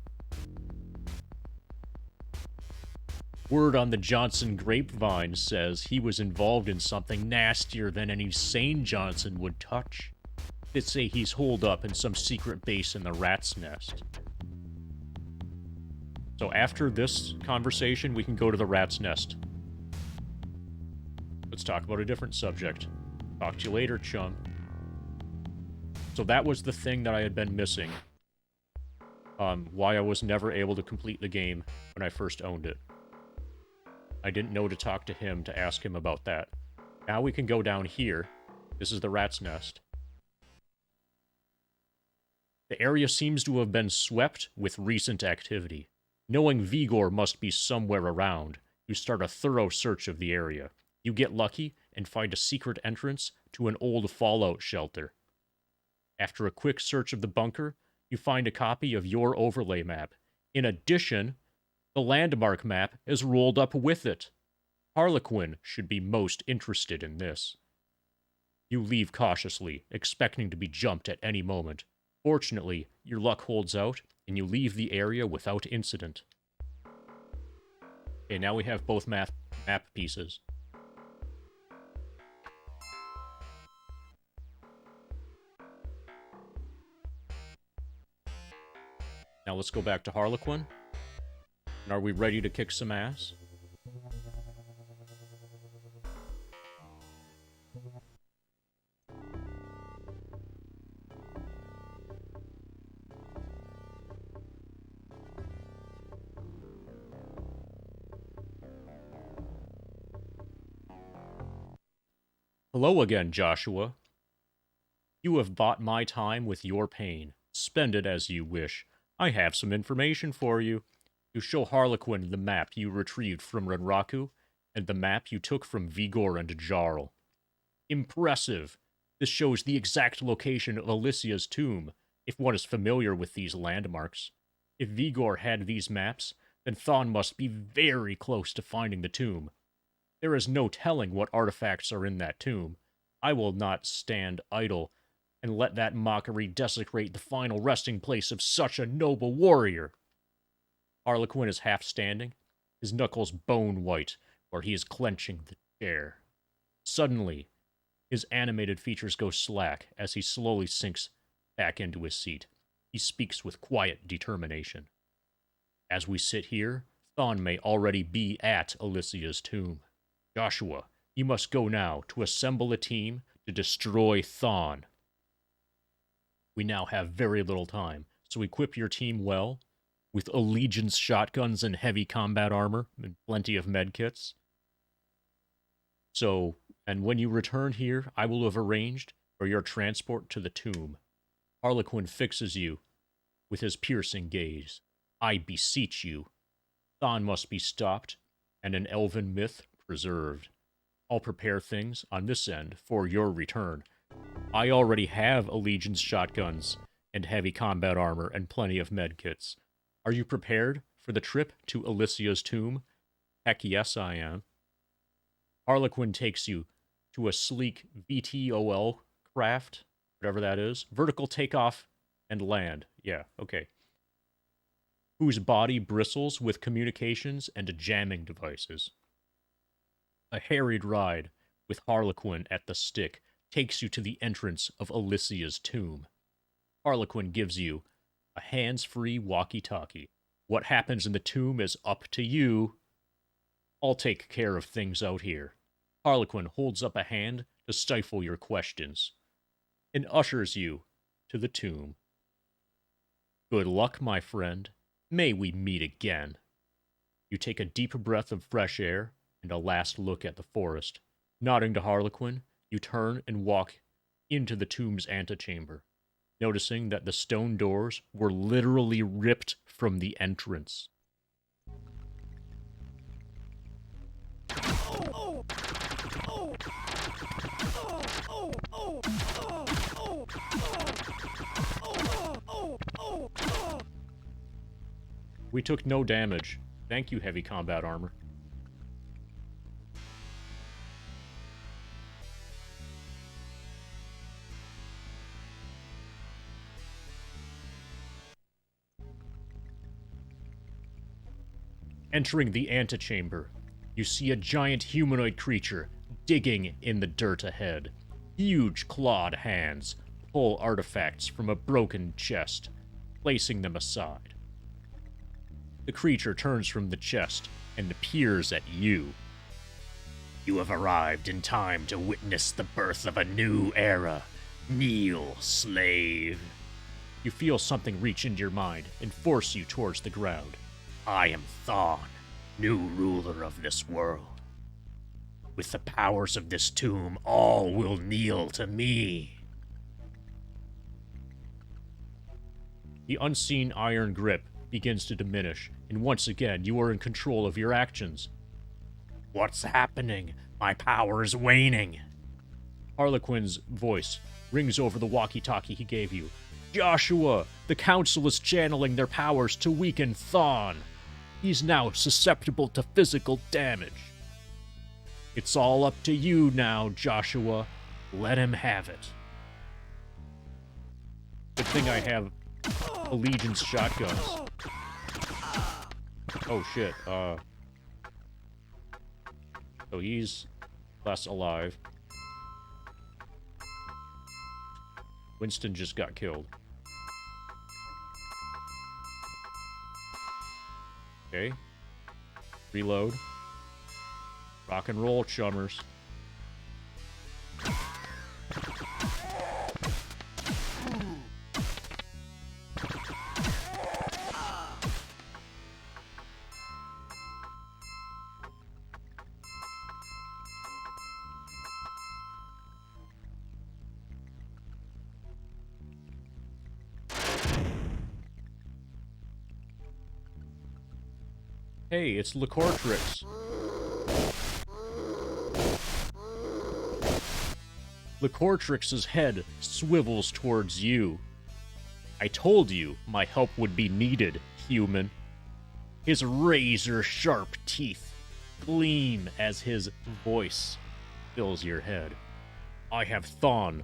[SPEAKER 1] Word on the Johnson grapevine says he was involved in something nastier than any sane Johnson would touch. They say he's holed up in some secret base in the rat's nest. So after this conversation, we can go to the rat's nest. Let's talk about a different subject. Talk to you later, chum. So that was the thing that I had been missing. Why I was never able to complete the game when I first owned it. I didn't know to talk to him to ask him about that. Now we can go down here. This is the rat's nest. The area seems to have been swept with recent activity. Knowing Vigor must be somewhere around, you start a thorough search of the area. You get lucky and find a secret entrance to an old fallout shelter. After a quick search of the bunker, you find a copy of your overlay map. In addition, the landmark map is rolled up with it. Harlequin should be most interested in this. You leave cautiously, expecting to be jumped at any moment. Fortunately, your luck holds out, and you leave the area without incident. Okay, now we have both map pieces. Now let's go back to Harlequin. And are we ready to kick some ass? Hello again, Joshua. You have bought my time with your pain. Spend it as you wish. I have some information for you. You show Harlequin the map you retrieved from Renraku, and the map you took from Vigor and Jarl. Impressive! This shows the exact location of Alicia's tomb, if one is familiar with these landmarks. If Vigor had these maps, then Thawne must be very close to finding the tomb. There is no telling what artifacts are in that tomb. I will not stand idle and let that mockery desecrate the final resting place of such a noble warrior. Harlequin is half standing, his knuckles bone white, where he is clenching the chair. Suddenly, his animated features go slack as he slowly sinks back into his seat. He speaks with quiet determination. As we sit here, Thawne may already be at Alicia's tomb. Joshua, you must go now to assemble a team to destroy Thawne. We now have very little time, so equip your team well, with Allegiance shotguns and heavy combat armor, and plenty of medkits. So, and when you return here, I will have arranged for your transport to the tomb. Harlequin fixes you with his piercing gaze. I beseech you. Thawne must be stopped, and an elven myth preserved. I'll prepare things on this end for your return. I already have Allegiance shotguns and heavy combat armor and plenty of medkits. Are you prepared for the trip to Alicia's tomb? Heck yes, I am. Harlequin takes you to a sleek VTOL craft, whatever that is. Vertical takeoff and land. Yeah, okay. Whose body bristles with communications and jamming devices. A harried ride with Harlequin at the stick takes you to the entrance of Alicia's tomb. Harlequin gives you a hands-free walkie-talkie. What happens in the tomb is up to you. I'll take care of things out here. Harlequin holds up a hand to stifle your questions and ushers you to the tomb. Good luck, my friend. May we meet again. You take a deep breath of fresh air and a last look at the forest. Nodding to Harlequin, you turn and walk into the tomb's antechamber, noticing that the stone doors were literally ripped from the entrance. We took no damage. Thank you, heavy combat armor. Entering the antechamber, you see a giant humanoid creature digging in the dirt ahead. Huge clawed hands pull artifacts from a broken chest, placing them aside. The creature turns from the chest and peers at you. You have arrived in time to witness the birth of a new era. Kneel, slave. You feel something reach into your mind and force you towards the ground. I am Thawne, new ruler of this world. With the powers of this tomb, all will kneel to me. The unseen iron grip begins to diminish, and once again you are in control of your actions. What's happening? My power is waning. Harlequin's voice rings over the walkie-talkie he gave you. Joshua, the council is channeling their powers to weaken Thawne. He's now susceptible to physical damage. It's all up to you now, Joshua. Let him have it. Good thing I have Allegiance shotguns. Oh shit, so he's less alive. Winston just got killed. Okay. Reload. Rock and roll, chummers. Hey, it's Licortrix. Licortrix's head swivels towards you. I told you my help would be needed, human. His razor-sharp teeth gleam as his voice fills your head. I have Thawne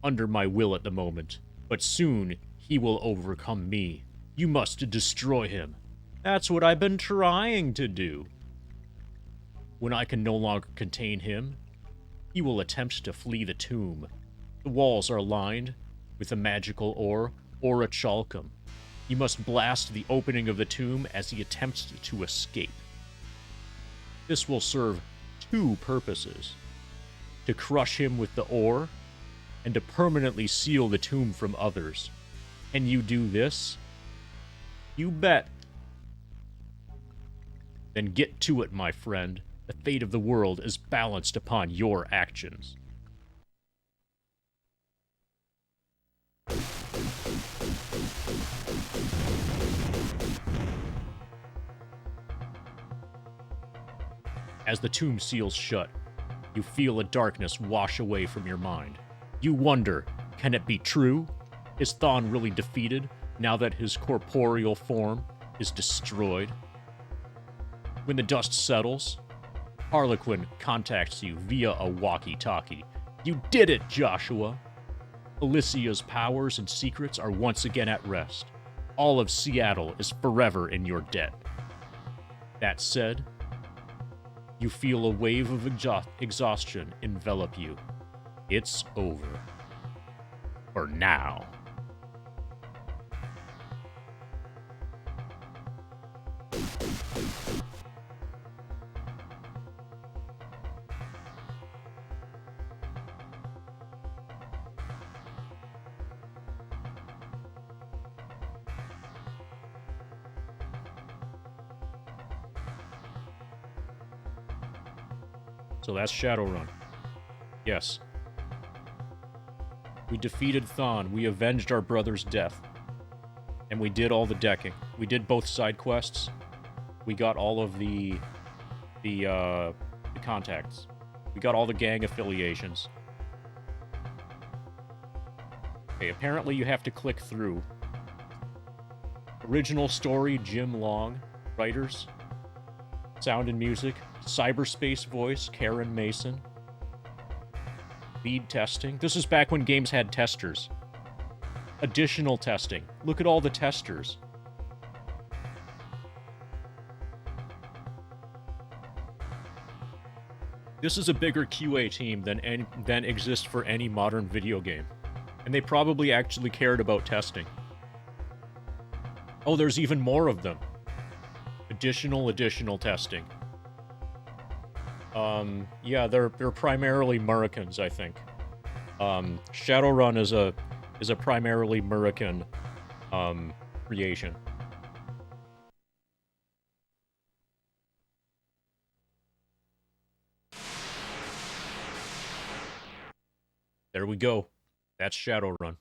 [SPEAKER 1] under my will at the moment, but soon he will overcome me. You must destroy him. That's what I've been trying to do. When I can no longer contain him, he will attempt to flee the tomb. The walls are lined with a magical ore, Orichalcum. You must blast the opening of the tomb as he attempts to escape. This will serve two purposes: to crush him with the ore, and to permanently seal the tomb from others. Can you do this? You bet. Then get to it, my friend. The fate of the world is balanced upon your actions. As the tomb seals shut, you feel a darkness wash away from your mind. You wonder, can it be true? Is Thawne really defeated now that his corporeal form is destroyed? When the dust settles, Harlequin contacts you via a walkie-talkie. You did it, Joshua! Alicia's powers and secrets are once again at rest. All of Seattle is forever in your debt. That said, you feel a wave of exhaustion envelop you. It's over. For now. So that's Shadowrun. Yes. We defeated Thon. We avenged our brother's death. And we did all the decking. We did both side quests. We got all of the contacts. We got all the gang affiliations. Okay, apparently you have to click through. Original story, Jim Long. Writers. Sound and music. Cyberspace voice, Karen Mason. Speed testing. This is back when games had testers. Additional testing. Look at all the testers. This is a bigger QA team than exists for any modern video game. And they probably actually cared about testing. Oh, there's even more of them. Additional testing. Yeah, they're primarily Americans, I think. Shadowrun is a primarily American creation. There we go. That's Shadowrun.